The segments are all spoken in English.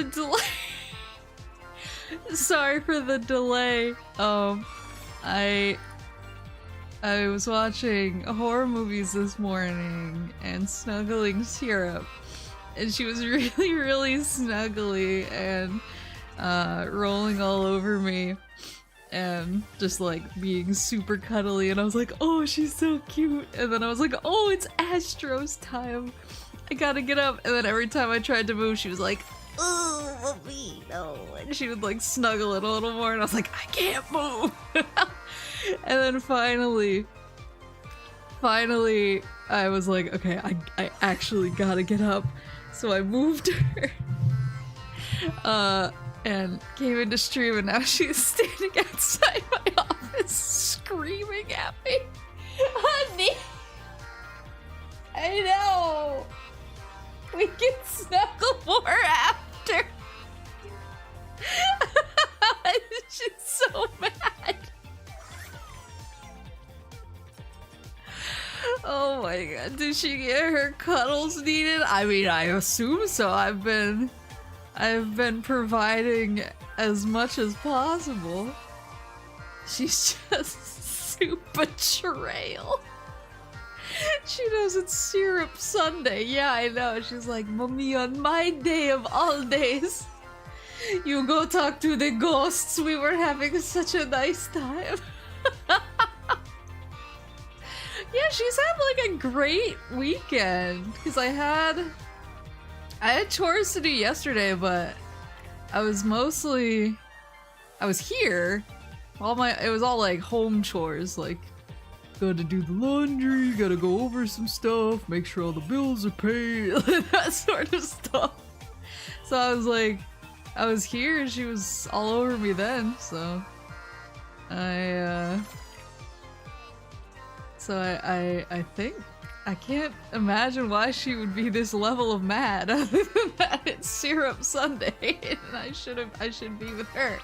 the delay. Sorry for the delay. I was watching horror movies this morning and snuggling Syrup, and she was really, really snuggly and rolling all over me and just like being super cuddly, and I was like, oh, she's so cute. And then I was like, oh, it's Astro's time. I gotta get up. And then every time I tried to move, she was like, oh, Whoopi, no. And she would like snuggle it a little more, and I was like, I can't move. And then finally, I was like, okay, I actually gotta get up. So I moved her. And came into stream, and now she's standing outside my office screaming at me. Honey! I know! We can snuggle more after! She's so mad! Oh my god, did she get her cuddles needed? I mean, I assume so. I've been providing as much as possible. She's just super betrayal. She knows it's Syrup Sunday. Yeah, I know. She's like, Mommy, on my day of all days, you go talk to the ghosts. We were having such a nice time. Yeah, she's had like a great weekend, because I had chores to do yesterday, but I was here. It was all like home chores, like gotta do the laundry, gotta go over some stuff, make sure all the bills are paid, that sort of stuff. So I was here and she was all over me then, so I think I can't imagine why she would be this level of mad, other than that it's Syrup Sunday and I should be with her.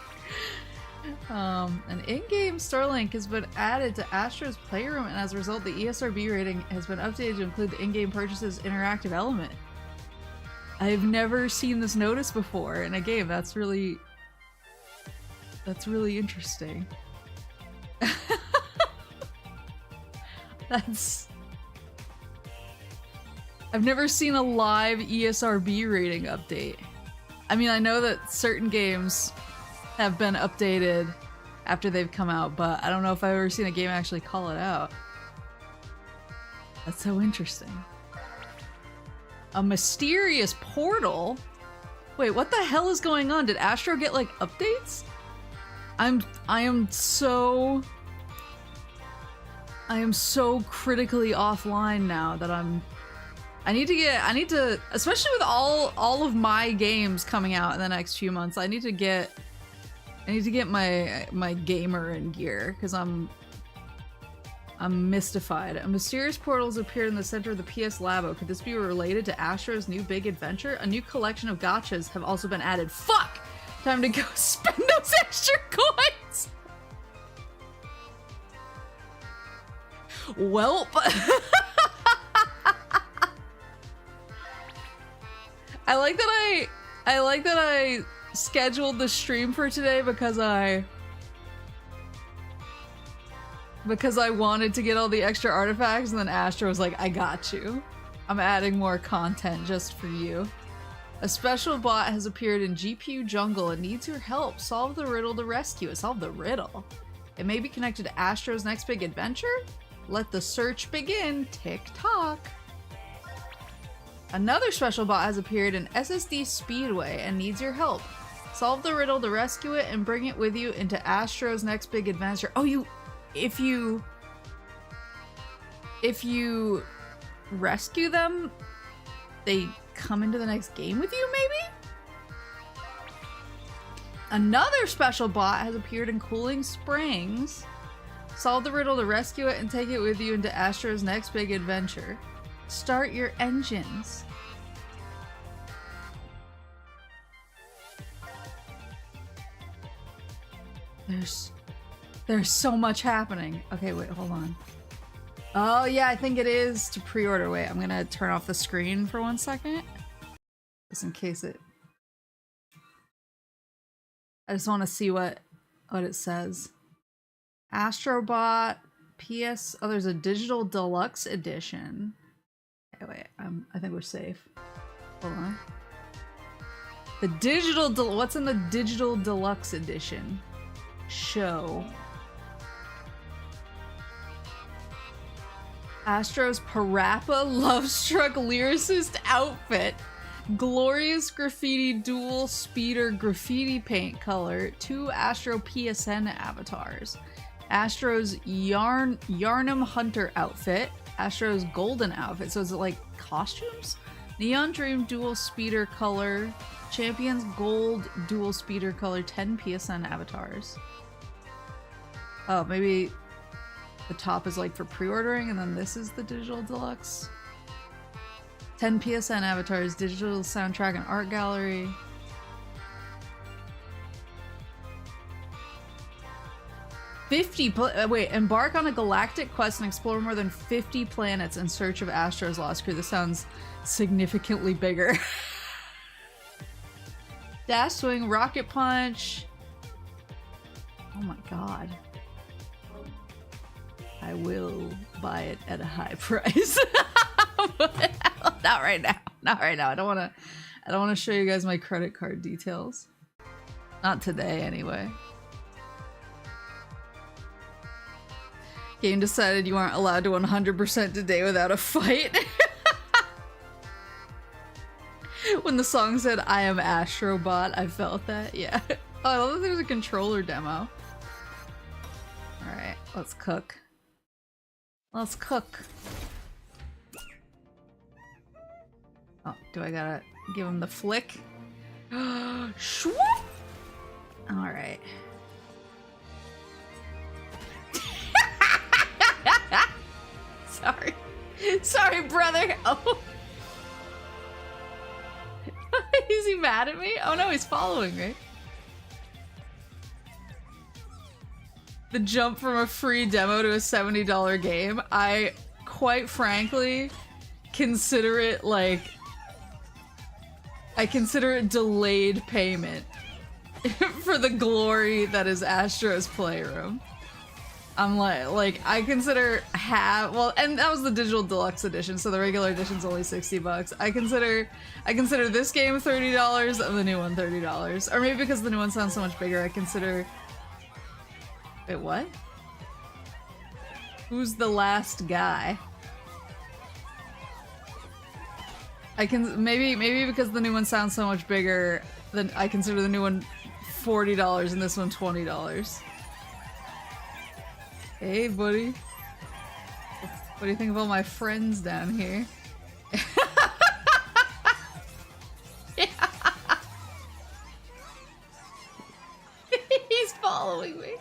An in-game store link has been added to Astro's Playroom, and as a result the ESRB rating has been updated to include the in-game purchases interactive element. I've never seen this notice before in a game. That's really interesting. I've never seen a live ESRB rating update. I mean, I know that certain games have been updated after they've come out, but I don't know if I've ever seen a game actually call it out. That's so interesting. A mysterious portal? Wait, what the hell is going on? Did Astro get like updates? I am so critically offline now that I need to, especially with all of my games coming out in the next few months, I need to get my gamer in gear, because I'm mystified. A mysterious portal has appeared in the center of the PS Labo. Could this be related to Astro's new big adventure? A new collection of gachas have also been added. Fuck! Time to go spend those extra coins! Welp. I like that I scheduled the stream for today because I wanted to get all the extra artifacts, and then Astro was like, I got you. I'm adding more content just for you. A special bot has appeared in GPU Jungle and needs your help. Solve the riddle to rescue it. Solve the riddle. It may be connected to Astro's next big adventure? Let the search begin. Tick-tock. Another special bot has appeared in SSD Speedway and needs your help. Solve the riddle to rescue it and bring it with you into Astro's next big adventure. Oh, if you rescue them, they come into the next game with you, maybe? Another special bot has appeared in Cooling Springs. Solve the riddle to rescue it and take it with you into Astro's next big adventure. Start your engines. There's so much happening. Okay, wait, hold on. Oh yeah, I think it is to pre-order. Wait, I'm gonna turn off the screen for 1 second. Just in case it I just want to see what it says. Astro Bot, PS. Oh, there's a digital deluxe edition. Okay, wait, I think we're safe. Hold on. The digital. What's in the digital deluxe edition? Show. Astro's Parappa Lovestruck Lyricist outfit. Glorious graffiti dual speeder graffiti paint color. 2 Astro PSN avatars. Astro's Yarnum Hunter outfit. Astro's Golden outfit. So is it like costumes? Neon Dream dual speeder color. Champions Gold dual speeder color. 10 PSN avatars. Oh, maybe the top is like for pre-ordering and then this is the digital deluxe. 10 PSN avatars, digital soundtrack and art gallery. Wait, embark on a galactic quest and explore more than 50 planets in search of Astro's lost crew. This sounds significantly bigger. Dash swing, rocket punch. Oh my god. I will buy it at a high price. Not right now. Not right now. I don't want to show you guys my credit card details. Not today, anyway. Game decided you aren't allowed to 100% today without a fight. When the song said, I am Astro Bot, I felt that. Yeah. Oh, I love that there's a controller demo. Alright, let's cook. Let's cook. Oh, do I gotta give him the flick? Shwoop! Alright. Sorry. Sorry, brother. Oh. Is he mad at me? Oh no, he's following me. The jump from a free demo to a $70 game, I quite frankly consider it like... I consider it delayed payment for the glory that is Astro's Playroom. I'm like I consider well, and that was the digital deluxe edition, so the regular edition's only $60. I consider this game $30 and the new one $30. Or maybe because the new one sounds so much bigger, I consider... Wait, what? Who's the last guy? Maybe because the new one sounds so much bigger, then I consider the new one $40 and this one $20. Hey, buddy. What do you think of all my friends down here? Yeah. He's following me.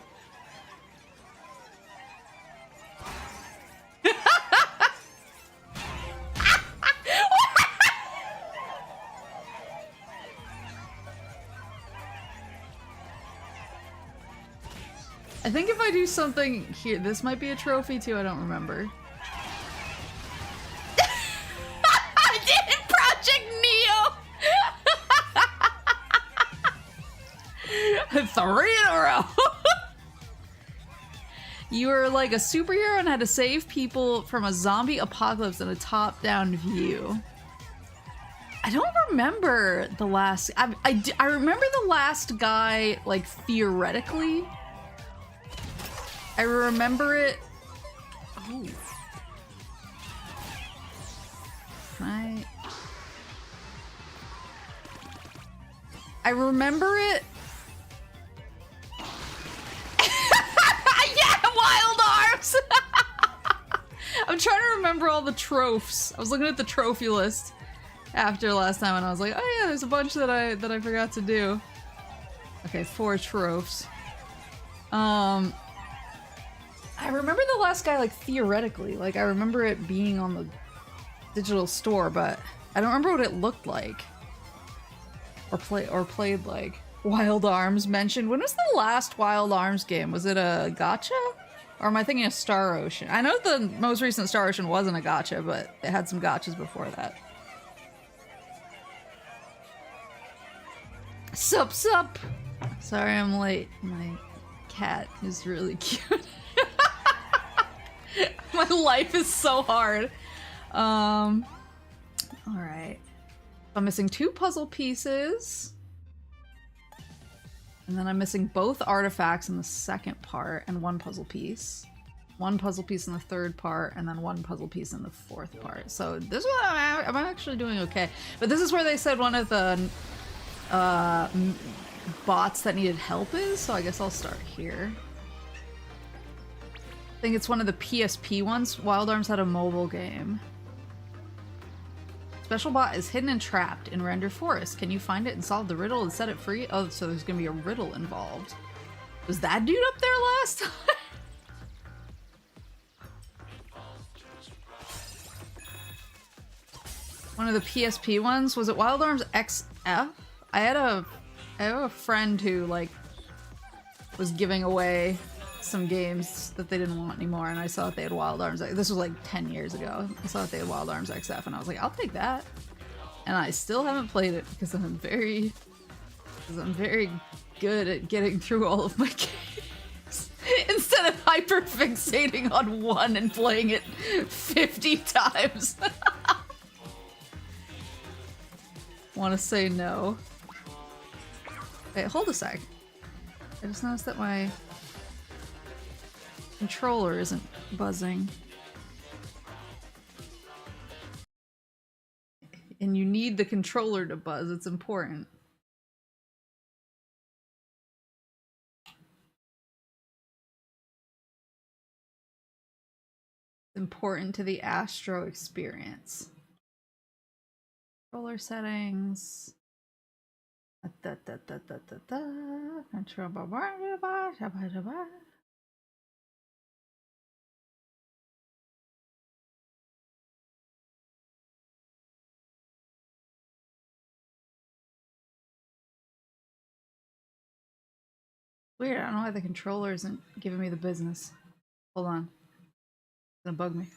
I think if I do something here, this might be a trophy too, I don't remember. I did it, Project Neo! 3 in a row! You were like a superhero and had to save people from a zombie apocalypse in a top-down view. I don't remember the last... I remember the last guy, like, theoretically. I remember it. Oh. I remember it. Yeah, wild arms. I'm trying to remember all the trophies. I was looking at the trophy list after last time and I was like, oh yeah, there's a bunch that I forgot to do. Okay, 4 trophies. I remember the last guy, like, theoretically. Like, I remember it being on the digital store, but I don't remember what it looked like. Or played like. Wild Arms mentioned. When was the last Wild Arms game? Was it a gacha? Or am I thinking of Star Ocean? I know the most recent Star Ocean wasn't a gacha, but it had some gachas before that. Sup, sup! Sorry I'm late. My cat is really cute. My life is so hard. Alright. I'm missing 2 puzzle pieces. And then I'm missing both artifacts in the second part and 1 puzzle piece. 1 puzzle piece in the third part, and then 1 puzzle piece in the fourth part. So this one, I'm actually doing okay. But this is where they said one of the bots that needed help is, so I guess I'll start here. I think it's one of the PSP ones. Wild Arms had a mobile game. Special bot is hidden and trapped in Render Forest. Can you find it and solve the riddle and set it free? Oh, so there's gonna be a riddle involved. Was that dude up there last time? One of the PSP ones? Was it Wild Arms XF? I have a friend who, like, was giving away some games that they didn't want anymore, and I saw that they had Wild Arms. This was like 10 years ago. I saw that they had Wild Arms XF, and I was like, I'll take that. And I still haven't played it because I'm very good at getting through all of my games. Instead of hyper fixating on one and playing it 50 times. Want to say no. Wait, hold a sec. I just noticed that my controller isn't buzzing. And you need the controller to buzz, it's important. It's important to the Astro experience. Controller settings. Weird, I don't know why the controller isn't giving me the business. Hold on. It's gonna bug me.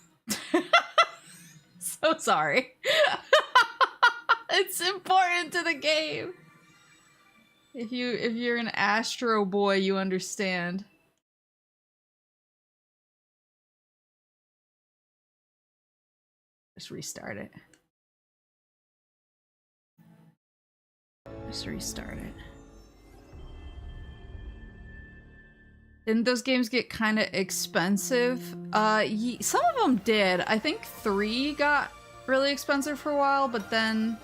So sorry. It's important to the game. If you're an Astro boy, you understand. Just restart it. Just restart it. Didn't those games get kind of expensive? Some of them did. I think 3 got really expensive for a while, but then...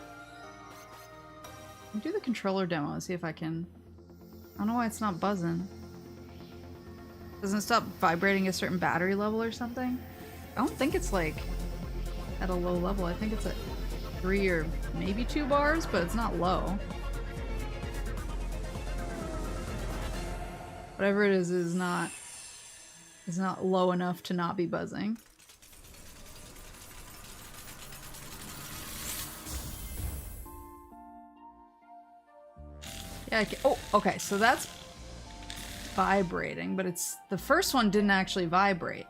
I'll do the controller demo and see if I can... I don't know why it's not buzzing. Doesn't it stop vibrating a certain battery level or something? I don't think it's like at a low level. I think it's at 3 or maybe 2 bars, but it's not low. Whatever it is not low enough to not be buzzing. Yeah, oh, okay, so that's vibrating, but it's the first one didn't actually vibrate.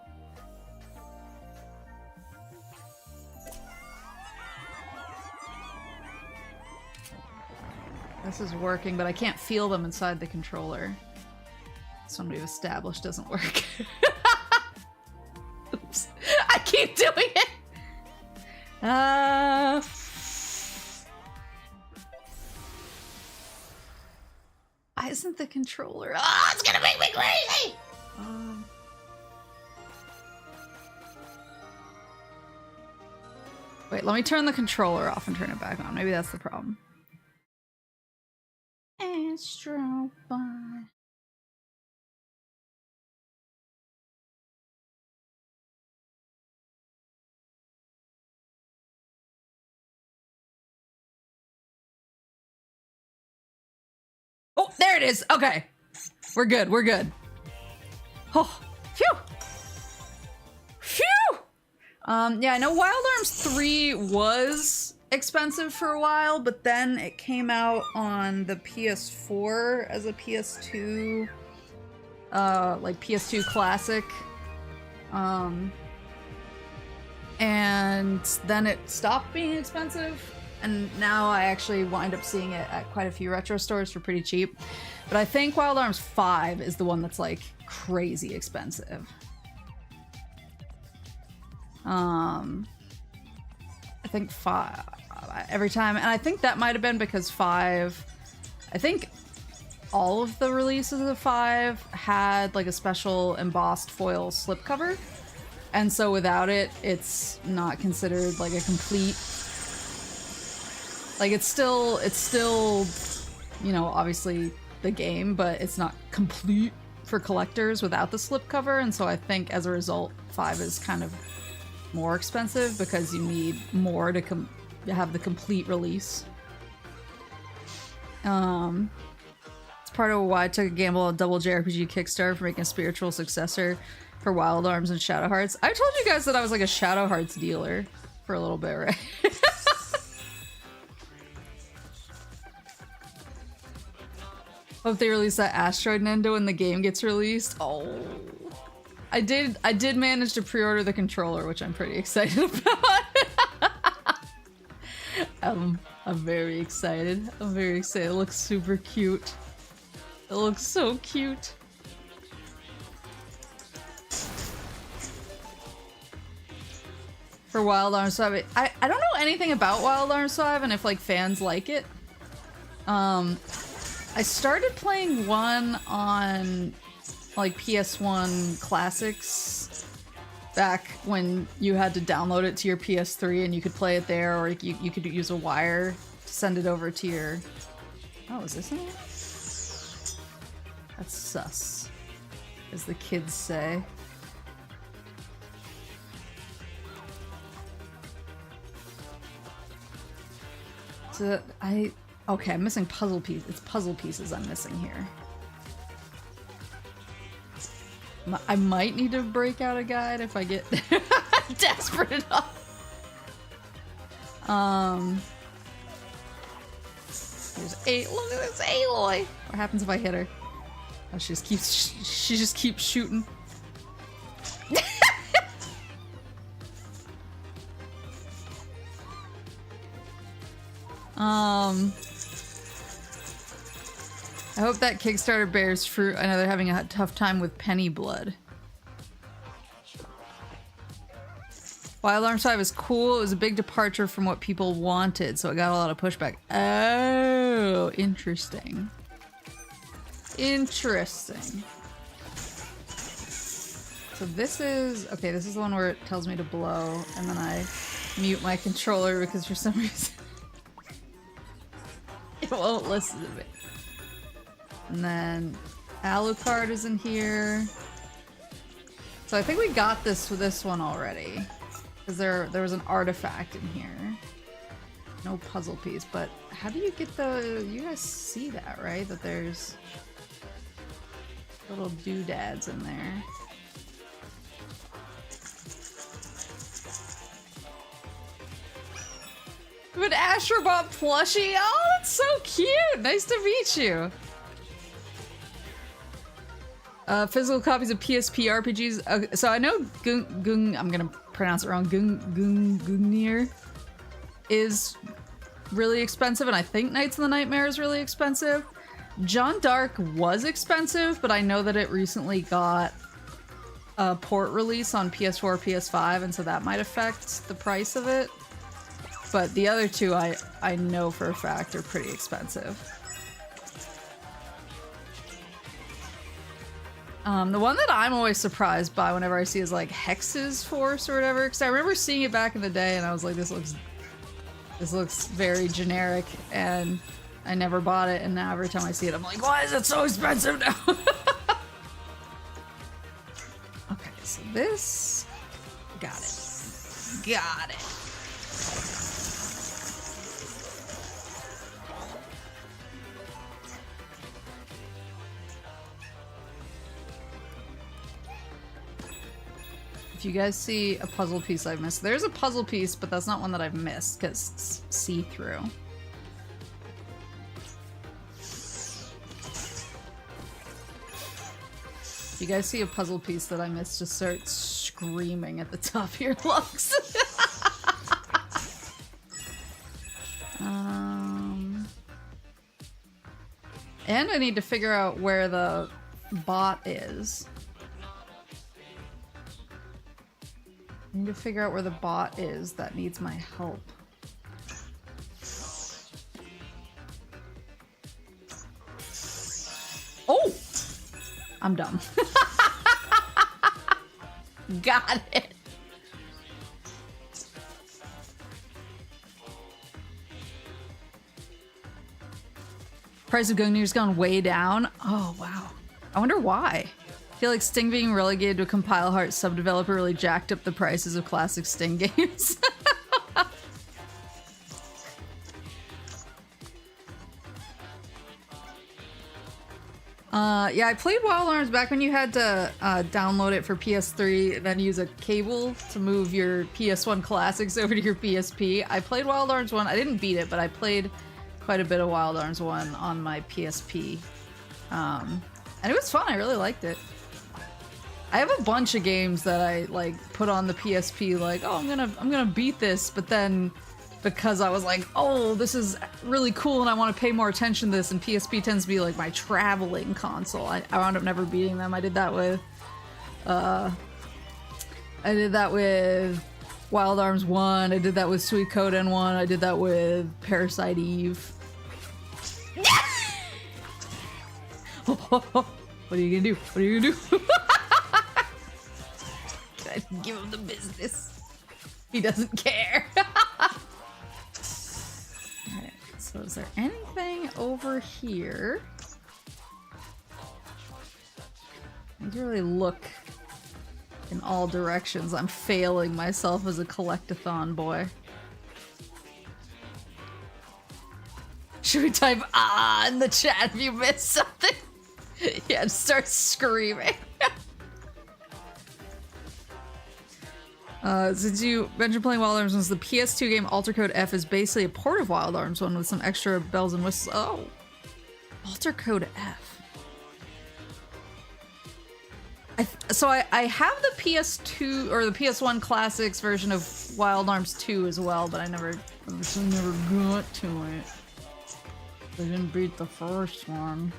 This is working, but I can't feel them inside the controller. This one we've established doesn't work. Oops. I keep doing it! Why isn't the controller? Ah, it's gonna make me crazy! Wait, let me turn the controller off and turn it back on. Maybe that's the problem. Astro Bot. Oh, there it is. Okay. We're good. We're good. Oh, phew. Phew. Yeah, I know Wild Arms 3 was expensive for a while, but then it came out on the PS4 as a PS2, like PS2 classic. And then it stopped being expensive. and now I actually wind up seeing it at quite a few retro stores for pretty cheap. But I think Wild Arms 5 is the one that's like crazy expensive. I think 5 every time, and I think that might have been because 5, I think all of the releases of 5 had like a special embossed foil slipcover, and so without it, it's not considered like a complete. Like it's still, you know, obviously the game, but it's not complete for collectors without the slipcover, and so I think as a result, 5 is kind of more expensive because you need more to have the complete release. It's part of why I took a gamble on Double JRPG Kickstarter for making a spiritual successor for Wild Arms and Shadow Hearts. I told you guys that I was like a Shadow Hearts dealer for a little bit, right? Hope they release that Asteroid Nendo when the game gets released. Oh. I did manage to pre-order the controller, which I'm pretty excited about. I'm very excited. I'm very excited. It looks super cute. It looks so cute. For Wild Arms 5, I don't know anything about Wild Arms 5 and if like fans like it. I started playing one on like PS1 Classics back when you had to download it to your PS3 and you could play it there, or you could use a wire to send it over to your... Oh, is this it? That's sus, as the kids say. So okay, I'm missing puzzle pieces. It's puzzle pieces I'm missing here. I might need to break out a guide if I get desperate enough. There's look at this Aloy. What happens if I hit her? Oh, she just keeps shooting. I hope that Kickstarter bears fruit. I know they're having a tough time with Penny Blood. Wild Arms 5 is cool. It was a big departure from what people wanted, so it got a lot of pushback. Oh, interesting. Interesting. So this is... Okay, this is the one where it tells me to blow, and then I mute my controller because for some reason it won't listen to me. And then Alucard is in here. So I think we got this with this one already. Because there was an artifact in here. No puzzle piece, but how do you get the... You guys see that, right? That there's little doodads in there. An Astro Bot plushie? Oh, that's so cute! Nice to meet you! Physical copies of PSP RPGs. So I know I'm gonna pronounce it wrong. Gungnir is really expensive, and I think Knights of the Nightmare is really expensive. John Dark was expensive, but I know that it recently got a port release on PS4, PS5, and so that might affect the price of it. But the other two I know for a fact are pretty expensive. The one that I'm always surprised by whenever I see is like Hex's Force or whatever, because I remember seeing it back in the day and I was like, this looks very generic, and I never bought it, and now every time I see it I'm like, why is it so expensive now? Okay, so this... Got it. Got it. If you guys see a puzzle piece I've missed, there's a puzzle piece, but that's not one that I've missed because it's see-through. If you guys see a puzzle piece that I missed, just start screaming at the top of your lungs. gonna need to figure out where the bot is. I need to figure out where the bot is that needs my help. Oh! I'm dumb. Got it. Price of Gungnir's gone way down. Oh, wow. I wonder why. I feel like Sting being relegated to a Compile Heart sub-developer really jacked up the prices of classic Sting games. Yeah, I played Wild Arms back when you had to download it for PS3, then use a cable to move your PS1 classics over to your PSP. I played Wild Arms 1. I didn't beat it, but I played quite a bit of Wild Arms 1 on my PSP. And it was fun. I really liked it. I have a bunch of games that I like put on the PSP like, oh, I'm gonna beat this, but then because I was like, oh, this is really cool and I want to pay more attention to this, and PSP tends to be like my traveling console. I wound up never beating them. I did that with Wild Arms 1, I did that with Suikoden 1, I did that with Parasite Eve. What are you gonna do? What are you gonna do? I give him the business. He doesn't care. Alright, so is there anything over here? I need to really look in all directions. I'm failing myself as a collectathon boy. Should we type "ah" in the chat if you missed something? Yeah, just start screaming. Since you mentioned playing Wild Arms 1, the PS2 game Alter Code F is basically a port of Wild Arms 1 with some extra bells and whistles. Oh, Alter Code F. I have the PS2 or the PS1 Classics version of Wild Arms 2 as well, but I never got to it. I didn't beat the first one.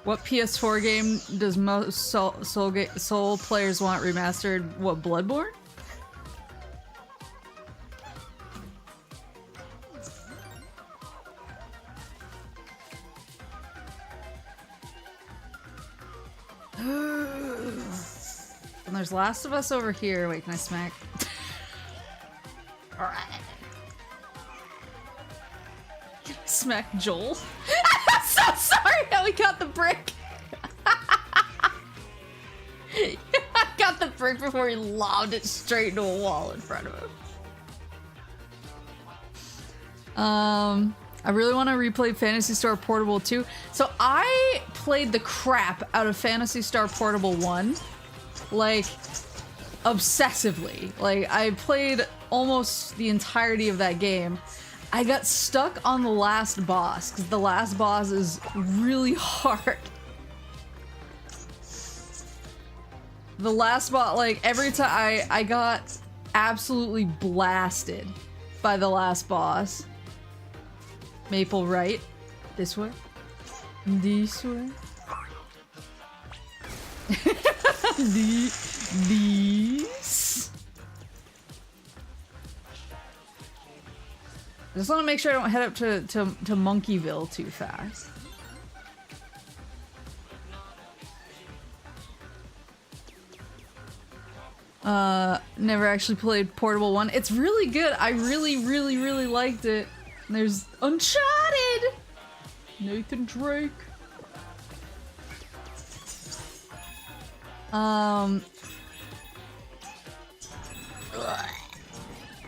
What PS4 game does most Soul players want remastered? What, Bloodborne? And there's Last of Us over here. Wait, can I smack? Alright. Smack Joel? I'm so sorry how we got the brick. I got the brick before he lobbed it straight into a wall in front of him. I really want to replay Phantasy Star Portable 2. So I played the crap out of Phantasy Star Portable 1. Like, obsessively. Like, I played almost the entirety of that game. I got stuck on the last boss, because the last boss is really hard. The last boss, like, every time I got absolutely blasted by the last boss. Maple, right? This way? This way? These? I just want to make sure I don't head up to Monkeyville too fast. Never actually played Portable 1. It's really good. I really liked it. And there's Uncharted! Nathan Drake.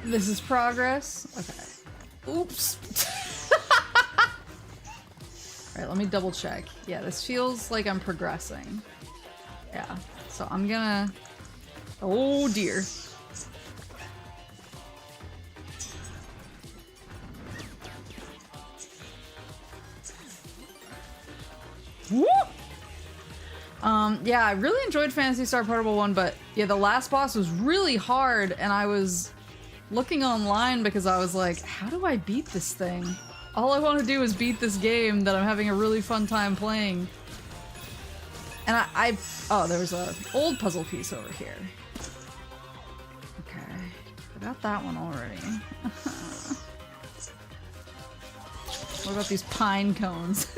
This is progress. Okay. Oops. Alright, let me double check. Yeah, this feels like I'm progressing. Yeah. So I'm gonna... Oh dear. Woo! Yeah, I really enjoyed Phantasy Star Portable 1, but yeah, the last boss was really hard, and I was looking online because I was like, how do I beat this thing? All I want to do is beat this game that I'm having a really fun time playing. And oh, there was a old puzzle piece over here. Okay, I got that one already. What about these pine cones?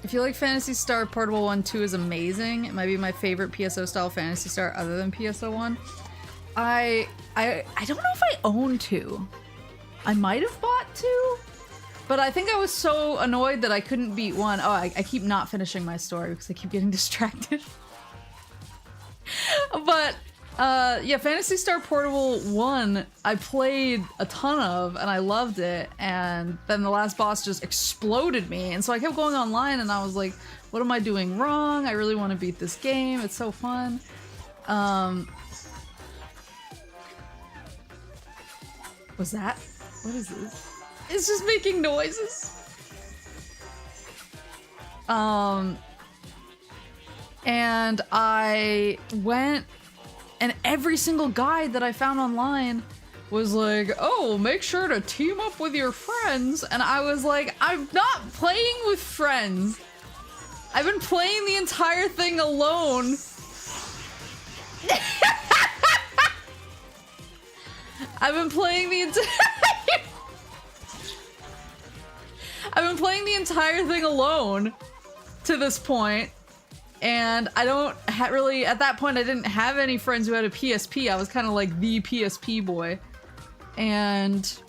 If you like Phantasy Star Portable 1, 2 is amazing. It might be my favorite PSO style Phantasy Star other than PSO 1. I don't know if I own 2. I might have bought 2, but I think I was so annoyed that I couldn't beat 1. Oh, I keep not finishing my story because I keep getting distracted. But yeah, Phantasy Star Portable 1, I played a ton of, and I loved it, and then the last boss just exploded me, and so I kept going online, and I was like, what am I doing wrong? I really want to beat this game, it's so fun. Was that? What is this? It's just making noises. And I went, and every single guide that I found online was like, oh, make sure to team up with your friends. And I was like, I'm not playing with friends. I've been playing the entire thing alone. I've been playing the entire thing alone to this point. And I don't really, at that point I didn't have any friends who had a PSP. I was kind of like the PSP boy. And...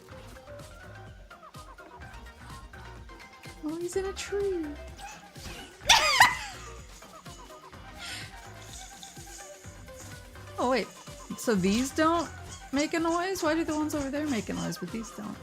oh, he's in a tree. Oh wait, so these don't make a noise? Why do the ones over there make a noise, but these don't?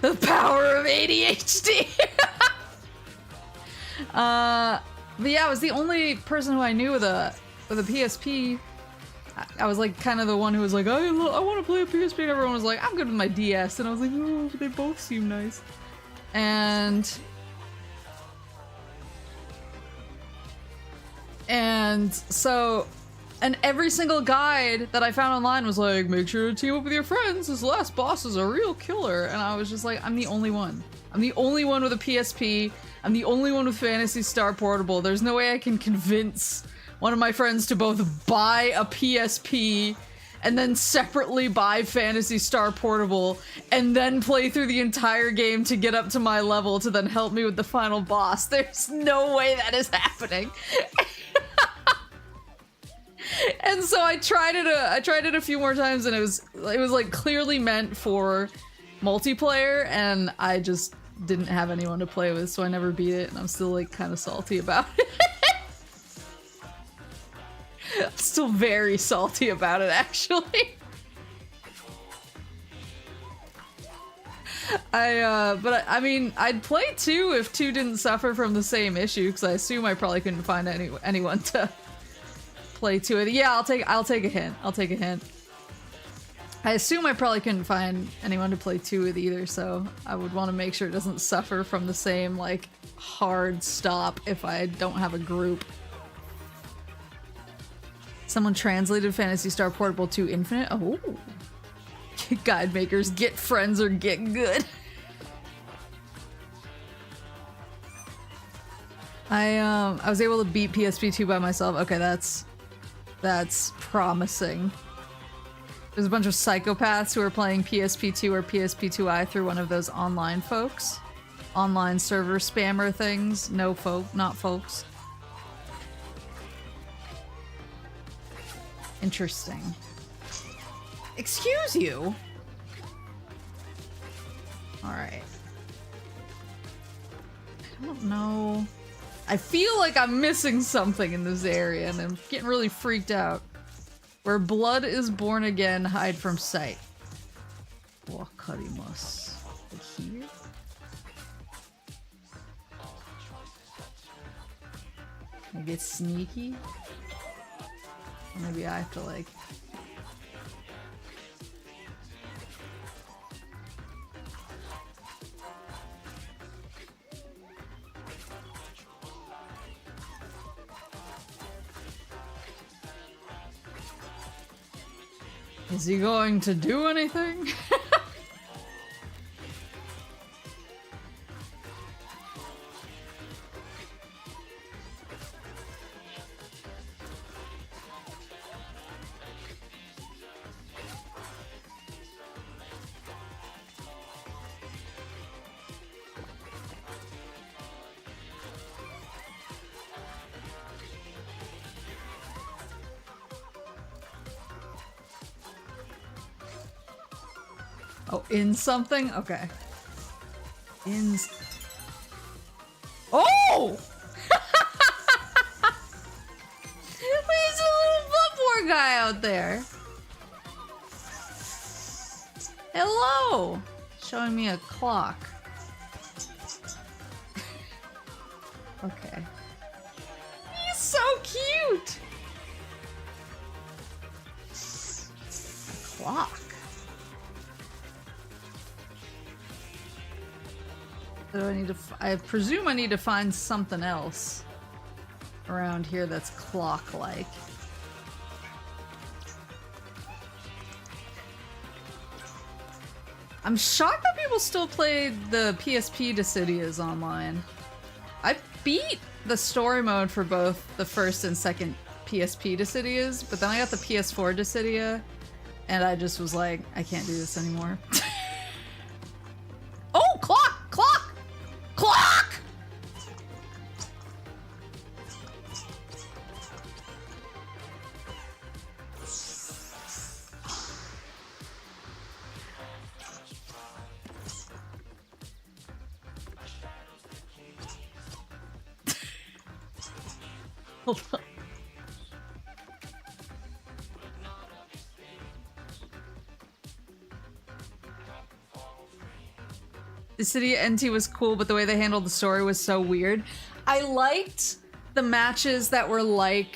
The power of ADHD. But yeah, I was the only person who I knew with a PSP. I was like kind of the one who was like, I want to play a PSP, and everyone was like, I'm good with my DS, and I was like, oh, they both seem nice. And so, and every single guide that I found online was like, make sure to team up with your friends, this last boss is a real killer. And I was just like, I'm the only one. I'm the only one with a PSP. I'm the only one with Phantasy Star Portable. There's no way I can convince one of my friends to both buy a PSP and then separately buy Phantasy Star Portable and then play through the entire game to get up to my level to then help me with the final boss. There's no way that is happening. And so I tried it a few more times, and it was like clearly meant for multiplayer, and I just didn't have anyone to play with, so I never beat it, and I'm still like kind of salty about it. I'm still very salty about it, actually. I mean, I'd play 2 if 2 didn't suffer from the same issue, because I assume I probably couldn't find anyone to play 2 of it. Yeah, I'll take a hint. I'll take a hint. I assume I probably couldn't find anyone to play 2 with either, so I would want to make sure it doesn't suffer from the same, like, hard stop if I don't have a group. Someone translated Phantasy Star Portable to Infinite? Oh. Guide makers, get friends or get good. I was able to beat PSP 2 by myself. Okay, that's promising. There's a bunch of psychopaths who are playing PSP 2 or PSP 2i through one of those online folks. Online server spammer things. No folk, not folks. Interesting. Excuse you? Alright. I don't know. I feel like I'm missing something in this area, and I'm getting really freaked out. Where blood is born again, hide from sight. Wakarimasu. Here? Can I get sneaky? Maybe I have to like... Is he going to do anything? Oh, in something? Okay. In... Oh! There's a little bloodborne guy out there. Hello! Showing me a clock. Okay. He's so cute! A clock. So I need to. I presume I need to find something else around here that's clock-like. I'm shocked that people still play the PSP Dissidias online. I beat the story mode for both the first and second PSP Dissidias, but then I got the PS4 Dissidia, and I just was like, I can't do this anymore. Oh, clock! Clock! Clock! Hold on. The City NT was cool, but the way they handled the story was so weird. I liked the matches that were like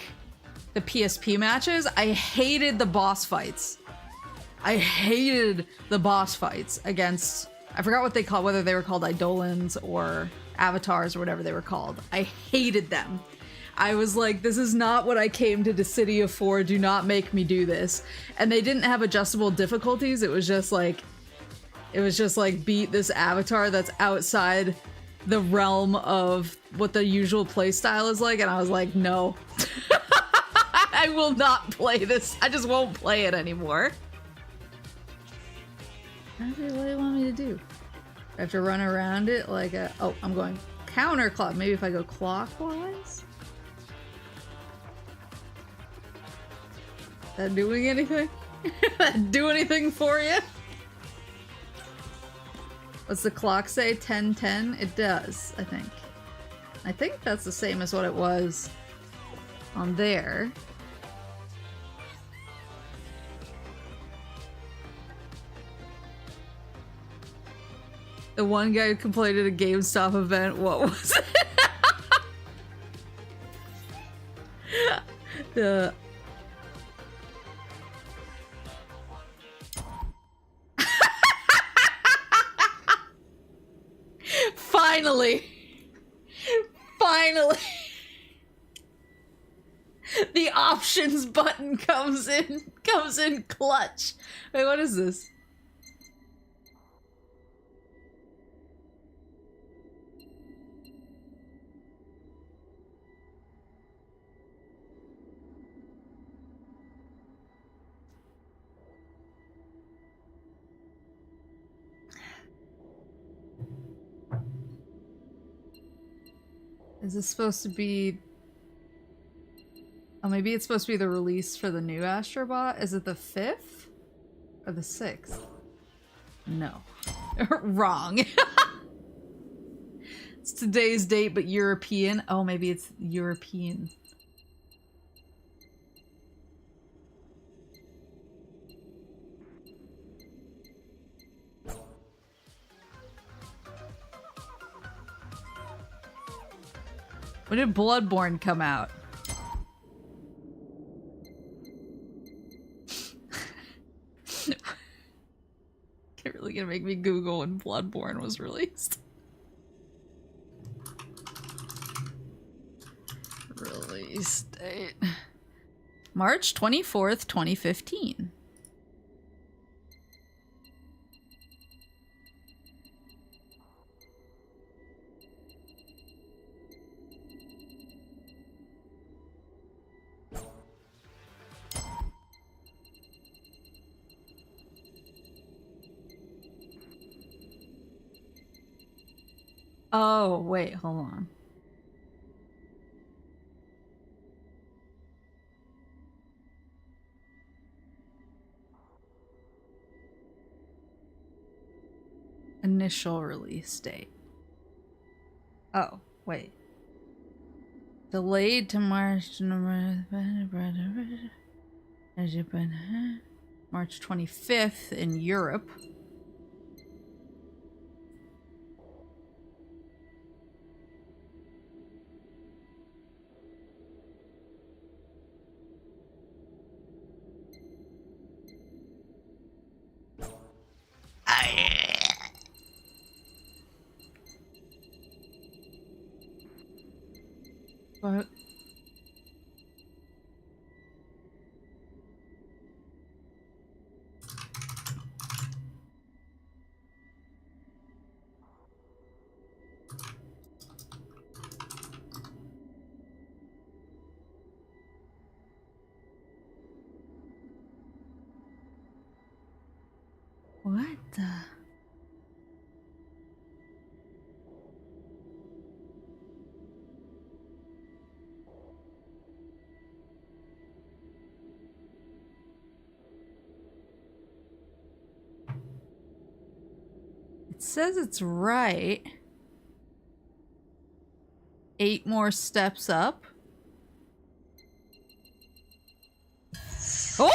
the PSP matches. I hated the boss fights. I hated the boss fights against... I forgot what they called, whether they were called Eidolons or Avatars or whatever they were called. I hated them. I was like, this is not what I came to Dissidia for. Do not make me do this. And they didn't have adjustable difficulties. It was just like beat this avatar that's outside the realm of what the usual playstyle is like, and I was like, no. I will not play this. I just won't play it anymore. What do you want me to do? I have to run around it like a... Oh, I'm going counterclock. Maybe if I go clockwise? Is that doing anything? That do anything for you? What's the clock say? 10:10? It does, I think. I think that's the same as what it was on there. The one guy who complained at a GameStop event, what was it? The... Finally! Finally! The options button comes in clutch. Wait, what is this? Is this supposed to be... Oh, maybe it's supposed to be the release for the new Astro Bot? Is it the 5th? Or the 6th? No. Wrong. It's today's date, but European. Oh, maybe it's European. When did Bloodborne come out? really gonna make me Google when Bloodborne was released. Release date. March 24th, 2015. Oh, wait, hold on. Initial release date. Oh, wait. Delayed to March 25th in Europe. What? What the? It says it's right. 8 more steps up. Oh!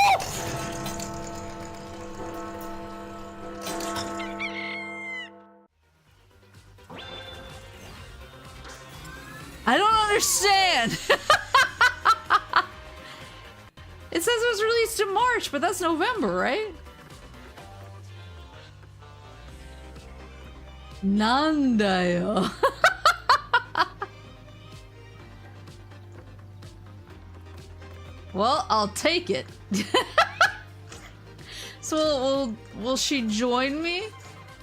I don't understand. It says it was released in March, but that's November, right? Nandayo. Well, I'll take it. So will she join me?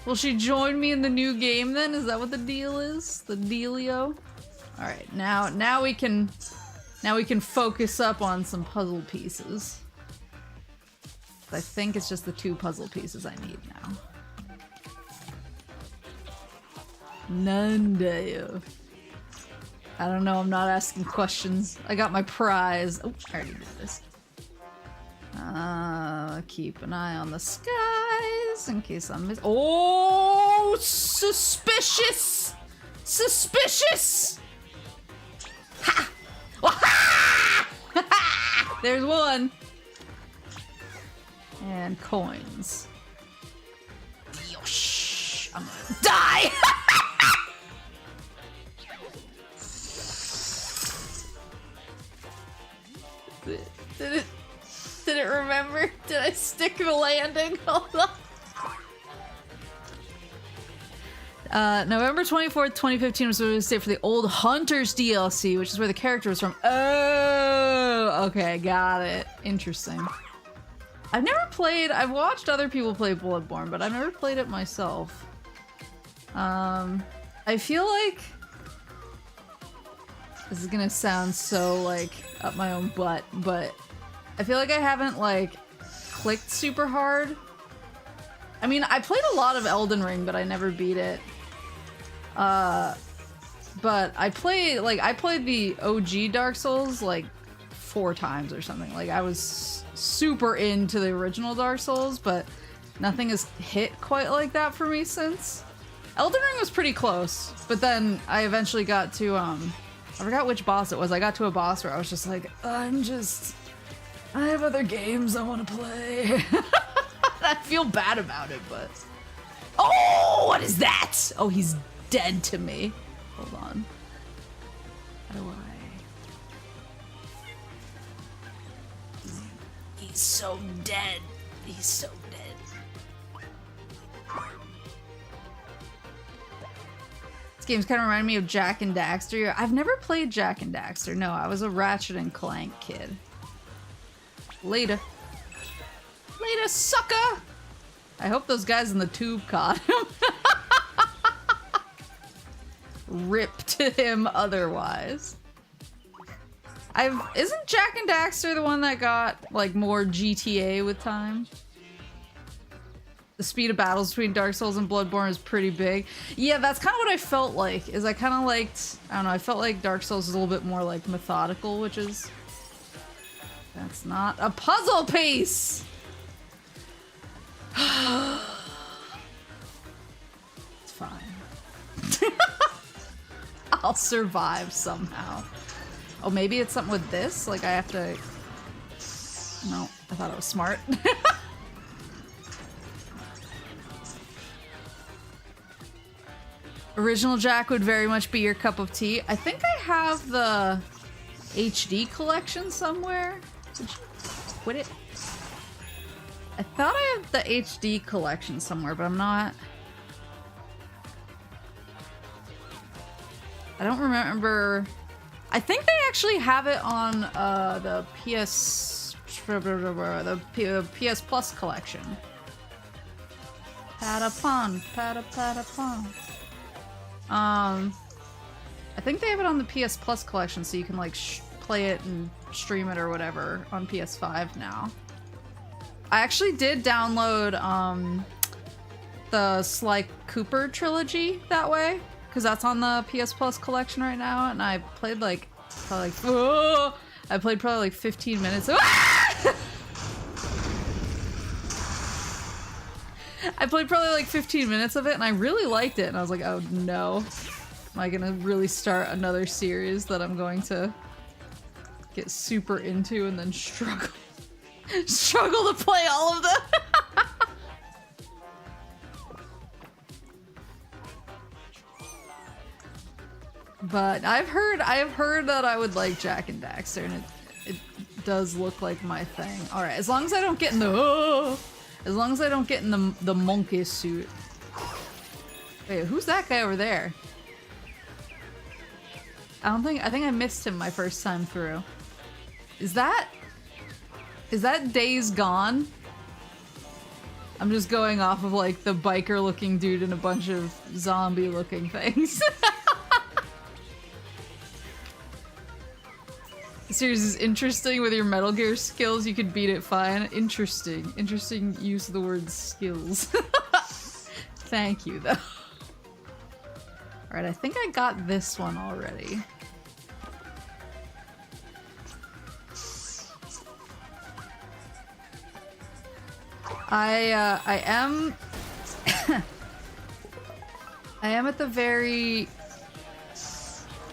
Will she join me in the new game then? Is that what the deal is? The dealio? All right, now we can focus up on some puzzle pieces. I think it's just the 2 puzzle pieces I need now. Nandayo. I don't know, I'm not asking questions. I got my prize. Oh, I already did this. Keep an eye on the skies in case I'm miss- Oh, suspicious! Suspicious! Ha! Ha! There's one. And coins. Yosh! I'm gonna die! Did it remember? Did I stick the landing? Hold on. November 24th, 2015 was the release date for the Old Hunters DLC, which is where the character was from. Oh, okay, got it. Interesting. I've watched other people play Bloodborne, but I've never played it myself. I feel like this is gonna sound so, like, up my own butt, but I feel like I haven't, like, clicked super hard. I mean, I played a lot of Elden Ring, but I never beat it. But I played the OG Dark Souls, like, 4 times or something. Like, I was super into the original Dark Souls, but nothing has hit quite like that for me since. Elden Ring was pretty close, but then I eventually got to, I forgot which boss it was. I got to a boss where I was just like, I have other games I want to play. I feel bad about it, but... Oh, what is that? Oh, he's dead to me. Hold on. How do I... He's so dead. He's so dead. This game's kind of reminding me of Jack and Daxter. I've never played Jack and Daxter. No, I was a Ratchet and Clank kid. Later. Later, sucker! I hope those guys in the tube caught him. Ripped him otherwise. Isn't Jack and Daxter the one that got, like, more GTA with time? The speed of battles between Dark Souls and Bloodborne is pretty big. Yeah, that's kind of what I felt like, is I kind of liked, I don't know, I felt like Dark Souls is a little bit more, like, methodical, which is... That's not a puzzle piece! It's fine. I'll survive somehow. Oh, maybe it's something with this? Like, I have to... No, I thought it was smart. Original Jack would very much be your cup of tea. I think I have the HD collection somewhere. Did you quit it? I thought I had the HD collection somewhere, but I'm not... I don't remember... I think they actually have it on the PS Plus collection. Patapon, patapon. I think they have it on the PS Plus collection, so you can like play it and stream it or whatever on PS5 now. I actually did download the Sly Cooper trilogy that way. Because that's on the PS Plus collection right now, and I played like, probably like, I played probably like 15 minutes of I played probably like 15 minutes of it, and I really liked it, and I was like, oh no. Am I gonna really start another series that I'm going to get super into and then struggle to play all of them? But I have heard that I would like Jack and Daxter, and it does look like my thing. All right, as long as I don't get in the monkey suit. Wait, who's that guy over there? I think I missed him my first time through. Is that Days Gone? I'm just going off of like the biker looking dude and a bunch of zombie looking things. The series is interesting. With your Metal Gear skills, you could beat it fine. Interesting. Interesting use of the word skills. Thank you, though. Alright, I think I got this one already. I am... I am at the very...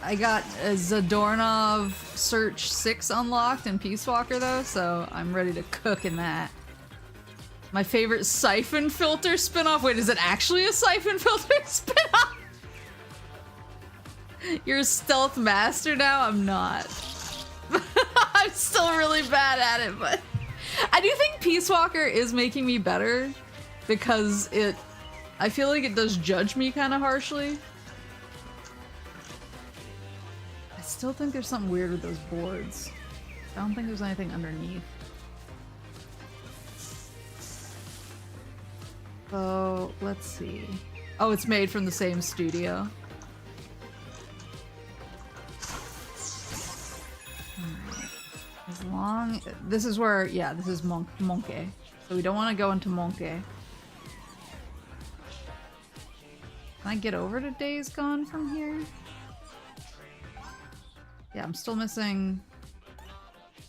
I got a Zadornov Search 6 unlocked in Peace Walker though, so I'm ready to cook in that. My favorite Siphon Filter spinoff. Wait, is it actually a Siphon Filter spinoff? You're a stealth master now? I'm not. I'm still really bad at it, but I do think Peace Walker is making me better because I feel like it does judge me kind of harshly. I still think there's something weird with those boards. I don't think there's anything underneath. So, let's see. Oh, it's made from the same studio. Alright. As long... This is where... Yeah, this is Monkey. So we don't want to go into Monkey. Can I get over to Days Gone from here? Yeah, I'm still missing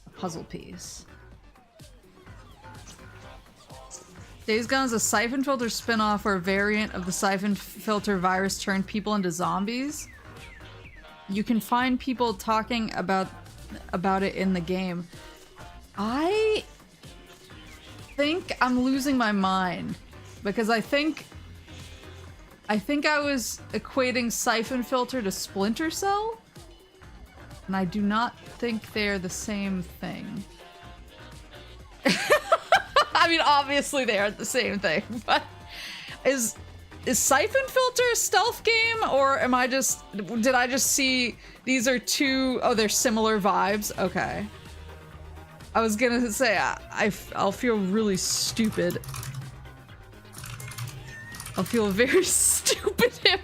a puzzle piece. Days Gone is a Siphon Filter spin-off or a variant of the Siphon Filter virus turned people into zombies. You can find people talking about it in the game. I think I'm losing my mind because I think I was equating Siphon Filter to Splinter Cell, and I do not think they're the same thing. I mean, obviously they aren't the same thing, but is Siphon Filter a stealth game, or am I just, did I just see these are two, oh, they're similar vibes? Okay. I was gonna say, I'll feel really stupid. I'll feel very stupid if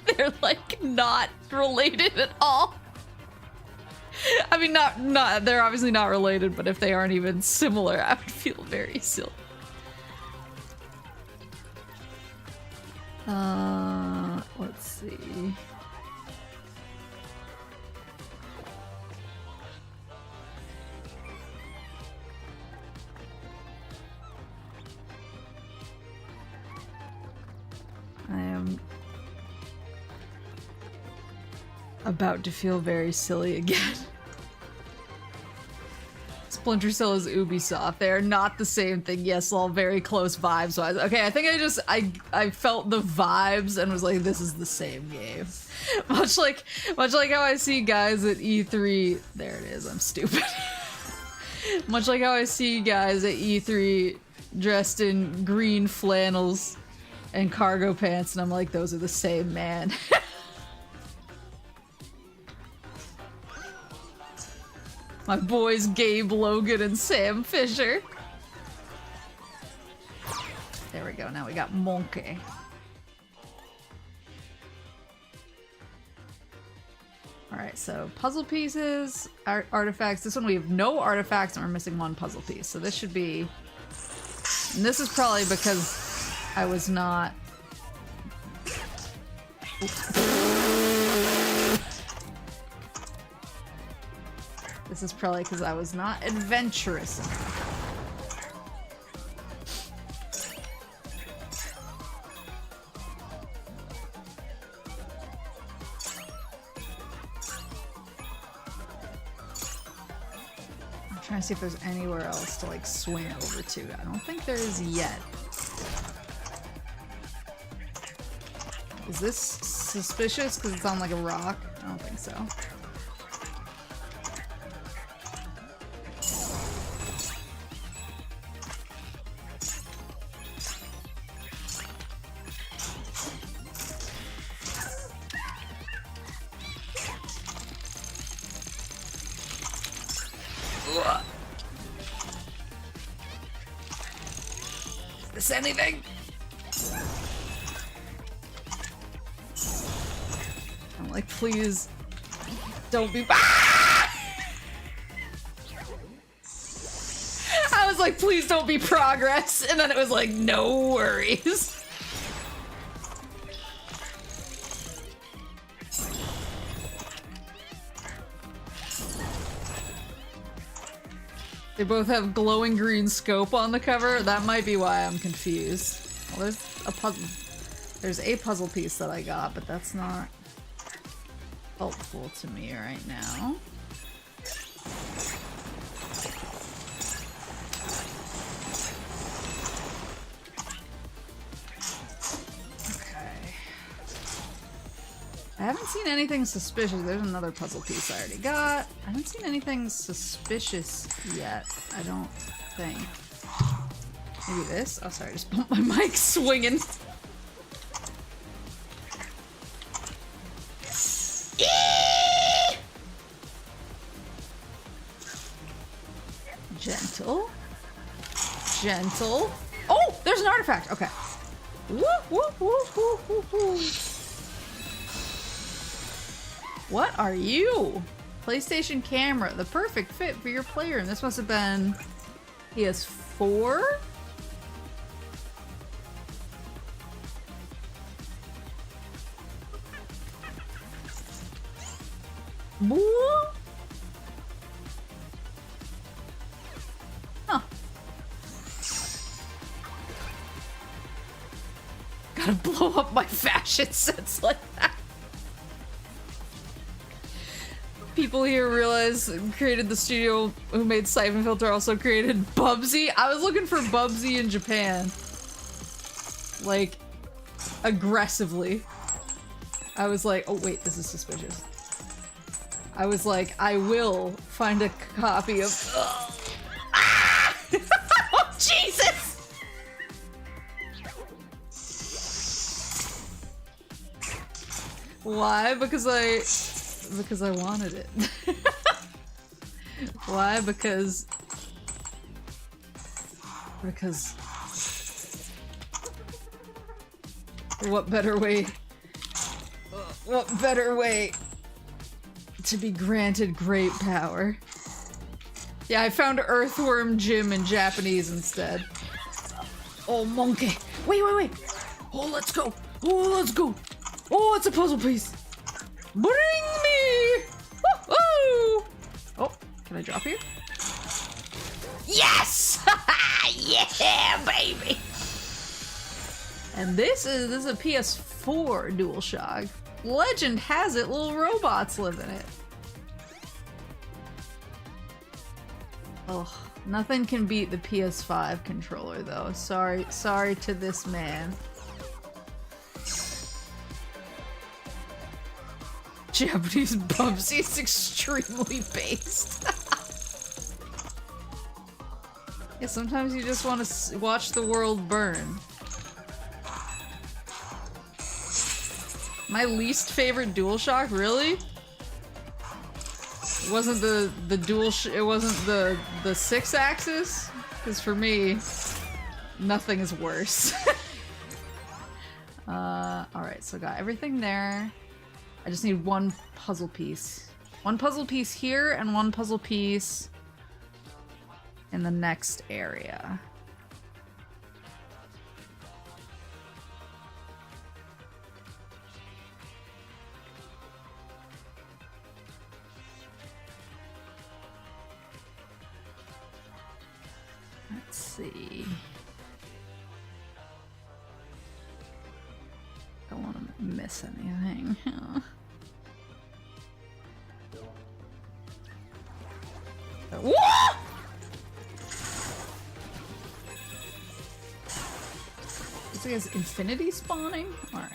they're like not related at all. I mean, not, they're obviously not related, but if they aren't even similar, I would feel very silly. Let's see. I am about to feel very silly again. Splinter Cell is Ubisoft. They are not the same thing. Yes, all very close vibes wise. Okay, I think I felt the vibes and was like, this is the same game. Much like how I see guys at E3. There it is. I'm stupid. Much like how I see guys at E3 dressed in green flannels and cargo pants, and I'm like, those are the same man. My boys Gabe Logan and Sam Fisher. There we go, now we got Monkey. Alright, so puzzle pieces, artifacts. This one we have no artifacts and we're missing one puzzle piece. So this should be... And this is probably because I was not... This is probably because I was not adventurous enough. I'm trying to see if there's anywhere else to like swing over to. I don't think there is yet. Is this suspicious because it's on like a rock? I don't think so. Is this anything? I'm like, please don't be. Ah! I was like, please don't be progress, and then it was like, no worries. They both have glowing green scope on the cover. That might be why I'm confused. Well, there's a puzzle. There's a puzzle piece that I got, but that's not helpful to me right now. Okay. I haven't seen anything suspicious. There's another puzzle piece I already got. I haven't seen anything suspicious yet, I don't think. Maybe this? Oh, sorry, I just bumped my mic swinging. Gentle. Gentle. Oh, there's an artifact. Okay. Woo, woo, woo, woo, woo, woo. What are you? PlayStation camera, the perfect fit for your playroom. This must have been PS4? Woo? Huh. Gotta blow up my fashion sense like that. People here realize created the studio who made Siphon Filter also created Bubsy. I was looking for Bubsy in Japan. Like, aggressively. I was like, oh wait, this is suspicious. I was like, I will find a copy of... Ah! Oh, Jesus! Why? Because I wanted it. Why? Because what better way to be granted great power? Yeah, I found Earthworm Jim in Japanese instead. Oh, monkey. Wait. Oh, let's go. Oh, it's a puzzle piece. Bring me. Woo-hoo! Oh, can I drop you? Yes! Yeah, baby. And this is a PS4 DualShock. Legend has it, little robots live in it. Oh, nothing can beat the PS5 controller though. Sorry to this man. Japanese Bubsy is extremely based. Yeah, sometimes you just want to watch the world burn. My least favorite DualShock, really? It wasn't it wasn't the 6-axis? Because for me, nothing is worse. Alright, so got everything there. I just need one puzzle piece. One puzzle piece here and one puzzle piece in the next area. Let's see. Don't want to miss anything. What? This is infinity spawning? Alright.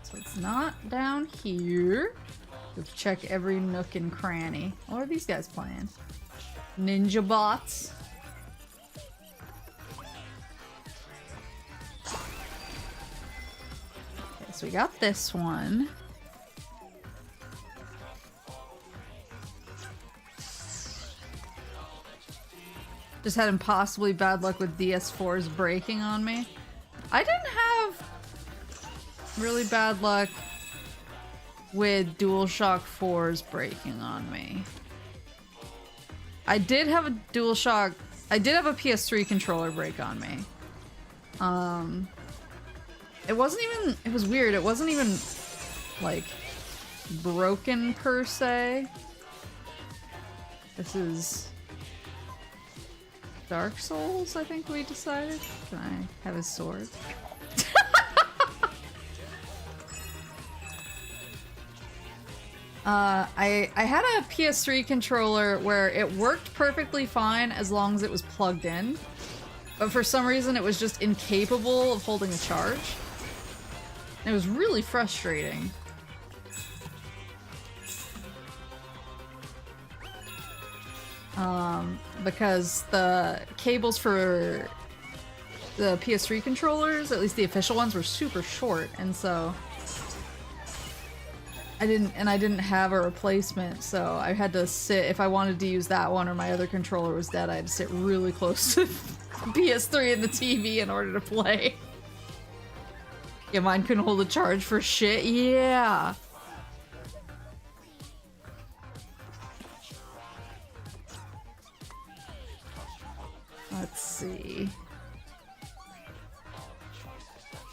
So it's not down here. Let's check every nook and cranny. What are these guys playing? Ninja bots? Okay, so we got this one. Just had impossibly bad luck with DS4s breaking on me. I didn't have really bad luck with DualShock 4s breaking on me. I did have a DualShock... I did have a PS3 controller break on me. It wasn't even... It was weird. It wasn't even, like, broken per se. This is... Dark Souls, I think we decided. Can I have his sword? I had a PS3 controller where it worked perfectly fine as long as it was plugged in. But for some reason it was just incapable of holding a charge. And it was really frustrating. Because the cables for the PS3 controllers, at least the official ones, were super short, and so I didn't have a replacement, so I had to sit, if I wanted to use that one or my other controller was dead, I had to sit really close to PS3 and the TV in order to play. Yeah, mine couldn't hold a charge for shit. Yeah. Let's see.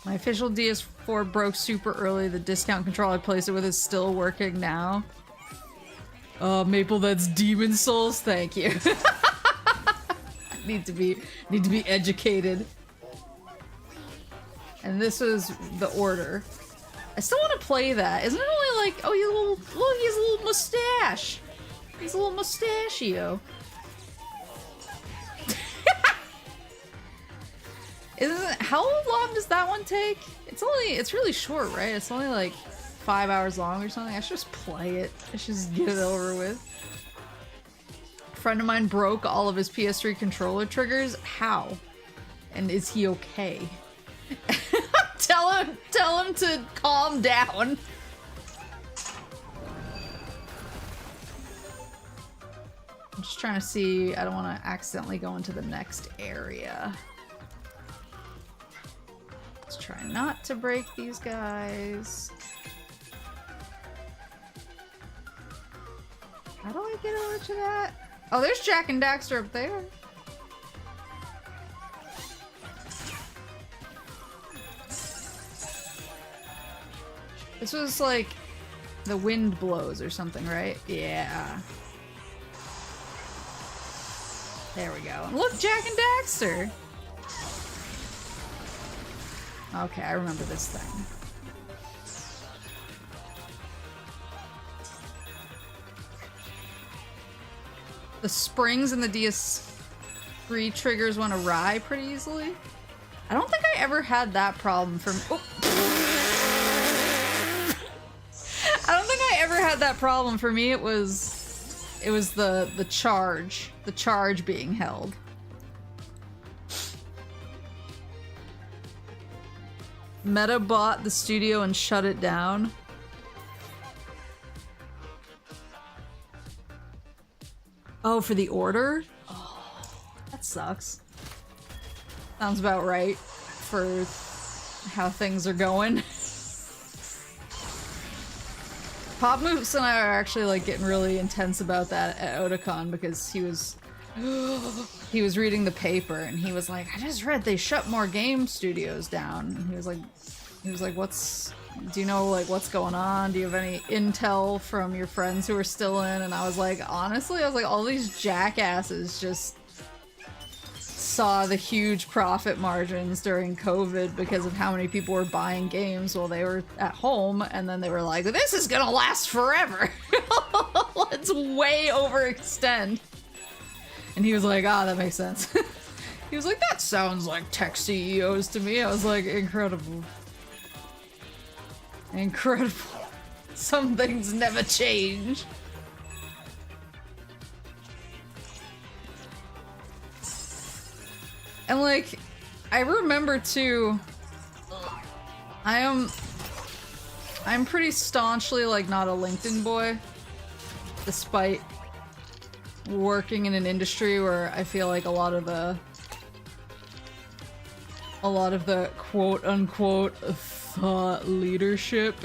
My official DS4 broke super early. The discount controller I placed it with is still working now. Oh, Maple, that's Demon Souls. Thank you. need to be educated. And this was the order. I still want to play that. Isn't it only like, oh, look, he has a little mustache. He's a little mustachio. How long does that one take? It's really short, right? It's only like 5 hours long or something. I should just play it. I should just get it over with. A friend of mine broke all of his PS3 controller triggers. How? And is he okay? Tell him to calm down. I'm just trying to see, I don't want to accidentally go into the next area. Let's try not to break these guys. How do I get over to that? Oh, there's Jack and Daxter up there. This was like the wind blows or something, right? Yeah. There we go. Look, Jack and Daxter! Okay, I remember this thing. The springs in the DS3 triggers went awry pretty easily. I don't think I ever had that problem from— oh. I don't think I ever had that problem. For me, it was the charge being held. Meta bought the studio and shut it down. Oh, for the order? Oh, that sucks. Sounds about right for how things are going. Pop Moose and I are actually like getting really intense about that at Otakon because he was reading the paper and he was like, I just read they shut more game studios down. And he was like, do you know like what's going on? Do you have any intel from your friends who are still in? And I was like, honestly, all these jackasses just saw the huge profit margins during COVID because of how many people were buying games while they were at home, and then they were like, this is gonna last forever. Let's way overextend. And he was like, ah, that makes sense. He was like, that sounds like tech CEOs to me. I was like, incredible. Incredible. Some things never change. And like, I remember too, I'm pretty staunchly like not a LinkedIn boy, despite working in an industry where I feel like a lot of the quote unquote thought leadership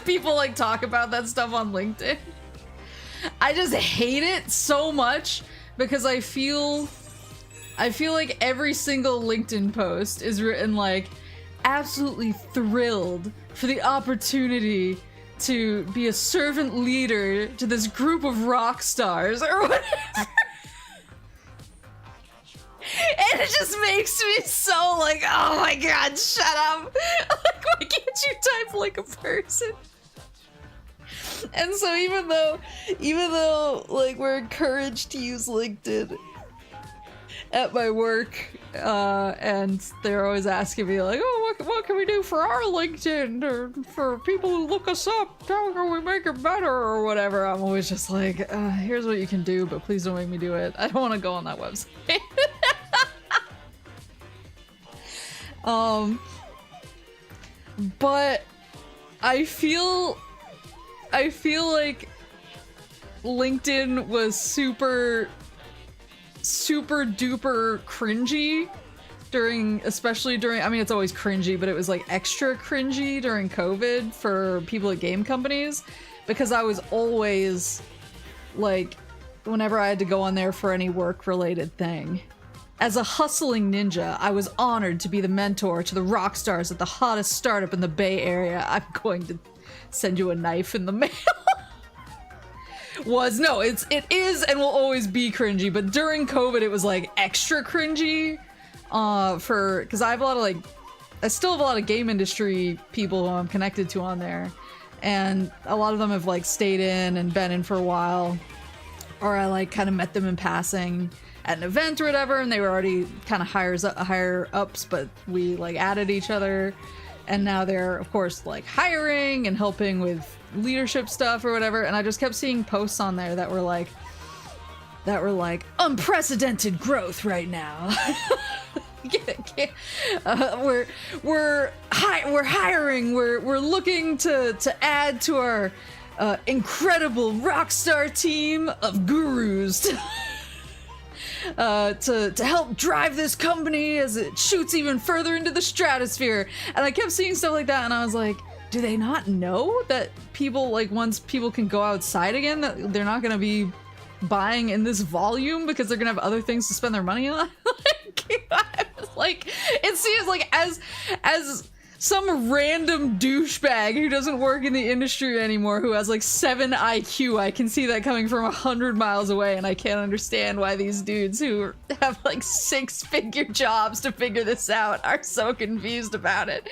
people like talk about that stuff on LinkedIn. I just hate it so much because I feel like every single LinkedIn post is written like, absolutely thrilled for the opportunity to be a servant leader to this group of rock stars or whatever. And it just makes me so like, oh my god, shut up. Like, why can't you type like a person? And so even though like we're encouraged to use LinkedIn at my work, and they're always asking me like, oh, what can we do for our LinkedIn, or for people who look us up, how can we make it better, or whatever. I'm always just like, here's what you can do, but please don't make me do it. I don't want to go on that website. But I feel like LinkedIn was super duper cringy especially during, I mean, it's always cringy, but it was like extra cringy during COVID for people at game companies, because I was always like, whenever I had to go on there for any work related thing, as a hustling ninja, I was honored to be the mentor to the rock stars at the hottest startup in the Bay Area. I'm going to send you a knife in the mail. It is and will always be cringy, but during COVID it was like extra cringy, because I have a lot of I still have a lot of game industry people who I'm connected to on there, and a lot of them have like stayed in and been in for a while, or I like kind of met them in passing at an event or whatever, and they were already kind of higher ups, but we like added each other, and now they're of course like hiring and helping with leadership stuff or whatever, and I just kept seeing posts on there that were like unprecedented growth right now. We're hiring, we're looking to add to incredible rock star team of gurus to help drive this company as it shoots even further into the stratosphere. And I kept seeing stuff like that, and I was like, do they not know that people, like, once people can go outside again, that they're not gonna be buying in this volume because they're gonna have other things to spend their money on? like, it seems like as some random douchebag who doesn't work in the industry anymore, who has like 7 IQ, I can see that coming from 100 miles away, and I can't understand why these dudes who have like 6-figure jobs to figure this out are so confused about it.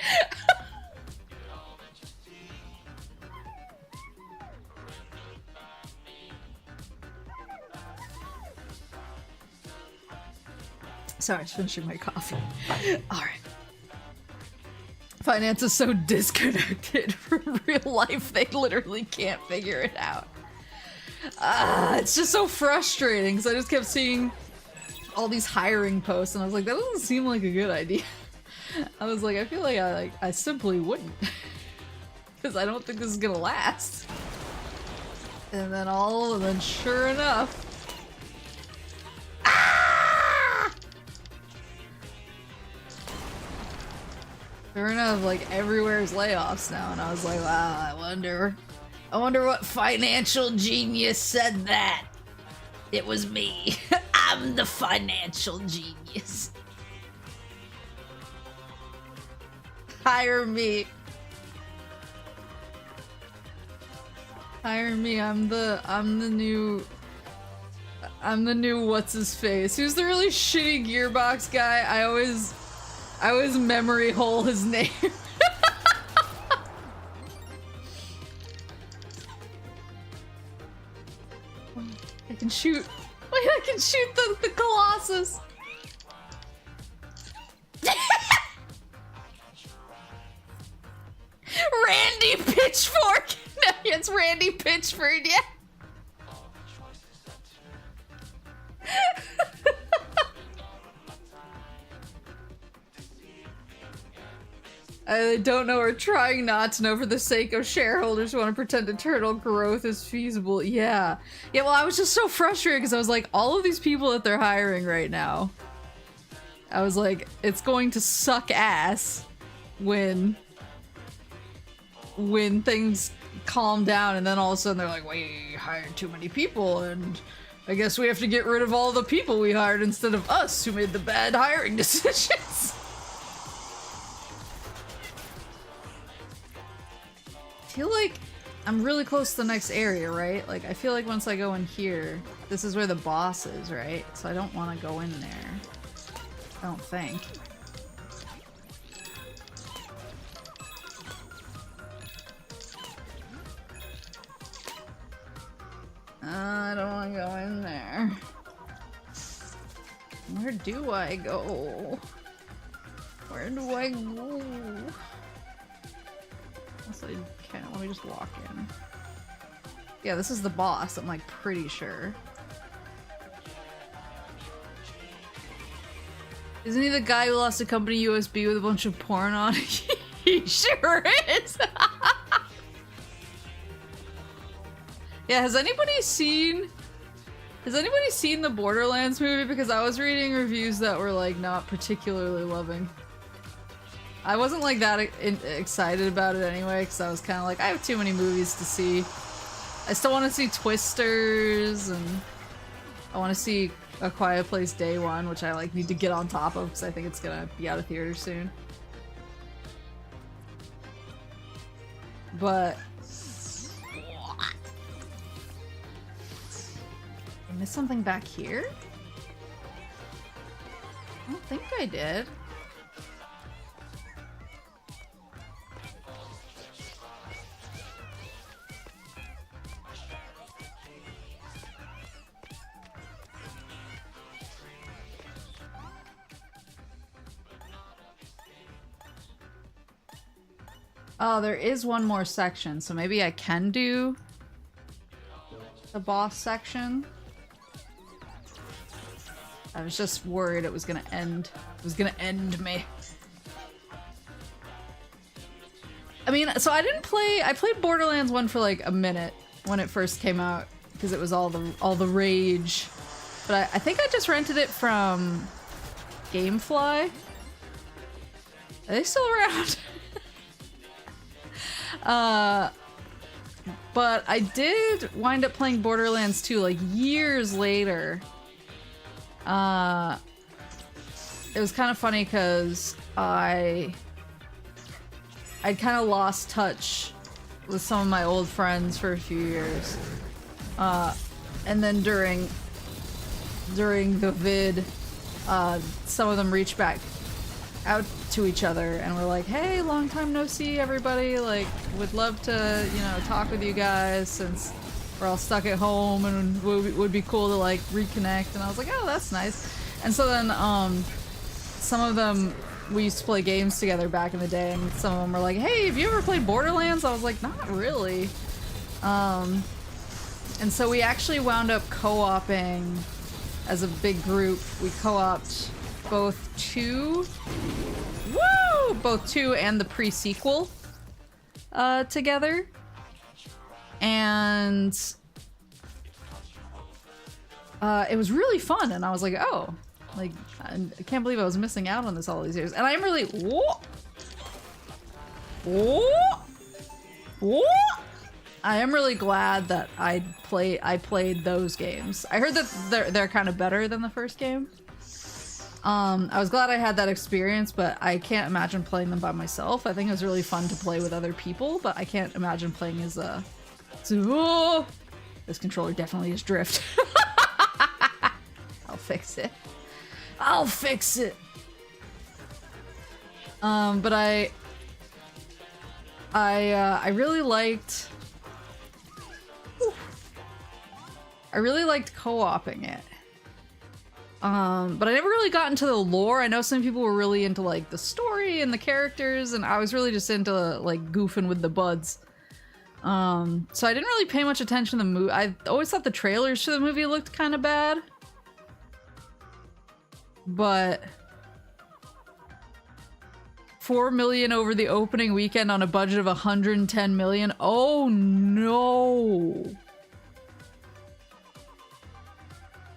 Sorry, I was finishing my coffee. Alright. Finance is so disconnected from real life, they literally can't figure it out. It's just so frustrating, because I just kept seeing all these hiring posts, and I was like, that doesn't seem like a good idea. I was like, I feel like I simply wouldn't. Because I don't think this is gonna last. And then sure enough... Sure enough, like, everywhere's layoffs now, and I was like, wow, I wonder what financial genius said that. It was me. I'm the financial genius. Hire me. Hire me, I'm the new what's his face. Who's the really shitty Gearbox guy? I always memory hole his name. I can shoot. Wait, I can shoot the Colossus. Randy Pitchfork. No, it's Randy Pitchford. Yeah. I don't know or trying not to know for the sake of shareholders who want to pretend eternal growth is feasible. Yeah. Yeah, well, I was just so frustrated because I was like, all of these people that they're hiring right now, I was like, it's going to suck ass when things calm down, and then all of a sudden they're like, we hired too many people, and I guess we have to get rid of all the people we hired instead of us who made the bad hiring decisions. I feel like I'm really close to the next area, right? Like, I feel like once I go in here, this is where the boss is, right? So I don't want to go in there. I don't think. I don't want to go in there. Where do I go? Where do I go? Unless I can't, let me just walk in. Yeah, this is the boss, I'm like pretty sure. Isn't he the guy who lost a company USB with a bunch of porn on? He sure is! Yeah, has anybody seen the Borderlands movie? Because I was reading reviews that were like not particularly loving. I wasn't like that excited about it anyway, because I was kind of like, I have too many movies to see. I still want to see Twisters, and I want to see A Quiet Place Day One, which I like need to get on top of because I think it's gonna be out of theaters soon. But I missed something back here? I don't think I did. Oh, there is one more section, so maybe I can do the boss section. I was just worried it was gonna end. It was gonna end me. I mean, so I played Borderlands 1 for like a minute when it first came out because it was all the rage. But I think I just rented it from Gamefly. Are they still around? But I did wind up playing Borderlands 2 like years later. It was kind of funny because I'd kind of lost touch with some of my old friends for a few years. And then during the vid, some of them reached back out to each other and were like, hey, long time no see, everybody. Like, would love to, you know, talk with you guys since we're all stuck at home and would be cool to like reconnect. And I was like, oh, that's nice. And so then some of them, we used to play games together back in the day, and some of them were like, hey, have you ever played Borderlands? I was like, not really. And so we actually wound up co-oping as a big group. We co-opted both 2 and the pre-sequel together. And it was really fun, and I was like, oh, like, I can't believe I was missing out on this all these years. And I'm really I am really glad that I played those games. I heard that they're kind of better than the first game. I was glad I had that experience, but I can't imagine playing them by myself. I think it was really fun to play with other people, but I can't imagine playing as a... This controller definitely is drift. I'll fix it. I'll fix it! But I really liked... I really liked co-oping it. But I never really got into the lore. I know some people were really into like the story and the characters, and I was really just into like goofing with the buds. So I didn't really pay much attention to the movie. I always thought the trailers for the movie looked kind of bad. But 4 million over the opening weekend on a budget of 110 million. Oh no.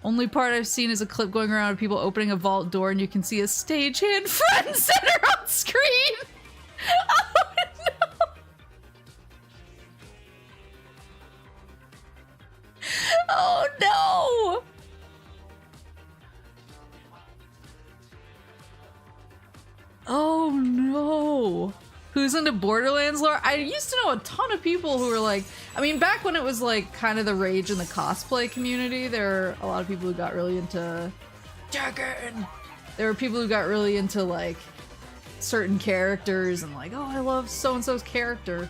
Only part I've seen is a clip going around of people opening a vault door and you can see a stagehand front and center on screen. Oh no. Oh no. Oh no. Who's into Borderlands lore? I used to know a ton of people who were like, I mean, back when it was like kind of the rage in the cosplay community, there were a lot of people who got really into Dragon. There were people who got really into like certain characters and like, oh, I love so-and-so's character.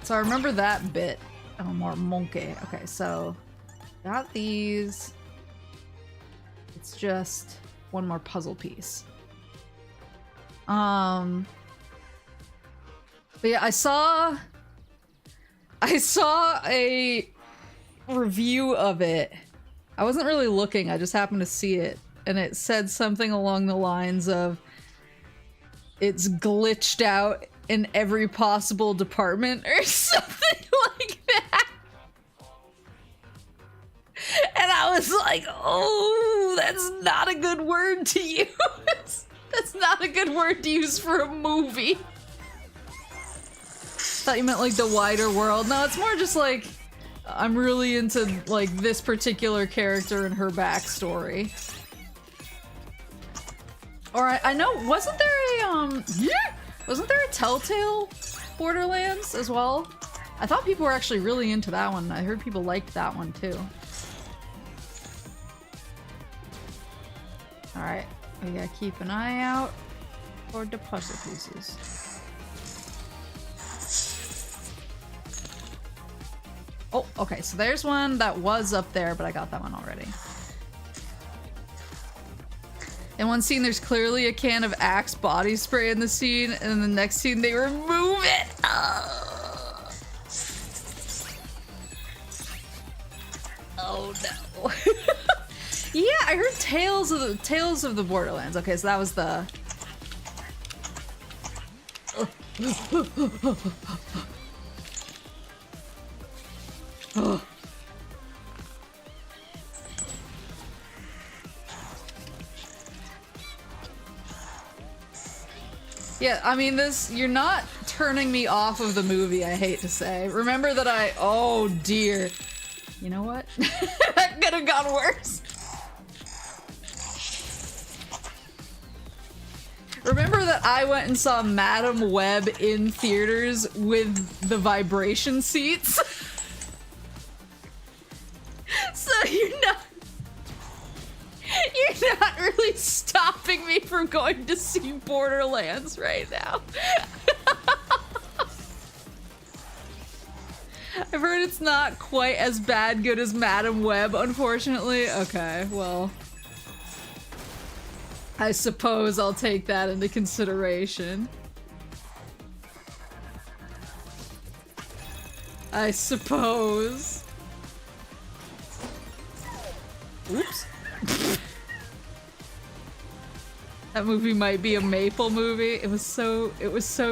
So I remember that bit. Oh, more monkey. Okay, so got these. It's just one more puzzle piece. But yeah, I saw a review of it. I wasn't really looking, I just happened to see it, and it said something along the lines of it's glitched out in every possible department or something like that. And I was like, oh, that's not a good word to use. That's not a good word to use for a movie. Thought you meant like the wider world. No, it's more just like I'm really into like this particular character and her backstory. Or I know, wasn't there a Telltale Borderlands as well? I thought people were actually really into that one. I heard people liked that one too. All right. We gotta keep an eye out for the puzzle pieces. Oh, okay, so there's one that was up there, but I got that one already. In one scene, there's clearly a can of Axe body spray in the scene, and in the next scene, they remove it! Oh no. Yeah, I heard Tales of the Borderlands. Okay, so that was the... Yeah, I mean, you're not turning me off of the movie, I hate to say. Remember that oh dear. You know what? That could have gone worse. Remember that I went and saw Madam Web in theaters with the vibration seats? So you're not really stopping me from going to see Borderlands right now. I've heard it's not quite as good as Madam Web, unfortunately. Okay, well, I suppose I'll take that into consideration. I suppose. Oops. That movie might be a Maple movie. It was so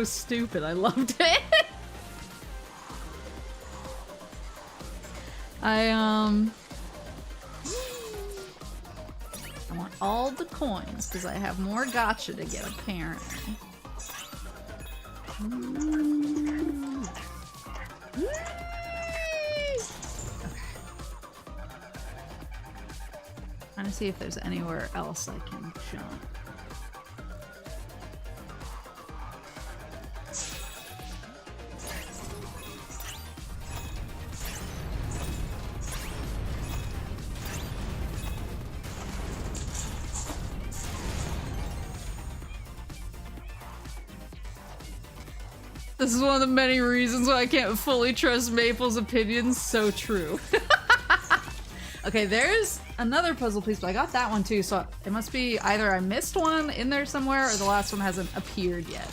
stupid. I loved it. I want all the coins because I have more gacha to get apparently. Trying to see if there's anywhere else I can jump. This is one of the many reasons why I can't fully trust Maple's opinions. So true. Okay, there's another puzzle piece, but I got that one too, so it must be either I missed one in there somewhere or the last one hasn't appeared yet.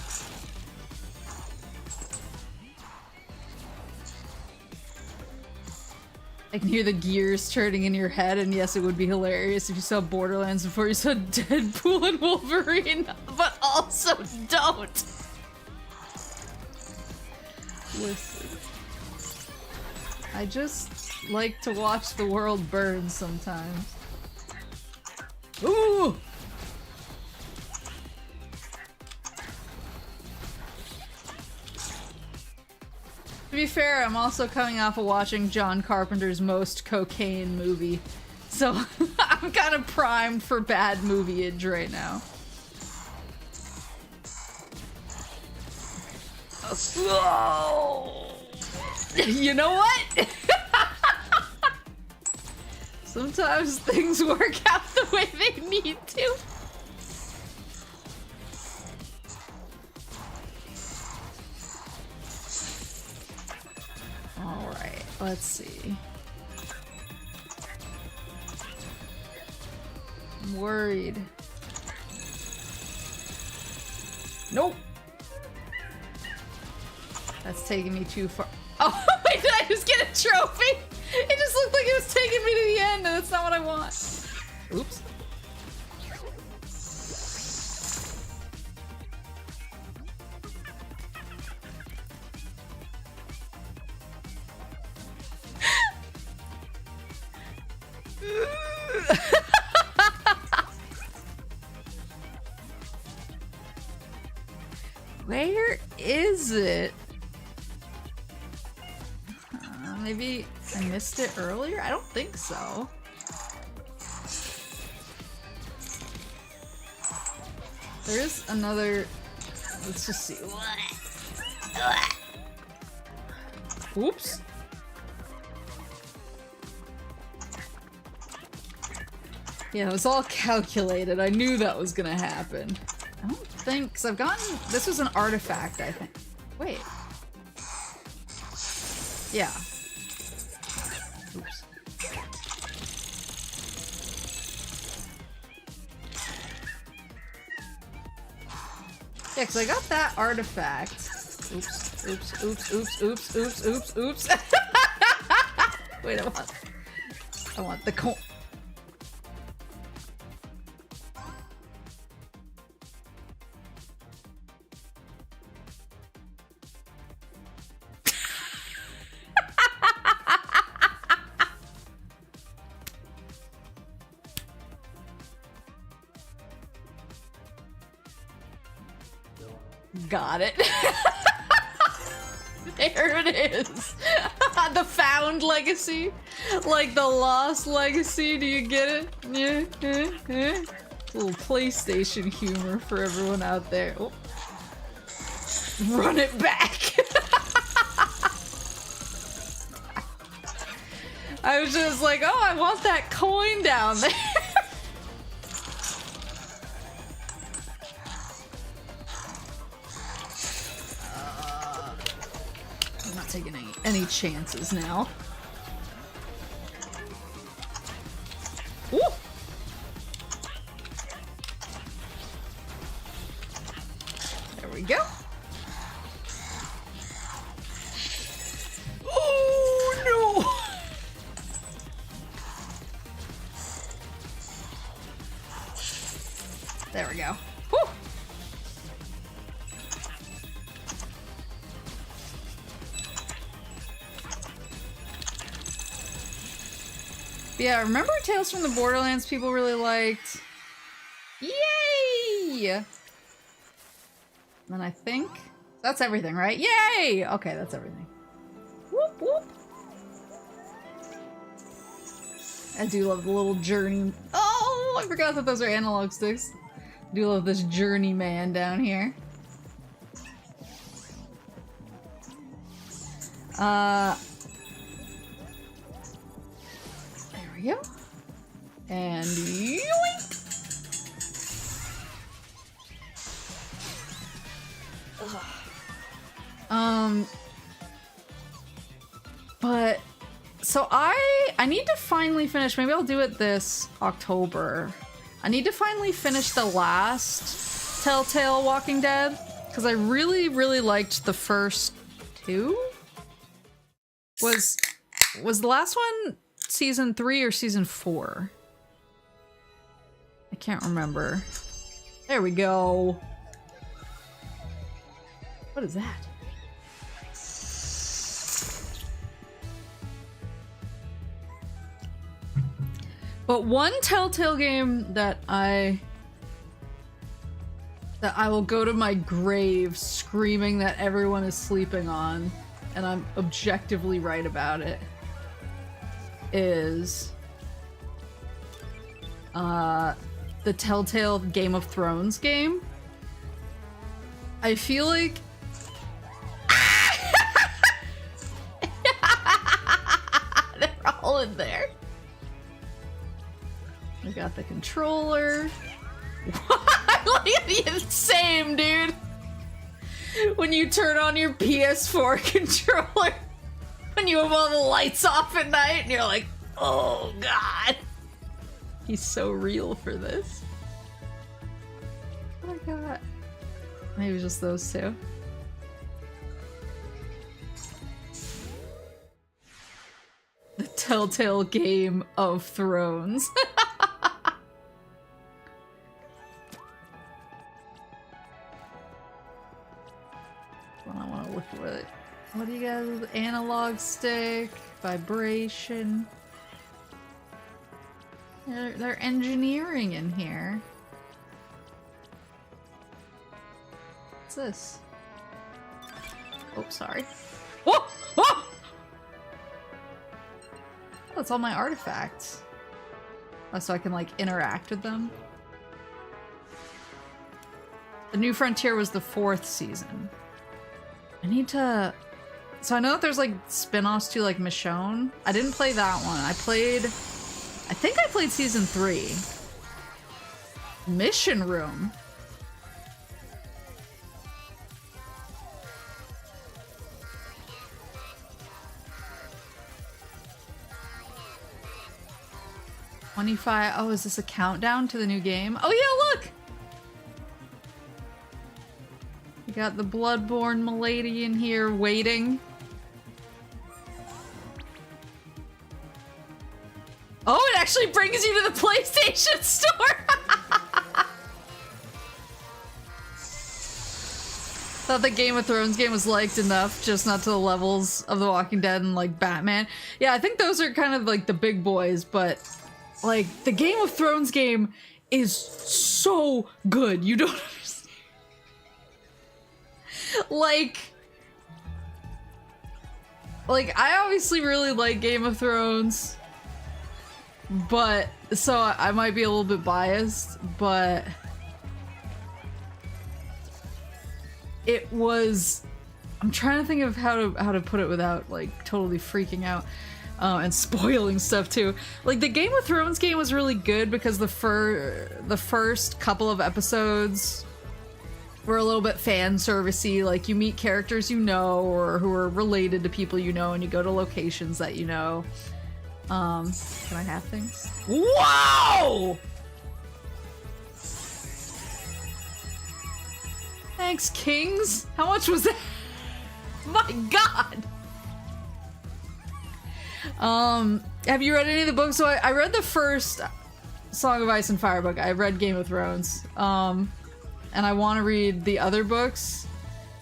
I can hear the gears turning in your head, and yes, it would be hilarious if you saw Borderlands before you saw Deadpool and Wolverine, but also don't! Listen. I just like to watch the world burn sometimes. Ooh! To be fair, I'm also coming off of watching John Carpenter's most cocaine movie, so I'm kind of primed for bad movie-age right now. Whoa! You know what? Sometimes things work out the way they need to. Alright, let's see. I'm worried. Nope. That's taking me too far. Oh, wait, did I just get a trophy? It just looked like it was taking me to the end, and that's not what I want. Oops. Where is it? Maybe I missed it earlier? I don't think so. There's another... Let's just see. Oops. Yeah, it was all calculated. I knew that was gonna happen. I don't think... Because I've gotten... This was an artifact, I think. Wait. Yeah. Oops. Yeah, because I got that artifact. Oops, oops, oops, oops, oops, oops, oops, oops. Wait, I want the coin. Got it. There it is. The found legacy. Like the lost legacy. Do you get it? Yeah. A little PlayStation humor for everyone out there. Oh. Run it back. I was just like, oh, I want that coin down there. I'm not taking any chances now. Ooh. There we go. Oh no! There we go. Woo. Yeah, remember Tales from the Borderlands people really liked? Yay! And then I think that's everything, right? Yay! Okay, that's everything. Whoop whoop. I do love the little journey. Oh, I forgot that those are analog sticks. I do love this journeyman down here. There we go. And yoink! But so I need to finally finish, maybe I'll do it this October. I need to finally finish the last Telltale Walking Dead because I really liked the first two. Was the last one season 3 or season 4? I can't remember. There we go. What is that? But one Telltale game that I will go to my grave screaming that everyone is sleeping on, and I'm objectively right about it, is the Telltale Game of Thrones game. I feel like they're all in there. I got the controller. Look at the same, dude. When you turn on your PS4 controller, when you have all the lights off at night, and you're like, oh god. He's so real for this. What I got? Maybe just those two. The Telltale Game of Thrones. I want to look at it. What do you guys? Analog stick, vibration. They're engineering in here. What's this? Oh, sorry. Whoa! Whoa! That's all my artifacts. Oh, so I can like interact with them. The New Frontier was the 4th season. I need to... So I know that there's like spin-offs to like Michonne. I didn't play that one. I think I played season 3. Mission Room. $25. Oh, is this a countdown to the new game? Oh yeah, look! We got the bloodborne milady in here waiting. Oh, it actually brings you to the PlayStation Store! Thought the Game of Thrones game was liked enough, just not to the levels of The Walking Dead and like Batman. Yeah, I think those are kind of like the big boys, but like the Game of Thrones game is so good. You don't understand. like I obviously really like Game of Thrones, but so I might be a little bit biased, but it was, I'm trying to think of how to put it without like totally freaking out and spoiling stuff too. Like the Game of Thrones game was really good because the first couple of episodes were a little bit fan servicey. Like you meet characters you know or who are related to people you know, and you go to locations that you know. Can I have things? Whoa! Thanks, Kings. How much was that? My God. Have you read any of the books? So I read the first Song of Ice and Fire book. I read Game of Thrones. And I want to read the other books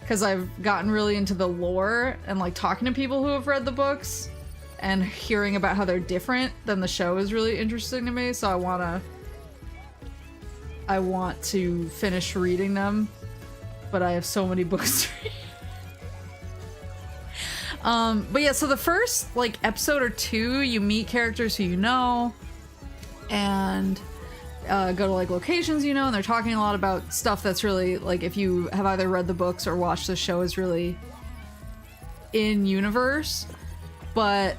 because I've gotten really into the lore and like talking to people who have read the books and hearing about how they're different than the show is really interesting to me. So I want to finish reading them, but I have so many books to read. But yeah, so the first like episode or two, you meet characters who you know and go to like locations you know, and they're talking a lot about stuff that's really like, if you have either read the books or watched the show, is really in universe. But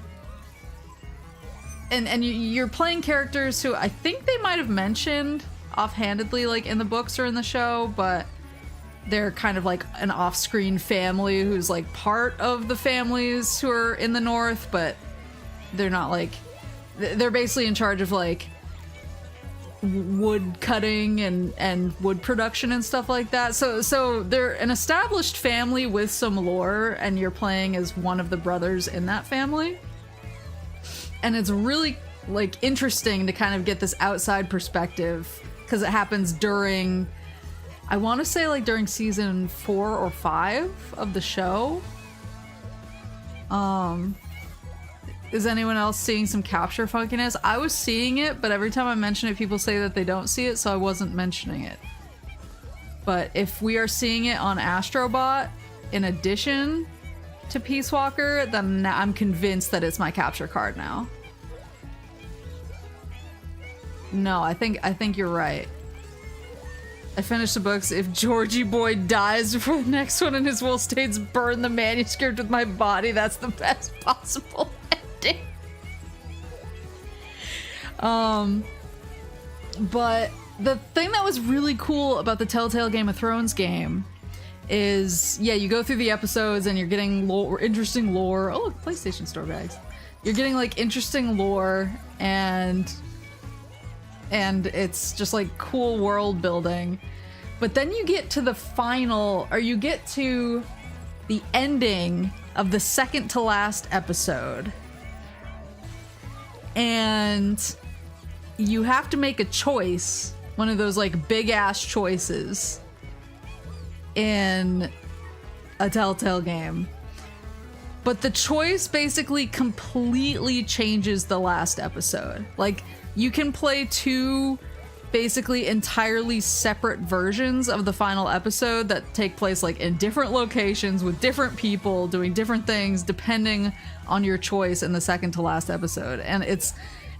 and you're playing characters who I think they might have mentioned offhandedly like in the books or in the show, but they're kind of like an off-screen family who's like part of the families who are in the north, but they're not like, they're basically in charge of like wood cutting and wood production and stuff like that. So they're an established family with some lore, and you're playing as one of the brothers in that family. And it's really like interesting to kind of get this outside perspective because it happens during, I want to say like during season 4 or 5 of the show. Is anyone else seeing some capture funkiness? I was seeing it, but every time I mention it, people say that they don't see it, so I wasn't mentioning it. But if we are seeing it on Astro Bot in addition to Peace Walker, then I'm convinced that it's my capture card now. No, I think you're right. I finished the books. If Georgie Boy dies before the next one and his will states burn the manuscript with my body, that's the best possible ending. But the thing that was really cool about the Telltale Game of Thrones game is, yeah, you go through the episodes and you're getting interesting lore. Oh, look, PlayStation Store bags. You're getting like interesting lore and it's just like cool world building. But then you get to the final, or you get to the ending of the second to last episode. And you have to make a choice, one of those like big ass choices in a Telltale game. But the choice basically completely changes the last episode. Like, you can play two basically entirely separate versions of the final episode that take place like in different locations with different people doing different things depending on your choice in the second to last episode. And it's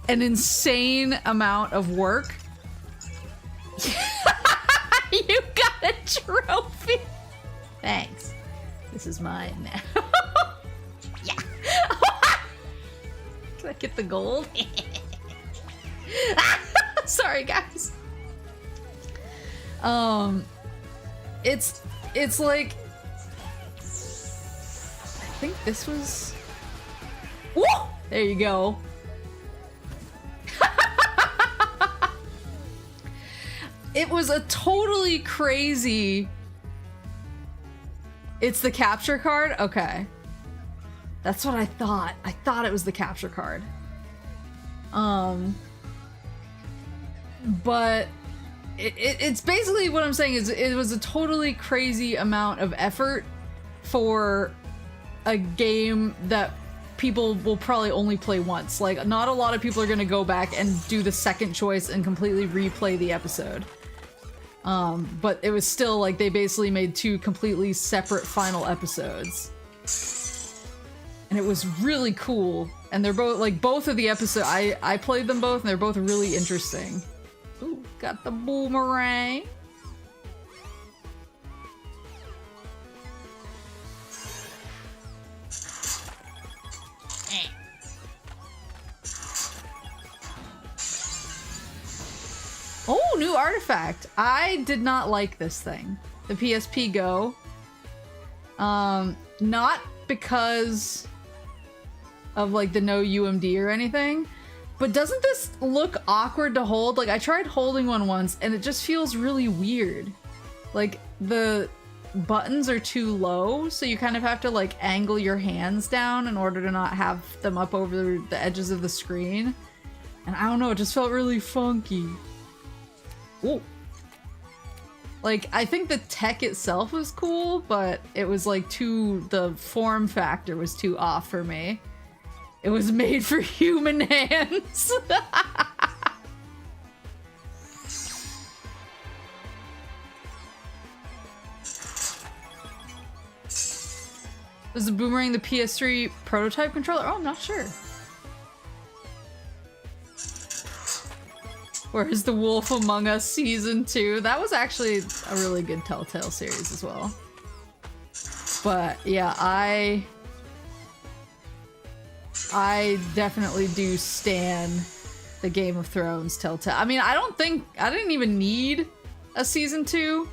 an insane amount of work. You got a trophy. Thanks. This is mine now. Yeah. Can I get the gold? Sorry, guys. It's like, I think this was. Whoa! There you go. It was a totally crazy. It's the capture card? Okay. That's what I thought. I thought it was the capture card. But it's basically what I'm saying is it was a totally crazy amount of effort for a game that people will probably only play once. Like, not a lot of people are going to go back and do the second choice and completely replay the episode. But it was still like they basically made 2 completely separate final episodes. And it was really cool. And they're both, like, both of the episodes, I played them both and they're both really interesting. Ooh, got the boomerang. Oh, new artifact. I did not like this thing. The PSP Go. Not because of like the no UMD or anything, but doesn't this look awkward to hold? Like I tried holding one once and it just feels really weird. Like the buttons are too low, so you kind of have to like angle your hands down in order to not have them up over the edges of the screen. And I don't know, it just felt really funky. Ooh. Like, I think the tech itself was cool, but it was like the form factor was too off for me. It was made for human hands. Was the boomerang the PS3 prototype controller? Oh, I'm not sure. Where's the Wolf Among Us Season 2? That was actually a really good Telltale series as well. But yeah, I definitely do stan the Game of Thrones Telltale. I mean, I didn't even need a Season 2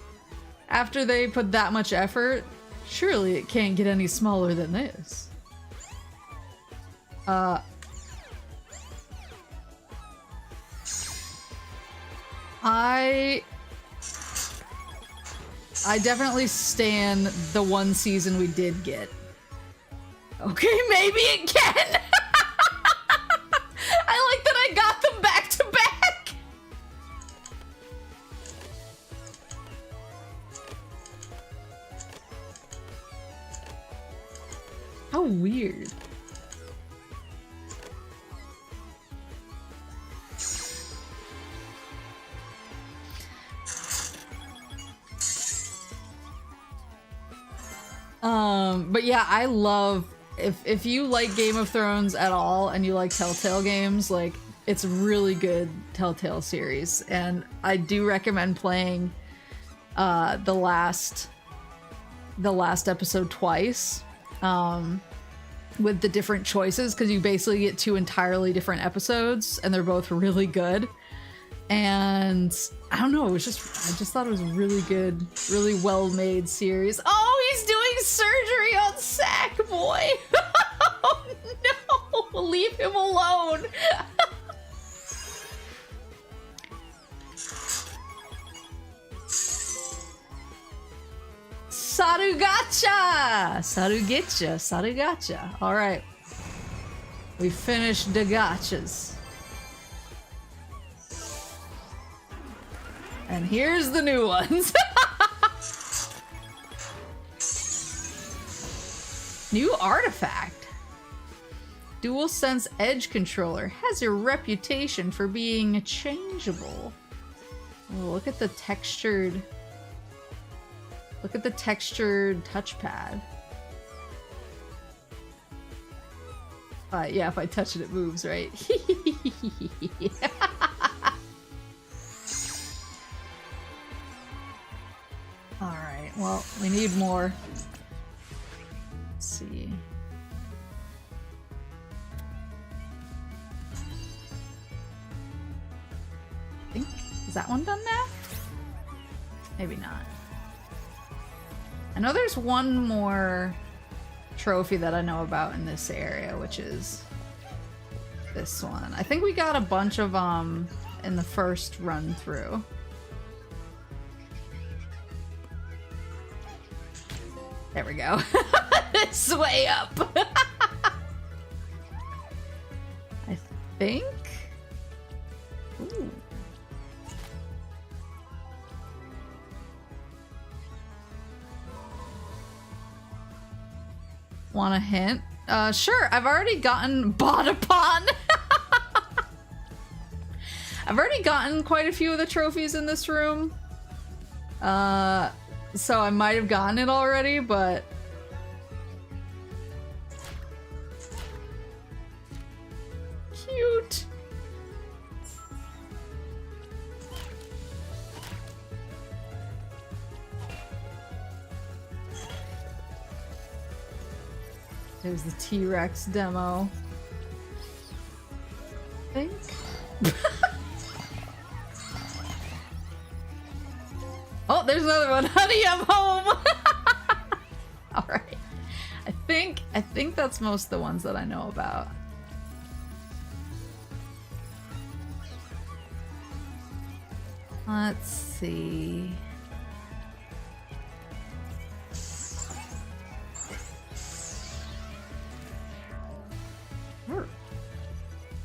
after they put that much effort. Surely it can't get any smaller than this. I definitely stan the one season we did get. Okay, maybe it can! I like that I got them back to back! How weird. But yeah, I love, if you like Game of Thrones at all and you like Telltale games, like, it's a really good Telltale series. And I do recommend playing the last episode twice with the different choices, because you basically get 2 entirely different episodes and they're both really good. And I don't know, I just thought it was a really good, really well-made series. Oh, he's doing surgery on Sackboy! Oh no! Leave him alone! Sarugacha! Sarugetcha, Sarugacha. Alright. We finished the gachas. And here's the new ones. New artifact. DualSense Edge controller has a reputation for being changeable. Oh, look at the textured. Look at the textured touchpad. Yeah, if I touch it, it moves, right? Alright, well, we need more. Let's see. I think, is that one done now? Maybe not. I know there's one more trophy that I know about in this area, which is this one. I think we got a bunch of in the first run through. There we go. It's way up. I think. Ooh. Want a hint? Sure. I've already gotten bought upon. I've already gotten quite a few of the trophies in this room. So I might have gotten it already, but cute. There's the T-Rex demo. I think. Oh, there's another one. Honey, I'm home. All right. I think that's most of the ones that I know about. Let's see.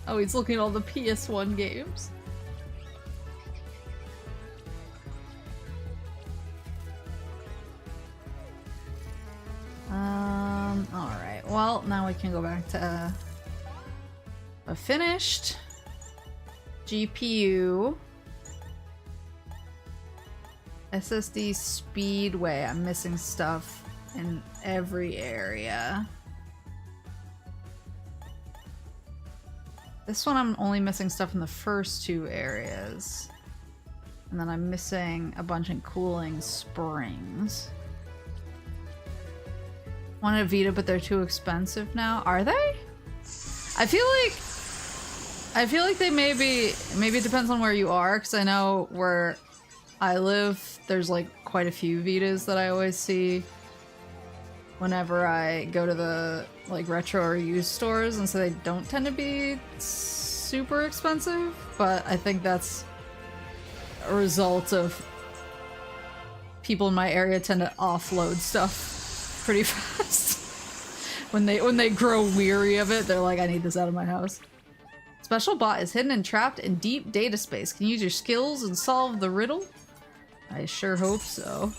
Oh, he's looking at all the PS1 games. Alright. Well, now we can go back to a finished GPU. SSD Speedway. I'm missing stuff in every area. This one I'm only missing stuff in the first two areas. And then I'm missing a bunch in Cooling Springs. Wanted a Vita, but they're too expensive now. Are they? I feel like they maybe it depends on where you are, because I know where I live, there's like quite a few Vitas that I always see whenever I go to the like retro or used stores, and so they don't tend to be super expensive, but I think that's a result of people in my area tend to offload stuff pretty fast. when they grow weary of it, they're like, I need this out of my house. Special Bot is hidden and trapped in deep data space. Can you use your skills and solve the riddle? I sure hope so.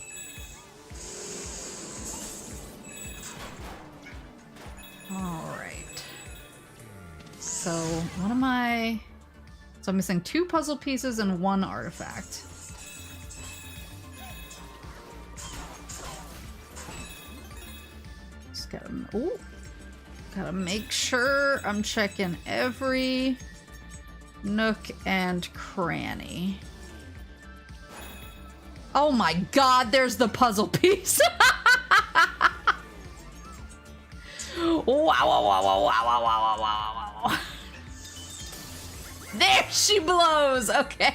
Alright. So, what am I... So I'm missing 2 puzzle pieces and 1 artifact. Just gotta... Ooh! Gotta make sure I'm checking every nook and cranny. Oh my god, there's the puzzle piece! Wow, wow, wow, wow, wow, wow, wow, wow, wow. There she blows! Okay.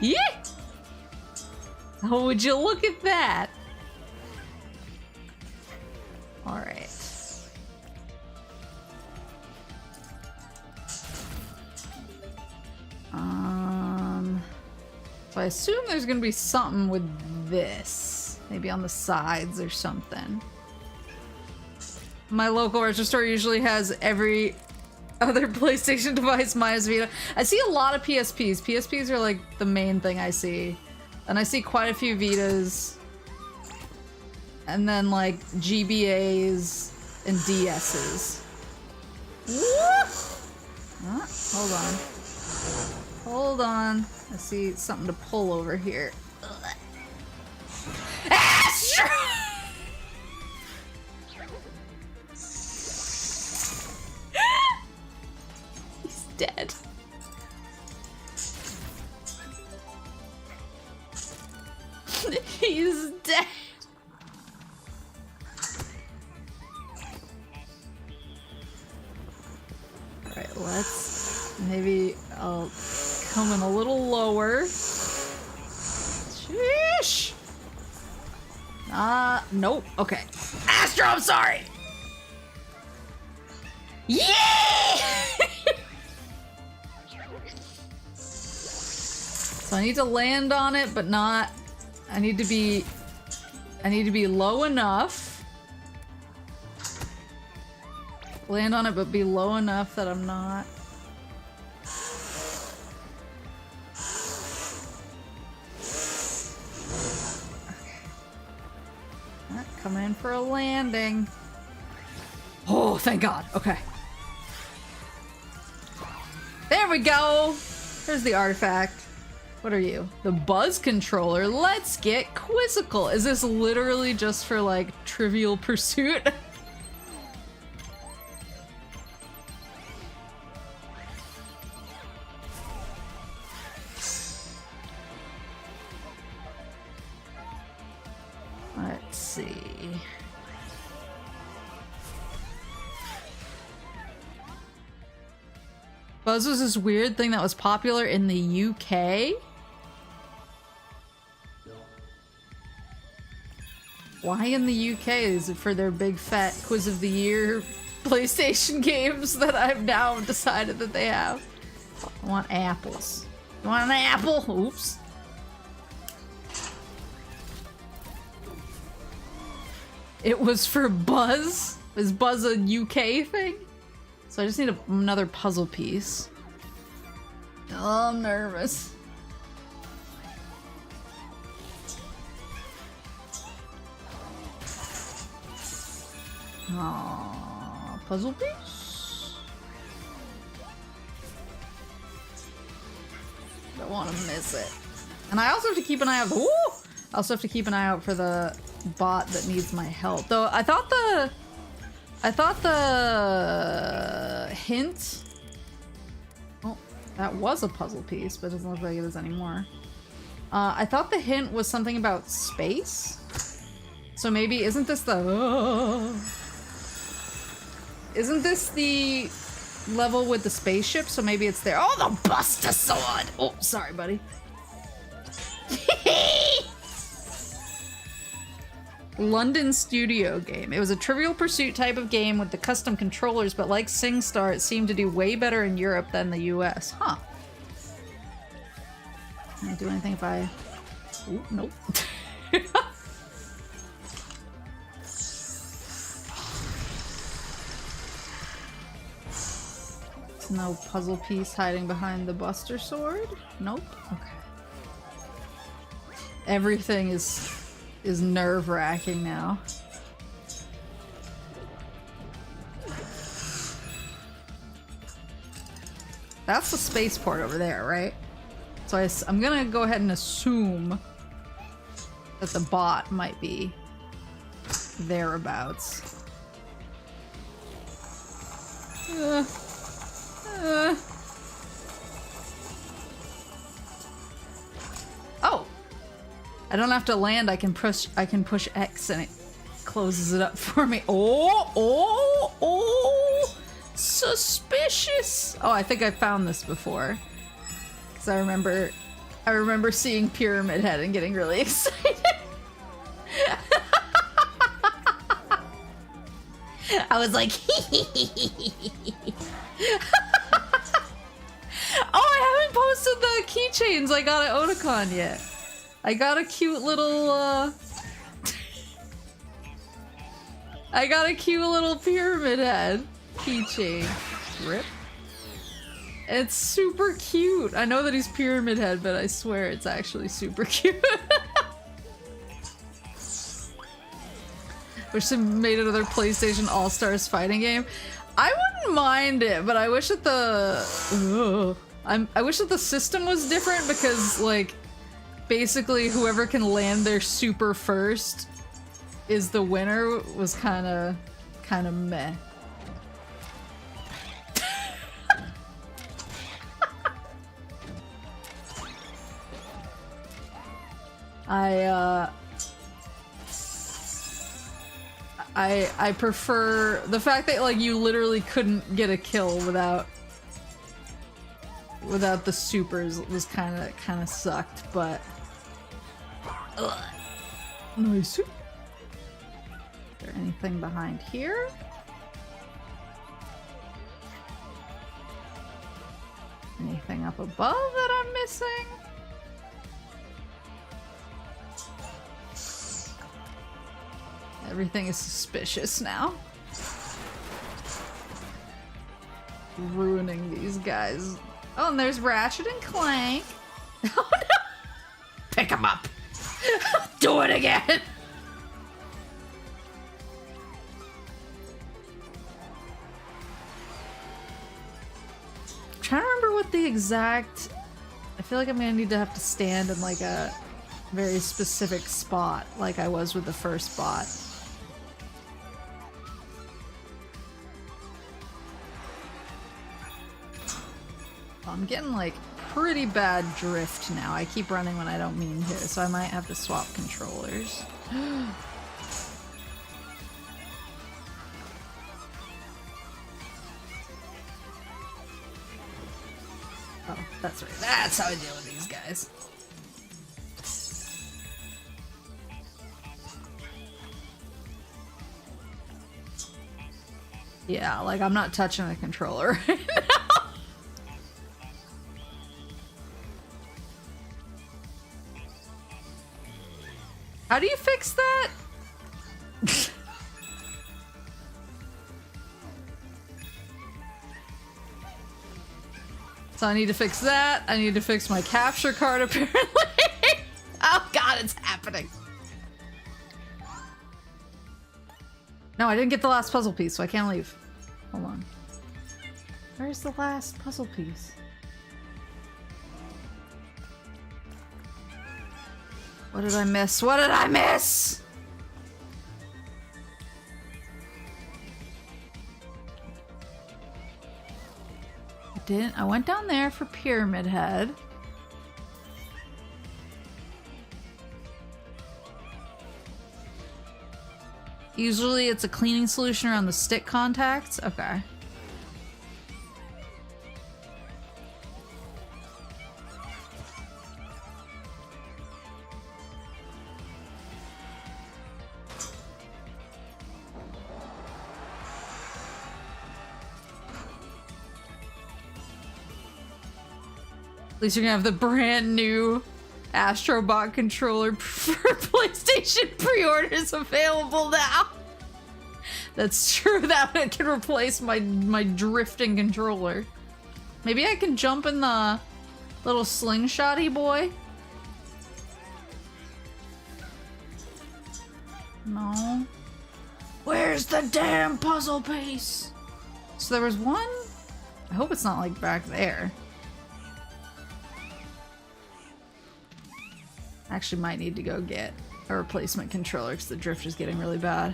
Yeah! Oh, would you look at that? Alright. So I assume there's gonna be something with this. Maybe on the sides or something. My local retro store usually has every other PlayStation device minus Vita. I see a lot of PSPs. PSPs are like the main thing I see. And I see quite a few Vitas. And then like GBAs and DSs. Hold on. Hold on. I see something to pull over here. Astro! He's dead. He's dead. Alright, let's... Maybe I'll come in a little lower. Sheesh! Nope. Okay. Astro, I'm sorry! Yeah! So I need to land on it, but not... I need to be low enough. Land on it, but be low enough that I'm not... Coming in for a landing. Oh, thank God. Okay. There we go. There's the artifact. What are you? The Buzz controller. Let's get quizzical. Is this literally just for like Trivial Pursuit? Let's see. Buzz was this weird thing that was popular in the UK? Why in the UK? Is it for their big fat quiz of the year PlayStation games that I've now decided that they have? I want apples. You want an apple? Oops. It was for Buzz? Is Buzz a UK thing? So I just need another puzzle piece. Oh, I'm nervous. Aww, puzzle piece? Don't want to miss it. And I also have to keep an eye out. Ooh! I also have to keep an eye out for the bot that needs my help. Though I thought the hint. Oh, that was a puzzle piece, but it doesn't look like it is anymore. I thought the hint was something about space. So maybe isn't this the isn't this the level with the spaceship? So maybe it's there. Oh, the Buster Sword! Oh, sorry, buddy. London studio game. It was a Trivial Pursuit type of game with the custom controllers, but like SingStar, it seemed to do way better in Europe than the US. Huh. Can I do anything if I... Ooh, nope. No puzzle piece hiding behind the Buster Sword? Nope. Okay. Everything is nerve-wracking now. That's the spaceport over there, right? So I'm gonna go ahead and assume that the bot might be thereabouts. Oh! I don't have to land, I can push X and it closes it up for me. Oh! Suspicious! Oh, I think I found this before. Because I remember seeing Pyramid Head and getting really excited. I was like, oh, I haven't posted the keychains I got at Otakon yet. I got a cute little, I got a cute little Pyramid Head keychain. Rip. It's super cute. I know that he's Pyramid Head, but I swear it's actually super cute. Wish they made another PlayStation All-Stars fighting game. I wouldn't mind it, but I wish that I wish that the system was different because, like, basically whoever can land their super first is the winner was kind of meh. I prefer the fact that, like, you literally couldn't get a kill without the supers was kind of sucked, but nice. Is there anything behind here? Anything up above that I'm missing? Everything is suspicious now. Ruining these guys. Oh, and there's Ratchet and Clank. Oh no! Pick him up! Do it again! I'm trying to remember what the exact feel like I'm gonna need to have to stand in like a very specific spot like I was with the first bot. I'm getting like pretty bad drift now. I keep running when I don't mean to, so I might have to swap controllers. Oh, that's right. That's how I deal with these guys. Yeah, like I'm not touching the controller right now. How do you fix that? So I need to fix that. I need to fix my capture card apparently. Oh god, it's happening. No, I didn't get the last puzzle piece, so I can't leave. Hold on. Where's the last puzzle piece? What did I miss? What did I miss? I went down there for Pyramid Head. Usually it's a cleaning solution around the stick contacts. Okay. At least you're gonna have the brand new Astro Bot controller for PlayStation pre-orders available now. That's true, that it can replace my drifting controller. Maybe I can jump in the little slingshotty boy? No. Where's the damn puzzle piece? So there was one? I hope it's not like back there. Actually might need to go get a replacement controller because the drift is getting really bad.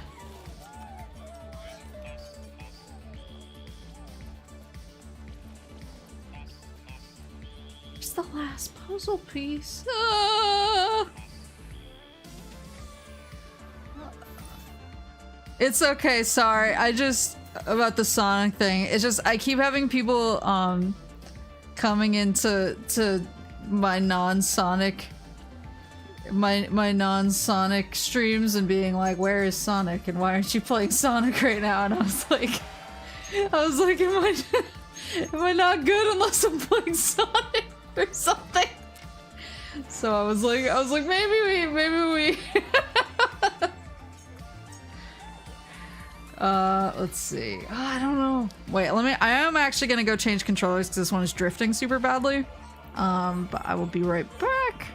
Where's the last puzzle piece? Ah! It's okay, sorry. I just, about the Sonic thing, it's just, I keep having people coming into my non-Sonic non-Sonic streams and being like, where is Sonic and why aren't you playing Sonic right now? And I was like, am I not good unless I'm playing Sonic or something? So I was like maybe we let's see. Oh, I don't know. Wait, I am actually gonna go change controllers because this one is drifting super badly. But I will be right back.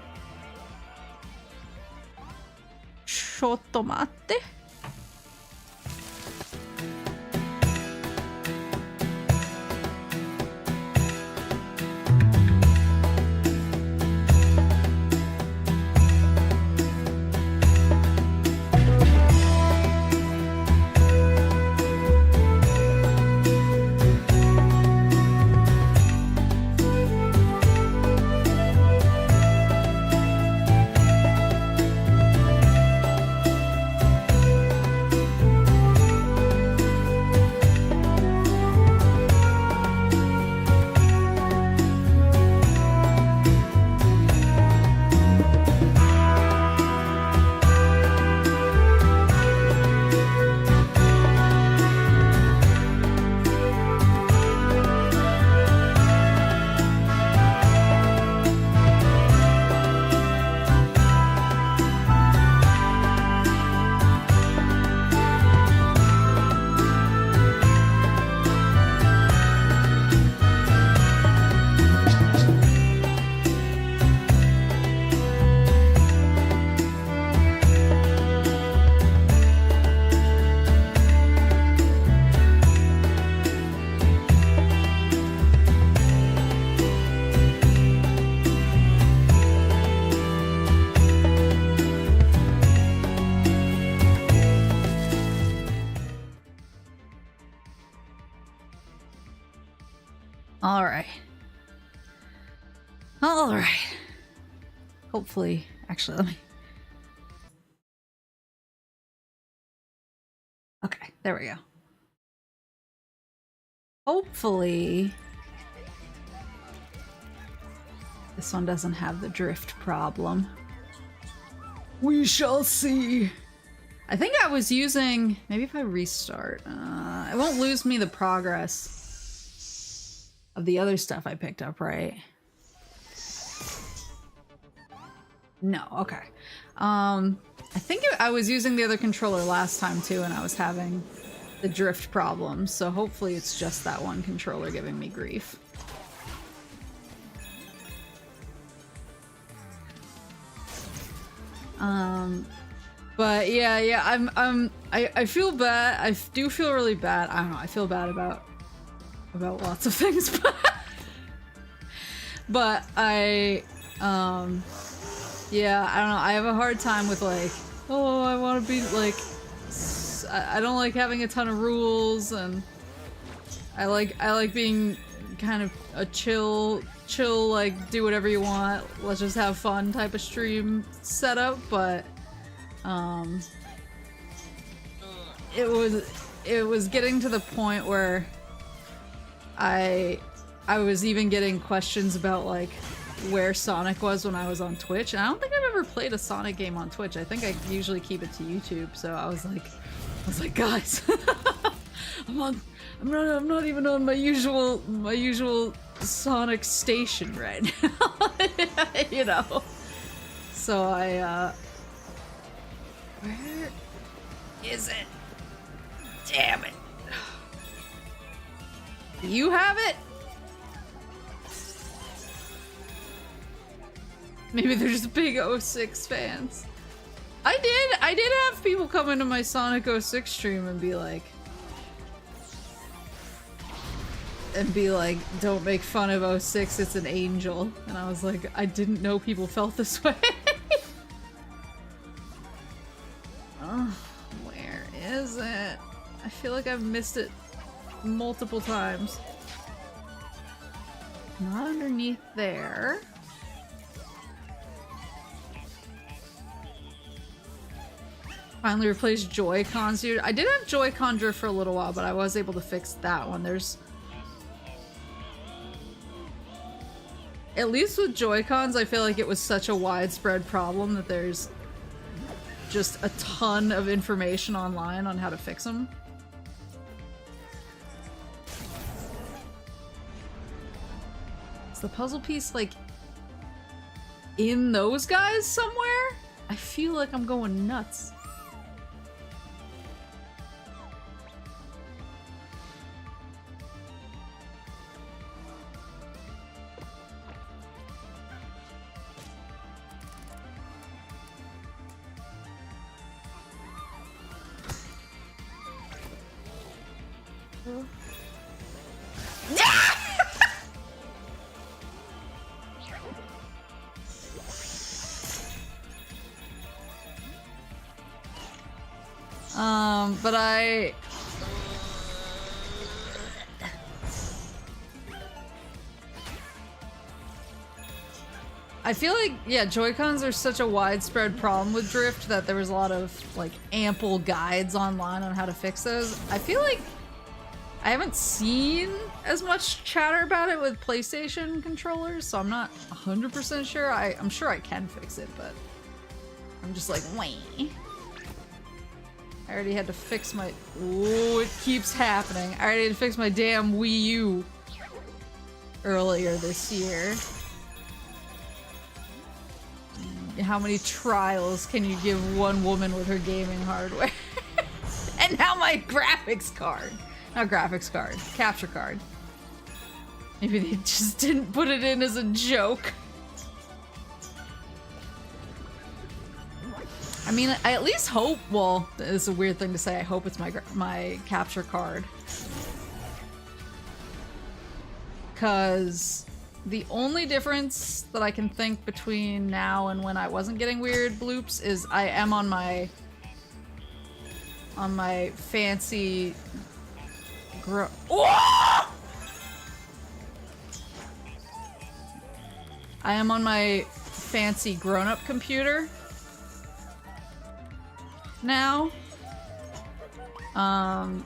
ちょっと待って。Alright. Alright. Hopefully, actually, let me... Okay, there we go. Hopefully... this one doesn't have the drift problem. We shall see. I think I was using... maybe if I restart... it won't lose me the progress of the other stuff I picked up, right? No, okay. I think I was using the other controller last time too, and I was having the drift problem, so hopefully it's just that one controller giving me grief. But yeah, I feel bad. I do feel really bad. I don't know. I feel bad about lots of things, but yeah, I don't know. I have a hard time with like, oh, I want to be like, I don't like having a ton of rules, and I like being kind of a chill, like, do whatever you want, let's just have fun type of stream setup, but it was getting to the point where I was even getting questions about like where Sonic was when I was on Twitch, and I don't think I've ever played a Sonic game on Twitch. I think I usually keep it to YouTube, so I was like guys, I'm not even on my usual Sonic station right now. You know. So I where is it? Damn it. Do you have it? Maybe they're just big 06 fans. I did have people come into my Sonic 06 stream and be like, don't make fun of 06, it's an angel. And I was like, I didn't know people felt this way. Oh, where is it? I feel like I've missed it multiple times. Not underneath there. Finally replaced Joy-Cons here. I did have Joy-Con drift for a little while, but I was able to fix that one. There's... at least with Joy-Cons, I feel like it was such a widespread problem that there's just a ton of information online on how to fix them. Is the puzzle piece, like, in those guys somewhere? I feel like I'm going nuts. But I feel like, yeah, Joy-Cons are such a widespread problem with drift that there was a lot of, like, ample guides online on how to fix those. I feel like I haven't seen as much chatter about it with PlayStation controllers, so I'm not 100% sure. I'm sure I can fix it, but I'm just like, wait. I already had to fix my... ooh, it keeps happening. I already had to fix my damn Wii U earlier this year. How many trials can you give one woman with her gaming hardware? And now my graphics card. Not graphics card, capture card. Maybe they just didn't put it in as a joke. I mean, I at least hope, well, it's a weird thing to say, I hope it's my capture card. Cause the only difference that I can think between now and when I wasn't getting weird bloops is I am on my fancy I am on my fancy grown-up computer now. And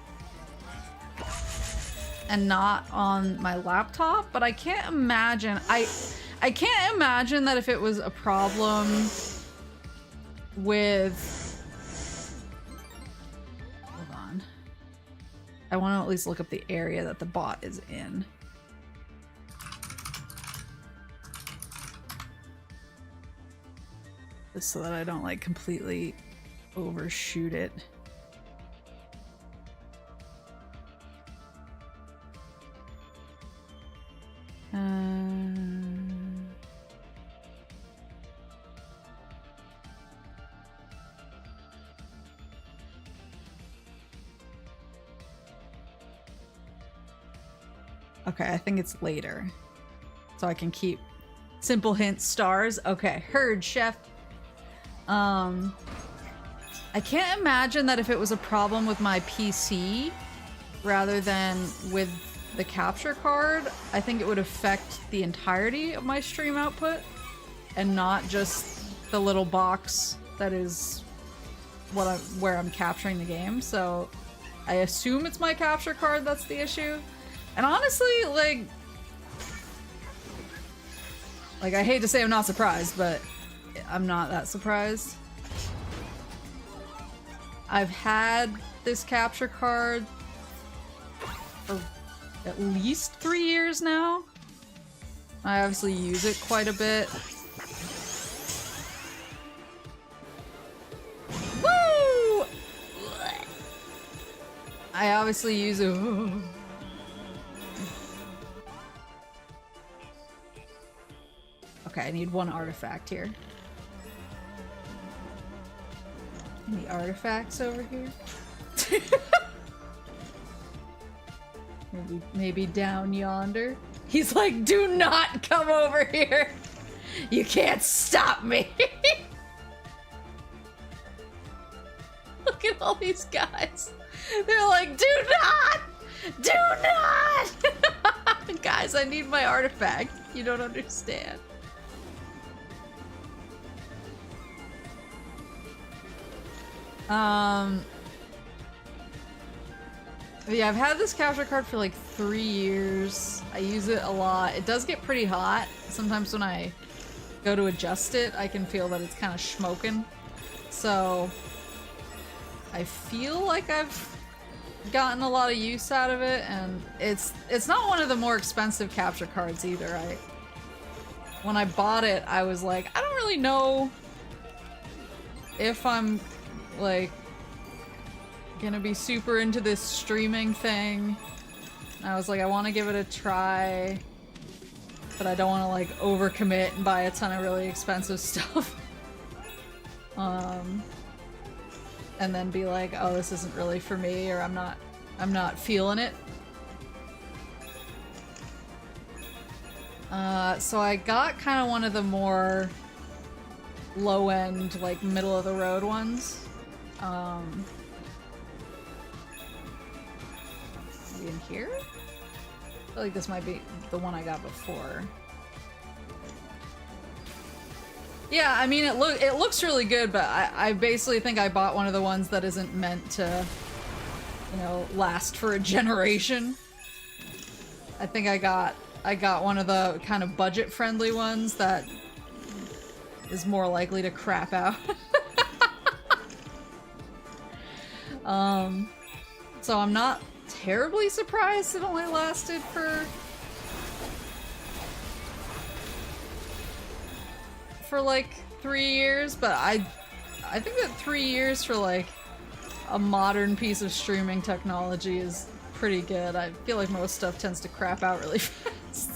not on my laptop, but I can't imagine, I can't imagine that if it was a problem with, hold on. I want to at least look up the area that the bot is in. Just so that I don't like completely overshoot it. Okay, I think it's later. So I can keep simple hints, stars. Okay, heard, chef. I can't imagine that if it was a problem with my PC rather than with the capture card, I think it would affect the entirety of my stream output and not just the little box that is where I'm capturing the game. So I assume it's my capture card that's the issue. And honestly, like I hate to say I'm not surprised, but I'm not that surprised. I've had this capture card for at least 3 years now. I obviously use it quite a bit. Woo! I obviously use it. Okay, I need one artifact here. Any artifacts over here? Maybe down yonder. He's like, do not come over here. You can't stop me. Look at all these guys. They're like, do not! Do not! Guys, I need my artifact. You don't understand. Yeah, I've had this capture card for like 3 years. I use it a lot. It does get pretty hot. Sometimes when I go to adjust it, I can feel that it's kind of smoking. So I feel like I've gotten a lot of use out of it, and it's not one of the more expensive capture cards either. When I bought it, I was like, I don't really know if I'm like gonna be super into this streaming thing. And I was like, I want to give it a try, but I don't want to like overcommit and buy a ton of really expensive stuff. And then be like, oh, this isn't really for me, or I'm not feeling it. So I got kind of one of the more low-end, like middle-of-the-road ones. Maybe in here? I feel like this might be the one I got before. Yeah, I mean, it looks really good, but I basically think I bought one of the ones that isn't meant to, you know, last for a generation. I think I got one of the kind of budget-friendly ones that is more likely to crap out. So I'm not terribly surprised it only lasted for like 3 years, but I think that 3 years for like a modern piece of streaming technology is pretty good. I feel like most stuff tends to crap out really fast.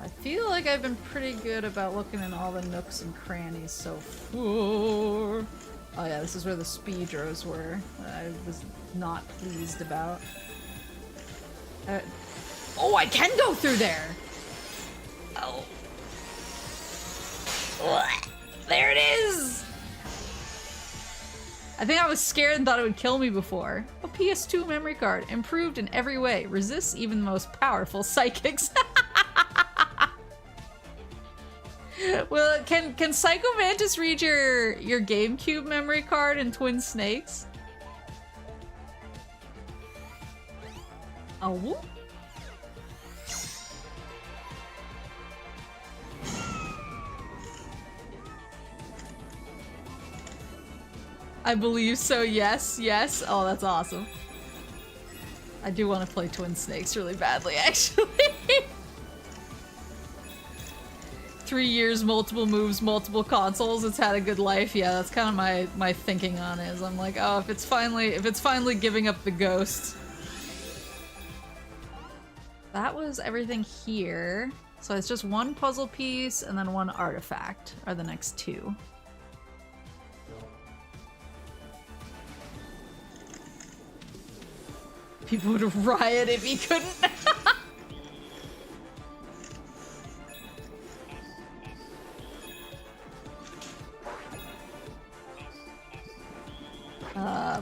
I feel like I've been pretty good about looking in all the nooks and crannies so far. Oh yeah, this is where the speedros were that I was not pleased about. Oh, I can go through there! Oh. There it is! I think I was scared and thought it would kill me before. A PS2 memory card, improved in every way, resists even the most powerful psychics. Well, can Psycho Mantis read your GameCube memory card in Twin Snakes? Oh. I believe so, yes, yes. Oh, that's awesome. I do want to play Twin Snakes really badly, actually. 3 years, multiple moves, multiple consoles, it's had a good life. Yeah, that's kind of my thinking on it. Is I'm like, oh, if it's finally giving up the ghost. That was everything here. So it's just one puzzle piece and then one artifact are the next two. People would riot if he couldn't.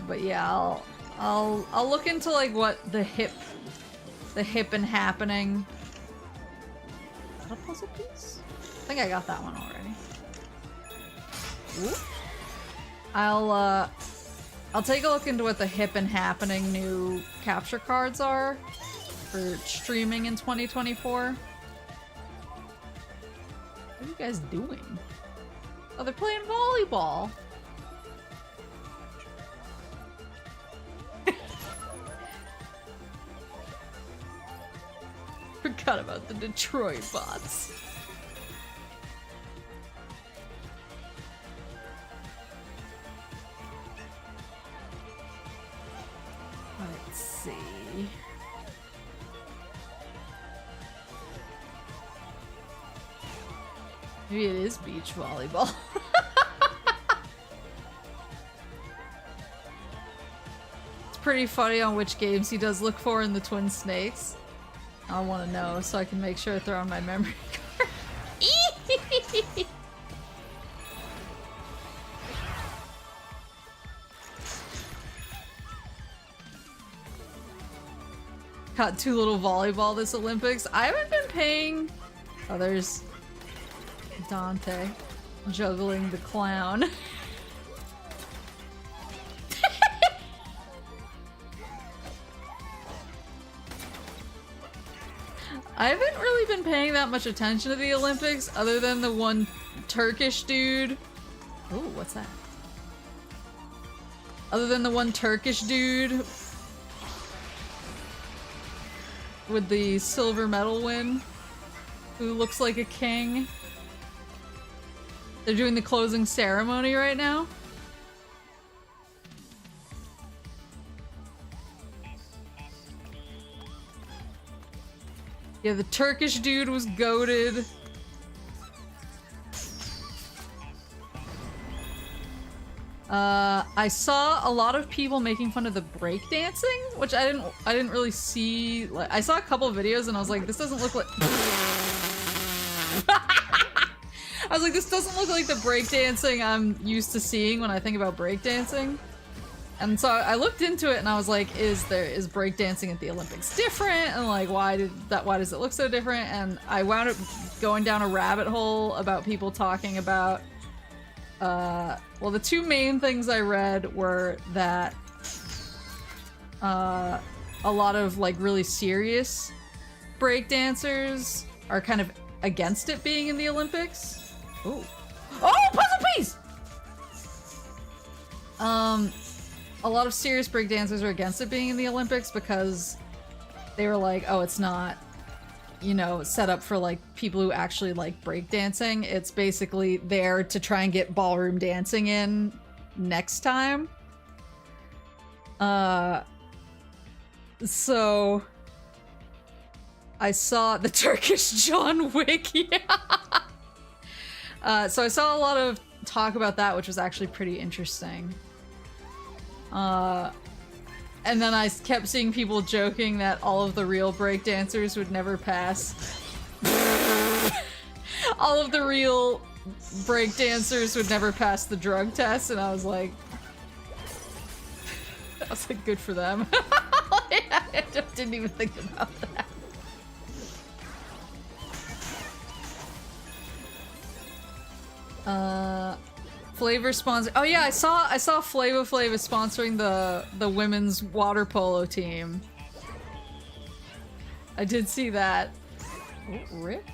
But yeah, I'll look into like what the hip and happening. Is that a puzzle piece? I think I got that one already. Ooh. I'll take a look into what the hip and happening new capture cards are for streaming in 2024. What are you guys doing? Oh, they're playing volleyball. Forgot about the Detroit bots. Let's see. Maybe it is beach volleyball. It's pretty funny on which games he does look for in the Twin Snakes. I want to know so I can make sure to throw on my memory card. Caught too little volleyball this Olympics. I haven't been paying... Oh, there's Dante juggling the clown. I haven't really been paying that much attention to the Olympics other than the one Turkish dude. Oh, what's that? Other than the one Turkish dude with the silver medal win who looks like a king. They're doing the closing ceremony right now. Yeah, the Turkish dude was goated. I saw a lot of people making fun of the breakdancing, which I didn't really see. Like, I saw a couple of videos and I was like, this doesn't look like. I was like, this doesn't look like the breakdancing I'm used to seeing when I think about breakdancing. And so I looked into it and I was like, is breakdancing at the Olympics different? And like, why does it look so different? And I wound up going down a rabbit hole about people talking about, well, the two main things I read were that a lot of like really serious breakdancers are kind of against it being in the Olympics. Ooh. Oh, puzzle piece! A lot of serious breakdancers are against it being in the Olympics because they were like, oh, it's not, you know, set up for like people who actually like breakdancing. It's basically there to try and get ballroom dancing in next time. So I saw the Turkish John Wick, yeah. So I saw a lot of talk about that, which was actually pretty interesting. And then I kept seeing people joking that all of the real breakdancers would never pass. All of the real breakdancers would never pass the drug test, and I was like, was like, good for them. Yeah, I didn't even think about that. Flavor sponsor. Oh yeah, I saw Flava Flav is sponsoring the women's water polo team. I did see that. Oh, rip.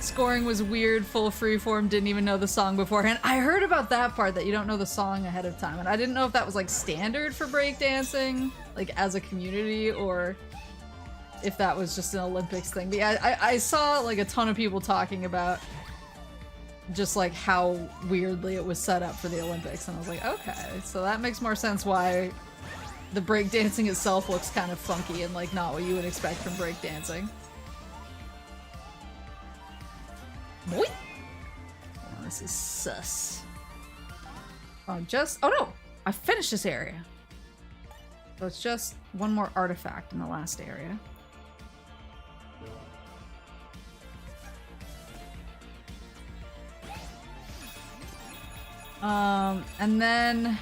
Scoring was weird, full freeform, didn't even know the song beforehand. I heard about that part, that you don't know the song ahead of time, and I didn't know if that was like standard for breakdancing, like as a community, or if that was just an Olympics thing. But yeah, I saw like a ton of people talking about just like how weirdly it was set up for the Olympics, and I was like, okay, so that makes more sense why the breakdancing itself looks kind of funky and like not what you would expect from breakdancing. Boy. Oh, this is sus. Oh no! I finished this area. So it's just one more artifact in the last area. And then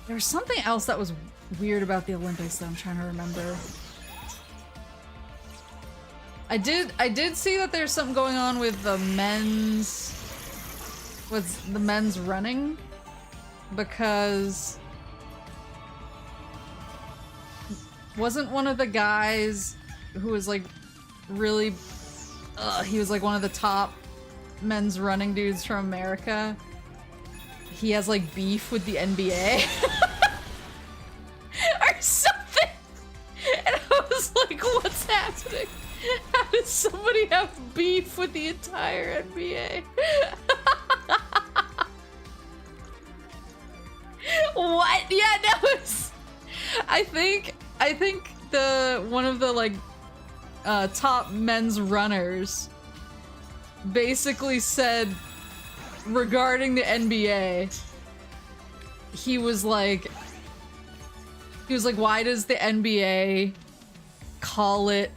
there was something else that was weird about the Olympics that I'm trying to remember. I did see that there's something going on with the men's running, because wasn't one of the guys who was like really he was like one of the top men's running dudes from America. He has like beef with the NBA or something, and I was like, what's happening? How does somebody have beef with the entire NBA? What? Yeah, no, it's... I think the one of the like top men's runners basically said regarding the NBA, he was like, why does the NBA call it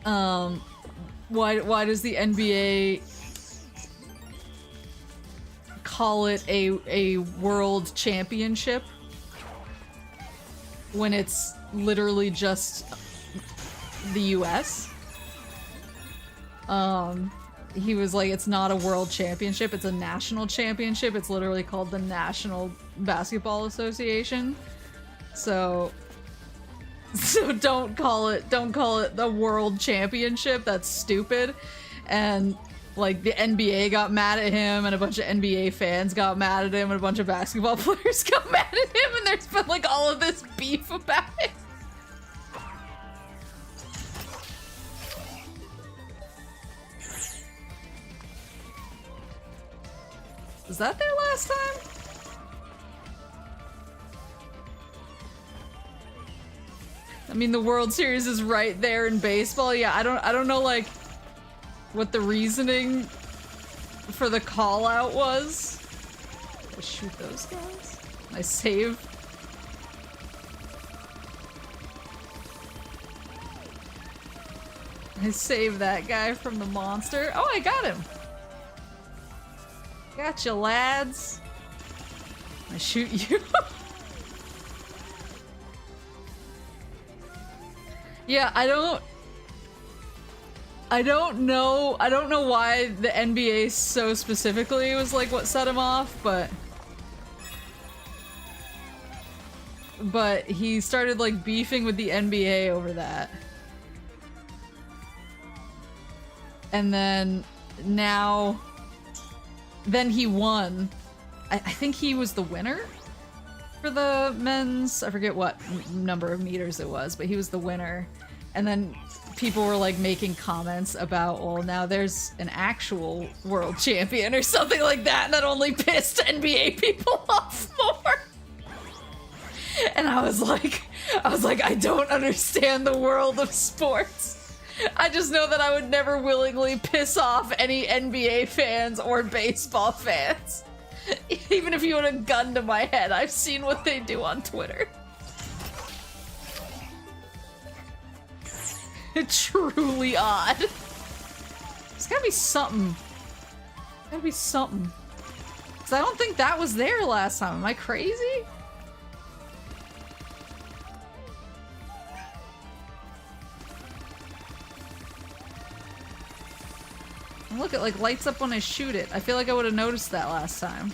why does the NBA call it a world championship when it's literally just the US? He was like, it's not a world championship, it's a national championship. It's literally called the National Basketball Association. So don't call it the world championship. That's stupid. And like the NBA got mad at him, and a bunch of NBA fans got mad at him, and a bunch of basketball players got mad at him, and there's been like all of this beef about it. Was that their last time? I mean, the World Series is right there in baseball. Yeah, I don't know like what the reasoning for the call out was. I shoot those guys. I save. I saved that guy from the monster. Oh, I got him. Gotcha, lads. I shoot you. Yeah, I don't know why the NBA so specifically was like what set him off, but he started like beefing with the NBA over that. And then then he won. I think he was the winner for the men's, I forget what number of meters it was, but he was the winner. And then people were like making comments about, well, now there's an actual world champion or something like that, and that only pissed NBA people off more. And I was like, I don't understand the world of sports. I just know that I would never willingly piss off any NBA fans or baseball fans. Even if you had a gun to my head, I've seen what they do on Twitter. Truly odd. There's gotta be something. Gotta be something. Cause I don't think that was there last time. Am I crazy? Look, it like lights up when I shoot it. I feel like I would have noticed that last time.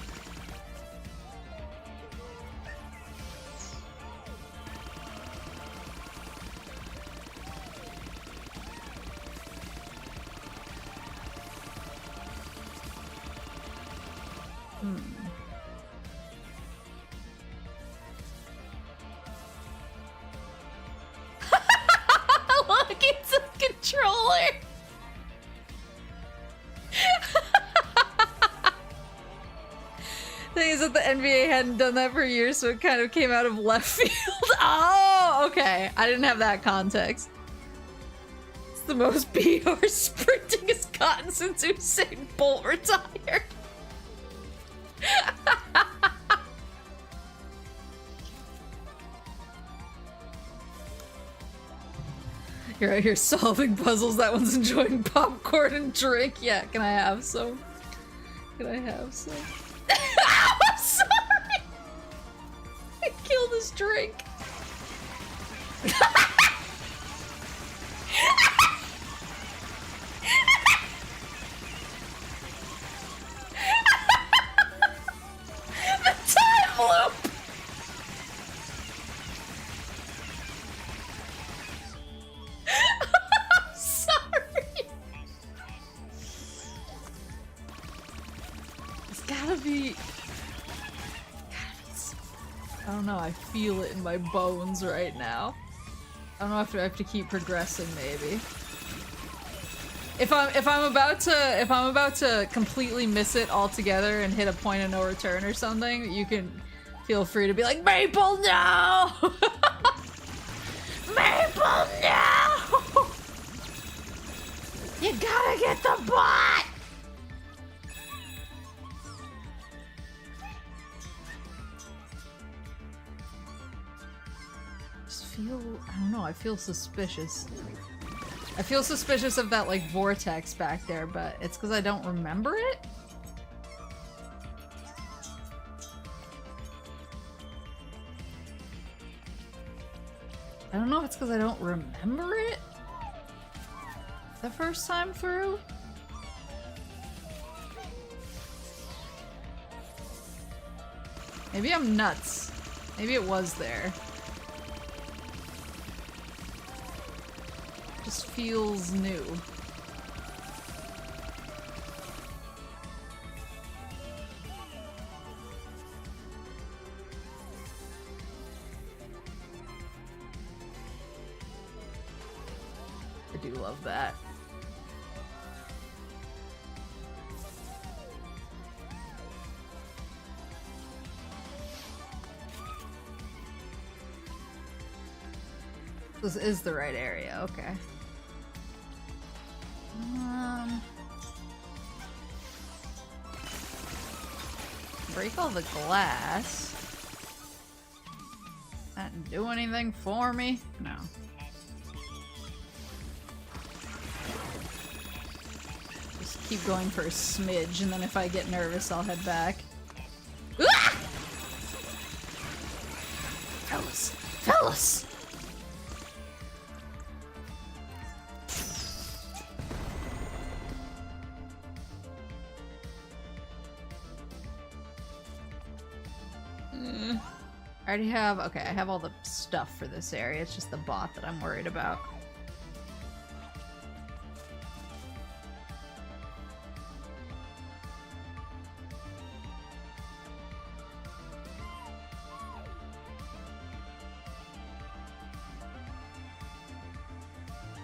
Look, it's a controller! Thing is that the NBA hadn't done that for years, so it kind of came out of left field. Oh, okay. I didn't have that context. It's the most PR sprinting has gotten since Usain Bolt retired. You're out here solving puzzles. That one's enjoying popcorn and drink. Yeah, can I have some? Can I have some? Ow, I'm sorry! I killed this drink. The time loop! I'm sorry. It's gotta be... I don't know, I feel it in my bones right now. I don't know if I have to keep progressing, maybe. If I'm about to completely miss it altogether and hit a point of no return or something, you can feel free to be like, Maple, no! Maple, no! You gotta get the bot! I don't know, I feel suspicious. I feel suspicious of that, like, vortex back there, but it's because I don't remember it? I don't know if it's because I don't remember it the first time through. Maybe I'm nuts. Maybe it was there. Just feels new. I do love that. This is the right area, okay. Break all the glass. That didn't do anything for me? No. Just keep going for a smidge, and then if I get nervous, I'll head back. Ah! Fellas! Fellas! I already have, okay, I have all the stuff for this area. It's just the bot that I'm worried about.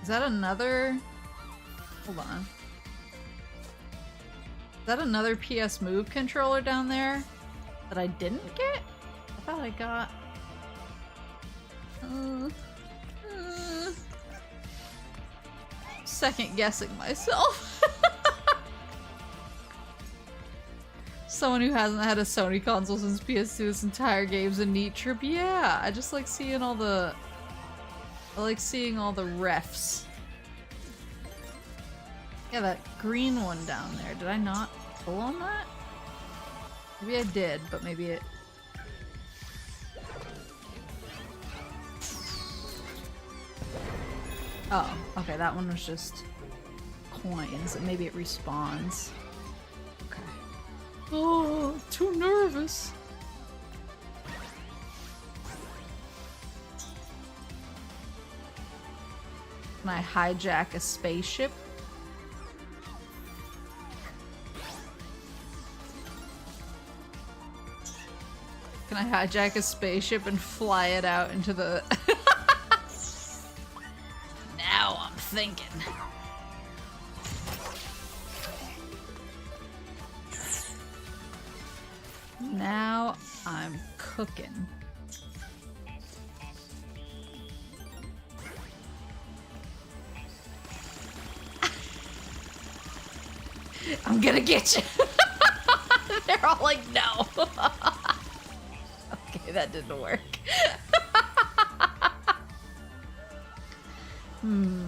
Is that another, hold on. Is that another PS Move controller down there that I didn't get? I thought I got... second guessing myself. Someone who hasn't had a Sony console since PS2 this entire game's a neat trip. Yeah, I just like seeing all the... I like seeing all the refs Yeah, that green one down there. Did I not pull on that? Maybe I did, but maybe it... Oh, okay, that one was just coins, and maybe it respawns. Okay. Oh, too nervous. Can I hijack a spaceship? Can I hijack a spaceship and fly it out into the... Now I'm thinking. Now I'm cooking. I'm gonna get you. They're all like, no. Okay, that didn't work. Hmm.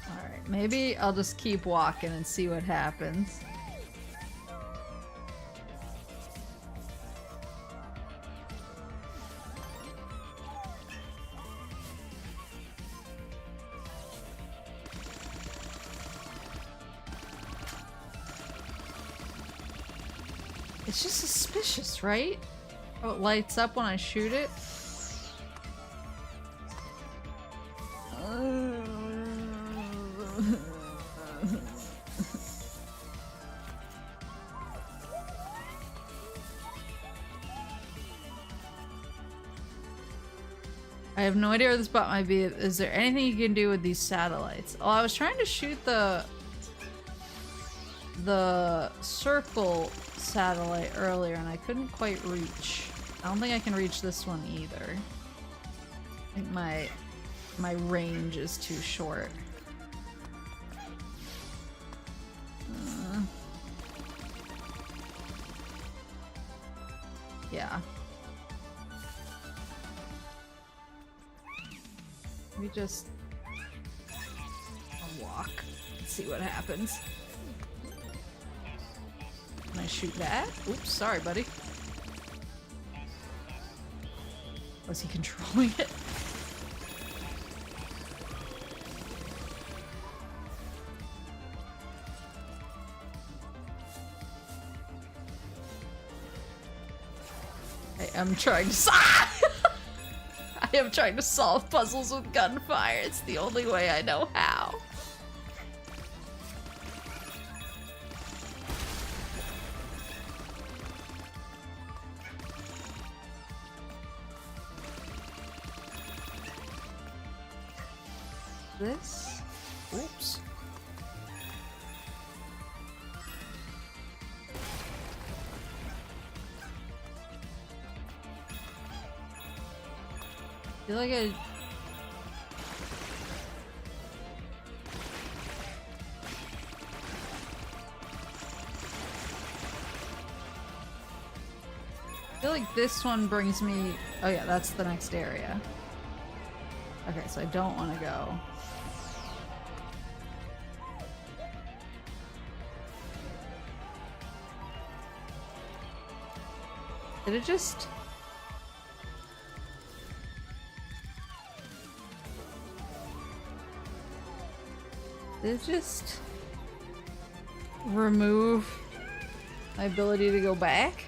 Alright, maybe I'll just keep walking and see what happens. It's just suspicious, right? Oh, it lights up when I shoot it. I have no idea where this bot might be. Is there anything you can do with these satellites? Oh, I was trying to shoot the circle satellite earlier and I couldn't quite reach. I don't think I can reach this one either. I think my range is too short. Yeah. We just walk and see what happens. Can I shoot that? Oops, sorry, buddy. Was he controlling it? I am trying to I am trying to solve puzzles with gunfire. It's the only way I know how. This? Oops. I feel like I... I feel like this one brings me... Oh yeah, that's the next area. Okay, so I don't want to go. Did it just... Did it just remove my ability to go back?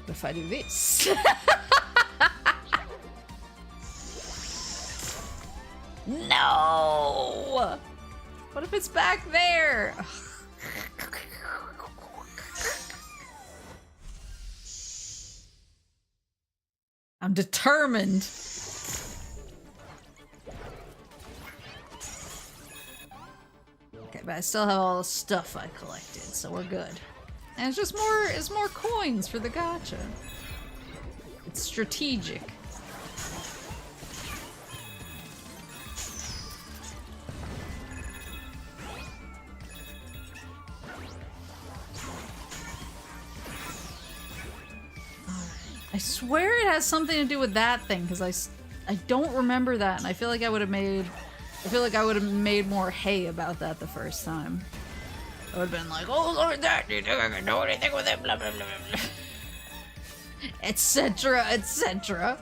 What if I do this? No! What if it's back there? I'm determined. Okay, but I still have all the stuff I collected, so we're good. And it's more coins for the gacha. It's strategic. I swear it has something to do with that thing, because I don't remember that, and I feel like I would have made more hay about that the first time. I would have been like, oh, look at that, you think I can do anything with it, blah blah blah blah, etc, etc.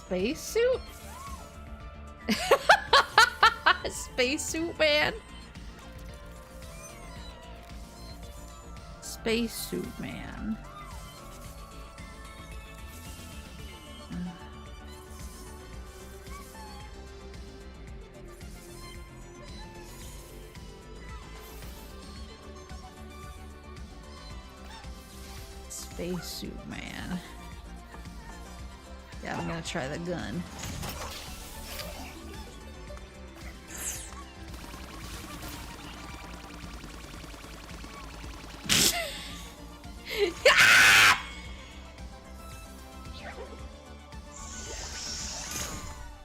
Spacesuit? Spacesuit man? Spacesuit man. Spacesuit man. Yeah, I'm gonna try the gun.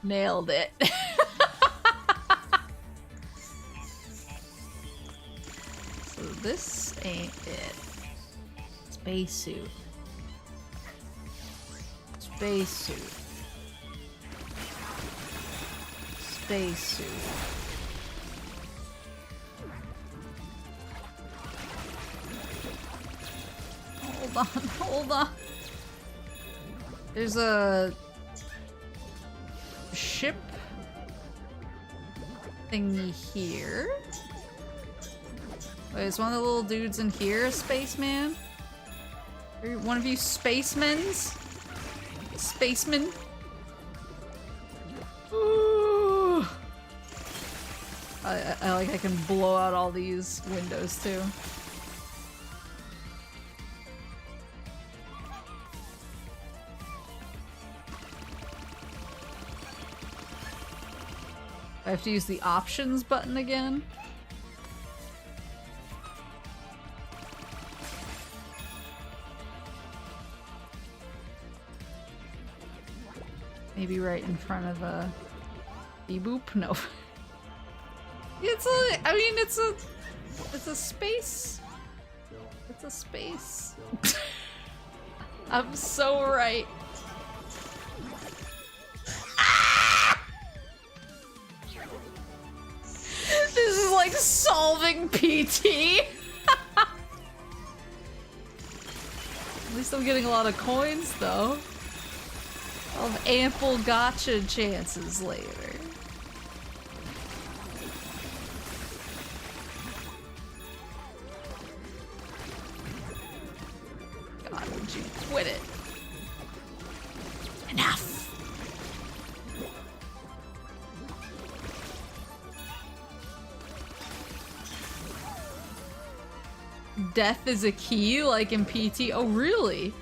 Nailed it. So this ain't it. Spacesuit. Spacesuit. Spacesuit. Hold on, hold on. There's a ship thingy here. Wait, is one of the little dudes in here a spaceman? Are one of you spacemans? Spaceman? Ooh. I like I can blow out all these windows too. I have to use the options button again. Maybe right in front of a beep-boop? No. It's a space. It's a space. I'm so right. This is like solving PT. At least I'm getting a lot of coins though. I'll have ample gacha chances later. God, would you quit it? Enough! Death is a key, like in PT? Oh, really?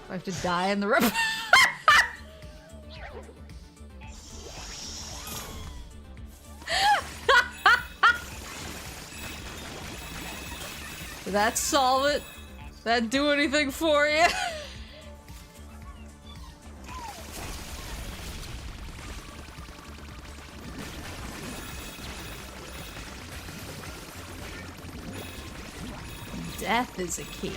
I have to die in the river. Did that solve it? Did that do anything for you? Death is a key.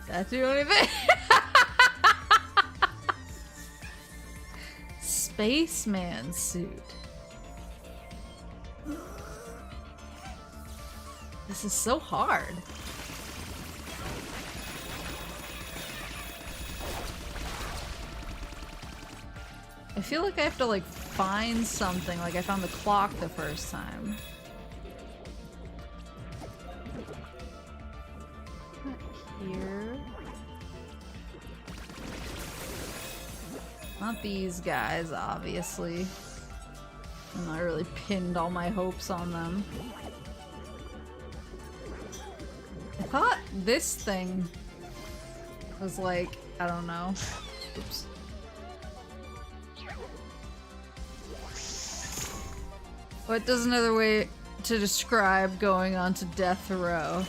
That do anything? Spaceman suit. This is so hard. I feel like I have to like find something, like I found the clock the first time. Not here. Not these guys, obviously. And I really pinned all my hopes on them. I thought this thing was like, I don't know. Oops. What does another way to describe going on to death row?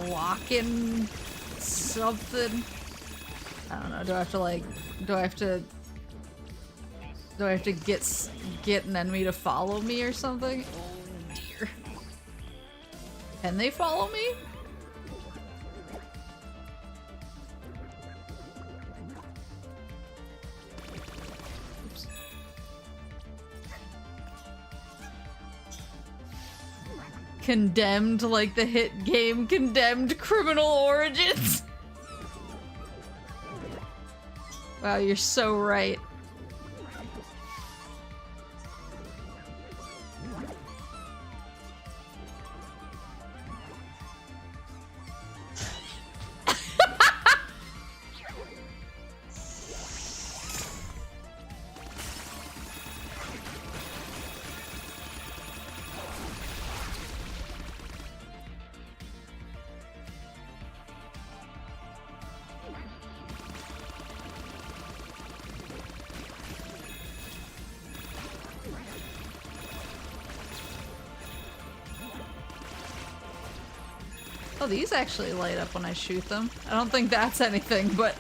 Walking something. I don't know. Do I have to like? Do I have to get an enemy to follow me or something? Oh dear. Can they follow me? Oops. Condemned, like the hit game Condemned Criminal Origins. Wow, you're so right. Oh, these actually light up when I shoot them. I don't think that's anything, but...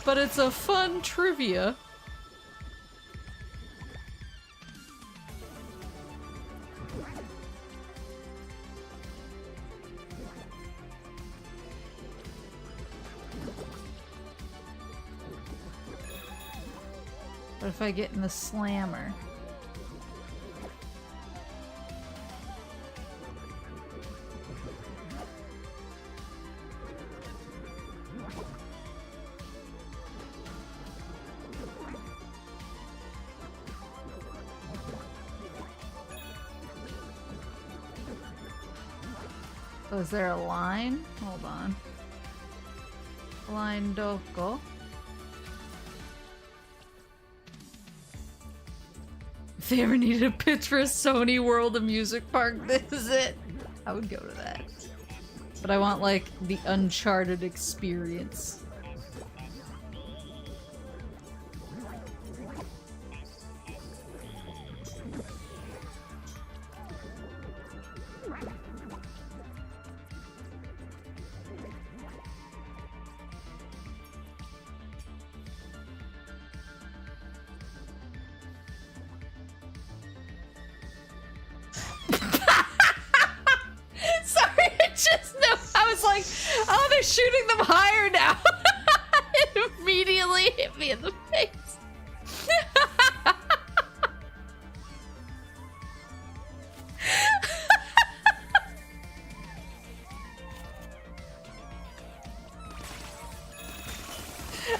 but it's a fun trivia. What if I get in the slammer? Oh, is there a line? Hold on. Line doko. If they ever needed a pitch for a Sony World Amusement Park, this is it. I would go to that. But I want, like, the Uncharted experience. Shooting them higher now. It immediately hit me in the face.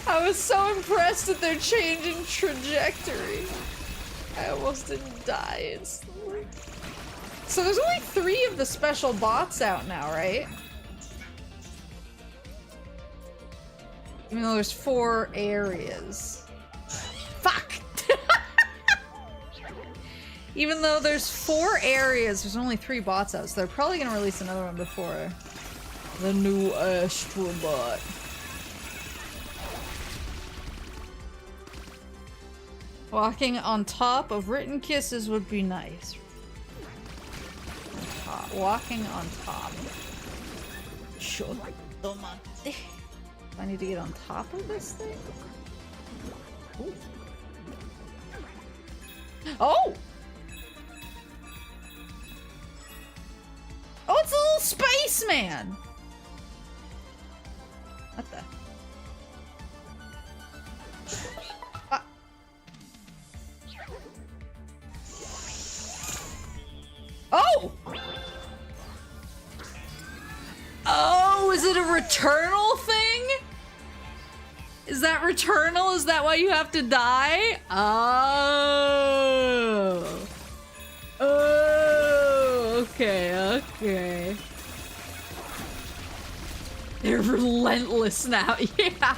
I was so impressed that they're changing trajectory. I almost didn't die instantly. So there's only 3 of the special bots out now, right? Even though there's 4 areas. Fuck! Even though there's 4 areas, there's only 3 bots out, so they're probably gonna release another one before the new Astro Bot. Walking on top of written kisses would be nice. Walking on top. Sure. I need to get on top of this thing? Ooh. Oh! Oh, it's a little spaceman! What the? Oh! Oh, is it a returnal thing? Is that returnal? Is that why you have to die? Oh. Oh, okay, okay. They're relentless now, yeah.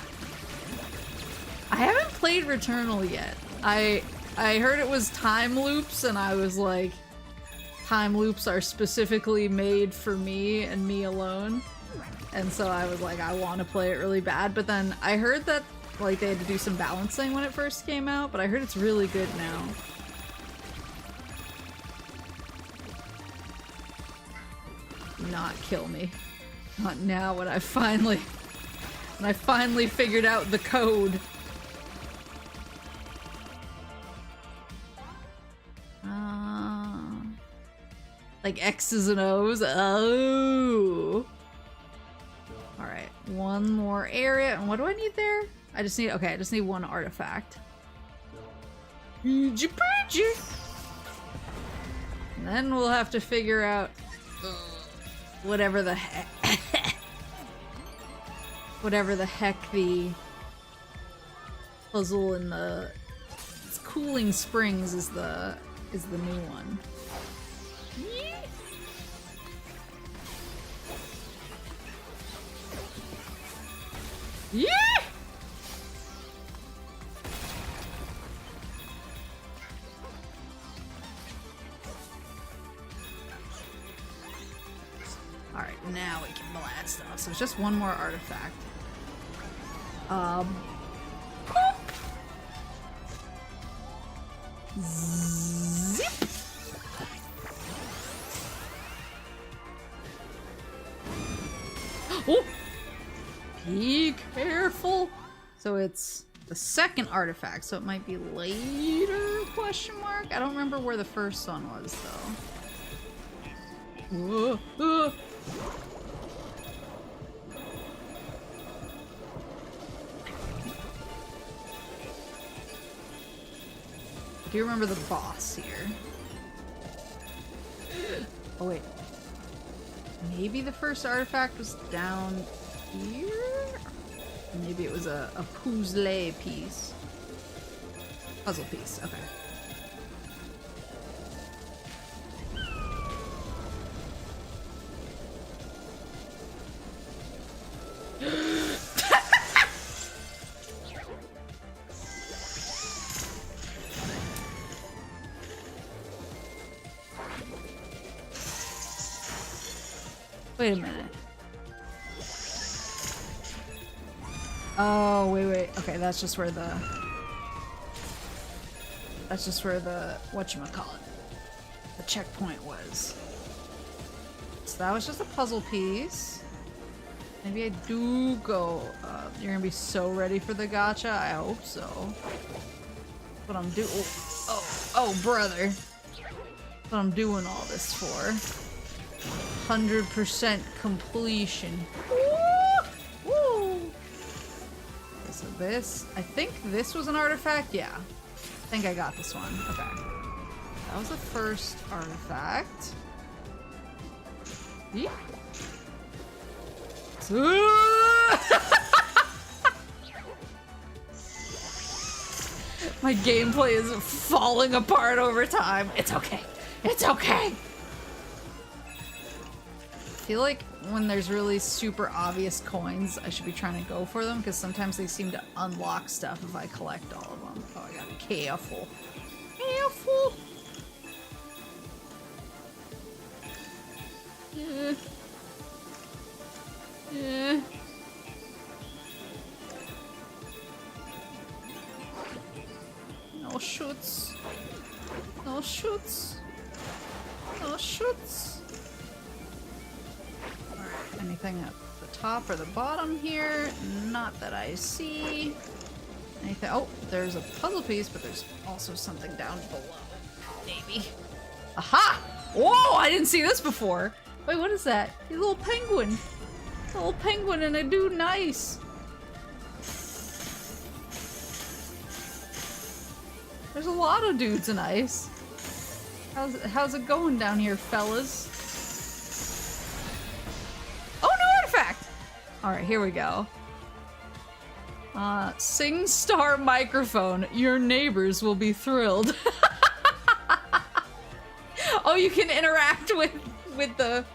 I haven't played Returnal yet. I heard it was time loops and I was like, time loops are specifically made for me and me alone. And so I was like, I want to play it really bad. But then I heard that like they had to do some balancing when it first came out, but I heard it's really good now. Not kill me. Not now when I finally figured out the code. Like X's and O's. Oh. Alright, one more area. And what do I need there? I just need, okay, I just need one artifact. And then we'll have to figure out whatever the heck the puzzle in the cooling springs is the new one. Yeah! Alright, now we can blast stuff. So it's just one more artifact. Zip! Oh! Be careful! So it's the second artifact, so it might be later, question mark? I don't remember where the first one was, though. Do you remember the boss here? Oh, wait. Maybe the first artifact was down here? Maybe it was a puzzle piece. Puzzle piece, okay. Wait a minute. Oh, wait. Okay, that's just where the whatchamacallit, the checkpoint was. So that was just a puzzle piece. Maybe I do go, you're gonna be so ready for the gacha? I hope so. What I'm doing, oh, brother. What I'm doing all this for. 100% completion. Woo! So this, I think this was an artifact? Yeah. I think I got this one. Okay. That was the first artifact. Yeet. My gameplay is falling apart over time. It's okay. It's okay. I feel like when there's really super obvious coins, I should be trying to go for them because sometimes they seem to unlock stuff if I collect all of them. Oh, I gotta be careful. Careful. Yeah. No shoots. No shoots. No shoots. Alright, anything at the top or the bottom here? Not that I see. Anything? Oh, there's a puzzle piece, but there's also something down below. Maybe. Aha! Whoa! I didn't see this before. Wait, what is that? He's a little penguin. It's a little penguin and a dude nice. There's a lot of dudes in ice. How's it going down here, fellas? Oh, no artifact! Alright, here we go. Sing star microphone. Your neighbors will be thrilled. Oh, you can interact with the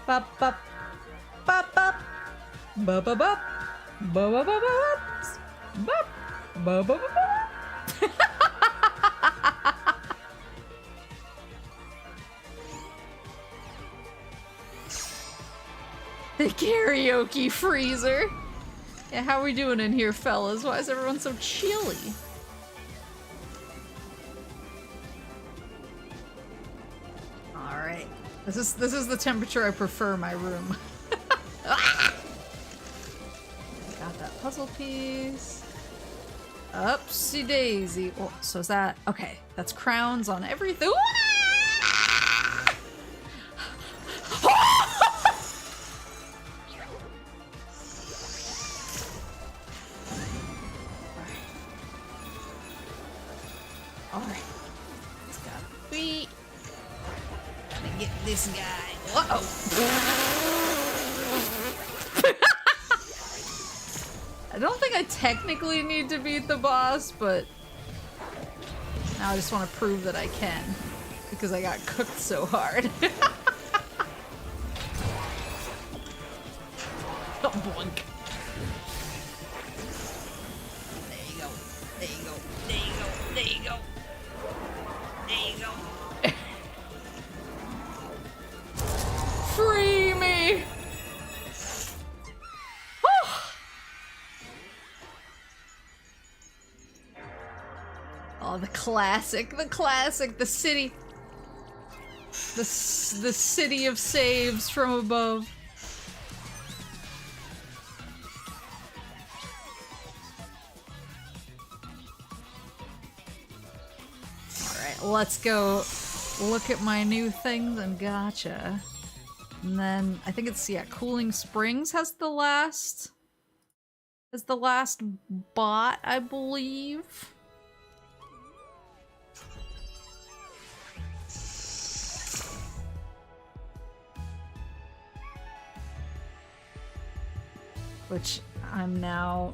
bop bop bop bop bop bop bop bop bop bop bop bop bop bop. The karaoke freezer. Yeah, how are we doing in here, fellas? Why is everyone so chilly? All right, this is the temperature I prefer my room. Ah! Got that puzzle piece. Upsy daisy. Oh, so is that okay? That's crowns on everything. Alright. It's gotta be. Gotta get this guy. Uh-oh. I don't think I technically need to beat the boss, but now I just want to prove that I can because I got cooked so hard. Oh, boink. There you go. There you go. There you go. There you go. There you go. Free me! Oh, the classic, the city. The city of saves from above. Alright, let's go look at my new things and Gacha. And then, I think it's, yeah, Cooling Springs has the last bot, I believe. Which I'm now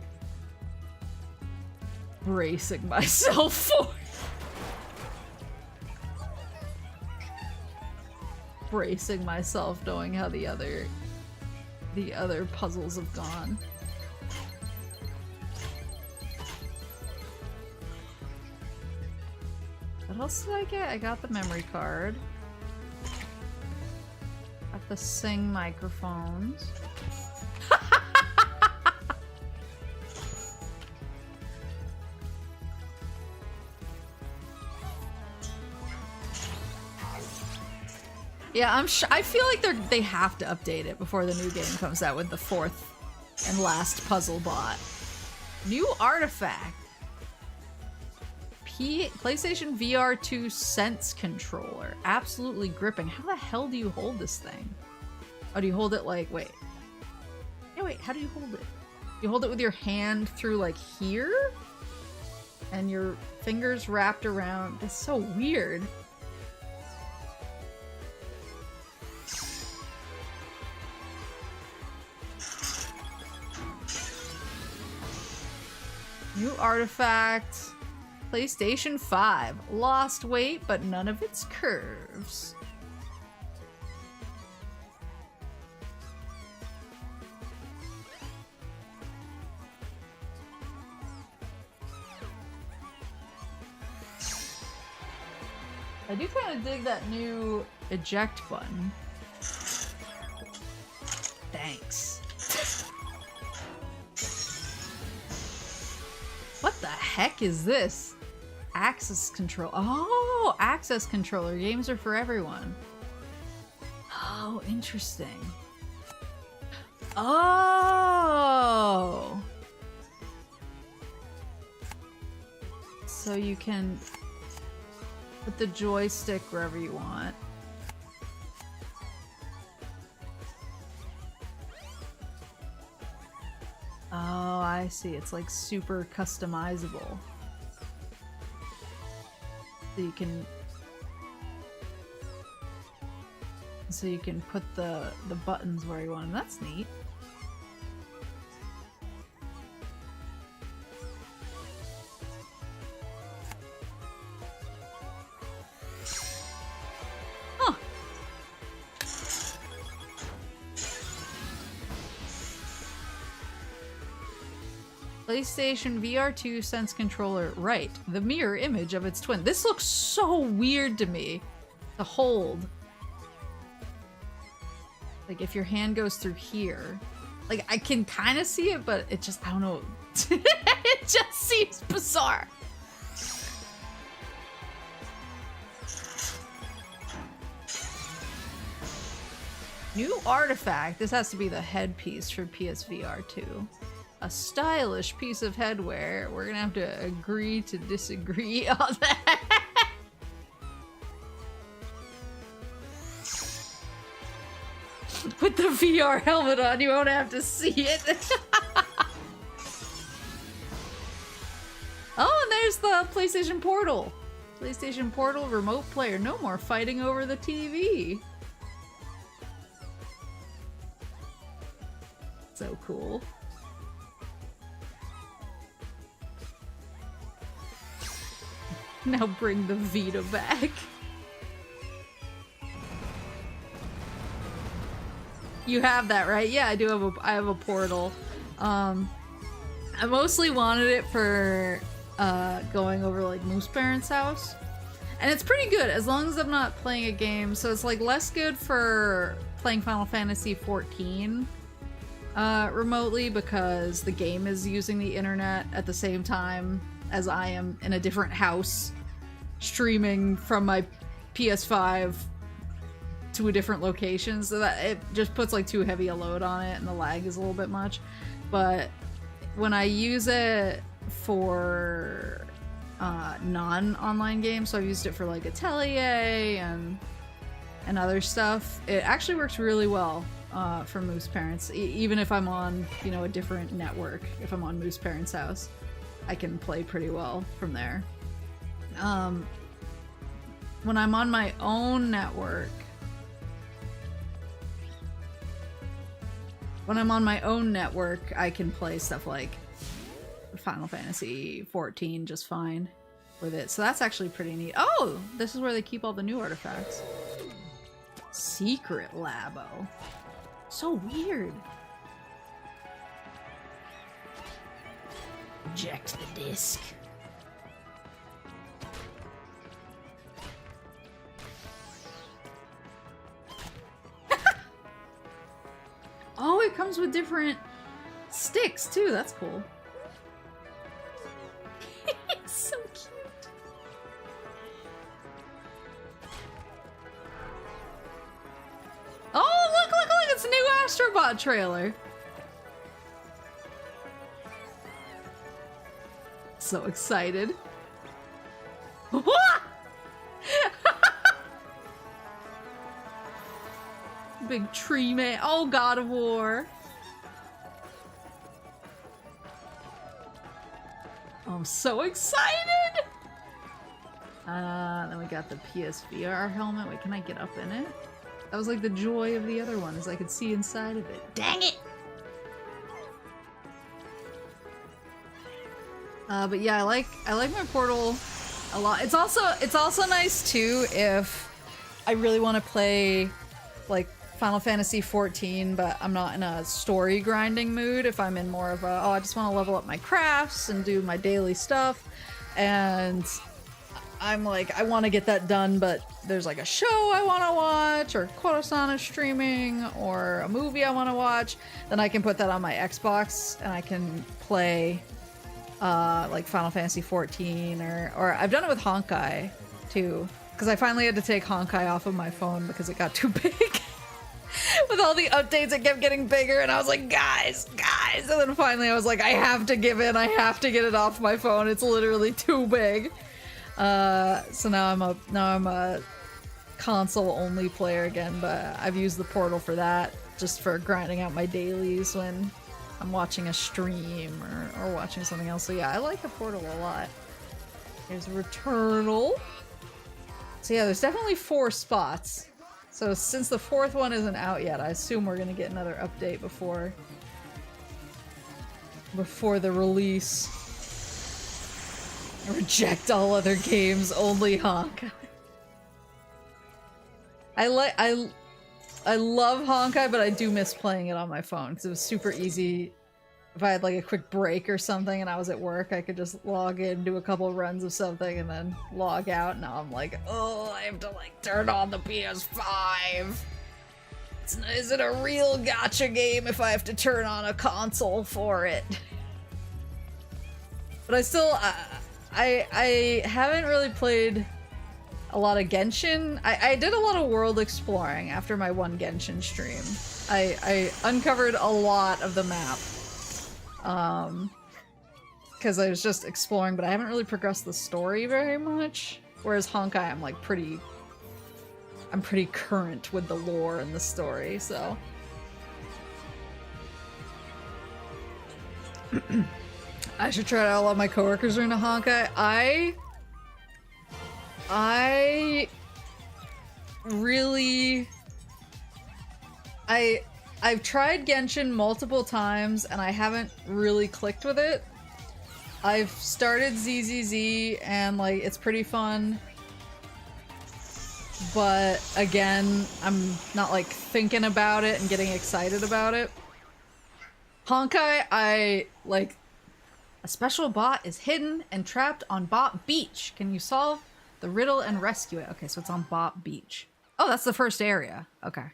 bracing myself for. Bracing myself knowing how the other puzzles have gone. What else did I get? I got the memory card. Got the sing microphones. Yeah, I feel like they have to update it before the new game comes out with the 4th and last puzzle bot. New artifact. PlayStation VR 2 Sense controller. Absolutely gripping. How the hell do you hold this thing? Oh, do you hold it like, wait. Yeah, wait, how do you hold it? You hold it with your hand through like here? And your fingers wrapped around. That's so weird. New artifact. PlayStation 5. Lost weight, but none of its curves. I do kind of dig that new eject button. Thanks. What the heck is this? Access control. Oh, access controller. Games are for everyone. Oh, interesting. Oh. So you can Put the joystick wherever you want. Oh, I see. It's like super customizable. So you can put the buttons where you want them. That's neat. Huh. PlayStation VR2 Sense controller, right. The mirror image of its twin. This looks so weird to me to hold. Like if your hand goes through here. Like I can kind of see it, but it just, I don't know. It just seems bizarre. New artifact. This has to be the headpiece for PSVR 2. A stylish piece of headwear. We're gonna have to agree to disagree on that. Put the VR helmet on, you won't have to see it. Oh, and there's the PlayStation Portal. PlayStation Portal remote player. No more fighting over the TV. So cool. Now bring the Vita back. You have that, right? Yeah, I do have I have a portal. I mostly wanted it for going over like Moose Parent's house. And it's pretty good as long as I'm not playing a game. So it's like less good for playing Final Fantasy XIV remotely because the game is using the internet at the same time as I am in a different house streaming from my PS5 to a different location, so that it just puts like too heavy a load on it and the lag is a little bit much. But when I use it for non-online games, so I've used it for like Atelier and other stuff, it actually works really well for Moose Parents. Even if I'm on, you know, a different network, if I'm on Moose Parents' house, I can play pretty well from there. When I'm on my own network, I can play stuff like Final Fantasy XIV just fine with it. So that's actually pretty neat. Oh, this is where they keep all the new artifacts. Secret Labo. So weird. Eject the disc. Oh, it comes with different sticks too. That's cool. It's so cute. Oh, look, look, look! It's a new Astro Bot trailer. So excited. Big tree man. Oh, God of War. Oh, I'm so excited. Then we got the PSVR helmet. Wait, can I get up in it? That was like the joy of the other one, is I could see inside of it. Dang it! But yeah, I like my portal a lot. It's also nice too if I really want to play like Final Fantasy XIV, but I'm not in a story grinding mood. If I'm in more of a, oh, I just want to level up my crafts and do my daily stuff, and I'm like, I want to get that done, but there's like a show I want to watch, or Koto-san is streaming, or a movie I want to watch, then I can put that on my Xbox and I can play like Final Fantasy XIV, or I've done it with Honkai too, because I finally had to take Honkai off of my phone because it got too big. With all the updates, it kept getting bigger, and I was like, guys, and then finally I was like, I have to give in, I have to get it off my phone, it's literally too big. So now I'm a console only player again, but I've used the portal for that, just for grinding out my dailies when I'm watching a stream or watching something else. So yeah, I like the portal a lot. There's Returnal. So yeah, there's definitely 4 spots. So since the 4th one isn't out yet, I assume we're gonna get another update before the release. Reject all other games, only Honkai. I love Honkai, but I do miss playing it on my phone because it was super easy. If I had like a quick break or something and I was at work, I could just log in, do a couple runs of something, and then log out. Now I'm like, oh, I have to like turn on the PS5. Is it a real gacha game if I have to turn on a console for it? But I still, I haven't really played a lot of Genshin. I did a lot of world exploring after my one Genshin stream. I uncovered a lot of the map. Because I was just exploring, but I haven't really progressed the story very much. Whereas Honkai, I'm pretty current with the lore and the story, so. I should try it out. A lot of my coworkers are into Honkai. I've tried Genshin multiple times and I haven't really clicked with it. I've started ZZZ and like it's pretty fun. But again, I'm not like thinking about it and getting excited about it. Honkai, I like a special bot is hidden and trapped on Bot Beach. Can you solve the riddle and rescue it? Okay, so it's on Bot Beach. Oh, that's the first area. Okay.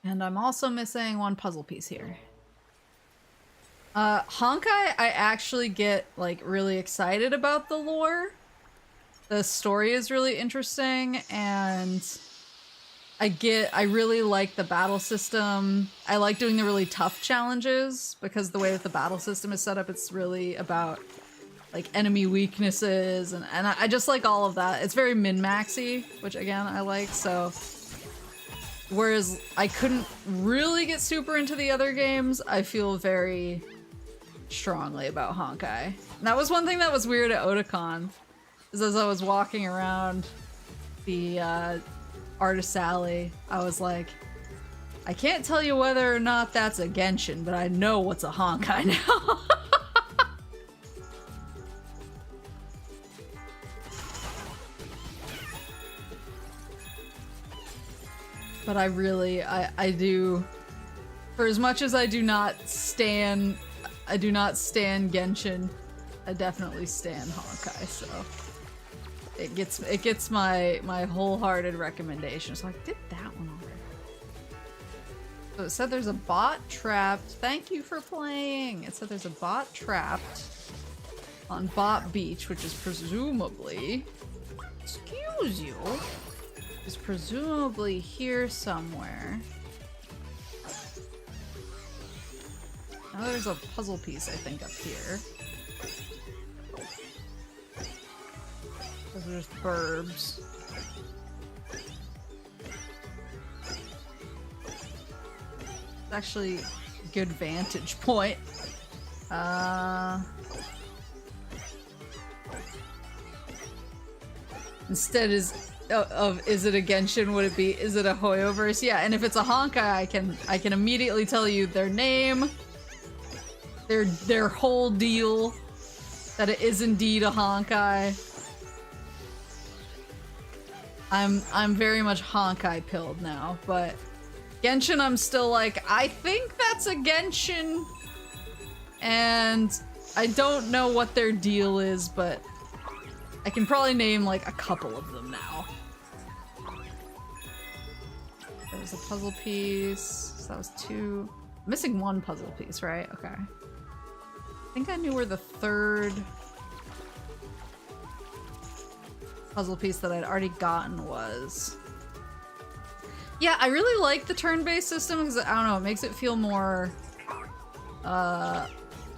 And I'm also missing one puzzle piece here. Honkai, I actually get like really excited about the lore. The story is really interesting and I really like the battle system. I like doing the really tough challenges because the way that the battle system is set up, it's really about like enemy weaknesses and I just like all of that. It's very min-maxy, which again, I like, so. Whereas I couldn't really get super into the other games, I feel very strongly about Honkai. And that was one thing that was weird at Otakon, is as I was walking around the Artist Alley, I was like, I can't tell you whether or not that's a Genshin, but I know what's a Honkai now. But I really, I do, for as much as I do not stan Genshin, I definitely stan Honkai, so it gets my wholehearted recommendation. So I did that one already. So it said there's a bot trapped. Thank you for playing. It said there's a bot trapped on Bot Beach, which is presumably, excuse you, is presumably here somewhere. Now there's a puzzle piece, I think, up here. Those are just burbs. It's actually a good vantage point. Instead of is it a Genshin, would it be is it a Hoyoverse? Yeah, and if it's a Honkai, I can immediately tell you their name, their whole deal, that it is indeed a Honkai. I'm very much Honkai pilled now, but Genshin I'm still like, I think that's a Genshin, and I don't know what their deal is, but I can probably name like a couple of them now. There's a puzzle piece, so that was 2. I'm missing 1 puzzle piece, right? Okay. I think I knew where the 3rd puzzle piece that I'd already gotten was. Yeah, I really like the turn-based system because, I don't know, it makes it feel more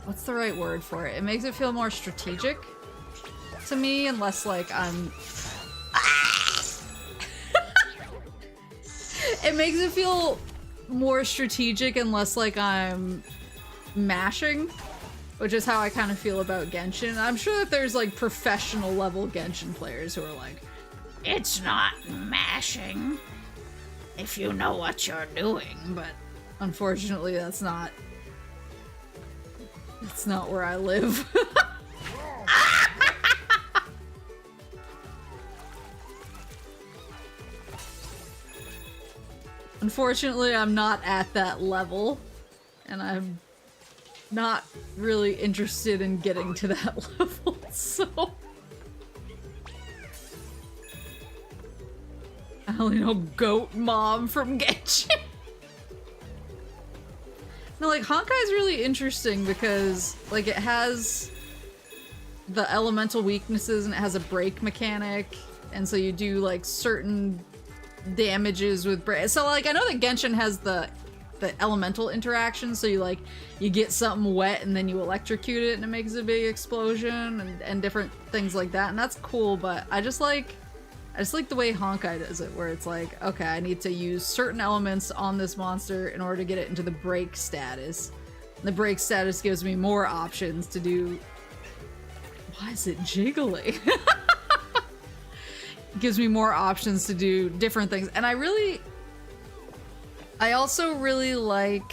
what's the right word for it? It makes it feel more strategic to me and less like I'm... It makes it feel more strategic and less like I'm mashing, which is how I kind of feel about Genshin. I'm sure that there's like professional level Genshin players who are like, it's not mashing if you know what you're doing, but unfortunately that's not where I live. Unfortunately, I'm not at that level, and I'm not really interested in getting to that level, so... I only know Goat Mom from Genshin. No, like, Honkai is really interesting because, like, it has the elemental weaknesses and it has a break mechanic, and so you do, like, certain damages with break. So, like, I know that Genshin has the elemental interaction, so you get something wet and then you electrocute it and it makes a big explosion and different things like that, and that's cool, but I just like the way Honkai does it, where it's like, okay, I need to use certain elements on this monster in order to get it into the break status. And the break status gives me more options to do... Why is it jiggly? It gives me more options to do different things, and I also really like...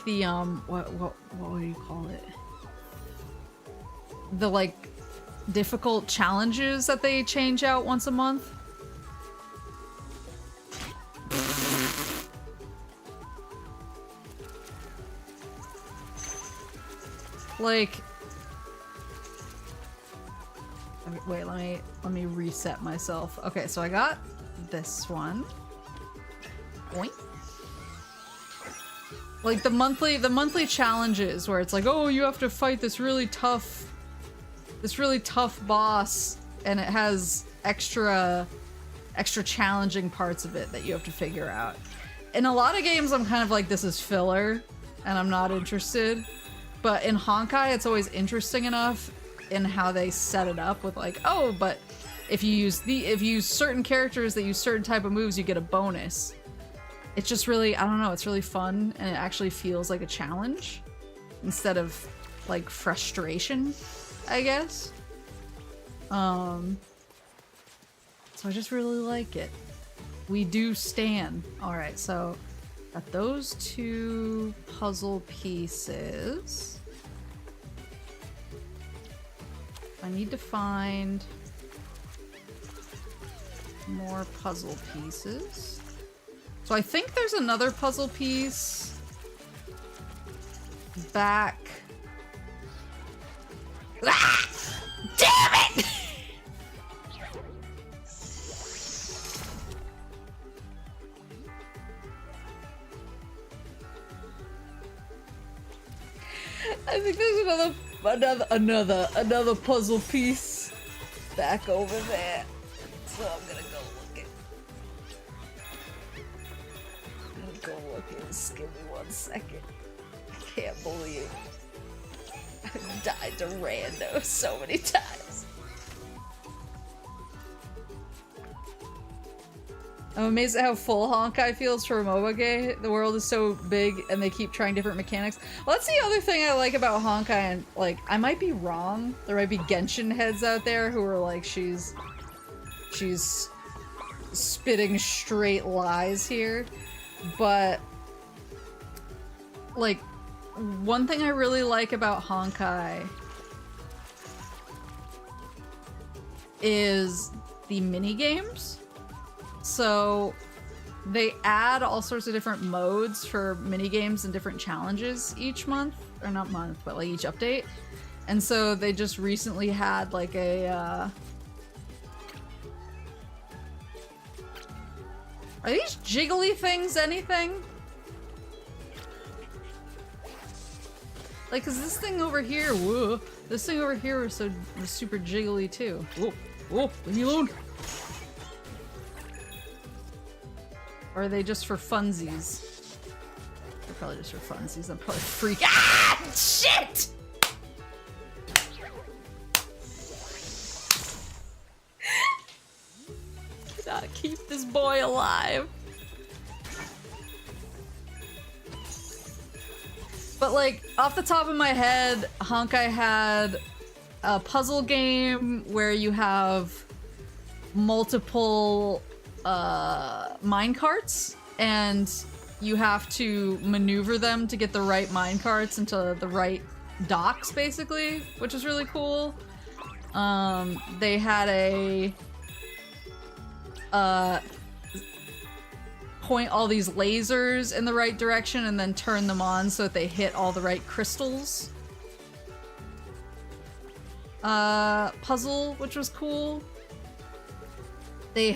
the, what do you call it? The, like, difficult challenges that they change out once a month. Like... Wait, let me reset myself. Okay, so I got this one. Boink. Like the monthly challenges where it's like, oh, you have to fight this really tough boss, and it has extra challenging parts of it that you have to figure out. In a lot of games, I'm kind of like, this is filler, and I'm not interested. But in Honkai, it's always interesting enough in how they set it up with like, oh, but if you use certain characters that use certain type of moves, you get a bonus. It's just really, I don't know, it's really fun, and it actually feels like a challenge instead of like frustration, I guess. So I just really like it. We do stan. Alright, so got those two puzzle pieces. I need to find more puzzle pieces. So I think there's another puzzle piece back. Ah! Damn it! I think there's another puzzle piece back over there. So I'm gonna go look it. Just give me 1 second. I can't believe I've died to rando so many times. I'm amazed at how full Honkai feels for a MOBA game. The world is so big and they keep trying different mechanics. Well, that's the other thing I like about Honkai, and like, I might be wrong. There might be Genshin heads out there who are like, she's spitting straight lies here. But like, one thing I really like about Honkai is the mini games. So they add all sorts of different modes for mini games and different challenges each month, or not month, but like each update. And so they just recently had like a are these jiggly things anything? Like, cause this thing over here, whoa, this thing over here was super jiggly too. Whoa, whoa, leave me alone. Or are they just for funsies? They're probably just for funsies. I'm probably freak. Ah! Shit! Cannot keep this boy alive. But like, off the top of my head, Honkai had a puzzle game where you have multiple minecarts, and you have to maneuver them to get the right minecarts into the right docks, basically, which is really cool. They had a point all these lasers in the right direction and then turn them on so that they hit all the right crystals. Puzzle, which was cool. They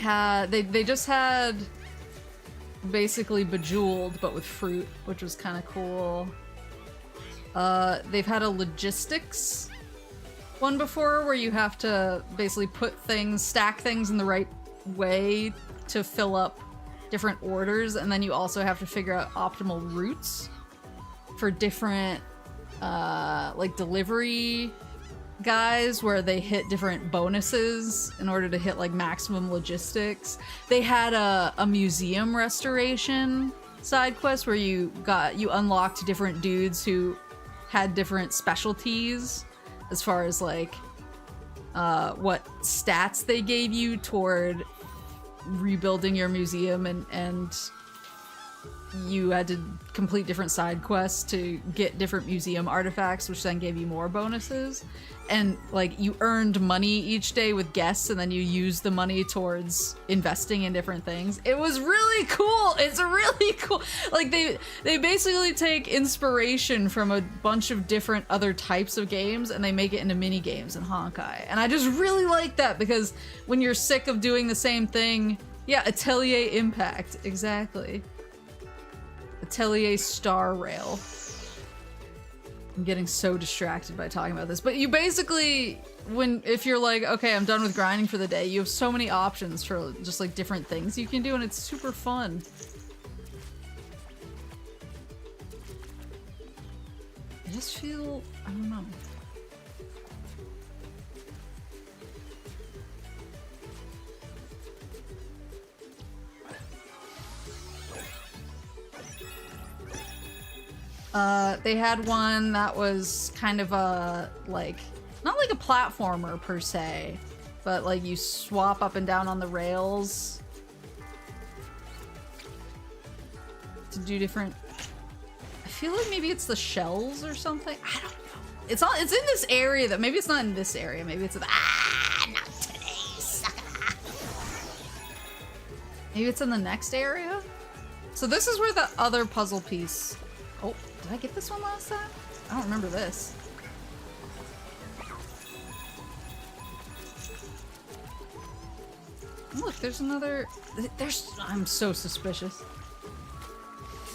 just had basically Bejeweled, but with fruit, which was kind of cool. They've had a logistics one before where you have to basically stack things in the right way to fill up different orders, and then you also have to figure out optimal routes for different like delivery guys where they hit different bonuses in order to hit like maximum logistics. They had a museum restoration side quest where you unlocked different dudes who had different specialties as far as like what stats they gave you toward rebuilding your museum, and you had to complete different side quests to get different museum artifacts, which then gave you more bonuses. And like, you earned money each day with guests, and then you used the money towards investing in different things. It was really cool. It's really cool. Like, they basically take inspiration from a bunch of different other types of games and they make it into mini games in Honkai. And I just really like that, because when you're sick of doing the same thing, yeah, Atelier Impact, exactly. Atelier Star Rail. I'm getting so distracted by talking about this, but you basically, if you're like, okay, I'm done with grinding for the day, you have so many options for just like different things you can do, and it's super fun. I just feel, I don't know. They had one that was kind of a, like, not like a platformer per se, but like you swap up and down on the rails to do different, I feel like maybe it's the shells or something. I don't know. It's in this area that, maybe it's not in this area, maybe it's in, not today, sucker. Maybe it's in the next area? So this is where the other puzzle piece, oh, did I get this one last time? I don't remember this. Look, there's another, I'm so suspicious.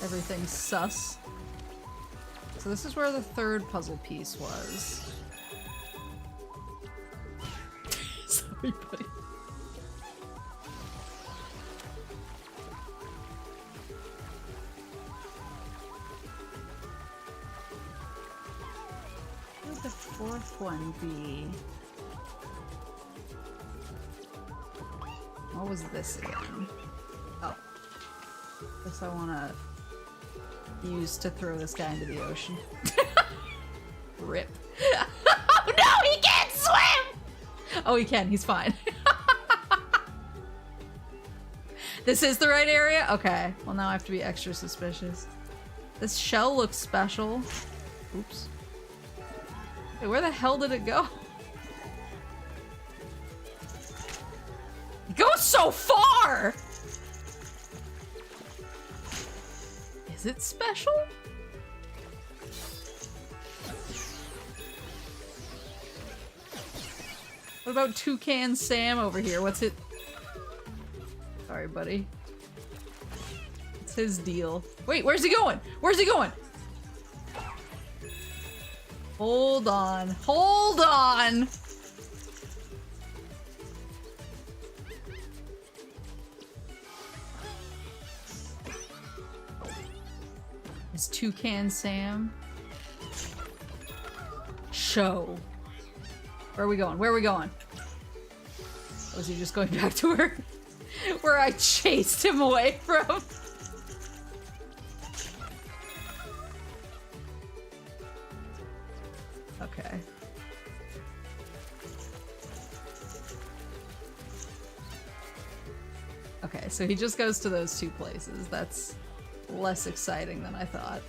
Everything's sus. So this is where the third puzzle piece was. Sorry, buddy. What would the fourth one be? What was this again? Oh. This I wanna use to throw this guy into the ocean. Rip. Oh no, he can't swim! Oh, he can, he's fine. This is the right area? Okay, well now I have to be extra suspicious. This shell looks special. Oops. Hey, where the hell did it go? It goes so far! Is it special? What about Toucan Sam over here? What's it? Sorry, buddy. It's his deal. Wait, where's he going? Where's he going? Hold on. Hold on! Toucan Sam. Show. Where are we going? Where are we going? Or was he just going back to where I chased him away from? Okay. Okay, so he just goes to those two places. That's less exciting than I thought.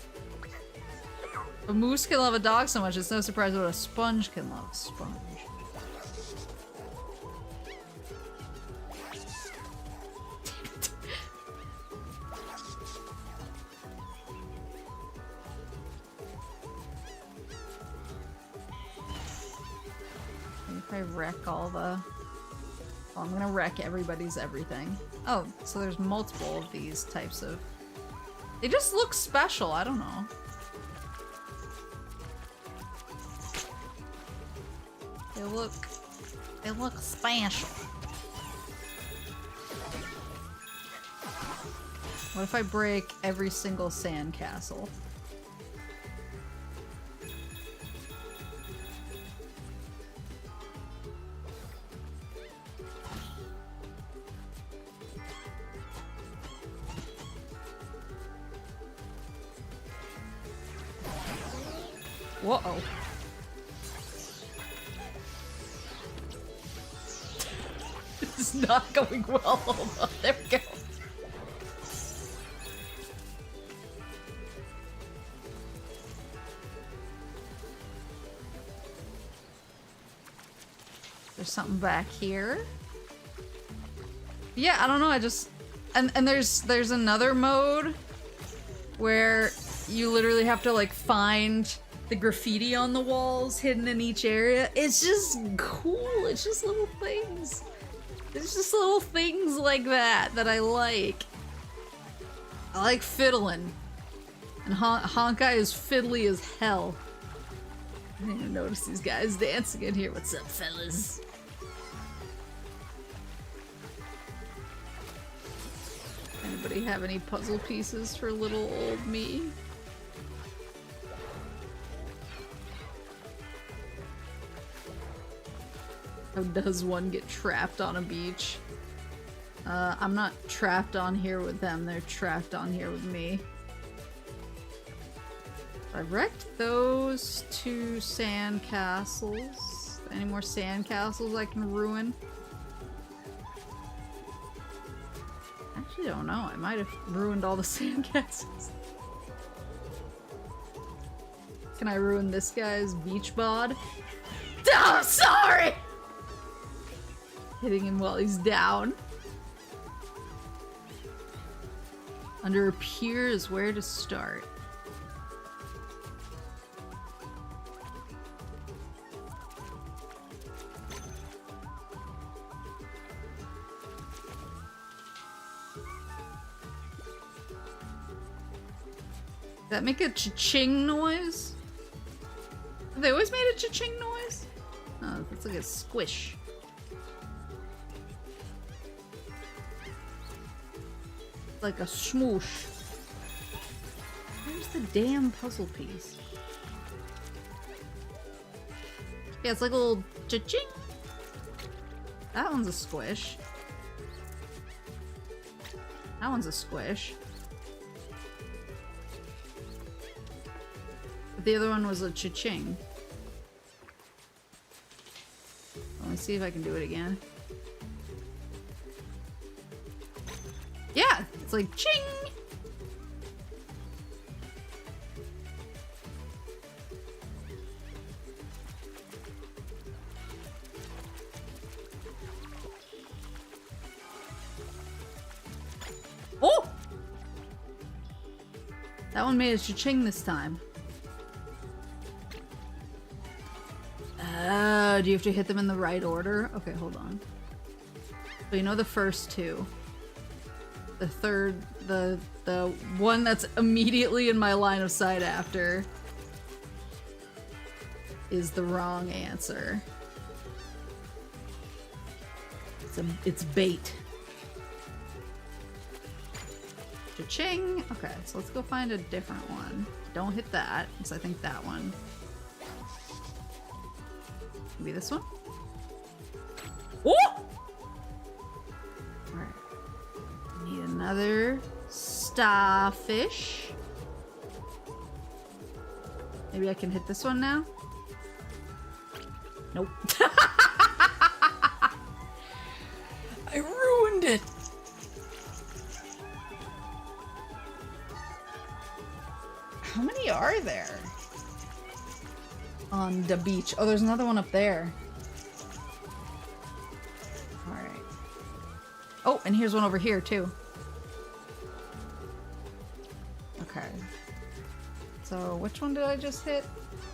A moose can love a dog so much, it's no surprise what a sponge can love a sponge. If I wreck all the... Well, I'm gonna wreck everybody's everything. Oh, so there's multiple of these types of... They just look special, I don't know. They look special. What if I break every single sandcastle? Whoa. This is not going well. Hold on. There we go. There's something back here. Yeah, I don't know. I just... And there's another mode where you literally have to, like, find the graffiti on the walls hidden in each area. It's just cool. It's just little things. It's just little things like that that I like. I like fiddling. And Honkai is fiddly as hell. I didn't even notice these guys dancing in here. What's up, fellas? Anybody have any puzzle pieces for little old me? How does one get trapped on a beach? I'm not trapped on here with them, they're trapped on here with me. I wrecked those two sand castles. Any more sand castles I can ruin? I actually don't know, I might have ruined all the sand castles. Can I ruin this guy's beach bod? Oh, sorry! Hitting him while he's down. Under a pier is where to start. Does that make a cha-ching noise? Have they always made a cha-ching noise? Oh, that's like a squish. Like a smoosh. Where's the damn puzzle piece? Yeah, it's like a little cha-ching. That one's a squish. That one's a squish. But the other one was a cha-ching. Let me see if I can do it again. Yeah, it's like ching! Oh! That one made a cha-ching this time. Do you have to hit them in the right order? Okay, hold on. So you know the first two. The third, the one that's immediately in my line of sight after is the wrong answer. It's bait. Cha-ching! Okay, so let's go find a different one. Don't hit that, because I think that one. Maybe this one? Oh! Alright. Need another starfish. Maybe I can hit this one now? Nope. I ruined it! How many are there? On the beach. Oh, there's another one up there. Alright. Oh, and here's one over here, too. Okay. So, which one did I just hit?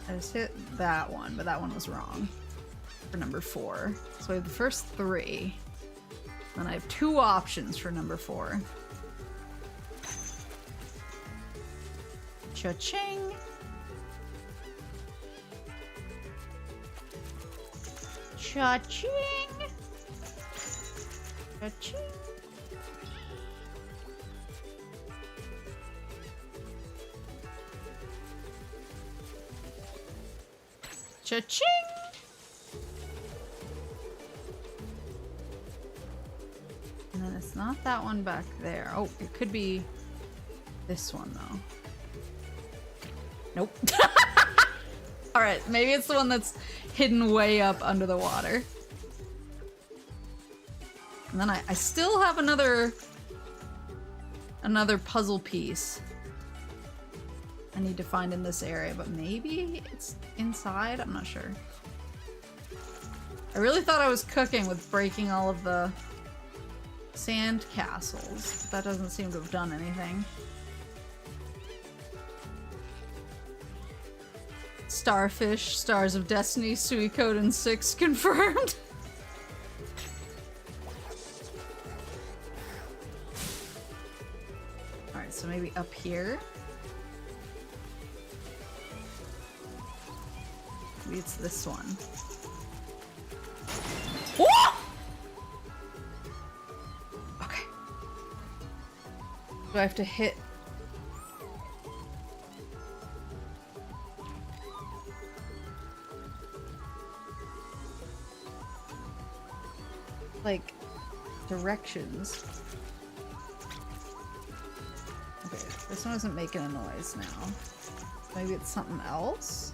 I just hit that one, but that one was wrong. For number 4. So I have the first 3. Then I have 2 options for number 4. Cha-ching! Cha-ching! Cha-ching! Cha-ching! And then it's not that one back there. Oh, it could be this one, though. Nope. Alright, maybe it's the one that's hidden way up under the water. And then I still have another puzzle piece I need to find in this area, but maybe it's inside? I'm not sure. I really thought I was cooking with breaking all of the sand castles, but that doesn't seem to have done anything. Starfish, Stars of Destiny, Suikoden 6 confirmed. Alright, so maybe up here. Maybe it's this one. Whoa! Okay. Do I have to hit? Like, directions. Okay, this one isn't making a noise now. Maybe it's something else?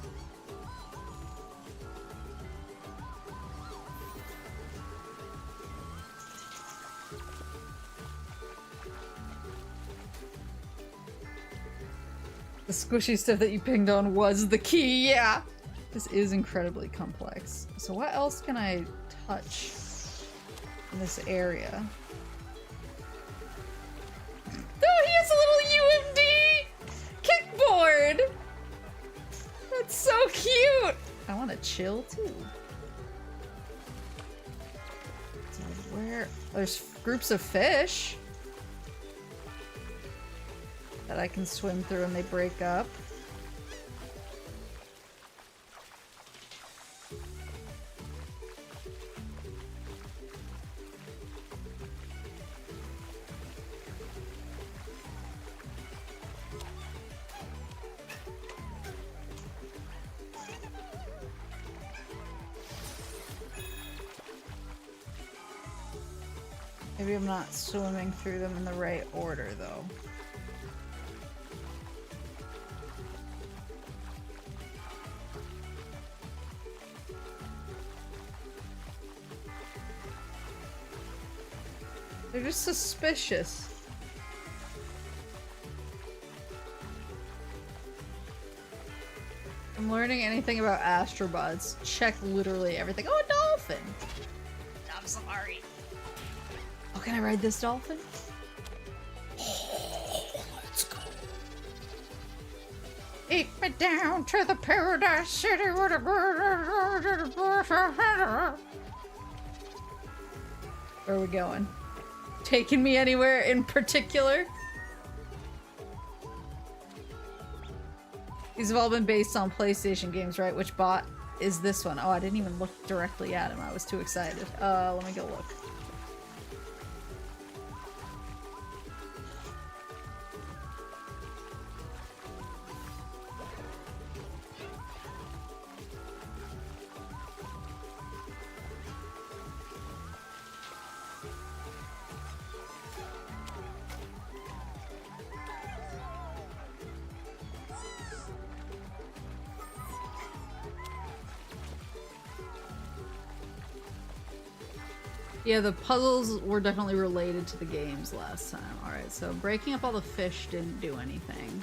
The squishy stuff that you pinged on was the key, yeah! This is incredibly complex. So what else can I touch in this area? Oh, he has a little UMD kickboard! That's so cute! I want to chill too. So where? There's groups of fish that I can swim through and they break up. Maybe I'm not swimming through them in the right order, though. They're just suspicious. I'm learning anything about Astro Bots. Check literally everything. Oh, a dolphin! I'm sorry. Oh, can I ride this dolphin? Oh, let's go. Take me down to the paradise city where the Where are we going? Taking me anywhere in particular? These have all been based on PlayStation games, right? Which bot is this one? Oh, I didn't even look directly at him. I was too excited. Let me go look. Yeah, the puzzles were definitely related to the games last time. Alright, so breaking up all the fish didn't do anything.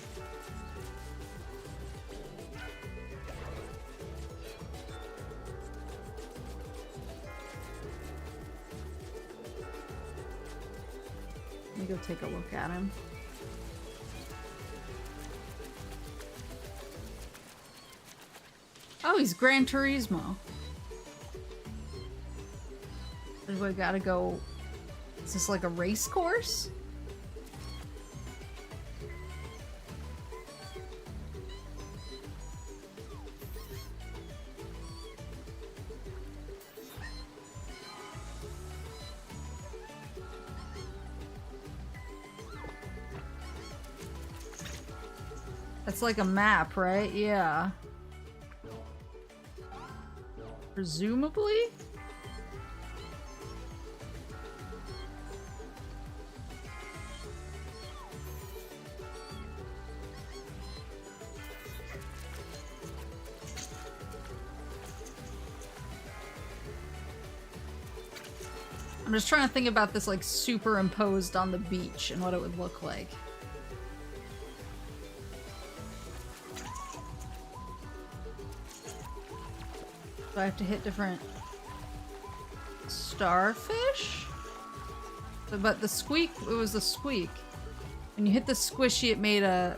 Let me go take a look at him. Oh, he's Gran Turismo. We gotta go. Is this like a race course? That's like a map, right? Yeah. Presumably? I'm just trying to think about this like superimposed on the beach and what it would look like. Do I have to hit different starfish? But the squeak, it was the squeak. When you hit the squishy, it made a...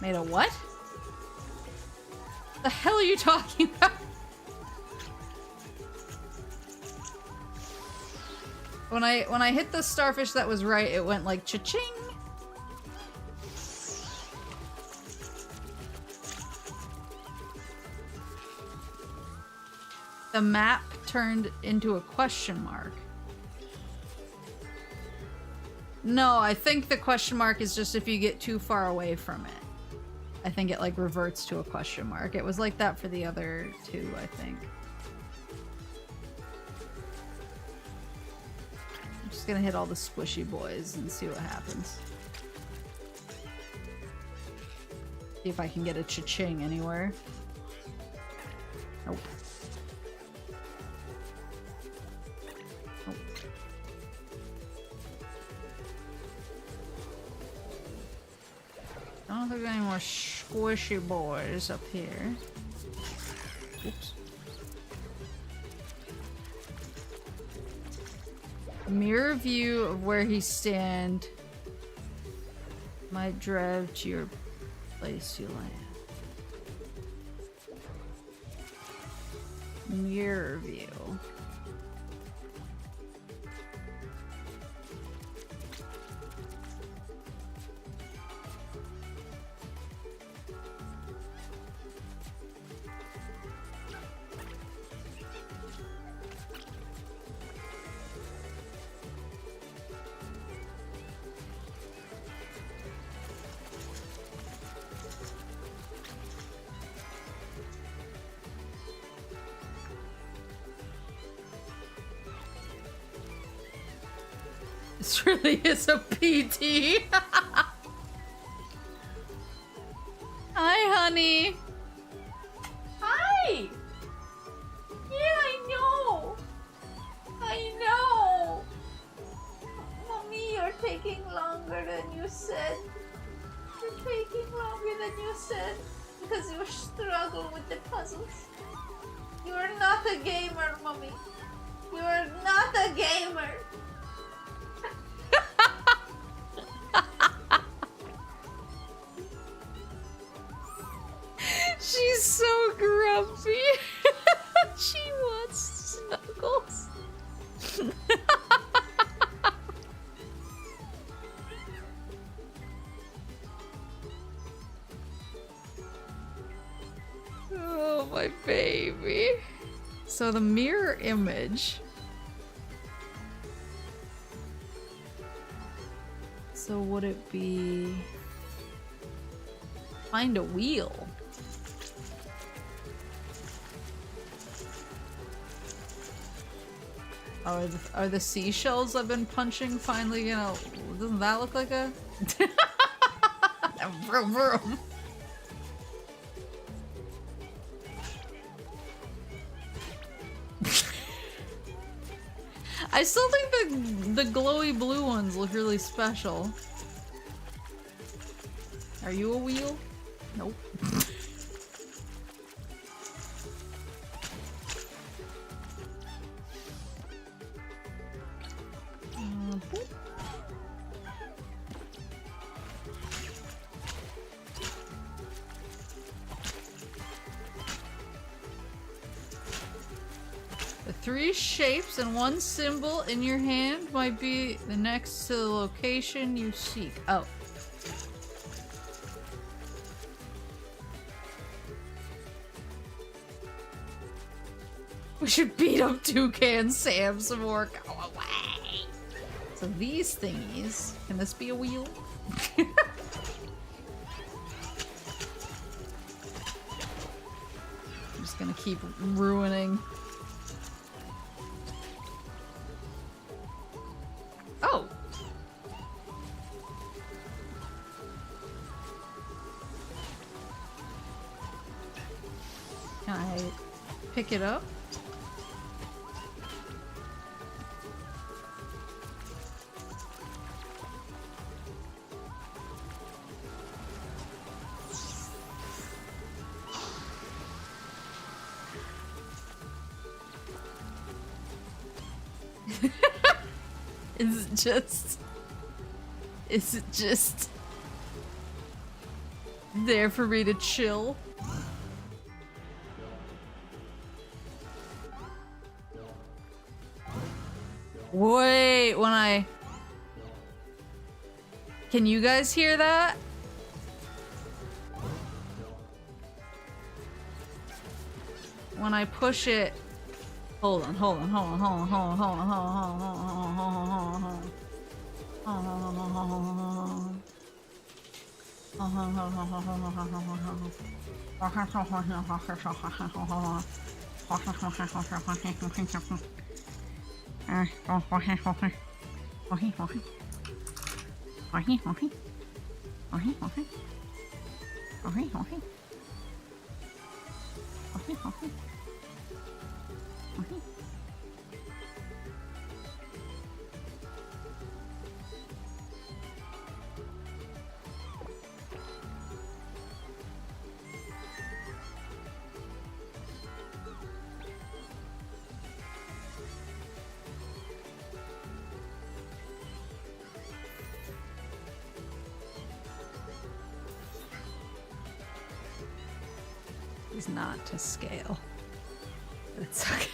Made a what? The hell are you talking about? When I hit the starfish that was right, it went like cha-ching. The map turned into a question mark. No, I think the question mark is just if you get too far away from it. I think it like reverts to a question mark. It was like that for the other two, I think. I'm just gonna hit all the squishy boys and see what happens. See if I can get a cha-ching anywhere. Nope. Nope. I don't think there's any more squishy boys up here. Oops. Mirror view of where he stand might drive to your place you land. Mirror view. This really is a PT. Hi, honey. Hi. Yeah, I know. I know. Mommy, you're taking longer than you said. You're taking longer than you said because you struggle with the puzzles. You are not a gamer, Mommy. You are not a gamer. She's so grumpy. She wants snuggles. Oh, my baby. So the mirror image. So would it be... Find a wheel? Are the seashells I've been punching finally, you know, doesn't that look like a... Vroom, vroom. I still think the glowy blue ones look really special. Are you a wheel? Nope. The 3 shapes and 1 symbol in your hand might be the next to the location you seek. Oh. We should beat up Toucan Sam some more. Go away. So these thingies. Can this be a wheel? I'm just gonna keep ruining. Oh! Can I pick it up? Is it just there for me to chill? Wait, can you guys hear that? When I push it, hold on. Is not to scale, but it's okay.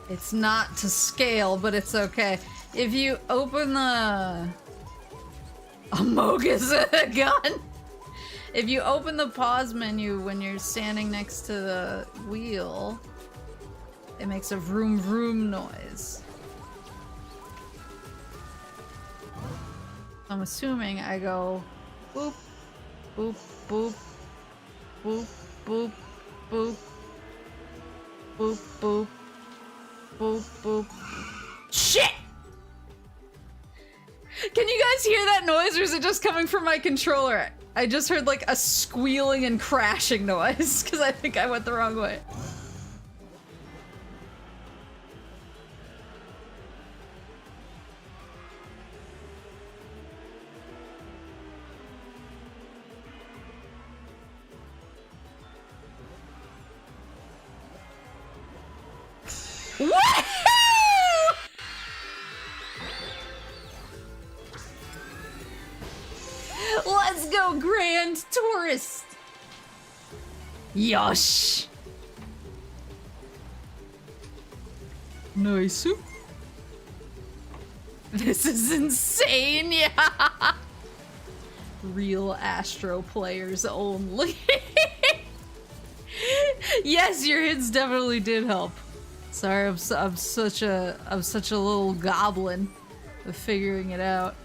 It's not to scale, but it's okay. If you open the Amogus gun, if you open the pause menu when you're standing next to the wheel, it makes a vroom vroom noise. I'm assuming I go boop, boop, boop, boop, boop, boop, boop, boop, boop, boop. Shit! Can you guys hear that noise, or is it just coming from my controller? I just heard like a squealing and crashing noise because I think I went the wrong way. Let's go, Grand Tourist! Yosh! Nice. This is insane, yeah! Real Astro players only. Yes, your hits definitely did help. Sorry, I'm such a little goblin of figuring it out.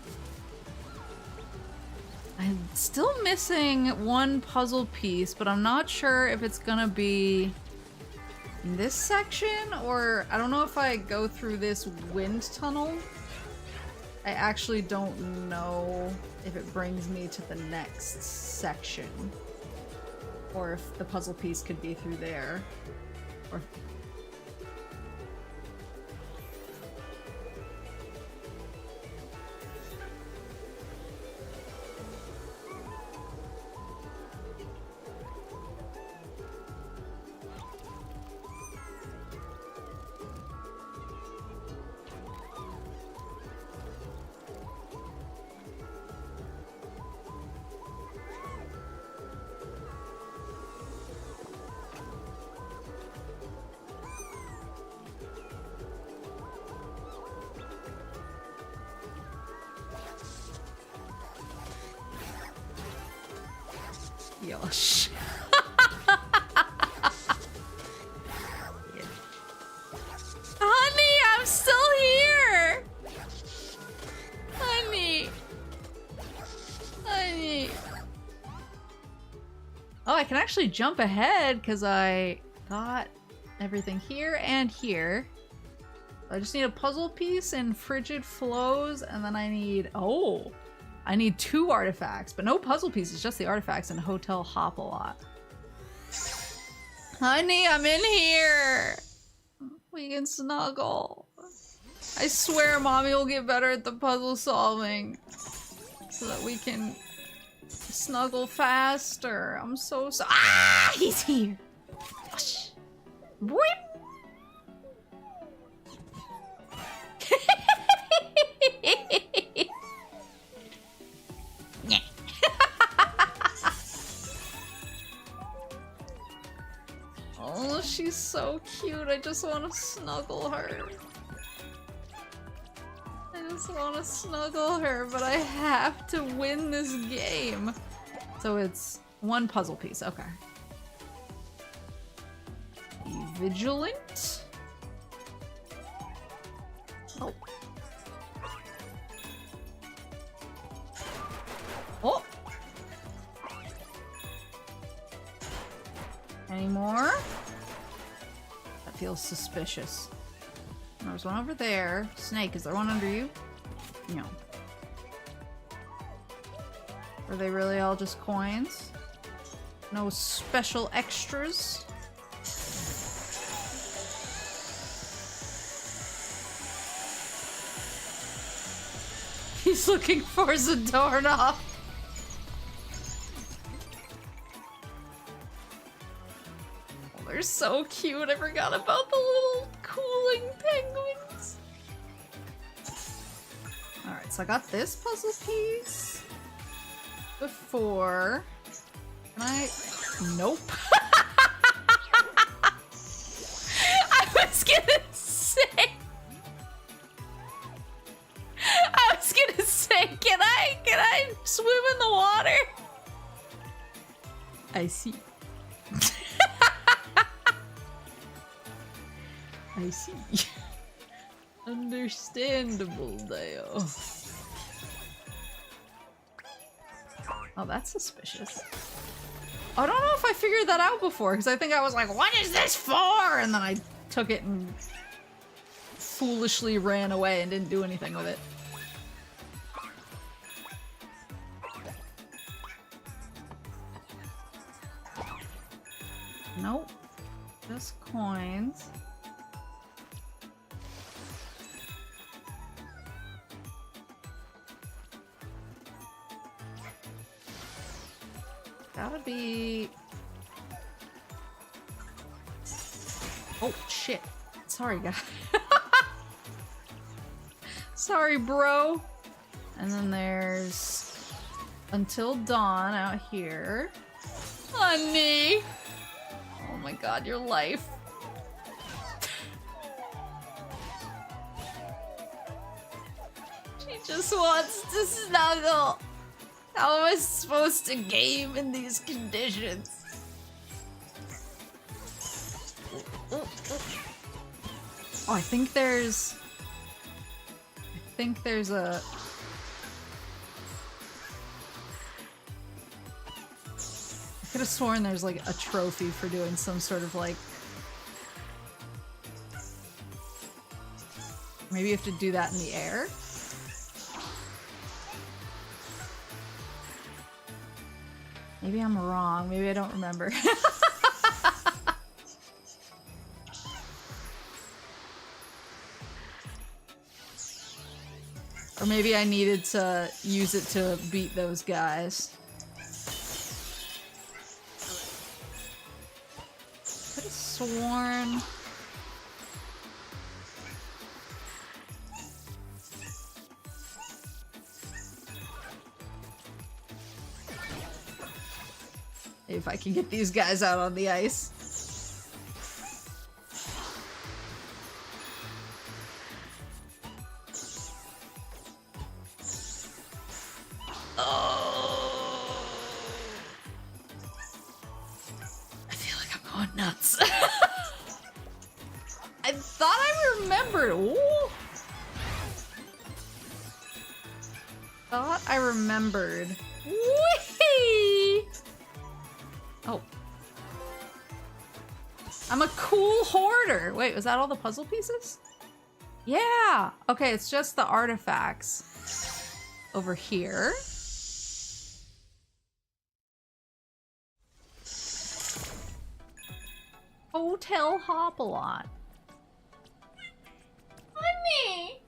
I'm still missing one puzzle piece, but I'm not sure if it's gonna be in this section or I don't know if I go through this wind tunnel. I actually don't know if it brings me to the next section. Or if the puzzle piece could be through there. Or... Yosh. Honey, I'm still here! Honey. Honey. Oh, I can actually jump ahead because I got everything here and here. I just need a puzzle piece and frigid flows, and then I need... Oh! I need 2 artifacts, but no puzzle pieces, just the artifacts and Hotel Hop-a-Lot. Honey, I'm in here! We can snuggle. I swear Mommy will get better at the puzzle solving so that we can snuggle faster. I'm so Ah! He's here! Whoosh. Boop. Oh, she's so cute. I just want to snuggle her. I just want to snuggle her, but I have to win this game. So it's 1 puzzle piece. Okay. Be vigilant. Oh. Oh. Any more? That feels suspicious. There's one over there. Snake, is there one under you? No. Are they really all just coins? No special extras? He's looking for Zadornoff. They're so cute. I forgot about the little cooling penguins. Alright, so I got this puzzle piece before. Can I? Nope. I was gonna say. Can I swim in the water? I see. I see. Understandable, Dio. Oh, that's suspicious. I don't know if I figured that out before, because I think I was like, what is this for? And then I took it and foolishly ran away and didn't do anything with it. Nope. Just coins. Gotta be... Oh, shit. Sorry, guy. Sorry, bro. And then there's Until Dawn out here. Honey! Oh my god, your life. She just wants to snuggle. How am I supposed to game in these conditions? Oh, I think there's a... I could have sworn there's like a trophy for doing some sort of like... Maybe you have to do that in the air? Maybe I'm wrong. Maybe I don't remember. Or maybe I needed to use it to beat those guys. Could have sworn... If I can get these guys out on the ice. Oh. I feel like I'm going nuts. I thought I remembered. Ooh. Thought I remembered. Whee! Oh. I'm a cool hoarder. Wait, was that all the puzzle pieces? Yeah. Okay, it's just the artifacts over here. Hotel Hop-A-Lot. Honey!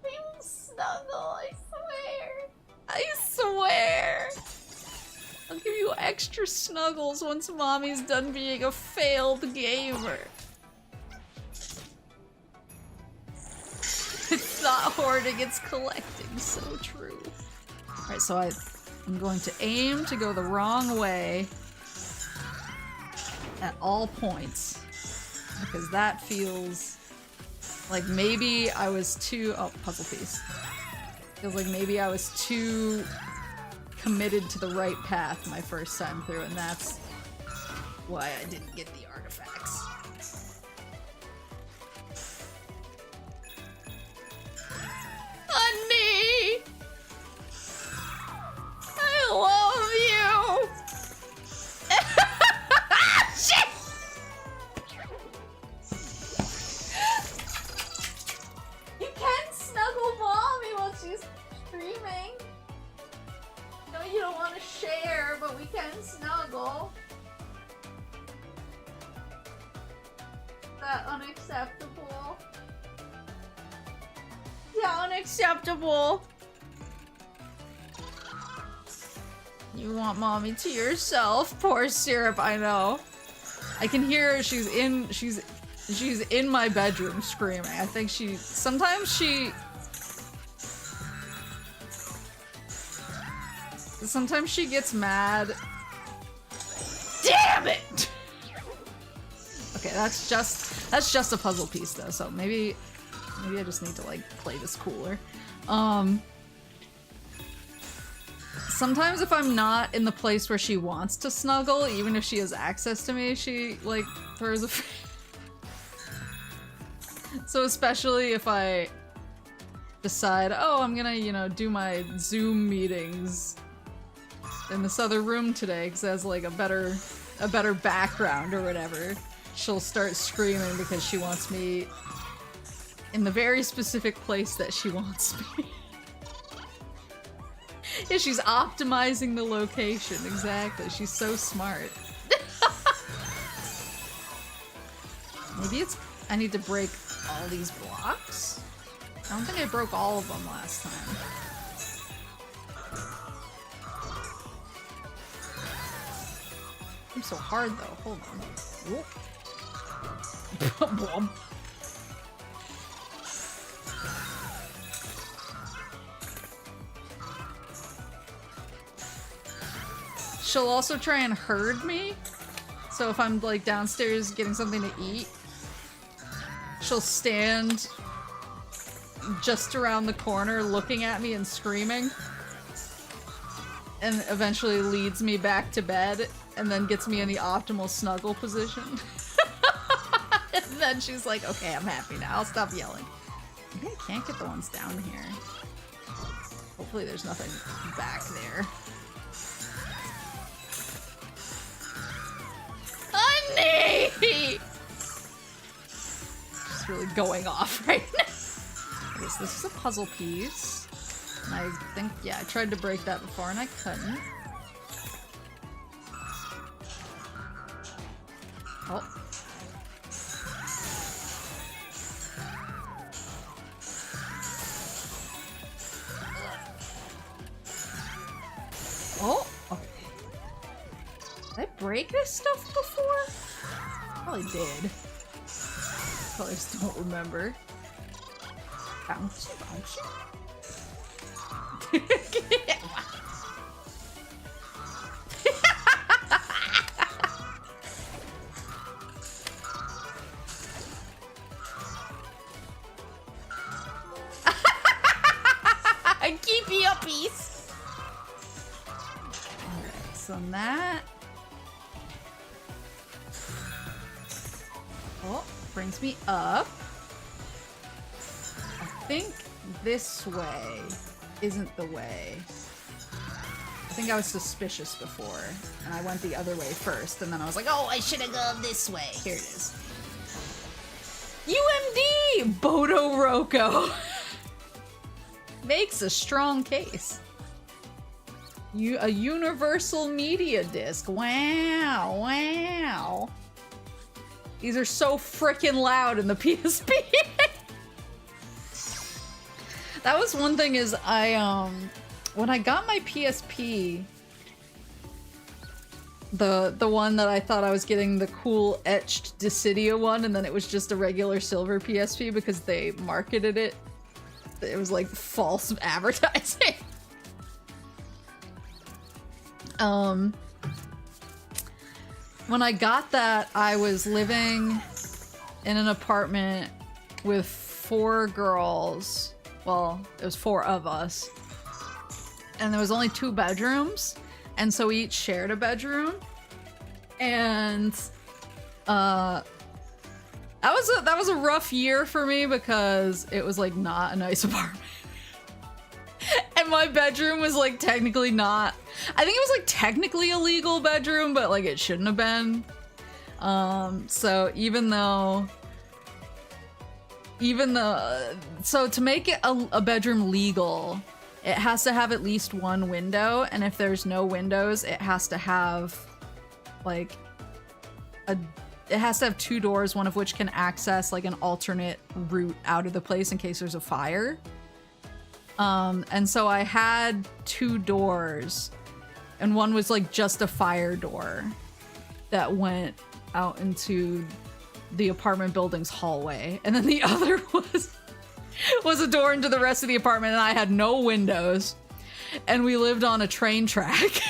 We will snuggle, I swear. I swear. I'll give you extra snuggles once Mommy's done being a failed gamer. It's not hoarding, it's collecting. So true. Alright, so I'm going to aim to go the wrong way at all points. Because that feels like maybe I was too... Oh, puzzle piece. Feels like maybe I was too... committed to the right path my first time through, and that's why I didn't get the artifacts. Honey! I love you! Shit! You can't snuggle Mommy while she's streaming. You don't want to share, but we can snuggle. Is that unacceptable? Yeah, unacceptable. You want Mommy to yourself, poor Syrup. I know. I can hear her. She's in my bedroom screaming. I think sometimes she gets mad. Damn it! Okay, that's just a puzzle piece though, so maybe I just need to like play this cooler. Sometimes if I'm not in the place where she wants to snuggle, even if she has access to me, she like throws a So especially if I decide, oh, I'm gonna, you know, do my Zoom meetings in this other room today because it has like a better background or whatever, she'll start screaming because she wants me in the very specific place that she wants me. Yeah, she's optimizing the location, exactly. She's so smart. Maybe I need to break all these blocks? I don't think I broke all of them last time. I'm so hard though, hold on. She'll also try and herd me. So if I'm like downstairs getting something to eat, she'll stand just around the corner looking at me and screaming. And eventually leads me back to bed and then gets me in the optimal snuggle position. And then she's like, okay, I'm happy now. I'll stop yelling. Maybe I can't get the ones down here. Hopefully there's nothing back there. Honey! She's really going off right now. Okay, so this is a puzzle piece. And I think, yeah, I tried to break that before and I couldn't. Oh. Oh, okay. Did I break this stuff before? Probably did. Probably just don't remember. Bouncy, bouncy. Keep you uppies. Alright, so that. Oh, brings me up. I think this way isn't the way. I think I was suspicious before, and I went the other way first, and then I was like, oh, I should have gone this way. Here it is. UMD! Bodo Roko! Makes a strong case. A universal media disc. Wow, wow. These are so freaking loud in the PSP. That was one thing is when I got my PSP, the one that I thought I was getting the cool etched Dissidia one, and then it was just a regular silver PSP because they marketed it. It was like false advertising. When I got that, I was living in an apartment with 4 girls. Well, it was 4 of us. And there was only 2 bedrooms, and so we each shared a bedroom. And that was a rough year for me because it was like not a nice apartment. And my bedroom was like technically not, I think it was like technically a legal bedroom, but like it shouldn't have been. So so to make it a bedroom legal, it has to have at least 1 window, and if there's no windows, it has to have like it has to have 2 doors, one of which can access like an alternate route out of the place in case there's a fire. And so I had 2 doors, and one was like just a fire door that went out into the apartment building's hallway, and then the other was a door into the rest of the apartment, and I had no windows, and we lived on a train track.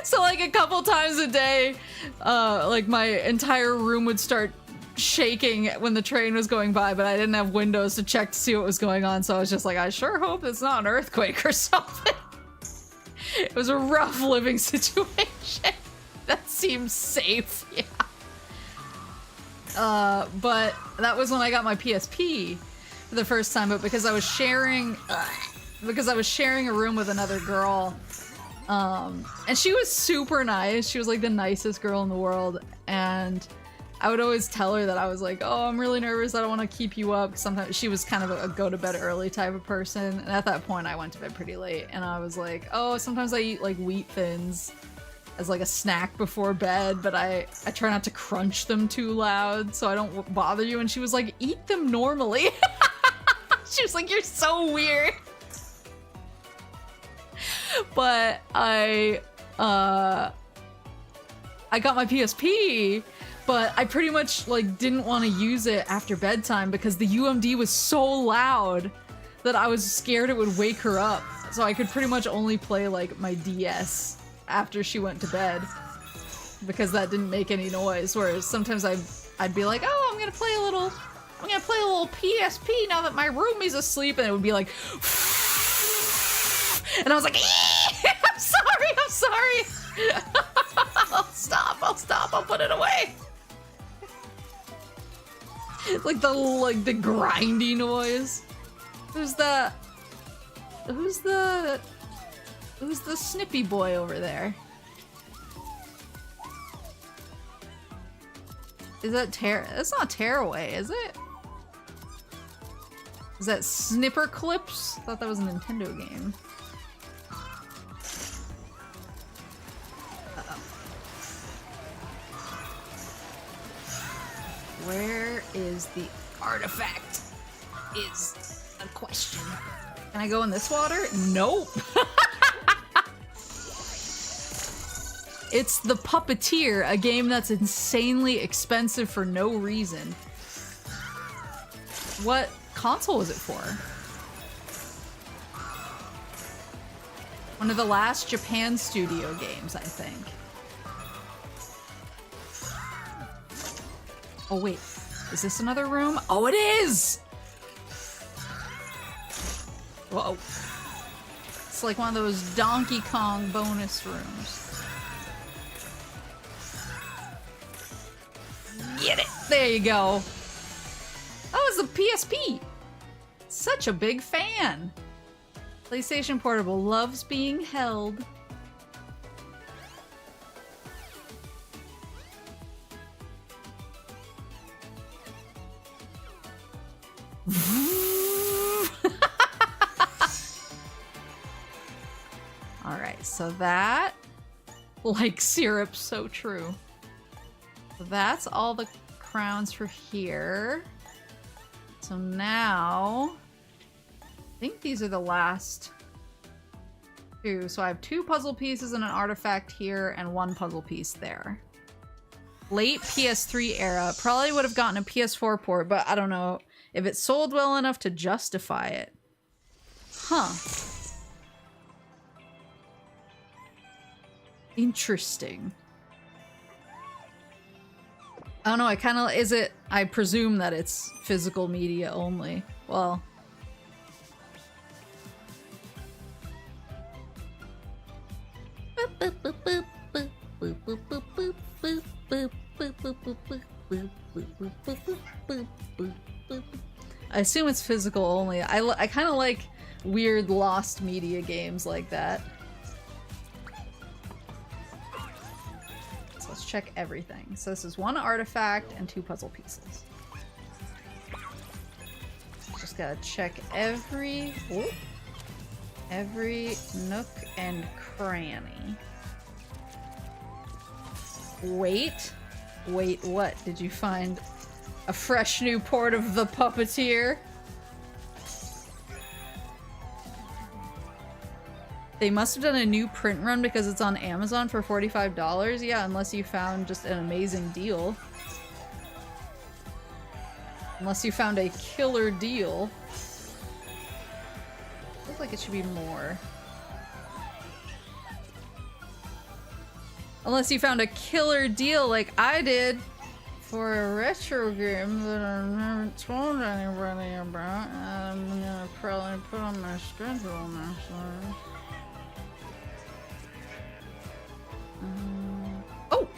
So like a couple times a day, like my entire room would start shaking when the train was going by, but I didn't have windows to check to see what was going on, so I was just like, I sure hope it's not an earthquake or something. It was a rough living situation. That seems safe, yeah. But that was when I got my PSP for the first time, but because I was sharing a room with another girl, and she was super nice. She was like the nicest girl in the world, and I would always tell her that I was like, oh, I'm really nervous, I don't want to keep you up. Sometimes she was kind of a go to bed early type of person, and at that point I went to bed pretty late, and I was like, oh, sometimes I eat like wheat thins as like a snack before bed, but I try not to crunch them too loud so I don't bother you. And she was like, eat them normally. She was like, you're so weird. But I got my PSP, but I pretty much like didn't want to use it after bedtime because the UMD was so loud that I was scared it would wake her up. So I could pretty much only play like my DS after she went to bed because that didn't make any noise. Whereas sometimes I'd be like, oh, I'm gonna play a little PSP now that my roomie's asleep, and it would be like, and I was like, I'm sorry. I'll stop, I'll put it away. Like the grindy noise. Who's the snippy boy over there? Is that that's not Tearaway, is it? Is that Snipper Clips? I thought that was a Nintendo game. Uh-oh. Where is the artifact? Is a question. Can I go in this water? Nope. It's The Puppeteer, a game that's insanely expensive for no reason. What console was it for? One of the last Japan Studio games, I think. Oh wait, is this another room? Oh, it is! Whoa. It's like one of those Donkey Kong bonus rooms. Get it! There you go. That was a PSP. Such a big fan. PlayStation Portable loves being held. Alright, so that, like syrup, so true. So that's all the crowns for here. So now, I think these are the last two. So I have 2 puzzle pieces and an artifact here and 1 puzzle piece there. Late PS3 era. Probably would have gotten a PS4 port, but I don't know if it sold well enough to justify it. Huh. Interesting. I don't know, I kind of, I presume that it's physical media only. Well. I assume it's physical only. I kind of like weird lost media games like that. Let's check everything. So this is 1 artifact and 2 puzzle pieces. Just gotta check every nook and cranny. Wait, what? Did you find a fresh new port of The Puppeteer? They must have done a new print run because it's on Amazon for $45. Yeah, unless you found just an amazing deal. Unless you found a killer deal. Feels like it should be more. Unless you found a killer deal like I did for a retro game that I never told anybody about. I'm gonna probably put on my schedule next time. Oh!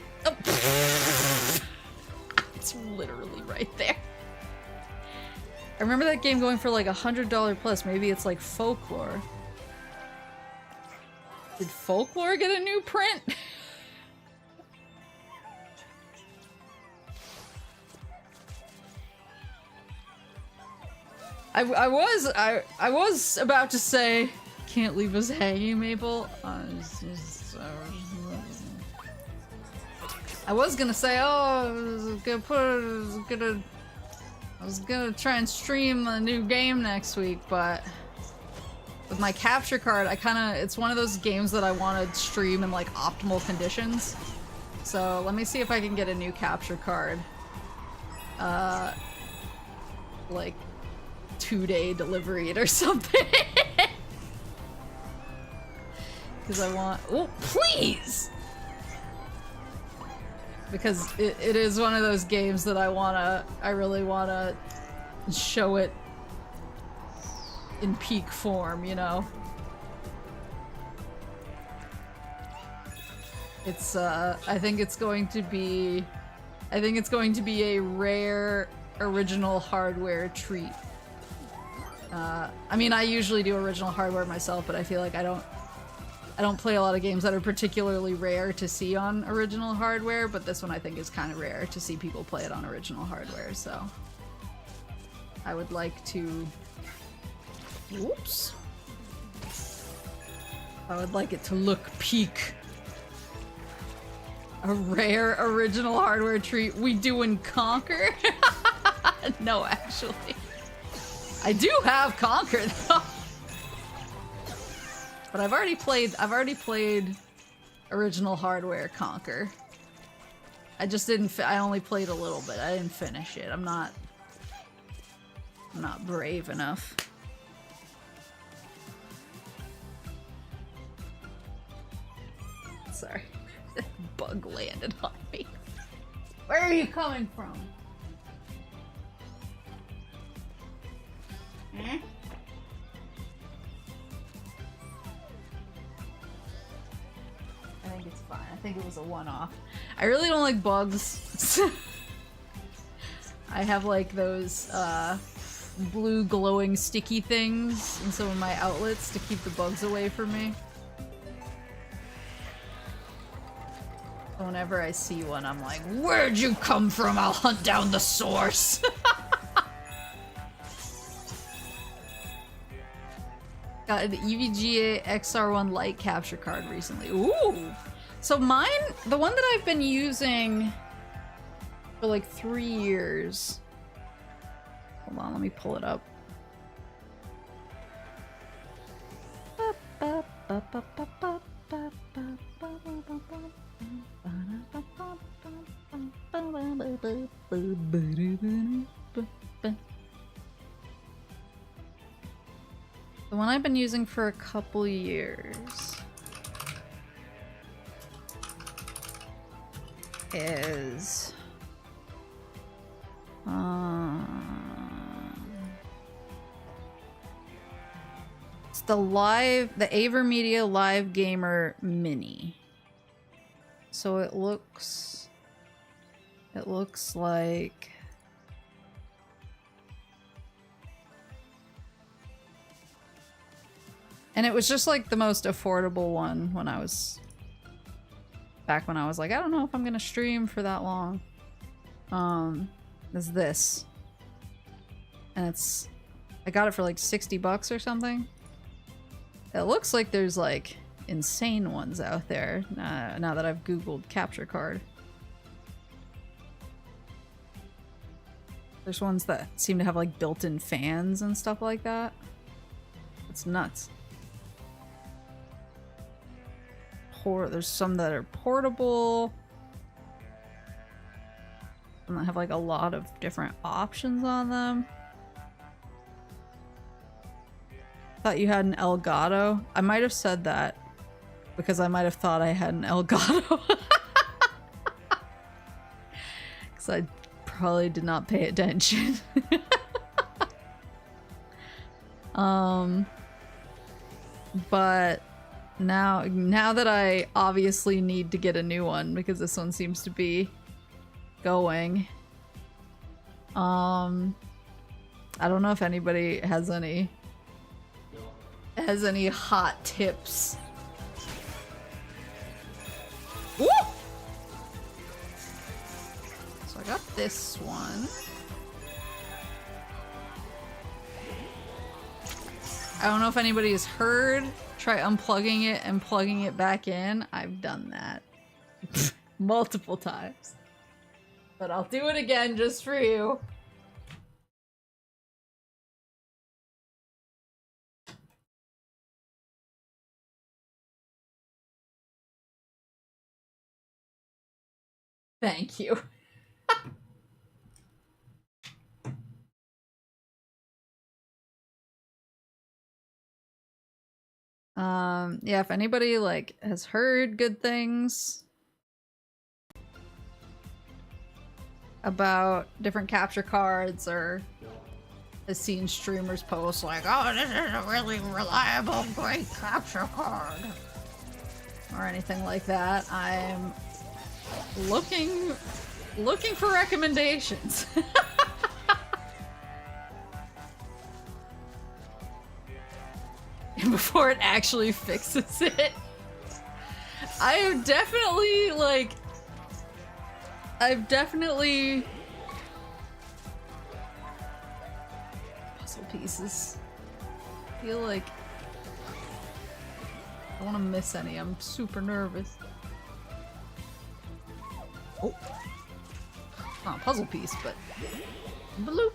It's literally right there. I remember that game going for like $100 plus. Maybe it's like Folklore. Did Folklore get a new print? I was about to say, can't leave us hanging, Maple. I was gonna say, oh, I was gonna try and stream a new game next week, but with my capture card, it's one of those games that I want to stream in like optimal conditions. So let me see if I can get a new capture card. Like 2-day delivery it or something. Because I want, oh, please! Because it is one of those games that I really wanna show it in peak form, you know? It's, I think it's going to be a rare original hardware treat. I mean, I usually do original hardware myself, but I feel like I don't play a lot of games that are particularly rare to see on original hardware, but this one I think is kind of rare to see people play it on original hardware, so I would like to Whoops. I would like it to look peak. A rare original hardware treat we do in Conquer? No, actually. I do have Conquer though. But I've already played original hardware Conquer. I just didn't I only played a little bit. I didn't finish it. I'm not brave enough. Sorry. Bug landed on me. Where are you coming from? Hmm? I think it's fine. I think it was a one-off. I really don't like bugs. I have like those blue glowing sticky things in some of my outlets to keep the bugs away from me. Whenever I see one, I'm like, where'd you come from? I'll hunt down the source. Got an EVGA XR1 light capture card recently. Ooh! So mine, the one that I've been using for like 3 years. Hold on, let me pull it up. The one I've been using for a couple years is it's the AverMedia Live Gamer Mini. So it looks like and it was just like the most affordable one when I was back when I was like, I don't know if I'm gonna stream for that long. Is this. And I got it for like 60 bucks or something. It looks like there's like insane ones out there now that I've googled capture card. There's ones that seem to have like built-in fans and stuff like that. It's nuts. There's some that are portable. And that have like a lot of different options on them. Thought you had an Elgato. I might have said that because I might have thought I had an Elgato. Because I probably did not pay attention. But now that I obviously need to get a new one because this one seems to be going. I don't know if anybody has any hot tips. Woo! So I got this one. I don't know if anybody has heard. Try unplugging it and plugging it back in. I've done that multiple times. But I'll do it again just for you. Thank you. Yeah, if anybody like has heard good things about different capture cards or has seen streamers post like, oh, this is a really reliable, great capture card or anything like that, I'm looking for recommendations. Before it actually fixes it. I've definitely puzzle pieces. feel like I don't want to miss any. I'm super nervous. Oh. Not a puzzle piece, but bloop.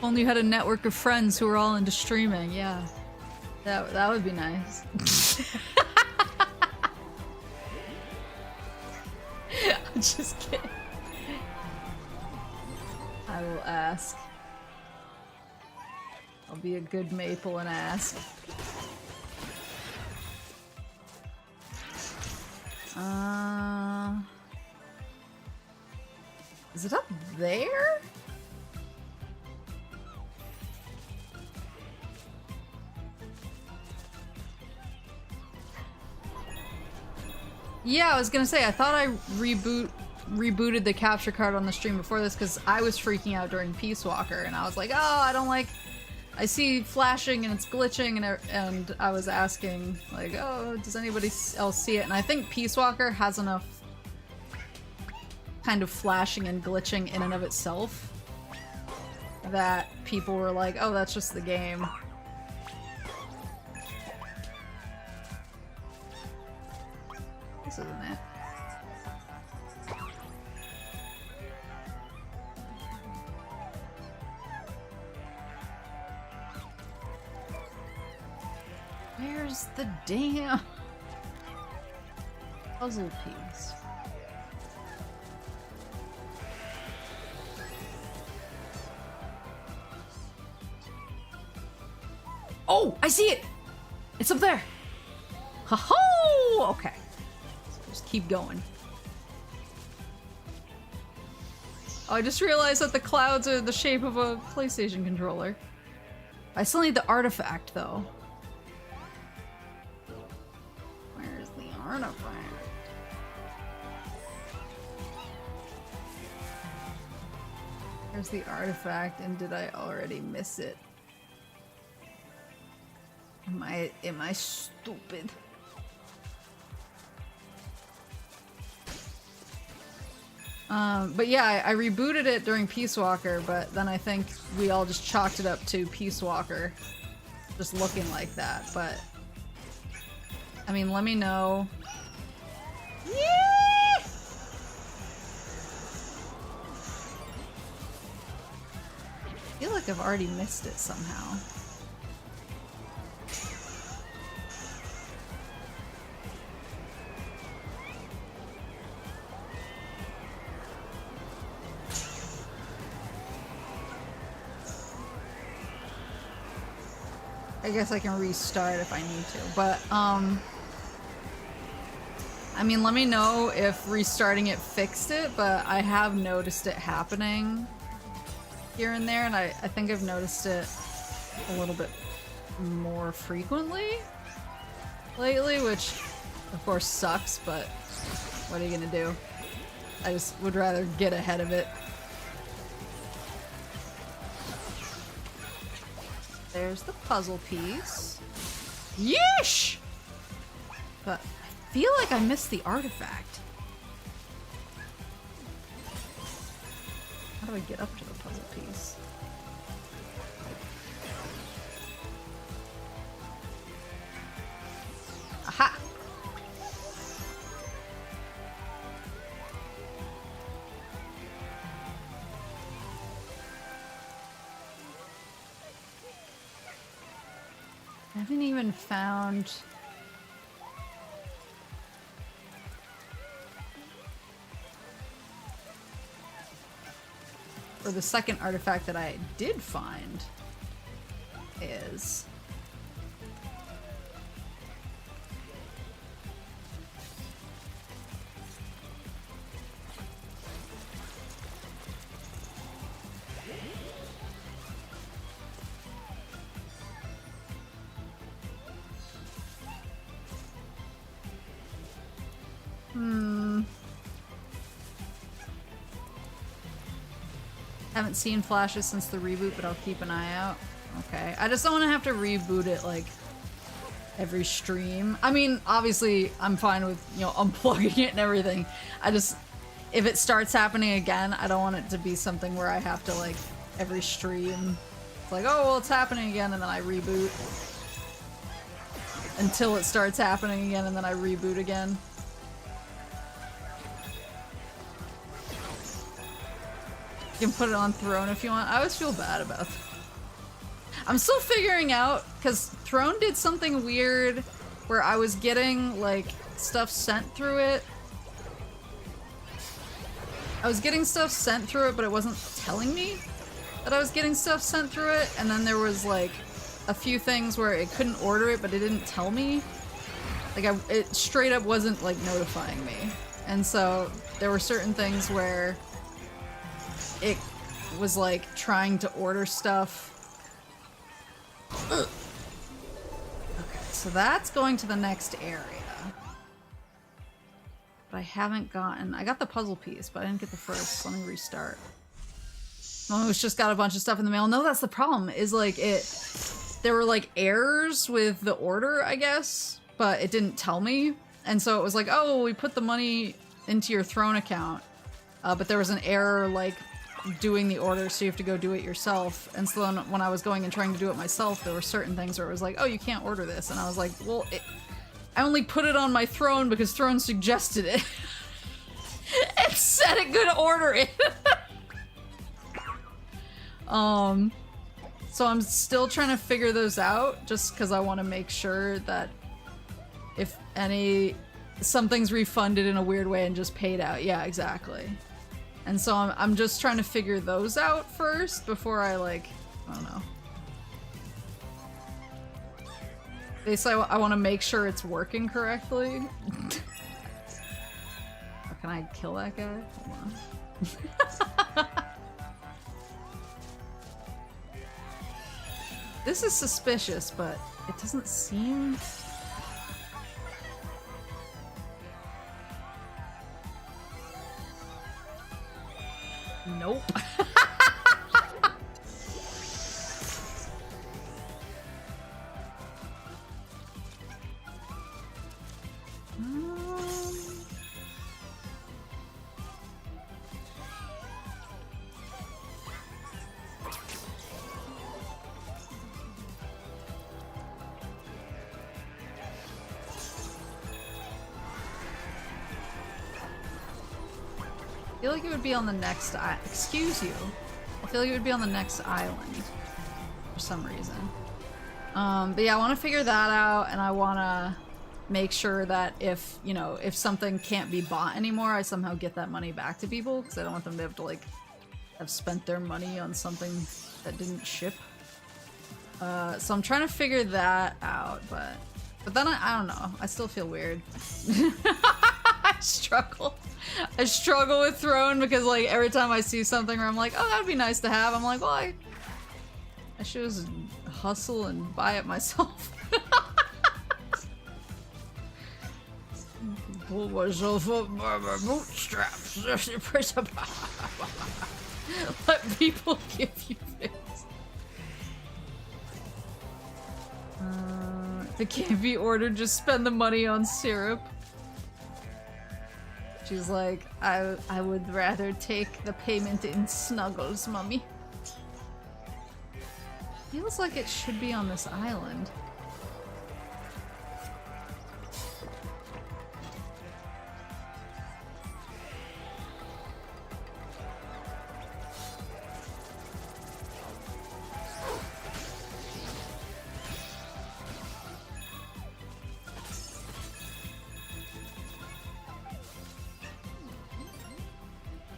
Only you had a network of friends who were all into streaming. Yeah, that would be nice. I'm just kidding. I will ask. I'll be a good Maple and ask. Is it up there? Yeah, I was gonna say, I thought I rebooted the capture card on the stream before this because I was freaking out during Peace Walker and I was like, oh, I don't like, I see flashing and it's glitching and I was asking like, oh, does anybody else see it? And I think Peace Walker has enough kind of flashing and glitching in and of itself that people were like, oh, that's just the game. This isn't it. Where's the damn puzzle piece? Oh, I see it! It's up there! Ha-ho! Okay. Just keep going. Oh, I just realized that the clouds are the shape of a PlayStation controller. I still need the artifact, though. Where's the artifact? Where's the artifact, and did I already miss it? Am I stupid? But yeah, I rebooted it during Peace Walker, but then I think we all just chalked it up to Peace Walker just looking like that, but I mean, let me know. Yeah! I feel like I've already missed it somehow. I guess I can restart if I need to, but, I mean, let me know if restarting it fixed it, but I have noticed it happening here and there, and I think I've noticed it a little bit more frequently lately, which, of course, sucks, but what are you gonna do? I just would rather get ahead of it. There's the puzzle piece. Yeesh! But I feel like I missed the artifact. How do I get up to the puzzle piece? Aha! I haven't even found... Or the second artifact that I did find is... Haven't seen flashes since the reboot, but I'll keep an eye out. Okay. I just don't want to have to reboot it, like, every stream. I mean, obviously, I'm fine with, you know, unplugging it and everything. I just... if it starts happening again, I don't want it to be something where I have to, like, every stream, it's like, oh, well, it's happening again, and then I reboot. Until it starts happening again, and then I reboot again. You can put it on Throne if you want. I always feel bad about that. I'm still figuring out, because Throne did something weird where I was getting, like, stuff sent through it. I was getting stuff sent through it, but it wasn't telling me that I was getting stuff sent through it, and then there was, like, a few things where it couldn't order it, but it didn't tell me. Like, it straight up wasn't, like, notifying me. And so, there were certain things where it was, like, trying to order stuff. Ugh. Okay, so that's going to the next area. But I haven't gotten... I got the puzzle piece, but I didn't get the first. Let me restart. Oh, it's just got a bunch of stuff in the mail. No, that's the problem, is, like, there were, like, errors with the order, I guess, but it didn't tell me. And so it was like, oh, we put the money into your Throne account, but there was an error, like, doing the order, so you have to go do it yourself. And so then when I was going and trying to do it myself, there were certain things where it was like, oh, you can't order this. And I was like, well, I only put it on my Throne because Throne suggested it. It said it could order it. So I'm still trying to figure those out, just because I want to make sure that if something's refunded in a weird way and just paid out. Yeah, exactly. And so I'm just trying to figure those out first before I, like, I don't know. Basically, I want to make sure it's working correctly. Or can I kill that guy? Hold on. This is suspicious, but it doesn't seem... Nope. I feel like it would be on the next excuse you. I feel like it would be on the next island for some reason. But yeah, I want to figure that out, and I want to make sure that if, you know, if something can't be bought anymore, I somehow get that money back to people, because I don't want them to have to, like, have spent their money on something that didn't ship. So I'm trying to figure that out, but then I don't know. I still feel weird. I struggle. I struggle with Throne because, like, every time I see something where I'm like, oh, that'd be nice to have, I'm like, well, I should just hustle and buy it myself. Pull myself up by my bootstraps. Let people give you things. If it can't be ordered, just spend the money on syrup. She's like, I would rather take the payment in snuggles, mummy. Feels like it should be on this island.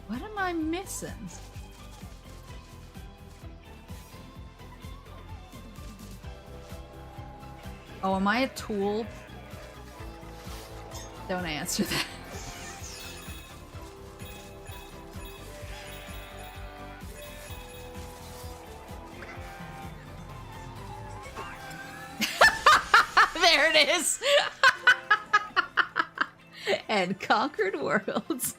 What am I missing? Oh, am I a tool? Don't answer that. There it is! And conquered worlds.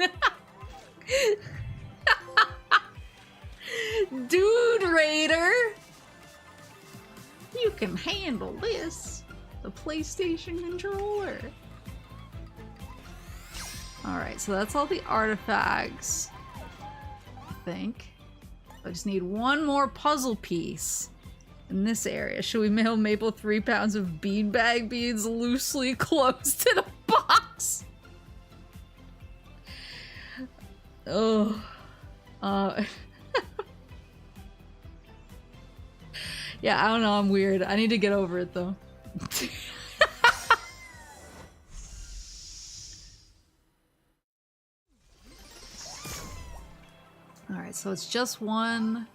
Dude Raider! You can handle this. The PlayStation controller. Alright, so that's all the artifacts, I think. I just need one more puzzle piece in this area. Should we mail Maple 3 pounds of beanbag beads loosely closed in a box? Oh. Yeah, I don't know, I'm weird. I need to get over it though. Alright, so it's just one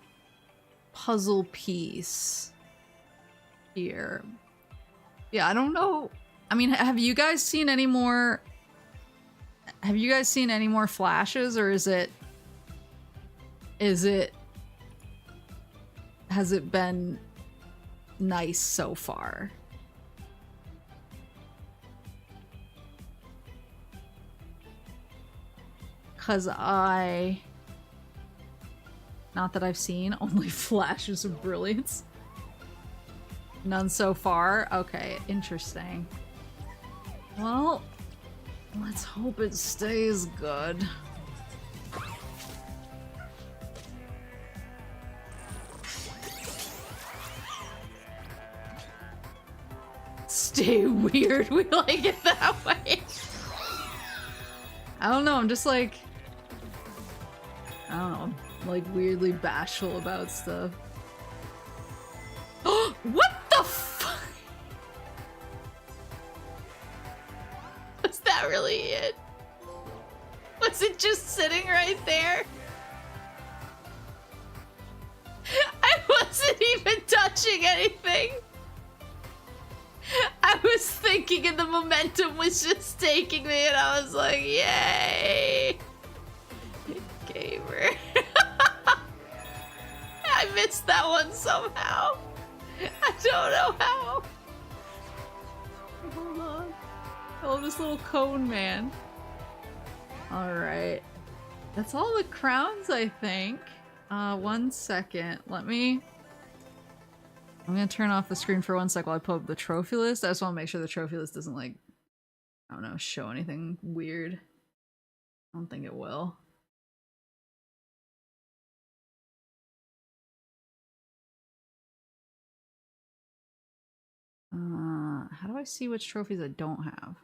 puzzle piece here. Yeah, I don't know. I mean, have you guys seen any more? Have you guys seen any more flashes, or is it? Has it been nice so far? Cause not that I've seen, only flashes of brilliance. None so far? Okay, interesting. Well, let's hope it stays good. Stay weird, we like it that way. I don't know, I'm just like... I don't know. Like weirdly bashful about stuff. What the fuck? Was that really it? Was it just sitting right there? I wasn't even touching anything. I was thinking and the momentum was just taking me and I was like, yay! Gamer. I missed that one somehow. I don't know how. Hold on. Oh, this little cone man. Alright. That's all the crowns, I think. 1 second. I'm gonna turn off the screen for 1 sec while I pull up the trophy list. I just want to make sure the trophy list doesn't, like, I don't know, show anything weird. I don't think it will. How do I see which trophies I don't have?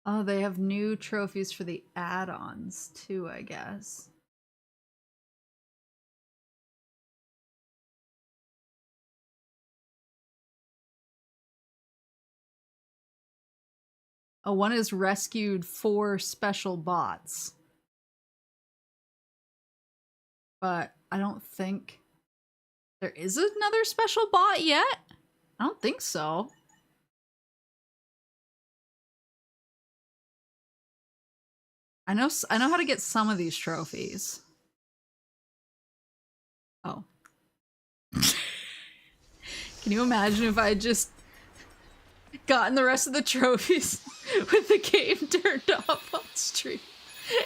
Oh, they have new trophies for the add-ons too, I guess. Oh, one is rescued 4 special bots. But I don't think there is another special bot yet. I don't think so. I know how to get some of these trophies. Oh. Can you imagine if I had just gotten the rest of the trophies with the game turned off on stream?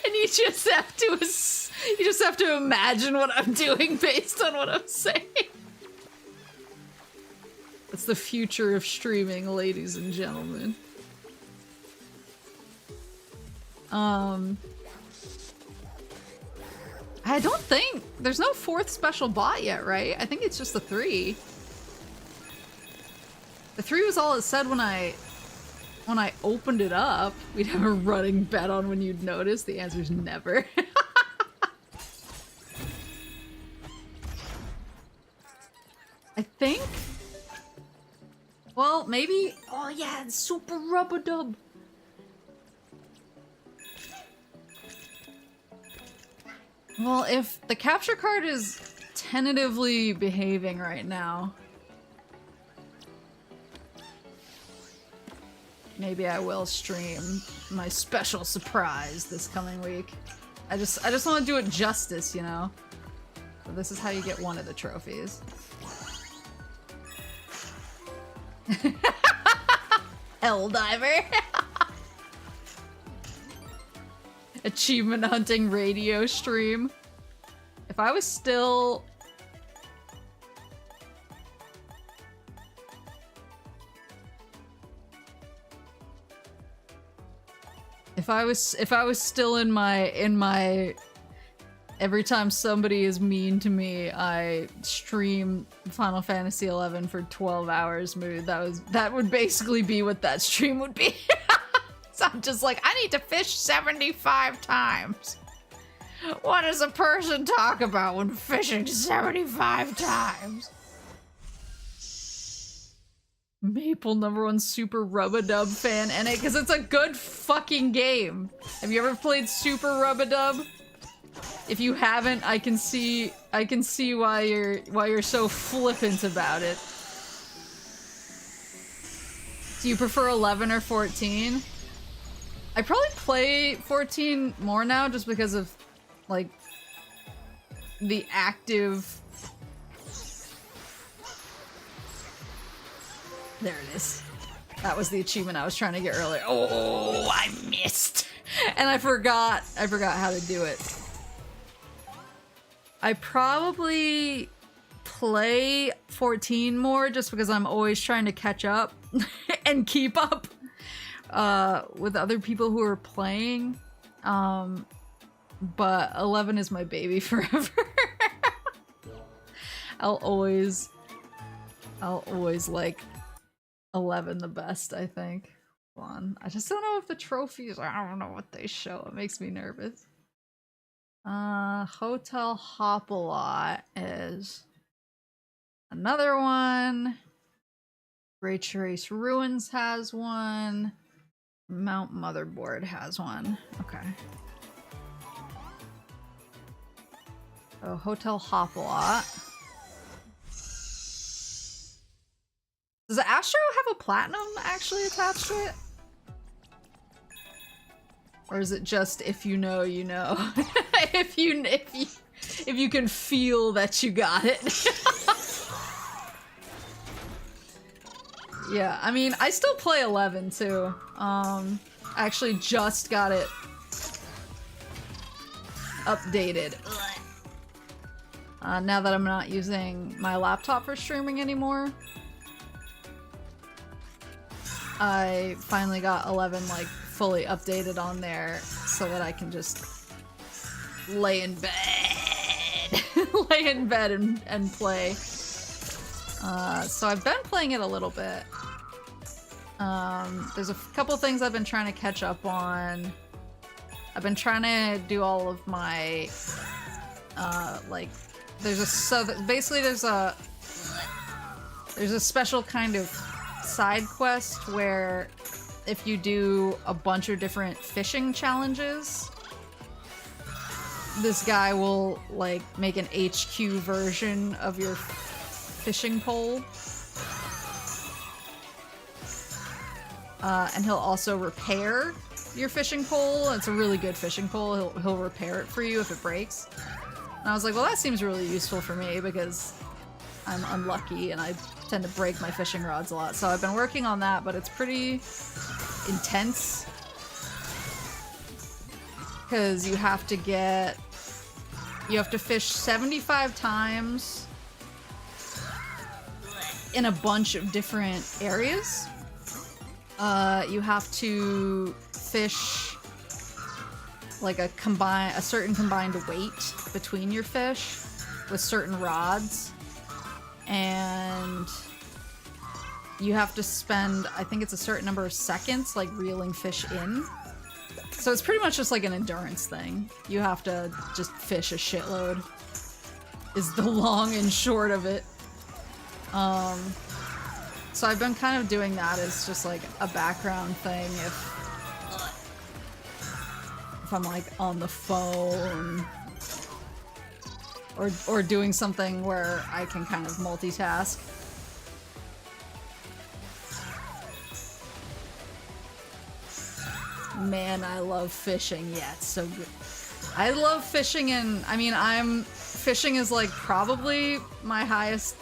And you just have to imagine what I'm doing based on what I'm saying. That's the future of streaming, ladies and gentlemen. I don't think there's no 4th special bot yet, right? I think it's just the 3. The 3 was all it said when I opened it up. We'd have a running bet on when you'd notice. The answer's never. I think. Well, maybe. Oh yeah, it's super rubber dub. Well, if the capture card is tentatively behaving right now, maybe I will stream my special surprise this coming week. I just want to do it justice, you know? So this is how you get one of the trophies. Hell diver. achievement hunting radio stream. If I was still... If I was still in my every time somebody is mean to me, I stream Final Fantasy XI for 12 hours mood. That would basically be what that stream would be. So I'm just like, I need to fish 75 times. What does a person talk about when fishing 75 times? Maple #1 super rub-a-dub fan, and because it's a good fucking game. Have you ever played Super Rub-a-Dub? If you haven't, I can see why you're so flippant about it. Do you prefer 11 or 14? I probably play 14 more now just because of like the active. There it is. That was the achievement I was trying to get earlier. Oh, I missed. And I forgot how to do it. I probably play 14 more just because I'm always trying to catch up and keep up with other people who are playing. But 11 is my baby forever. I'll always like 11 the best, I think. Hold on. I just don't know if the trophies, I don't know what they show. It makes me nervous. Hotel Hop-A-Lot is another one. Great Trace Ruins has one. Mount Motherboard has one. Okay. So Hotel Hop-A-Lot. Does Astro have a platinum actually attached to it? Or is it just if you know, you know? if you can feel that you got it. Yeah, I mean, I still play 11 too. I actually just got it updated. Now that I'm not using my laptop for streaming anymore. I finally got 11 like fully updated on there so that I can just lay in bed and play. So I've been playing it a little bit. There's a couple things I've been trying to catch up on. I've been trying to do all of my like there's a special kind of side quest where if you do a bunch of different fishing challenges, this guy will like make an HQ version of your fishing pole. And he'll also repair your fishing pole. It's a really good fishing pole. He'll repair it for you if it breaks. And I was like, well, that seems really useful for me because I'm unlucky and I tend to break my fishing rods a lot. So I've been working on that, but it's pretty intense because you have to fish 75 times in a bunch of different areas. You have to fish like a certain combined weight between your fish with certain rods. And you have to spend, I think it's a certain number of seconds, like reeling fish in. So it's pretty much just like an endurance thing. You have to just fish a shitload, is the long and short of it. So I've been kind of doing that as just like a background thing if I'm like on the phone or doing something where I can kind of multitask. Man, I love fishing. Yeah, it's so good. I love fishing, and I mean, fishing is like probably my highest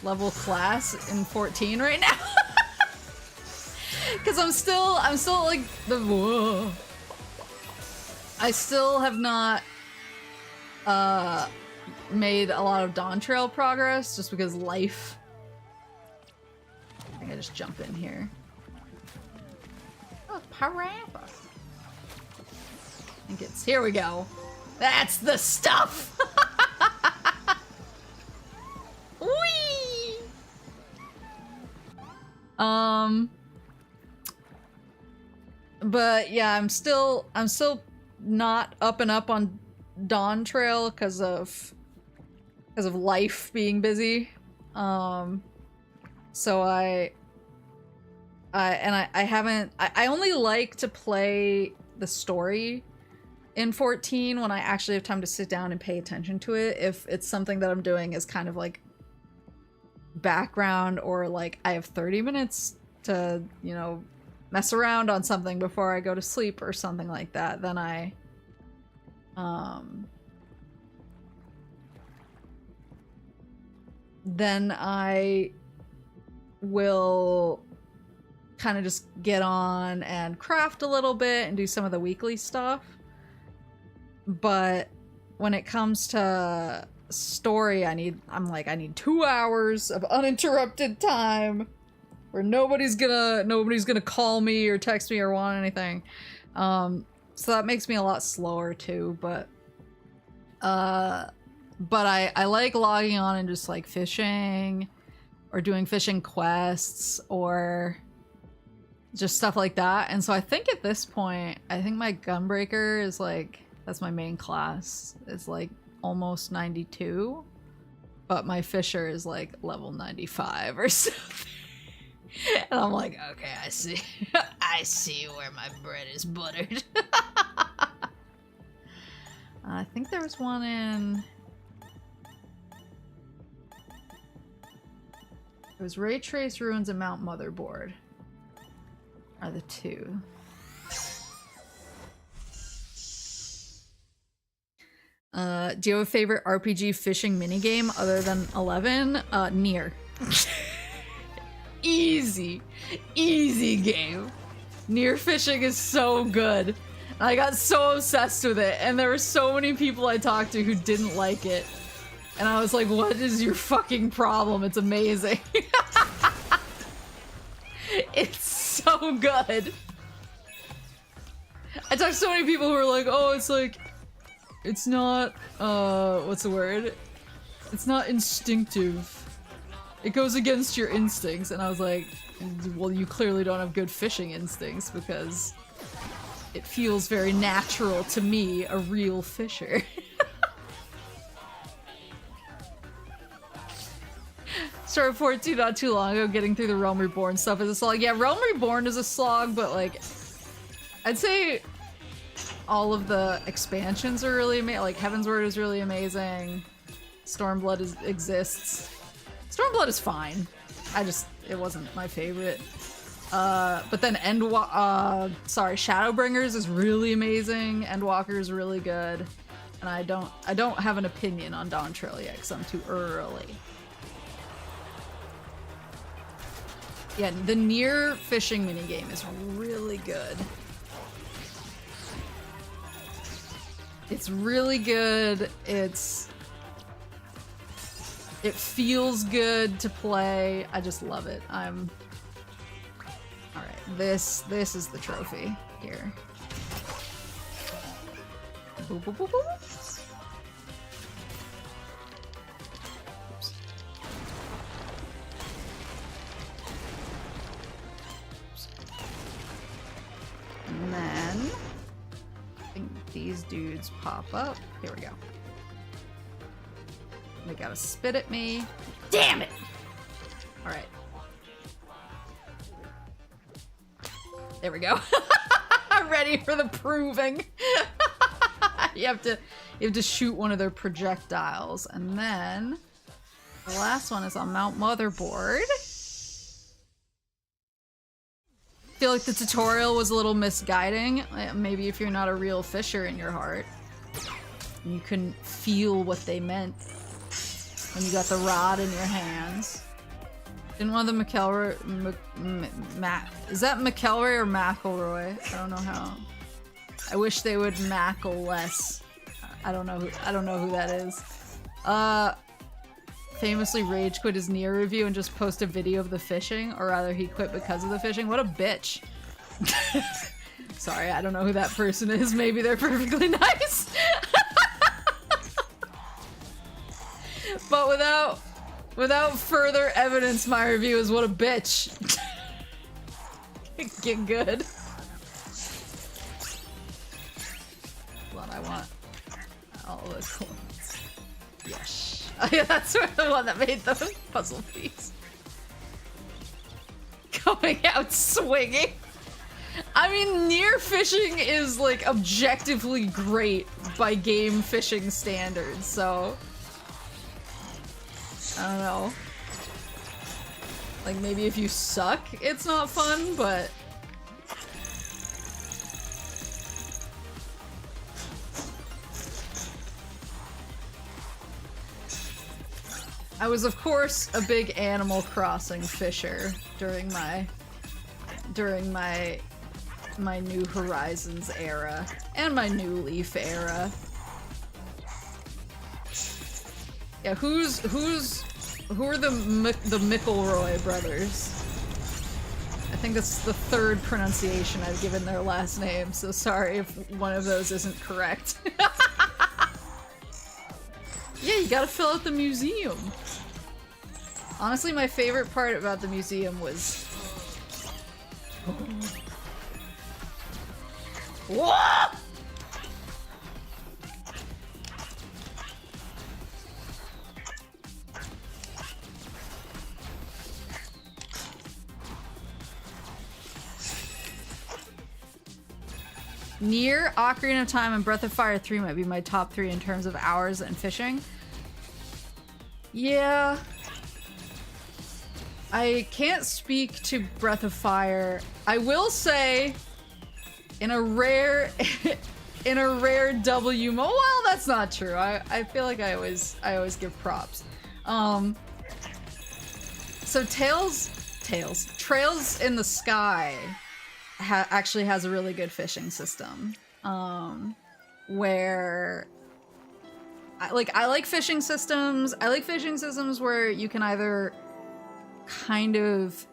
level class in 14 right now. Cause I'm still like the whoa. I still have not made a lot of Dawn Trail progress just because life. I think I just jump in here. Oh, Parappa. I think it's here we go. That's the stuff. Whee! But yeah, I'm still not up and up on Dawn Trail because of life being busy. So I only like to play the story in 14 when I actually have time to sit down and pay attention to it. If it's something that I'm doing as kind of like background, or like I have 30 minutes to, you know, mess around on something before I go to sleep or something like that, then I will kind of just get on and craft a little bit and do some of the weekly stuff. But when it comes to story, I need 2 hours of uninterrupted time where nobody's gonna call me or text me or want anything. So that makes me a lot slower too, but I like logging on and just like fishing or doing fishing quests or just stuff like that. And so I think at this point, I think my Gunbreaker is like, that's my main class. It's like almost 92, but my Fisher is like level 95 or something. And I'm like, okay, I see. I see where my bread is buttered. I think there was one in... It was Ray Trace Ruins and Mount Motherboard. Are the two. Do you have a favorite RPG fishing minigame other than 11? Nier. Easy. Easy game. Nier fishing is so good. I got so obsessed with it, and there were so many people I talked to who didn't like it. And I was like, what is your fucking problem? It's amazing. It's so good. I talked to so many people who were like, oh, it's like, it's not, what's the word? It's not instinctive. It goes against your instincts. And I was like, well, you clearly don't have good fishing instincts because it feels very natural to me, a real fisher. Started 14 not too long ago, getting through the Realm Reborn stuff is a slog. Yeah, Realm Reborn is a slog, but like, I'd say all of the expansions are really amazing. Like, Heaven's Word is really amazing. Stormblood exists. Stormblood is fine. It wasn't my favorite. But then Shadowbringers is really amazing. Endwalker is really good. And I don't have an opinion on Dawn Trail yet because I'm too early. Yeah, the Nier fishing minigame is really good. It's really good. It feels good to play. I just love it. Alright, this is the trophy here. Boop, boop, boop, boop. And then I think these dudes pop up. Here we go. They gotta spit at me. Damn it! Alright. There we go. I'm ready for the proving. you have to shoot one of their projectiles, and then the last one is on Mount Motherboard. I feel like the tutorial was a little misguiding. Maybe if you're not a real fisher in your heart, and you couldn't feel what they meant when you got the rod in your hands. Didn't one of the McElroy, is that McElroy or McElroy? I don't know how. I wish they would mackle less. I don't know who that is. Famously rage quit his Nier review and just post a video of the fishing, or rather he quit because of the fishing. What a bitch. Sorry, I don't know who that person is. Maybe they're perfectly nice. But without further evidence, my review is what a bitch. Get good. Hold on, I want all the coins. Yes. Oh yeah, that's the one that made the puzzle piece. Going out swinging. I mean, Nier fishing is like objectively great by game fishing standards, so I don't know. Like, maybe if you suck, it's not fun, but I was, of course, a big Animal Crossing fisher during my New Horizons era and my New Leaf era. Yeah, who are the McElroy brothers? I think that's the third pronunciation I've given their last name, so sorry if one of those isn't correct. Yeah, you gotta fill out the museum. Honestly, my favorite part about the museum was... What? Nier, Ocarina of Time, and Breath of Fire 3 might be my top 3 in terms of hours and fishing. Yeah. I can't speak to Breath of Fire. I will say, in a rare W mo. Well, that's not true. I feel like I always give props. So Trails in the Sky actually has a really good fishing system. Where I like fishing systems. I like fishing systems where you can either kind of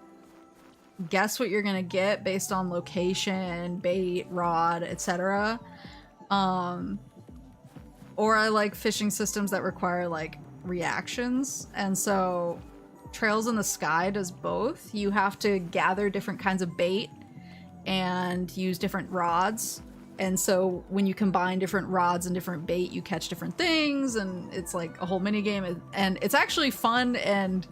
guess what you're gonna get based on location, bait, rod, etc. Or I like fishing systems that require like reactions, and so Trails in the Sky does both. You have to gather different kinds of bait and use different rods, and so when you combine different rods and different bait, you catch different things, and it's like a whole mini game, and it's actually fun, and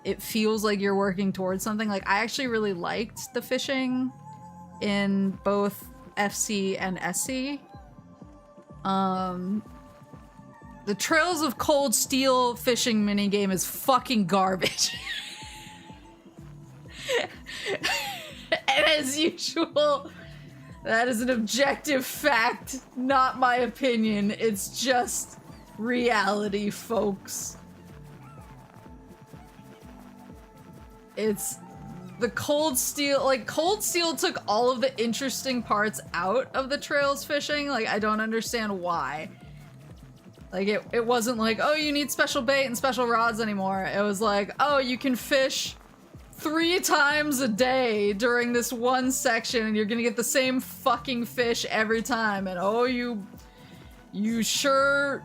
it feels like you're working towards something. Like, I actually really liked the fishing in both FC and SC. The Trails of Cold Steel fishing minigame is fucking garbage. And as usual, that is an objective fact, not my opinion. It's just reality, folks. It's the Cold Steel, like, Cold Steel took all of the interesting parts out of the Trails fishing. Like, I don't understand why. Like, it wasn't like, oh, you need special bait and special rods anymore. It was like, oh, you can fish 3 times a day during this one section and you're gonna get the same fucking fish every time. And oh, you sure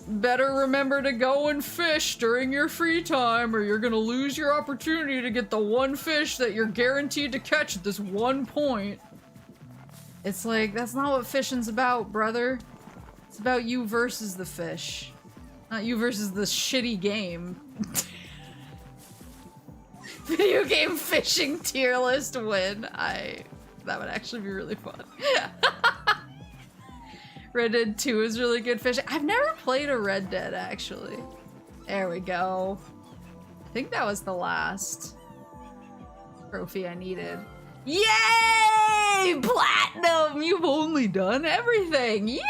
better remember to go and fish during your free time or you're gonna lose your opportunity to get the one fish that you're guaranteed to catch at this one point. It's like, that's not what fishing's about, brother. It's about you versus the fish. Not you versus the shitty game. Video game fishing tier list win. That would actually be really fun. Red Dead 2 is really good fishing. I've never played a Red Dead, actually. There we go. I think that was the last trophy I needed. Yay! Platinum! You've only done everything! Yay!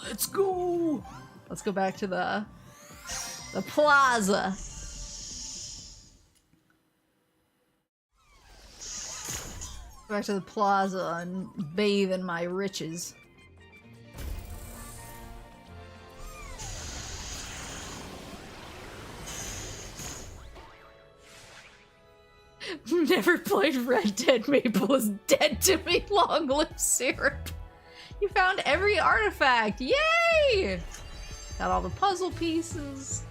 Let's go! Let's go back to the plaza. back to the plaza and bathe in my riches. Never played Red Dead. Maple is dead to me. Long live syrup. You found every artifact. Yay! Got all the puzzle pieces.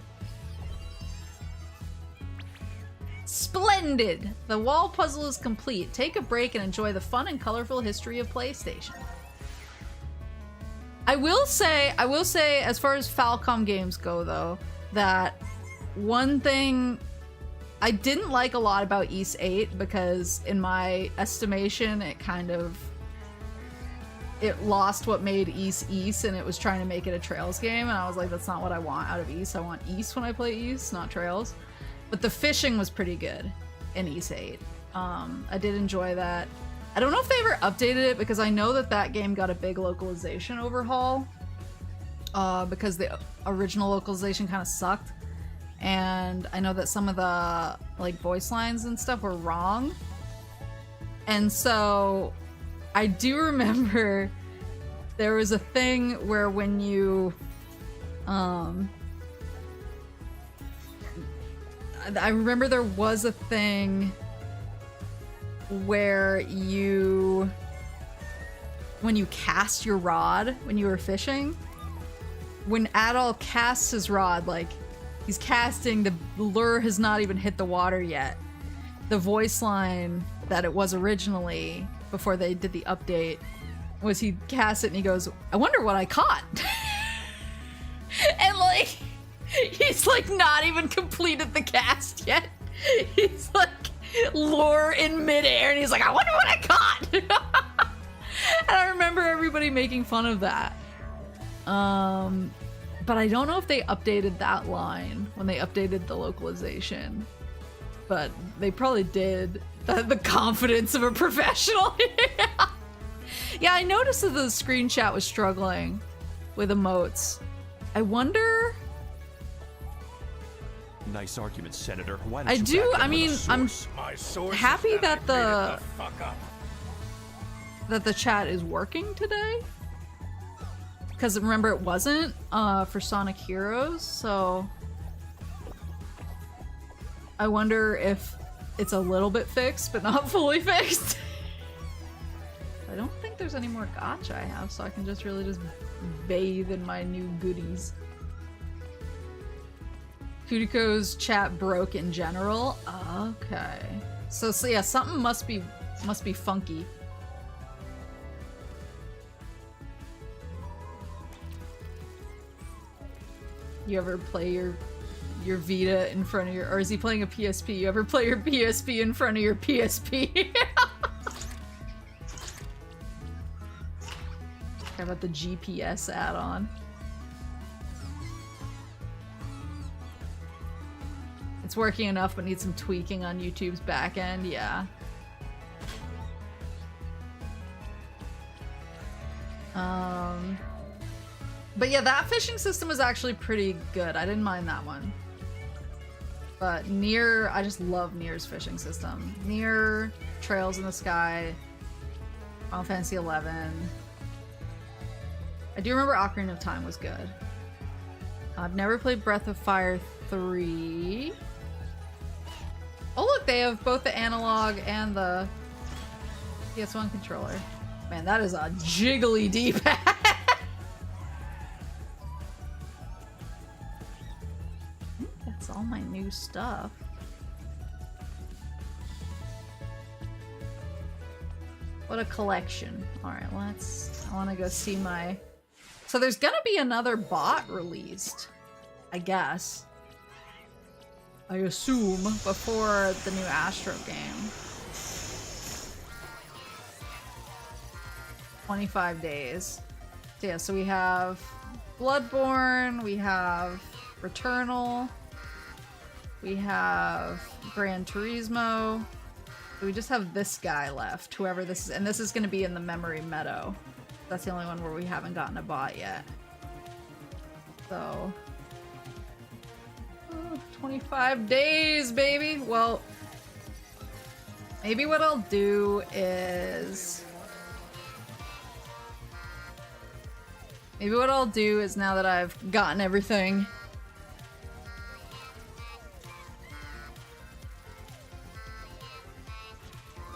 Splendid! The wall puzzle is complete. Take a break and enjoy the fun and colorful history of PlayStation. I will say, as far as Falcom games go, though, that one thing I didn't like a lot about Ys 8, because in my estimation, it lost what made Ys Ys, and it was trying to make it a Trails game, and I was like, that's not what I want out of Ys. I want Ys when I play Ys, not Trails. But the fishing was pretty good in Ys 8. I did enjoy that. I don't know if they ever updated it, because I know that that game got a big localization overhaul, because the original localization kind of sucked. And I know that some of the like voice lines and stuff were wrong. And so I do remember there was a thing where when you I remember there was a thing where when you cast your rod when you were fishing, when Adol casts his rod, like he's casting, the lure has not even hit the water yet. The voice line that it was originally, before they did the update, was he cast it and he goes, I wonder what I caught. And like, he's like not even completed the cast yet. He's like lure in midair and he's like, I wonder what I caught. And I remember everybody making fun of that. But I don't know if they updated that line when they updated the localization. But they probably did. The confidence of a professional. Yeah, I noticed that the screen chat was struggling with emotes. I wonder... Nice argument, Senator. Why I do, I mean, I'm happy that the chat is working today. Because remember, it wasn't for Sonic Heroes, so I wonder if it's a little bit fixed, but not fully fixed. I don't think there's any more Gacha I have, so I can just really just bathe in my new goodies. Kudiko's chat broke in general. Okay, so yeah, something must be funky. You ever play your Vita in front of your, or is he playing a PSP? You ever play your PSP in front of your PSP? How about the GPS add-on? It's working enough, but needs some tweaking on YouTube's back end. Yeah. But yeah, that fishing system is actually pretty good. I didn't mind that one. But Nier, I just love Nier's fishing system. Nier, Trails in the Sky, Final Fantasy XI. I do remember Ocarina of Time was good. I've never played Breath of Fire 3. Oh look, they have both the analog and the PS1 controller. Man, that is a jiggly D-pad. That's all my new stuff. What a collection. Alright, I want to go see my... So there's gonna be another bot released, I guess. I assume, before the new Astro game. 25 days. So yeah, so we have Bloodborne, we have Returnal, we have Gran Turismo. So we just have this guy left, whoever this is, and this is going to be in the Memory Meadow. That's the only one where we haven't gotten a bot yet. So... 25 days, baby! Well... Maybe what I'll do is... Maybe what I'll do is, now that I've gotten everything...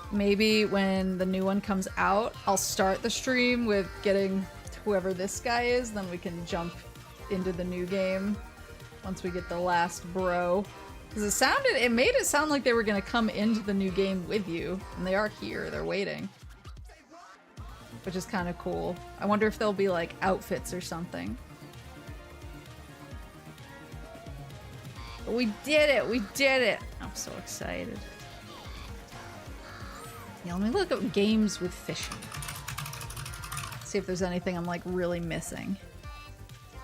Maybe when the new one comes out, I'll start the stream with getting whoever this guy is, then we can jump into the new game once we get the last bro. Because it made it sound like they were gonna come into the new game with you, and they are here, they're waiting. Which is kind of cool. I wonder if there'll be like outfits or something. But we did it, we did it! I'm so excited. Yeah, let me look up games with fishing. See if there's anything I'm like really missing.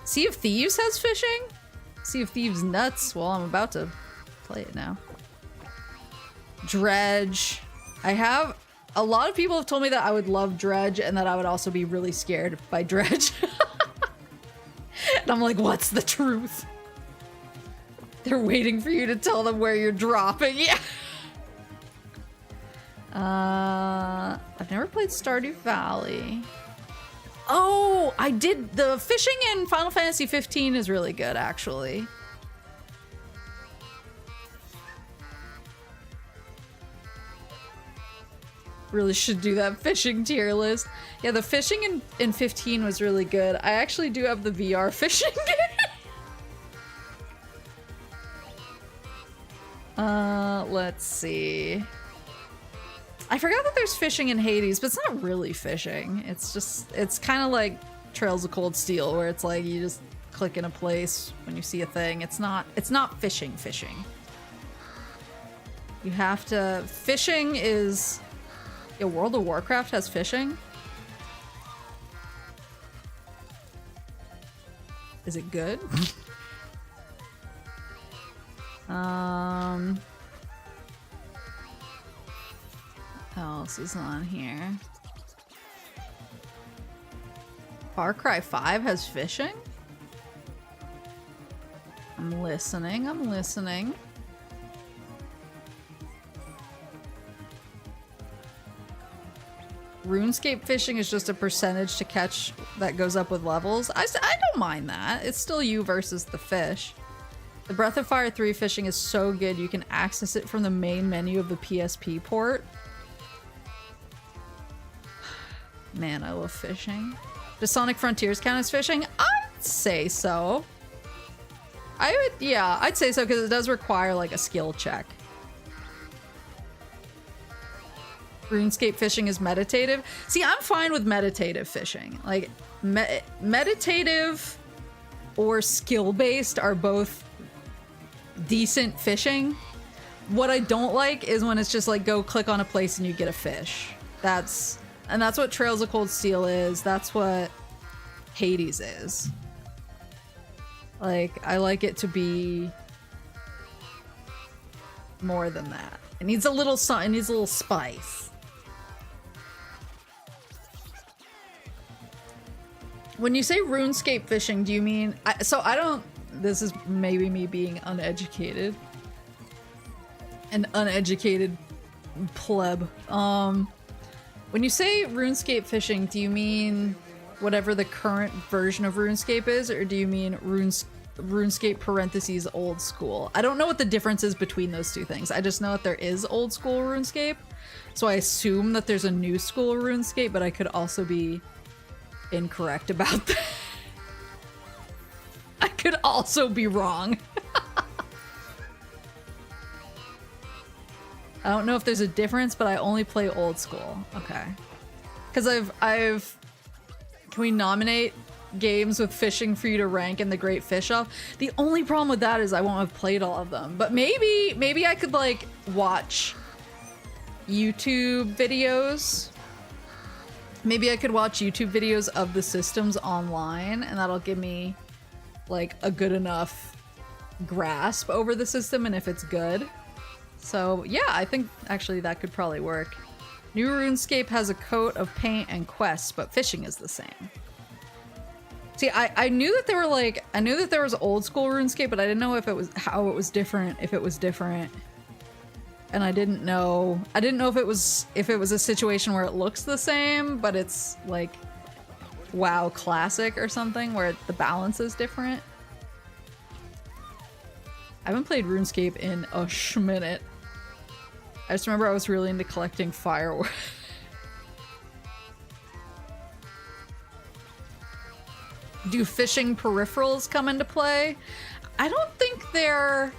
Sea of Thieves has fishing? Sea of Thieves nuts. Well, I'm about to play it now. Dredge. A lot of people have told me that I would love Dredge and that I would also be really scared by Dredge. And I'm like, what's the truth? They're waiting for you to tell them where you're dropping. Yeah. I've never played Stardew Valley. Oh, I did. The fishing in Final Fantasy 15 is really good, actually. Really should do that fishing tier list. Yeah, the fishing in 15 was really good. I actually do have the VR fishing game. Let's see. I forgot that there's fishing in Hades, but it's not really fishing. It's kind of like Trails of Cold Steel, where it's like you just click in a place when you see a thing. It's not fishing. You have to... Fishing is... Yeah, World of Warcraft has fishing? Is it good? What else is on here? Far Cry 5 has fishing? I'm listening. RuneScape fishing is just a percentage to catch that goes up with levels. I don't mind that. It's still you versus the fish. The Breath of Fire 3 fishing is so good you can access it from the main menu of the PSP port. Man, I love fishing. Does Sonic Frontiers count as fishing? I'd say so. I'd say so because it does require like a skill check. RuneScape fishing is meditative. See, I'm fine with meditative fishing. Like, meditative or skill-based are both decent fishing. What I don't like is when it's just like, go click on a place and you get a fish. That's what Trails of Cold Steel is. That's what Hades is. Like, I like it to be more than that. It needs a little something. It needs a little spice. When you say RuneScape fishing, do you mean... This is maybe me being uneducated. An uneducated pleb. When you say RuneScape fishing, do you mean whatever the current version of RuneScape is, or do you mean RuneScape parentheses old school? I don't know what the difference is between those two things. I just know that there is old school RuneScape, so I assume that there's a new school RuneScape, but I could also be incorrect about that. I could also be wrong. I don't know if there's a difference, but I only play old school. Okay. Because I've... Can we nominate games with fishing for you to rank in the Great Fish Off? The only problem with that is I won't have played all of them. But maybe I could, like, watch YouTube videos. Maybe I could watch YouTube videos of the systems online, and that'll give me, like, a good enough grasp over the system and if it's good. So, yeah, I think actually that could probably work. New RuneScape has a coat of paint and quests, but fishing is the same. See, I knew that I knew that there was old school RuneScape, but I didn't know if it was how it was different, if it was different and I didn't know if it was a situation where it looks the same, but it's like WoW Classic or something where the balance is different. I haven't played RuneScape in a schminute. I just remember I was really into collecting firewood. Do fishing peripherals come into play? I don't think they're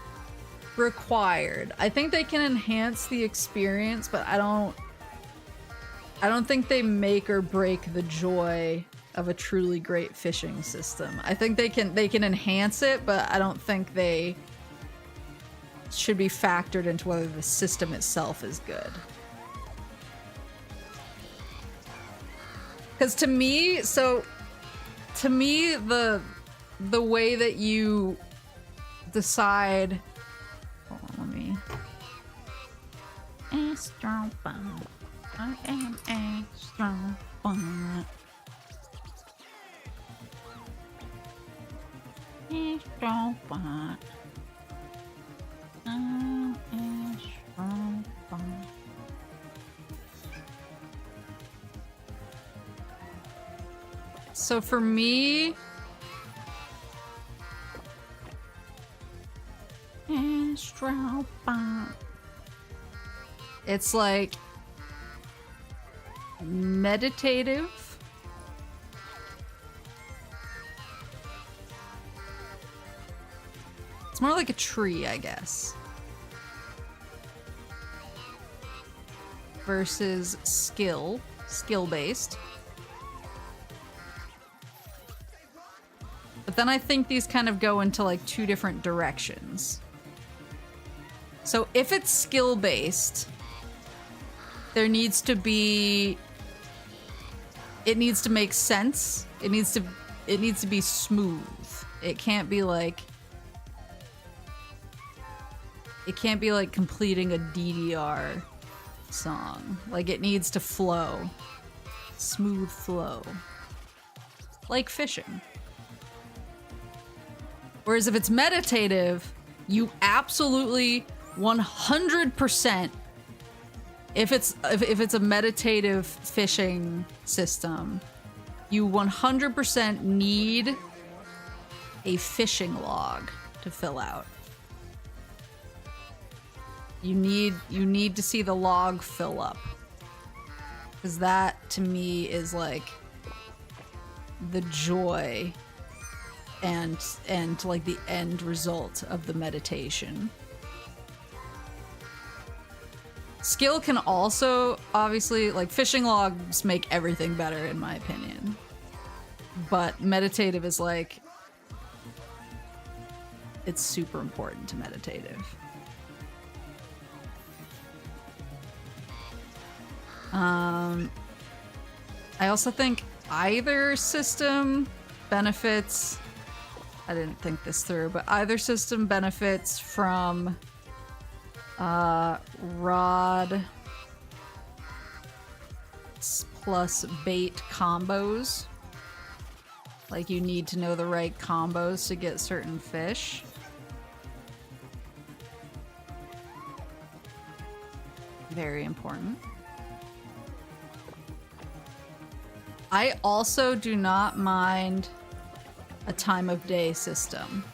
required. I think they can enhance the experience, but I don't think they make or break the joy of a truly great fishing system. I think they can enhance it, but I don't think they should be factored into whether the system itself is good. Because to me, the way that you decide. Hold on, let me. Astro Bot. I am Astro Bot. Astro Bot. So for me, Astro Bot, it's like meditative. It's more like a tree, I guess. Versus skill-based. But then I think these kind of go into like two different directions. So if it's skill-based, there needs to be... It needs to make sense. It needs to be smooth. It can't be like... It can't be like completing a DDR song. Like, it needs to flow. Smooth flow. Like fishing. Whereas if it's meditative, you absolutely 100%, if it's a meditative fishing system, you 100% need a fishing log to fill out. You need to see the log fill up. Because that, to me, is like the joy and like the end result of the meditation. Skill can also, obviously, like fishing logs make everything better in my opinion. But meditative is like, it's super important to meditative. I also think either system benefits, I didn't think this through, but either system benefits from rod plus bait combos. Like, you need to know the right combos to get certain fish. Very important. I also do not mind a time of day system.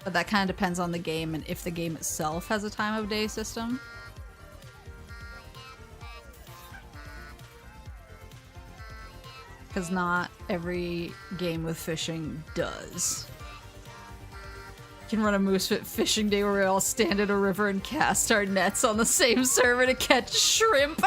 But that kind of depends on the game and if the game itself has a time of day system. Because not every game with fishing does. You can run a Moosefit fishing day where we all stand at a river and cast our nets on the same server to catch shrimp.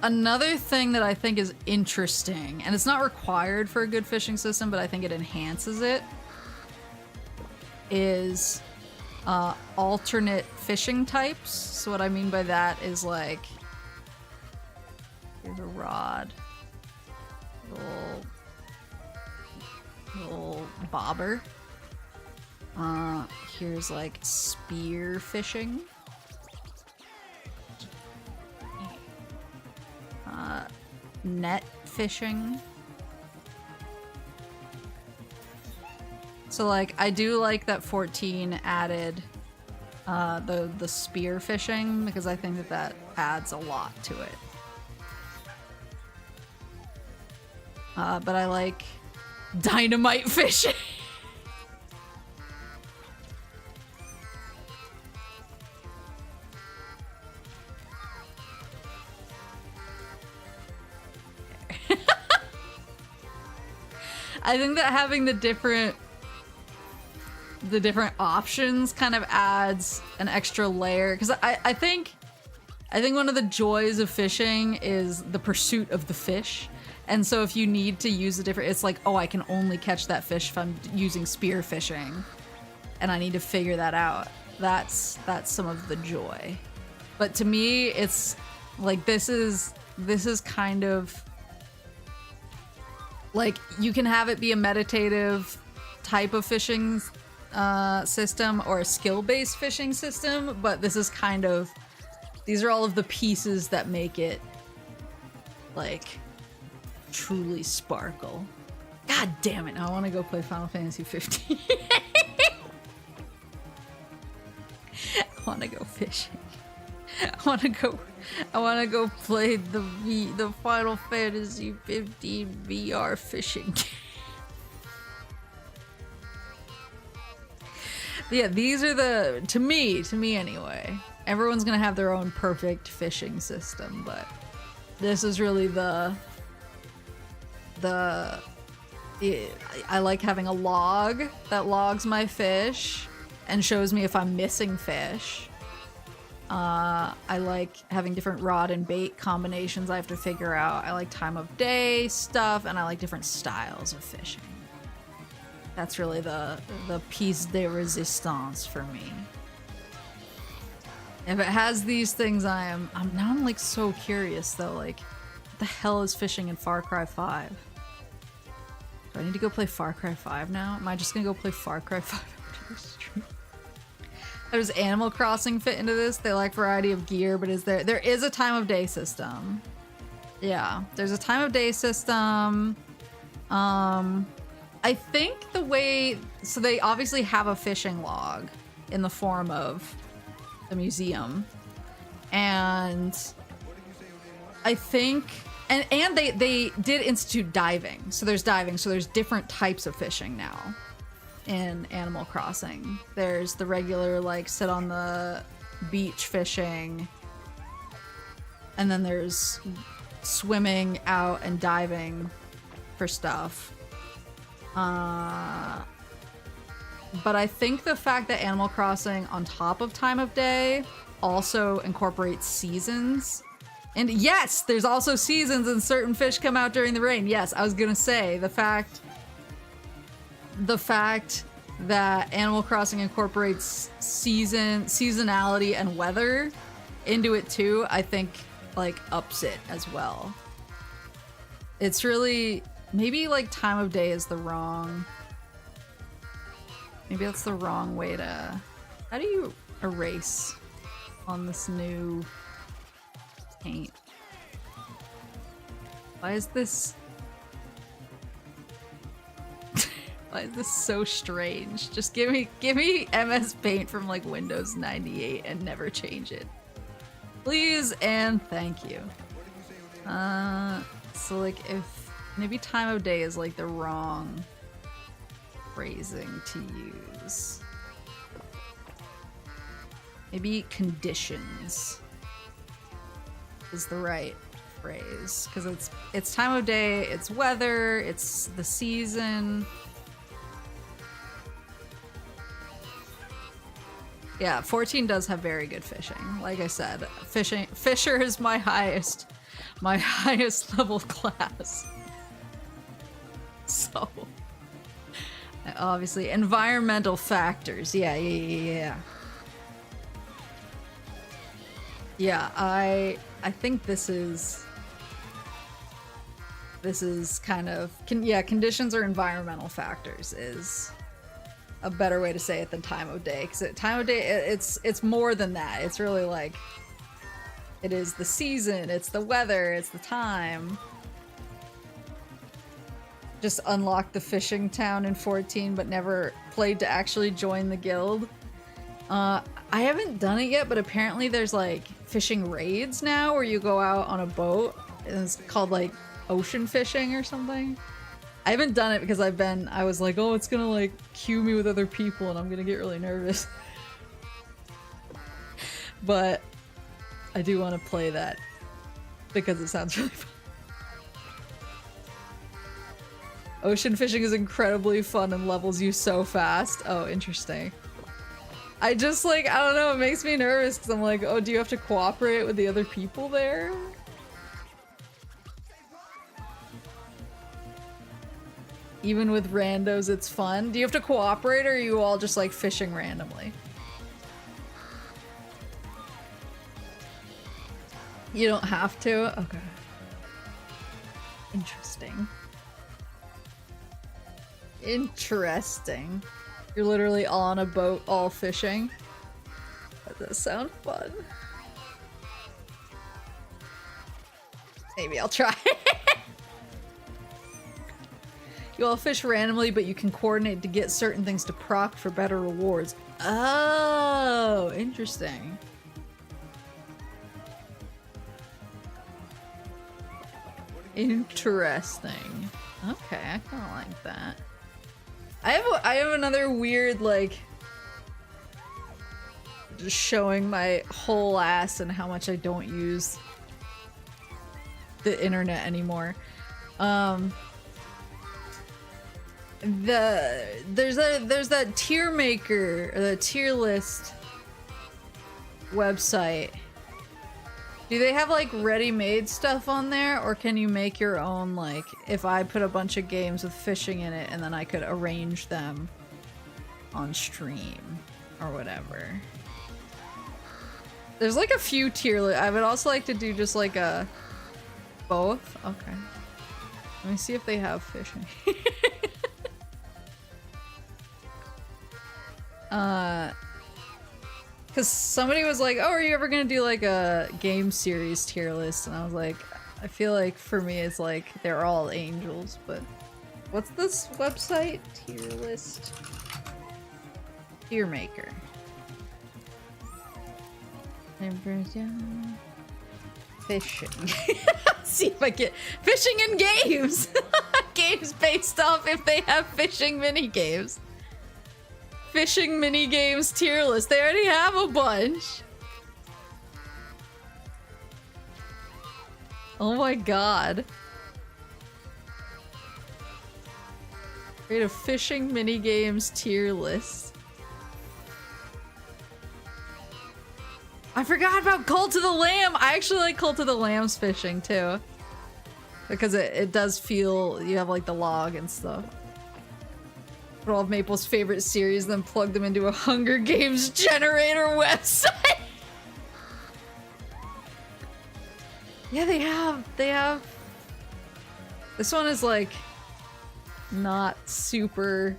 Another thing that I think is interesting, and it's not required for a good fishing system, but I think it enhances it, is alternate fishing types. So what I mean by that is, like, here's a rod, little bobber. Here's like spear fishing. Net fishing. So like I do like that 14 added the spear fishing, because I think that that adds a lot to it. But I like dynamite fishing. I think that having the different options kind of adds an extra layer, because I think one of the joys of fishing is the pursuit of the fish. And so if you need to use a different, it's like, oh, I can only catch that fish if I'm using spear fishing, and I need to figure that out. That's some of the joy. But to me, it's like this is kind of like, you can have it be a meditative type of fishing system or a skill-based fishing system, but this is kind of, these are all of the pieces that make it like truly sparkle. God damn it, now I want to go play Final Fantasy 15. I want to go fishing. I want to go play the Final Fantasy 15 VR fishing game. Yeah, these are the, to me anyway, everyone's gonna have their own perfect fishing system, but this is really I like having a log that logs my fish and shows me if I'm missing fish. I like having different rod and bait combinations I have to figure out. I like time of day stuff, and I like different styles of fishing. That's really the piece de resistance for me. If it has these things, I'm like so curious though, like what the hell is fishing in Far Cry 5? Do I need to go play Far Cry 5 now? Am I just gonna go play Far Cry 5 after this stream? How does Animal Crossing fit into this? They like variety of gear, but there is a time of day system. Yeah, there's a time of day system. I think the way, so they obviously have a fishing log in the form of the museum, and I think, and they did institute diving. So there's diving, so there's different types of fishing now in Animal Crossing. There's the regular, like, sit on the beach fishing, and then there's swimming out and diving for stuff. But I think the fact that Animal Crossing, on top of time of day, also incorporates seasons. And yes, there's also seasons, and certain fish come out during the rain. Yes, I was gonna say, the fact that Animal Crossing incorporates seasonality and weather into it too, I think, like, ups it as well. It's really, maybe like time of day is the wrong, maybe that's the wrong way to, how do you erase on this new paint? Why is this why is this so strange? Just give me MS Paint from like Windows 98 and never change it, please and thank you. So like, if maybe time of day is like the wrong phrasing to use, maybe conditions is the right phrase, because it's time of day, it's weather, it's the season. Yeah, 14 does have very good fishing. Like I said, Fisher is my highest level class. So obviously environmental factors. Yeah. Yeah, I think this is kind of conditions or environmental factors is a better way to say it than time of day, because time of day, it's more than that. It's really like, it is the season, it's the weather, it's the time. just unlocked the fishing town in 14 but never played to actually join the guild. I haven't done it yet, but apparently there's like fishing raids now where you go out on a boat and it's called like ocean fishing or something. I haven't done it because I was like, oh, it's gonna like queue me with other people and I'm gonna get really nervous. But I do want to play that because it sounds really fun. Ocean fishing is incredibly fun and levels you so fast. Oh, interesting. I just like, I don't know, it makes me nervous because I'm like, oh, do you have to cooperate with the other people there? Even with randos, it's fun. Do you have to cooperate or are you all just like fishing randomly? You don't have to? Okay. Interesting. Interesting. You're literally all on a boat, all fishing. That does sound fun. Maybe I'll try. You all fish randomly, but you can coordinate to get certain things to proc for better rewards. Oh, interesting. Interesting. Okay, I kind of like that. I have another weird, like, just showing my whole ass and how much I don't use the internet anymore. There's that tier maker, or the tier list website. Do they have like ready-made stuff on there, or can you make your own? Like, if I put a bunch of games with fishing in it and then I could arrange them on stream or whatever. There's like a few tier lists. I would also like to do just like a both. Okay. Let me see if they have fishing. Because somebody was like, oh, are you ever gonna do like a game series tier list? And I was like, I feel like for me it's like they're all angels, but what's this website? Tier list. Tier maker. Fishing. See if I get fishing in games. Games based off if they have fishing mini games. Fishing mini games tier list. They already have a bunch. Oh my god. Create a fishing mini games tier list. I forgot about Cult of the Lamb. I actually like Cult of the Lamb's fishing too. Because it does feel, you have like the log and stuff. Put all of Maple's favorite series, then plug them into a Hunger Games generator website. Yeah, they have. This one is like not super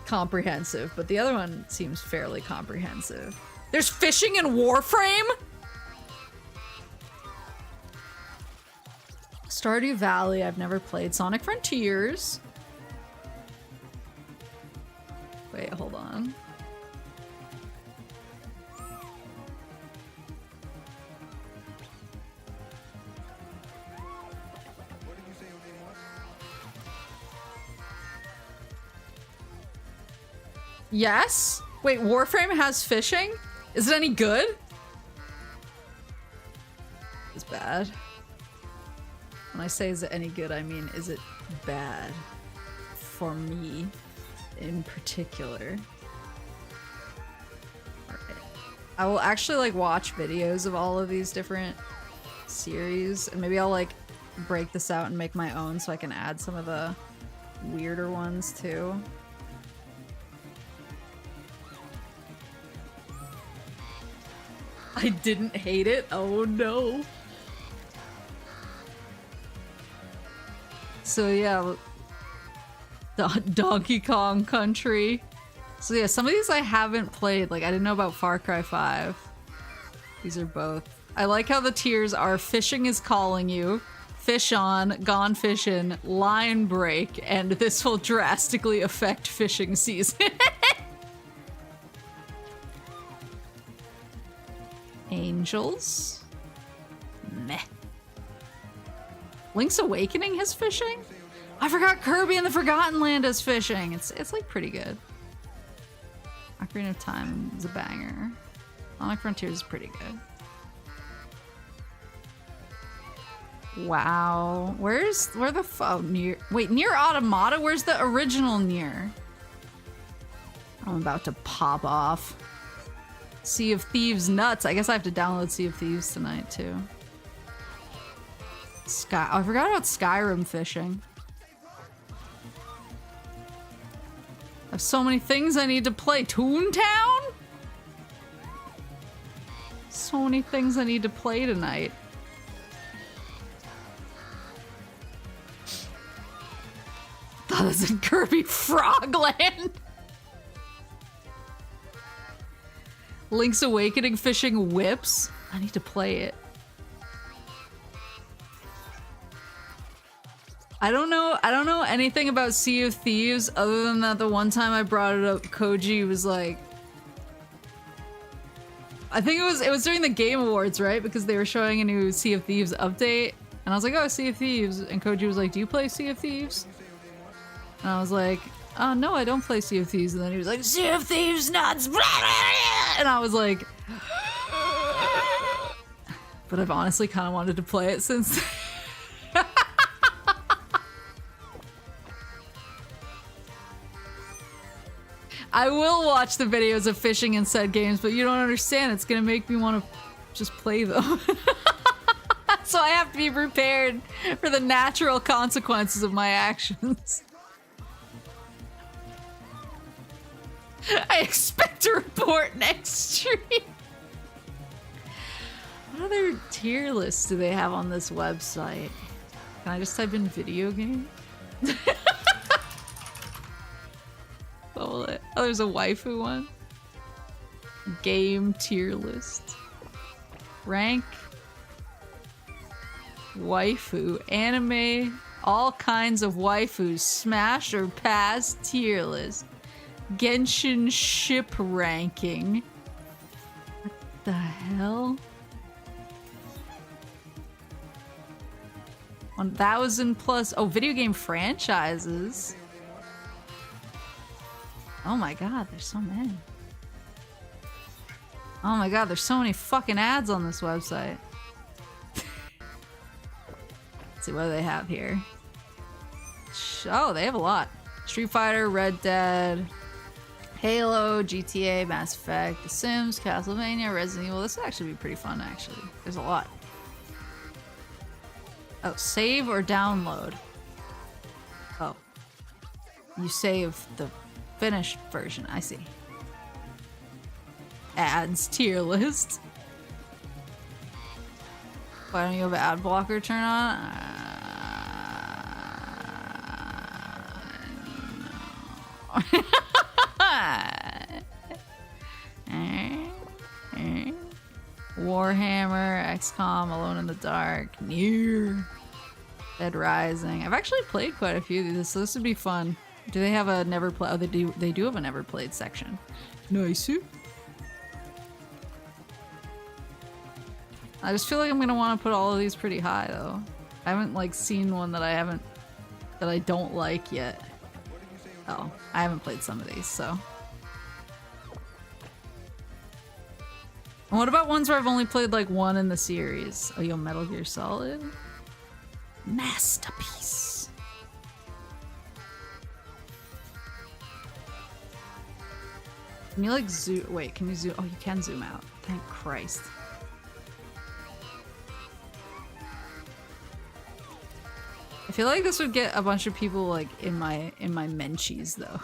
comprehensive, but the other one seems fairly comprehensive. There's fishing in Warframe? Stardew Valley, I've never played. Sonic Frontiers. Wait, hold on. Yes? Wait, Warframe has fishing? Is it any good? It's bad. When I say is it any good, I mean is it bad for me in particular. Alright. I will actually like watch videos of all of these different series and maybe I'll like break this out and make my own so I can add some of the weirder ones too. I didn't hate it. Oh no. So yeah, Donkey Kong Country. So yeah, some of these I haven't played. Like I didn't know about Far Cry 5. These are both. I like how the tiers are fishing is calling you, fish on, gone fishing, line break, and this will drastically affect fishing season. Angels. Meh. Link's Awakening has fishing? I forgot Kirby and the Forgotten Land has fishing. It's like pretty good. Ocarina of Time is a banger. Sonic Frontiers is pretty good. Wow. Where the Nier? Wait, Nier Automata? Where's the original Nier? I'm about to pop off. Sea of Thieves nuts. I guess I have to download Sea of Thieves tonight too. I forgot about Skyrim fishing. I have so many things I need to play. Toontown? So many things I need to play tonight. That was in Kirby Frogland. Link's Awakening fishing whips. I need to play it. I don't know anything about Sea of Thieves other than that the one time I brought it up, Koji was like, I think it was during the Game Awards, right? Because they were showing a new Sea of Thieves update, and I was like, oh, Sea of Thieves, and Koji was like, do you play Sea of Thieves? And I was like, oh no, I don't play Sea of Thieves, and then he was like, Sea of Thieves nuts, and I was like, but I've honestly kind of wanted to play it since. I will watch the videos of fishing in said games, but you don't understand. It's gonna make me want to just play them. So I have to be prepared for the natural consequences of my actions. I expect a report next stream. What other tier lists do they have on this website? Can I just type in video game? Oh, there's a waifu one. Game tier list. Rank. Waifu. Anime. All kinds of waifus. Smash or pass tier list. Genshin ship ranking. What the hell? 1,000 plus. Oh, video game franchises. Oh my god, there's so many. Oh my god, there's so many fucking ads on this website. Let's see what do they have here. Oh, they have a lot. Street Fighter, Red Dead, Halo, GTA, Mass Effect, The Sims, Castlevania, Resident Evil. This would actually be pretty fun, actually. There's a lot. Oh, save or download? Oh. You save the finished version, I see. Ads tier list. Why don't you have an ad blocker turn on? Warhammer, XCOM, Alone in the Dark, Nier, Dead Rising. I've actually played quite a few of these, so this would be fun. Do they have a never play? Oh, they do. They do have a never played section. Nice. I just feel like I'm gonna want to put all of these pretty high, though. I haven't like seen one that I don't like yet. Oh, I haven't played some of these, so. And what about ones where I've only played like one in the series? Oh, yo, Metal Gear Solid. Masterpiece. Can you like zoom? Wait, can you zoom? Oh, you can zoom out. Thank Christ. I feel like this would get a bunch of people like in my menchies though.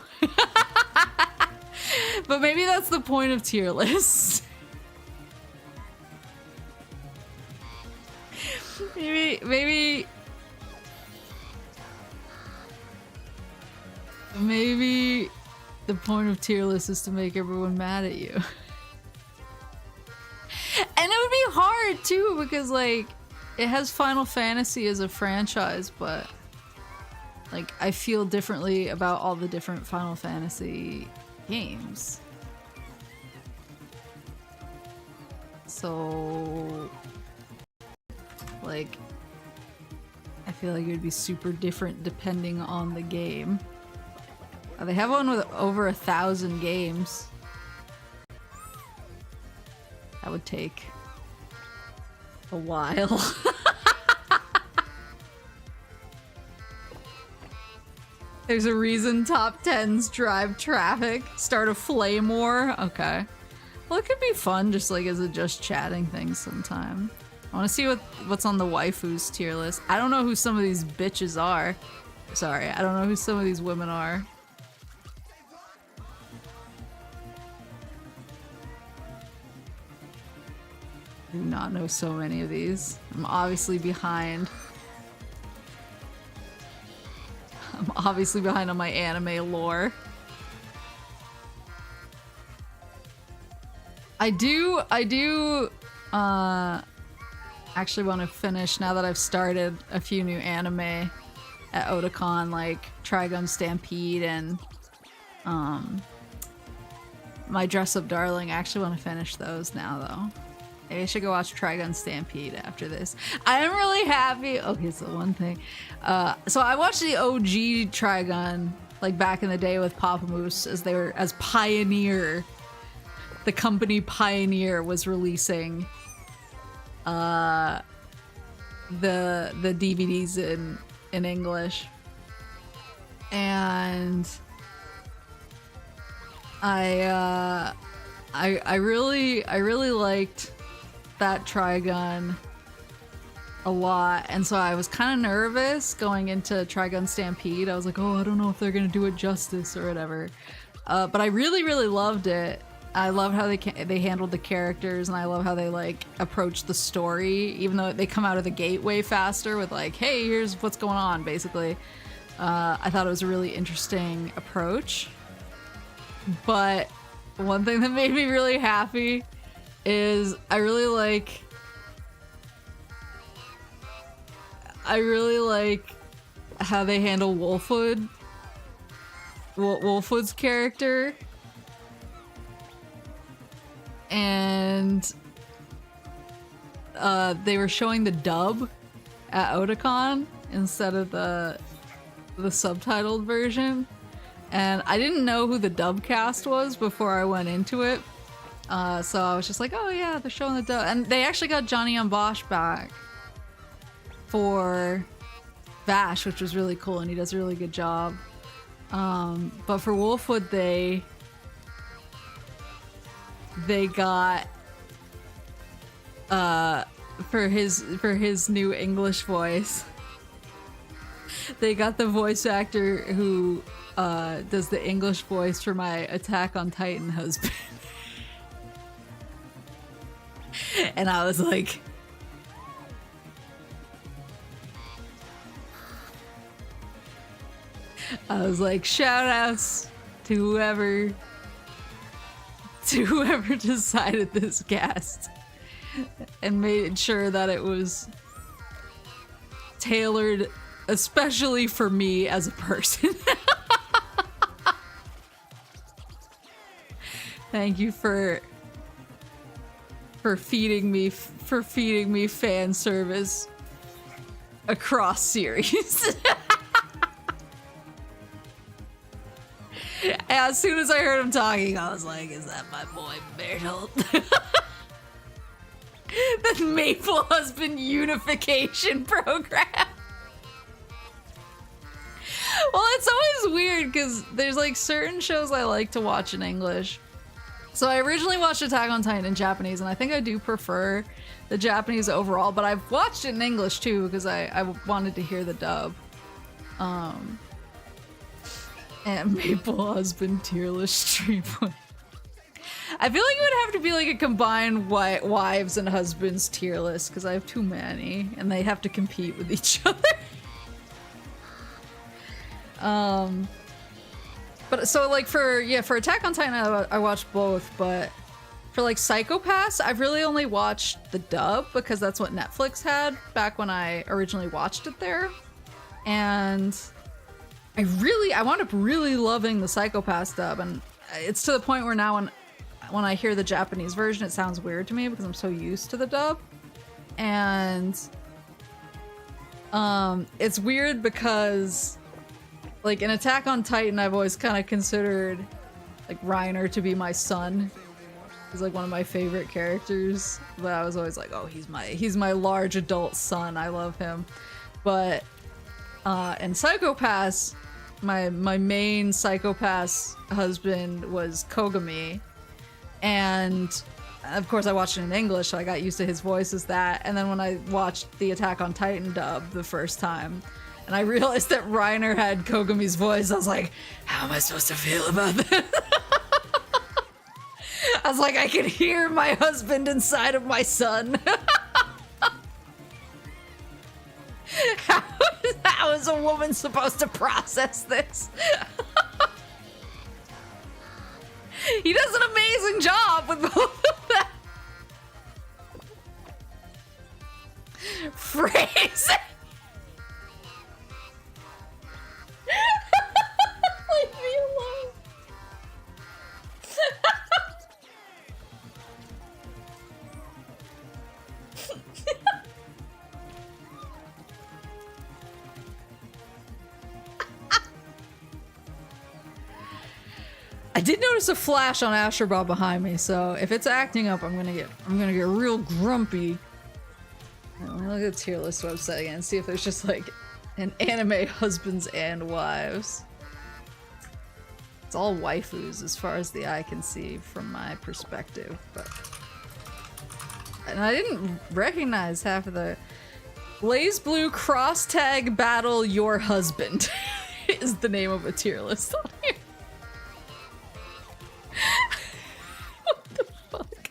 But maybe that's the point of tier lists. Maybe the point of tier lists is to make everyone mad at you. And it would be hard too, because like it has Final Fantasy as a franchise, but like I feel differently about all the different Final Fantasy games. So like I feel like it would be super different depending on the game. They have one with over 1,000 games. That would take a while. There's a reason top 10s drive traffic. Start a flame war. Okay. Well, it could be fun just like as a just chatting thing sometime. I want to see what's on the waifus tier list. I don't know who some of these bitches are. Sorry, I don't know who some of these women are. I do not know so many of these. I'm obviously behind. I'm obviously behind on my anime lore. I do actually want to finish, now that I've started a few new anime at Otakon, like Trigun Stampede and My Dress Up Darling. I actually want to finish those now though. Maybe I should go watch Trigun Stampede after this. I am really happy. Okay, so one thing. So I watched the OG Trigun like back in the day with Papa Moose as Pioneer. The company Pioneer was releasing the DVDs in English. And I really liked that Trigun a lot, and so I was kind of nervous going into Trigun Stampede. I was like, oh, I don't know if they're gonna do it justice or whatever, but I really loved it. I love how they handled the characters, and I love how they like approached the story, even though they come out of the gate way faster with like, hey, here's what's going on, basically. I thought it was a really interesting approach. But one thing that made me really happy is I really like how they handle Wolfwood's character. And they were showing the dub at Otakon instead of the subtitled version. And I didn't know who the dub cast was before I went into it. So I was just like, oh yeah, they're showing the dub. And they actually got Johnny on Bosch back for Vash, which was really cool, and he does a really good job. But for Wolfwood, they got for his new English voice, they got the voice actor who does the English voice for my Attack on Titan husband. And I was like, shout outs to whoever decided this cast and made sure that it was tailored especially for me as a person. Thank you for feeding me fan service across series. As soon as I heard him talking, I was like, is that my boy Riddle? The Maple Husband Unification Program. Well, it's always weird because there's like certain shows I like to watch in English. So I originally watched Attack on Titan in Japanese, and I think I do prefer the Japanese overall, but I've watched it in English too because I wanted to hear the dub. And Maple Husband tier list stream. I feel like it would have to be like a combined wives and husbands tier list because I have too many and they have to compete with each other. But so like for Attack on Titan I watched both, but For like Psycho-Pass, I've really only watched the dub because that's what Netflix had back when I originally watched it there. And I wound up really loving the Psycho-Pass dub, and it's to the point where now when I hear the Japanese version, it sounds weird to me because I'm so used to the dub. And it's weird because like in Attack on Titan, I've always kind of considered like Reiner to be my son. He's like one of my favorite characters, but I was always like, oh, he's my large adult son. I love him. But in Psycho-Pass, my main Psycho-Pass husband was Kogami, and of course I watched it in English, so I got used to his voice as that. And then when I watched the Attack on Titan dub the first time, and I realized that Reiner had Kogami's voice, I was like, how am I supposed to feel about this? I was like, I can hear my husband inside of my son. How is a woman supposed to process this? He does an amazing job with both of them. Phrase. Leave me alone. I did notice a flash on Astro Bot behind me, so if it's acting up, I'm gonna get real grumpy. Let me look at the tier list website again and see if there's just like an anime husbands and wives. It's all waifus as far as the eye can see from my perspective, but and I didn't recognize half of the Blaze Blue Cross Tag Battle Your Husband is the name of a tier list on here. What the fuck?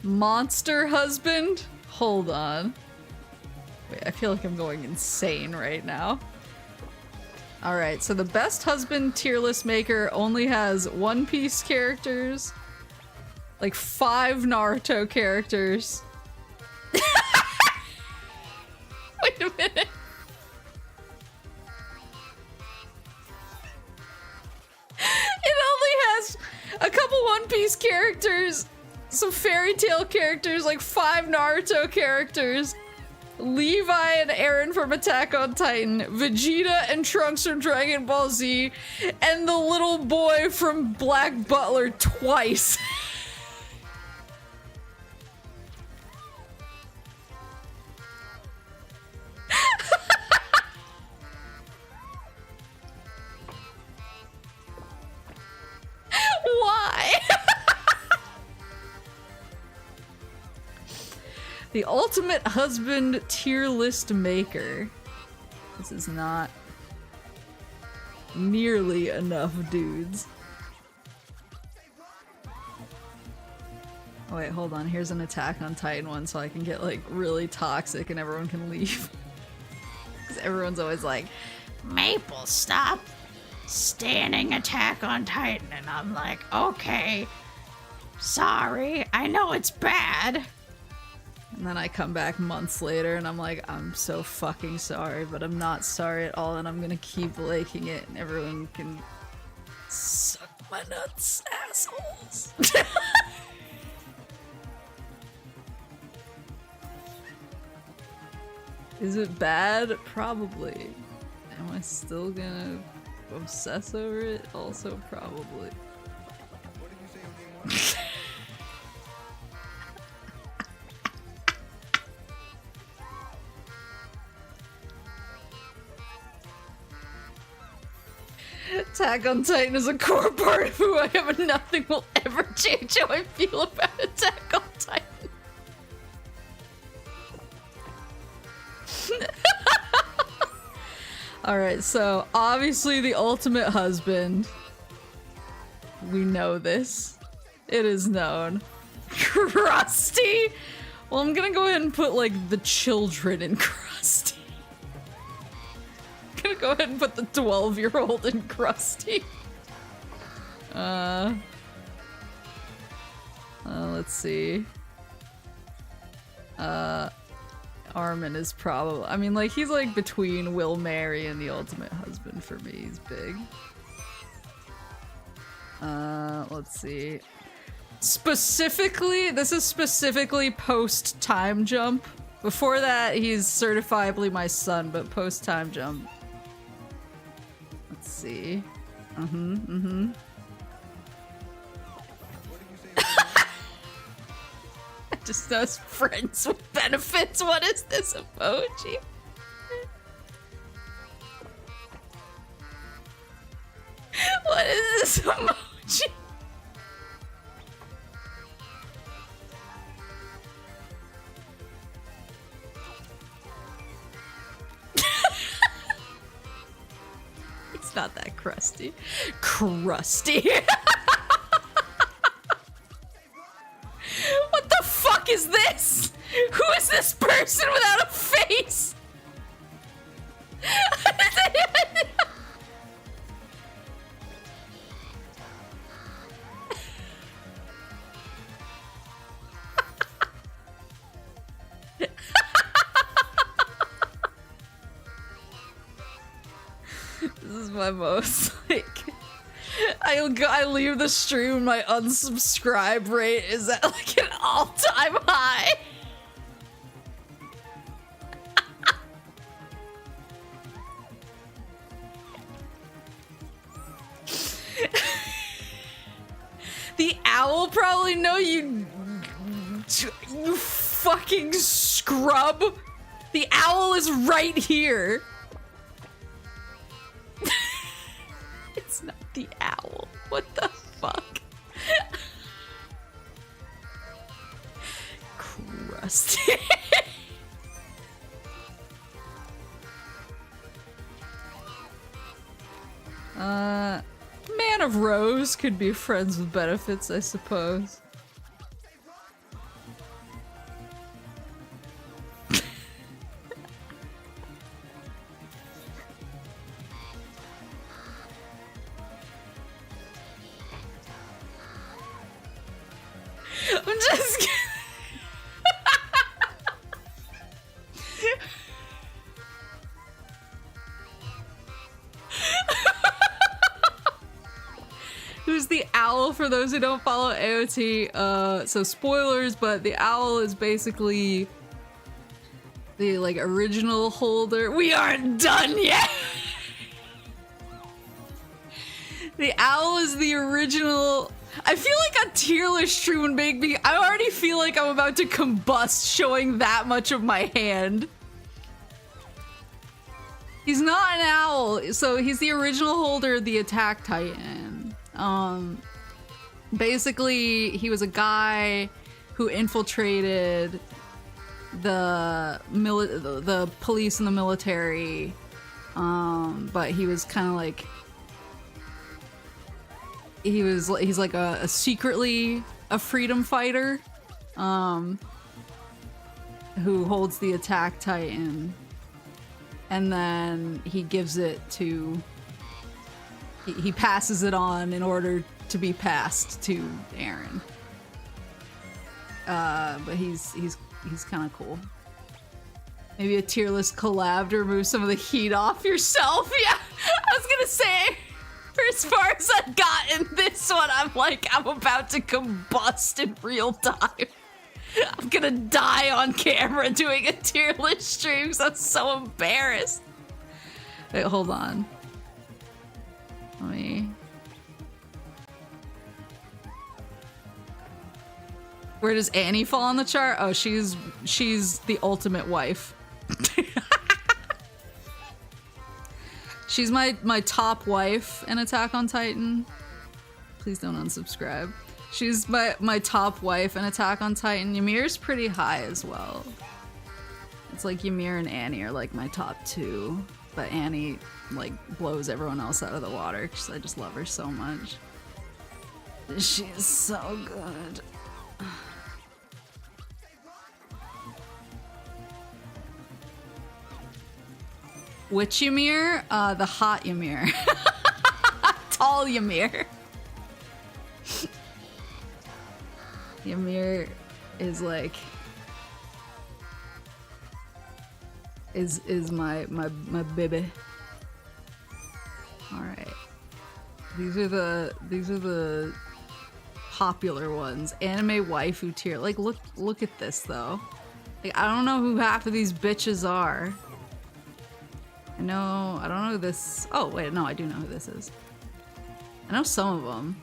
Monster Husband? Hold on. Wait, I feel like I'm going insane right now. Alright, so the best husband tier list maker only has One Piece characters, like 5 Naruto characters. Wait a minute. It only has a couple One Piece characters, some fairy tale characters, like 5 Naruto characters, Levi and Eren from Attack on Titan, Vegeta and Trunks from Dragon Ball Z, and the little boy from Black Butler twice. Why? The ultimate husband tier list maker. This is not nearly enough dudes. Oh wait, hold on. Here's an Attack on Titan one so I can get like really toxic and everyone can leave. Because everyone's always like, Maple, stop standing Attack on Titan. And I'm like, okay, sorry, I know it's bad. And then I come back months later and I'm like, I'm so fucking sorry, but I'm not sorry at all, and I'm gonna keep liking it and everyone can suck my nuts, assholes. Is it bad? Probably. Am I still gonna obsess over it? Also probably. Attack on Titan is a core part of who I am, and nothing will ever change how I feel about Attack on Titan. Alright, so obviously the ultimate husband. We know this. It is known. Krusty? Well, I'm gonna go ahead and put, like, the children in Krusty. I'm gonna go ahead and put the 12-year-old in Krusty. Let's see. Armin is probably, I mean, like, he's like between Will Marry and the ultimate husband for me. He's big. Let's see. Specifically, this is specifically post time jump. Before that, he's certifiably my son, but post time jump. Let's see. Just those friends with benefits. What is this emoji? What is this emoji? It's not that crusty. Crusty. What the fuck is this? Who is this person without a face? This is my most, like, I leave the stream, my unsubscribe rate is at like an all-time high. The owl probably know you fucking scrub. The owl is right here. It's not the owl. What the fuck? Crusty. Man of Rose could be friends with benefits, I suppose. I'm just kidding. Who's the owl for those who don't follow AOT? So spoilers, but the owl is basically the like original holder. We aren't done yet. The owl is the original. I feel like a tier list stream would make me. I already feel like I'm about to combust showing that much of my hand. He's not an owl, so he's the original holder of the Attack Titan. Basically, he was a guy who infiltrated the police and the military, but he was kind of like he's like a secretly a freedom fighter, who holds the Attack Titan, and then he gives it to. He passes it on in order to be passed to Aaron. But he's kind of cool. Maybe a tier list collab to remove some of the heat off yourself. Yeah, I was gonna say, for as far as I've gotten this one, I'm like, I'm about to combust in real time. I'm gonna die on camera doing a tier list stream because I'm so embarrassed. Wait, hold on. Let me... Where does Annie fall on the chart? Oh, she's the ultimate wife. She's my top wife in Attack on Titan. Please don't unsubscribe. She's my top wife in Attack on Titan. Ymir's pretty high as well. It's like Ymir and Annie are like my top two. But Annie like blows everyone else out of the water because I just love her so much. She's so good. Which Ymir? The hot Ymir. Tall Ymir. Ymir is like is my baby. All right, these are the popular ones. Anime waifu tier. Like look at this though. Like I don't know who half of these bitches are. I don't know who this. Oh wait, no, I do know who this is. I know some of them.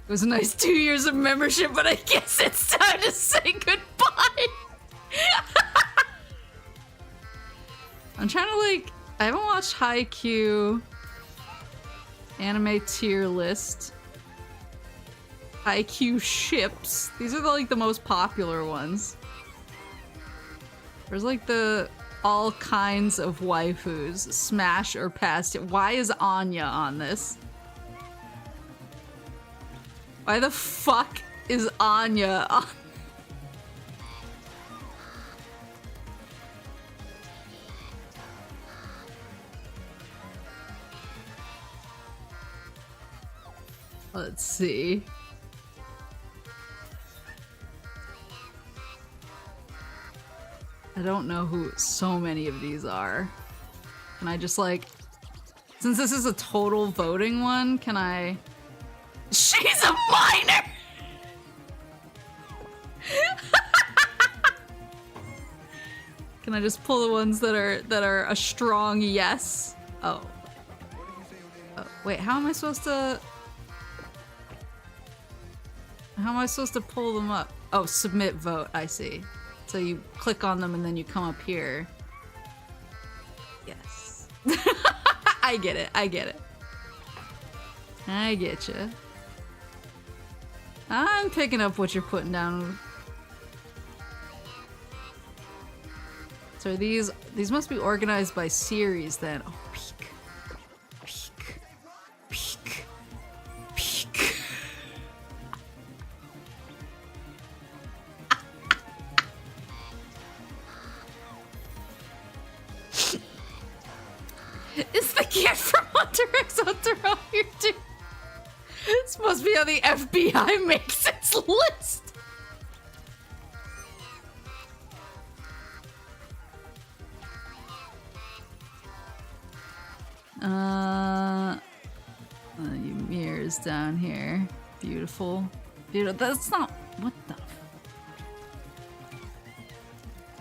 It was a nice 2 years of membership, but I guess it's time to say goodbye. I'm trying to like, I haven't watched Haikyuu anime tier list. Haikyuu ships. These are like the most popular ones. There's like the all kinds of waifus, smash or past it. Why is Anya on this? Why the fuck is Anya on? Let's see. I don't know who so many of these are. Can I just like, since this is a total voting one, can I? She's a minor! Can I just pull the ones that are a strong yes? Oh. Wait, how am I supposed to pull them up? Oh, submit vote, I see. So you click on them and then you come up here. Yes. I get it, I get it. I get you. I'm picking up what you're putting down. So these must be organized by series then. Oh, peek. Peek. Peek. Peek. Is the kid from Hunter x Hunter on here too? This must be how the FBI makes its list. Ymir's down here. Beautiful. Beautiful. That's not. What the?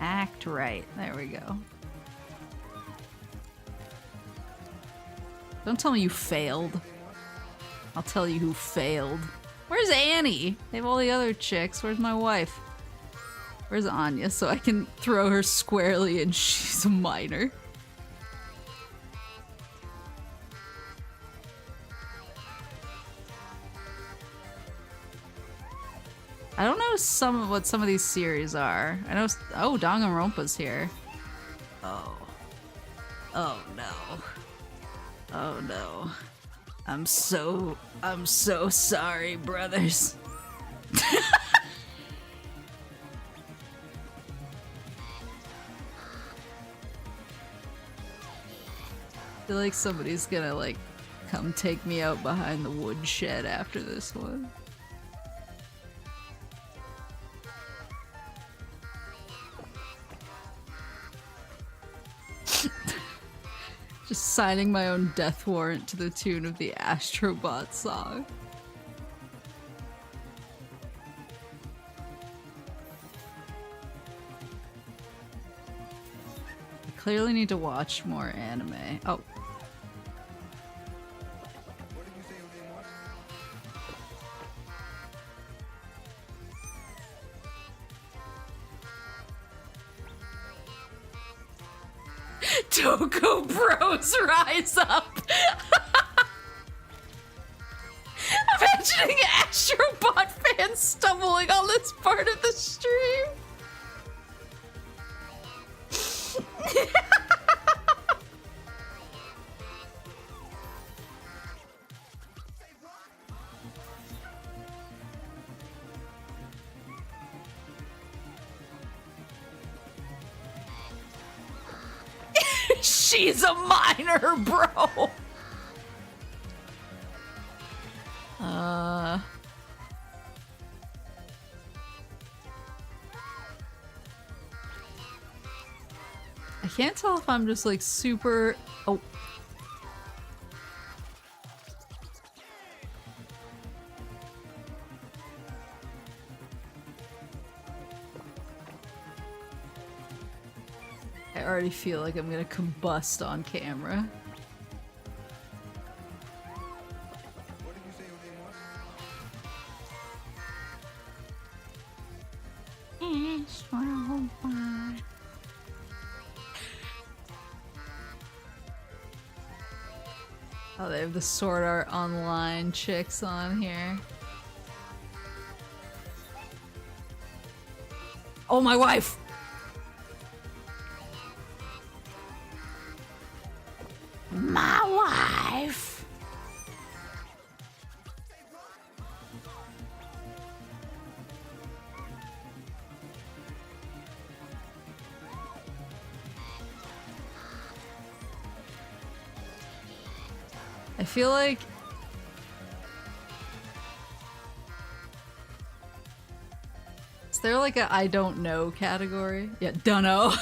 Act right. There we go. Don't tell me you failed. I'll tell you who failed. Where's Annie? They have all the other chicks. Where's my wife? Where's Anya? So I can throw her squarely and she's a minor. I don't know what some of these series are. I know. Oh, Danganronpa's here. Oh. Oh no. Oh no. I'm so sorry, brothers. I feel like somebody's gonna like come take me out behind the woodshed after this one. Just signing my own death warrant to the tune of the Astro Bot song. I clearly need to watch more anime. Oh. Toko Bros rise up! Imagining Astro Bot fans stumbling on this part of the stream. She's a minor, bro. I can't tell if I'm just like super. Oh. I already feel like I'm gonna combust on camera. What did you say your name was? Oh, they have the Sword Art Online chicks on here. Oh, my wife! My wife! I feel like is there like a I don't know category? Yeah, dunno.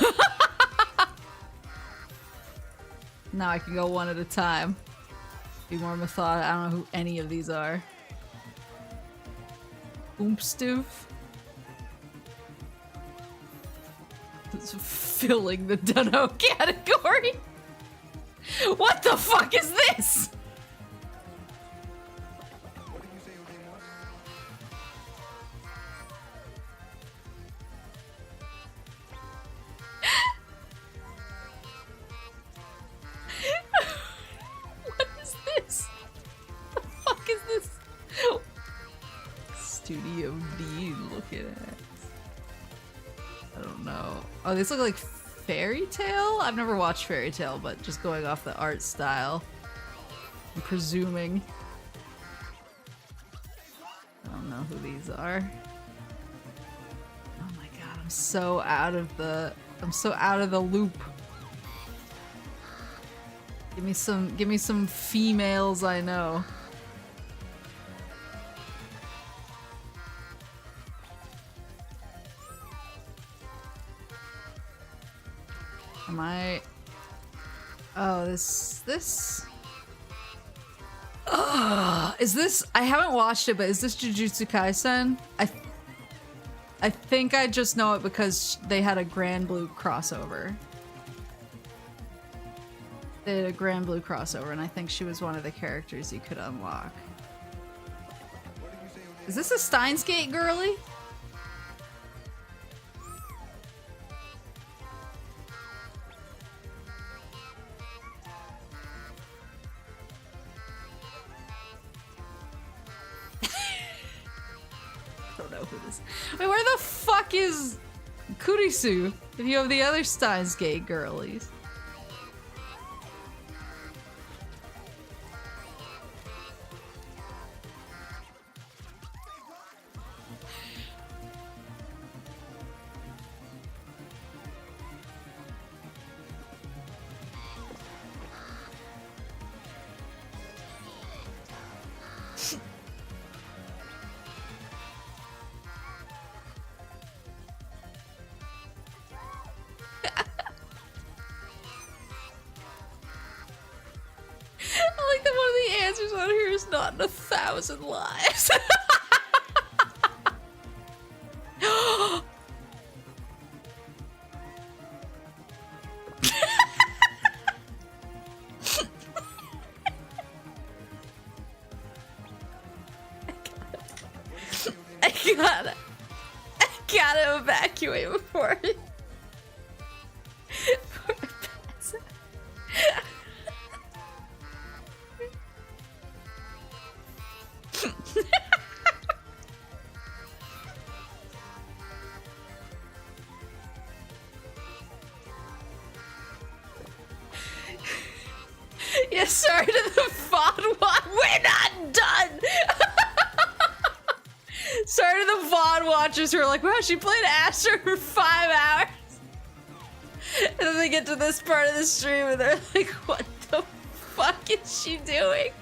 Now I can go one at a time. Be more methodical. I don't know who any of these are. Oompstoof. It's filling the dunno category. What the fuck is this? What did you say your name was? What is this? The fuck is this? Studio D looking at. I don't know. Oh, these look like Fairy Tail? I've never watched Fairy Tail, but just going off the art style. I'm presuming. I don't know who these are. Oh my god, I'm so out of the loop. Give me some females I know. Am I? Oh, this. Is this? I haven't watched it, but is this Jujutsu Kaisen? I think I just know it because they had a Grand Blue crossover. They had a Grand Blue crossover, and I think she was one of the characters you could unlock. What did you say your name Is this a Steins Gate girly? I don't know who this. Wait, where the fuck is Kurisu? If you have the other Steins Gate girlies. I like that one of the answers on here is not in 1,000 lives. I gotta evacuate before I pass out. Yeah, sorry to the VOD. We're not done. Sorry to the VOD watchers who are like, wow, she played Astro for 5 hours. And then they get to this part of the stream and they're like, what the fuck is she doing?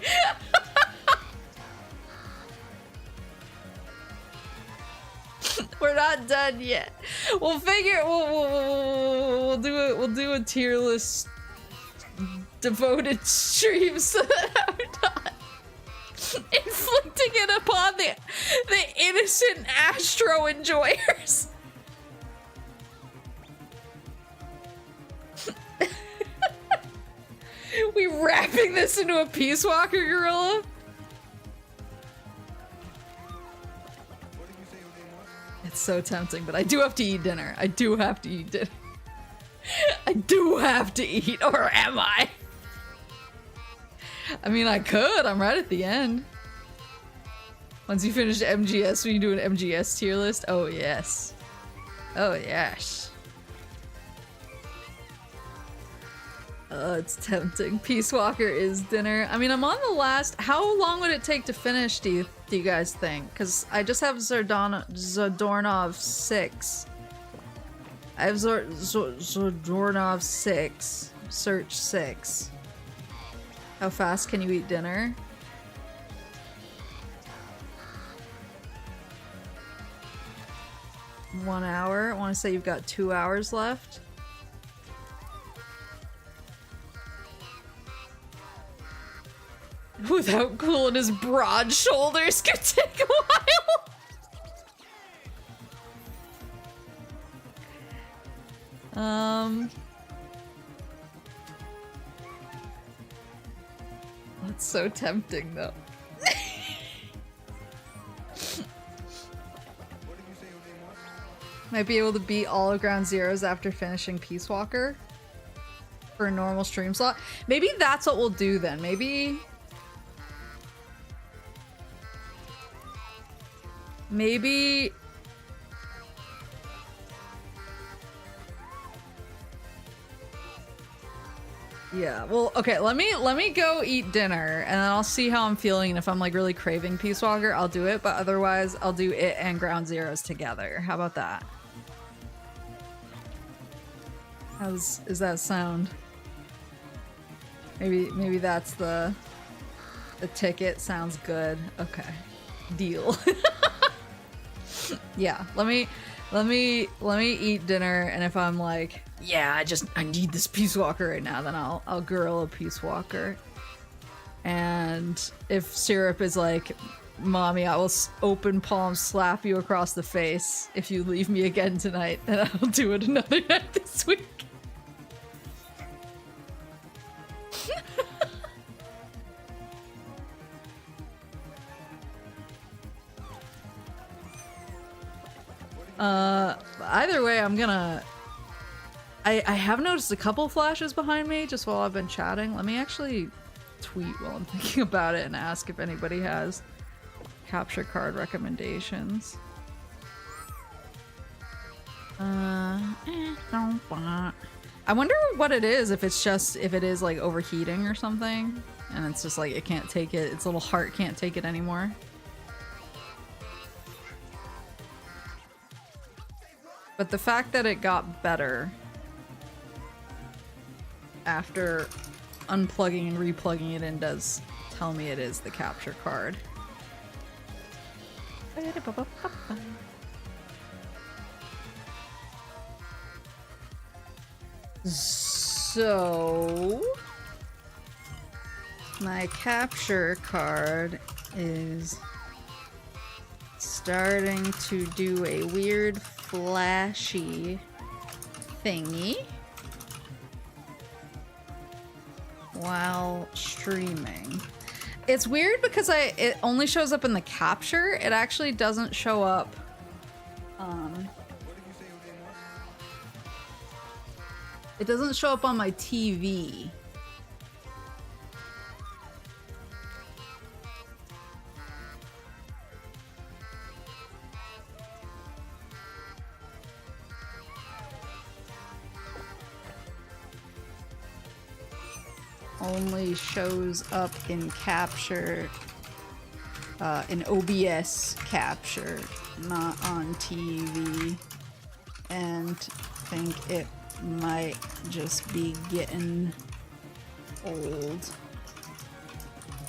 We're not done yet. We'll figure. We'll do a tier list devoted stream so that I'm not inflicting it upon the innocent Astro enjoyers. We wrapping this into a Peace Walker gorilla? It's so tempting, but I do have to eat dinner. I do have to eat dinner. I do have to eat, or am I? I mean, I could. I'm right at the end. Once you finish MGS, will you do an MGS tier list? Oh, yes. Oh, yes. Oh, it's tempting. Peace Walker is dinner. I mean, I'm on the last. How long would it take to finish, do you guys think? Because I just have Zadornov 6. I have Zadornov 6. Search 6. How fast can you eat dinner? One hour. I want to say you've got 2 hours left. Without cooling his broad shoulders could take a while. That's so tempting though. Might be able to beat all of Ground Zeroes after finishing Peace Walker for a normal stream slot. Maybe that's what we'll do then. Maybe yeah, well, okay, let me go eat dinner and then I'll see how I'm feeling, and if I'm like really craving Peace Walker, I'll do it, but otherwise I'll do it and Ground Zeroes together. How about that? How's that sound? Maybe that's the ticket. Sounds good. Okay. Deal. Yeah, let me eat dinner, and if I'm like, yeah, I need this Peace Walker right now, then I'll gorilla Peace Walker. And if Syrup is like, mommy, I will open palm slap you across the face if you leave me again tonight, then I'll do it another night this week. Either way, I'm gonna... I have noticed a couple flashes behind me just while I've been chatting. Let me actually tweet while I'm thinking about it and ask if anybody has capture card recommendations. I wonder what it is, if it is like overheating or something, and it's just like it can't take it, its little heart can't take it anymore. But the fact that it got better after unplugging and replugging it in does tell me it is the capture card. So my capture card is starting to do a weird flashy thingy while streaming. It's weird because it only shows up in the capture. It actually doesn't show up it doesn't show up on my TV. Only shows up in capture, in OBS capture, not on TV, and think it might just be getting old.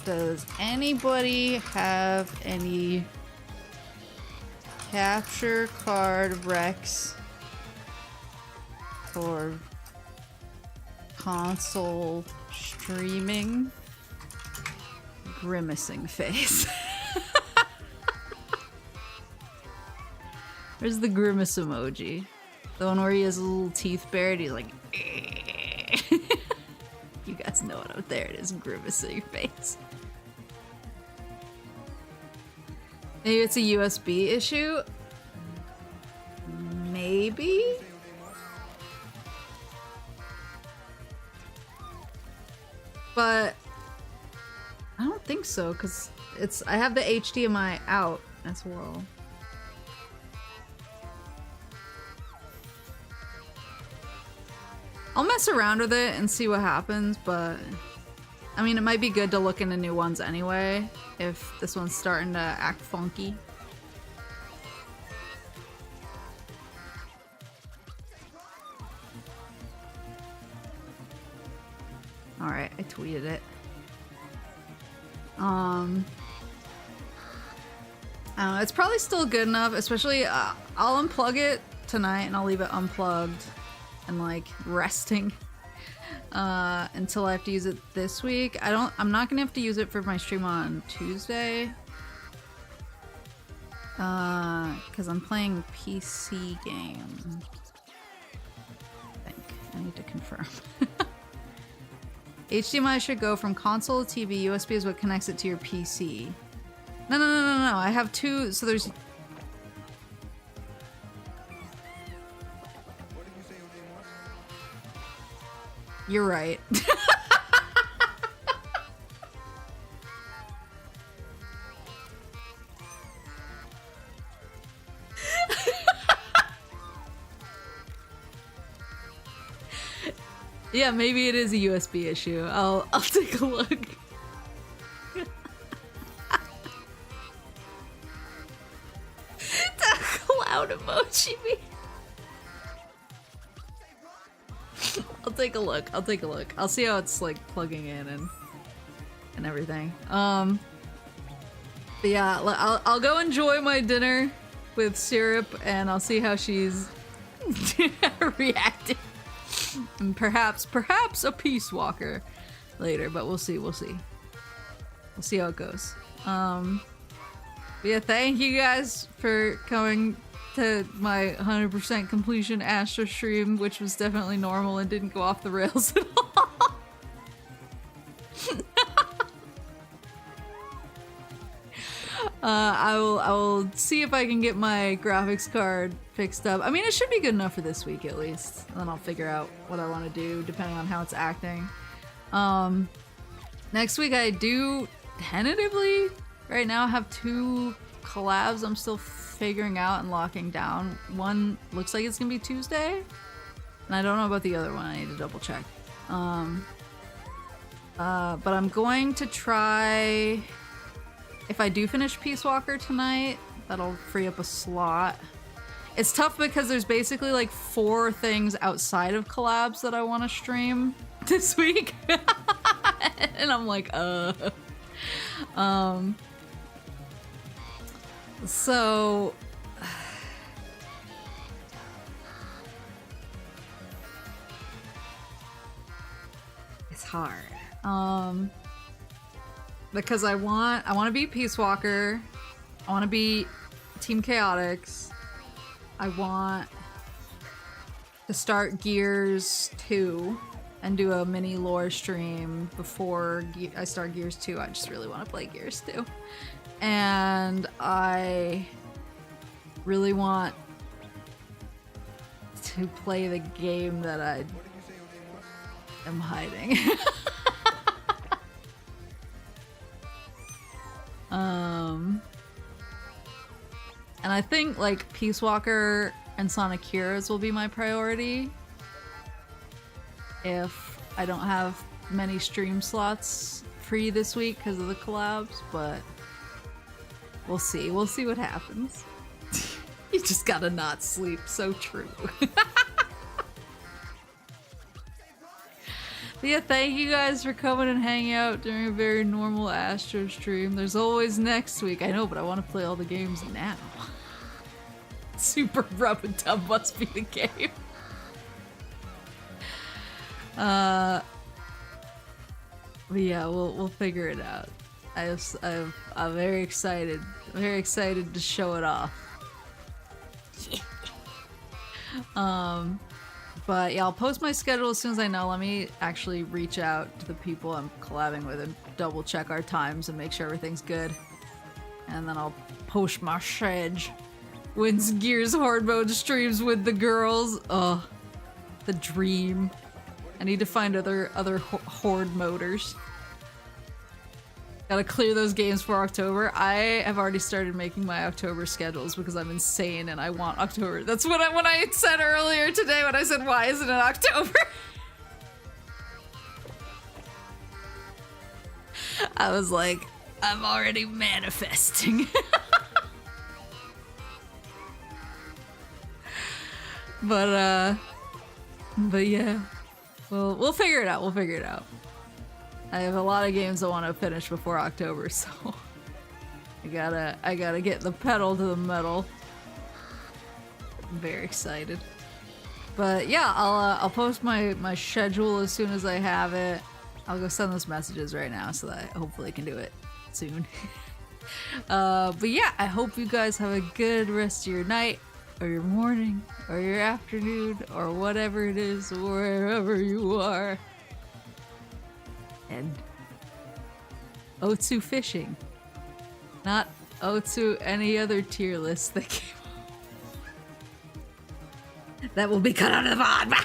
Does anybody have any capture card recs for console streaming? Grimacing face. Where's the grimace emoji? The one where he has a little teeth bared, he's like, you guys know it out there, it is grimacing face. Maybe it's a USB issue? Maybe? But I don't think so, because I have the HDMI out as well. I'll mess around with it and see what happens, but I mean, it might be good to look into new ones anyway, if this one's starting to act funky. Alright, I tweeted it. I don't know, it's probably still good enough, especially I'll unplug it tonight and I'll leave it unplugged and like resting until I have to use it this week. I'm not gonna have to use it for my stream on Tuesday because I'm playing PC game. I think I need to confirm. HDMI should go from console to TV. USB is what connects it to your PC. No. I have two, so there's... You're right. Yeah, maybe it is a USB issue. I'll take a look. The cloud emoji me. I'll take a look. I'll see how it's like plugging in and everything. But yeah, I'll go enjoy my dinner with Syrup and I'll see how she's reacting. And perhaps a Peace Walker later, but we'll see. We'll see how it goes. But yeah, thank you guys for coming to my 100% completion Astro stream, which was definitely normal and didn't go off the rails at all. I will see if I can get my graphics card fixed up. I mean, it should be good enough for this week at least. And then I'll figure out what I want to do depending on how it's acting. Next week I do tentatively right now have 2 collabs I'm still figuring out and locking down. One looks like it's gonna be Tuesday, and I don't know about the other one. I need to double check. But I'm going to try, if I do finish Peace Walker tonight, that'll free up a slot. It's tough because there's basically like 4 things outside of collabs that I want to stream this week. And I'm like, so it's hard. Because I want to be Peace Walker. I want to be Team Chaotix. I want to start Gears 2 and do a mini lore stream before I start Gears 2. I just really want to play Gears 2. And I really want to play the game that I am hiding. And I think like Peace Walker and Sonic Heroes will be my priority if I don't have many stream slots free this week because of the collabs, but we'll see. We'll see what happens. You just gotta not sleep. So true. But yeah, thank you guys for coming and hanging out during a very normal Astro stream. There's always next week. I know, but I want to play all the games now. Super Rub and Tub must be the game. But yeah, we'll figure it out. I'm very excited. I'm very excited to show it off. But yeah, I'll post my schedule as soon as I know. Let me actually reach out to the people I'm collabing with and double check our times and make sure everything's good. And then I'll post my schedule. Wins Gears Horde Mode streams with the girls. Ugh, the dream. I need to find other Horde moders. Gotta clear those games for October. I have already started making my October schedules because I'm insane and I want October. That's what when I said earlier today when I said, why isn't it October? I was like, I'm already manifesting. But yeah. We'll figure it out. We'll figure it out. I have a lot of games I want to finish before October, so I gotta get the pedal to the metal. I'm very excited. But yeah, I'll post my schedule as soon as I have it. I'll go send those messages right now so that I hopefully can do it soon. But yeah, I hope you guys have a good rest of your night, or your morning, or your afternoon, or whatever it is, wherever you are. And Otsu fishing. Not Otsu any other tier list that came up. That will be cut out of the VOD!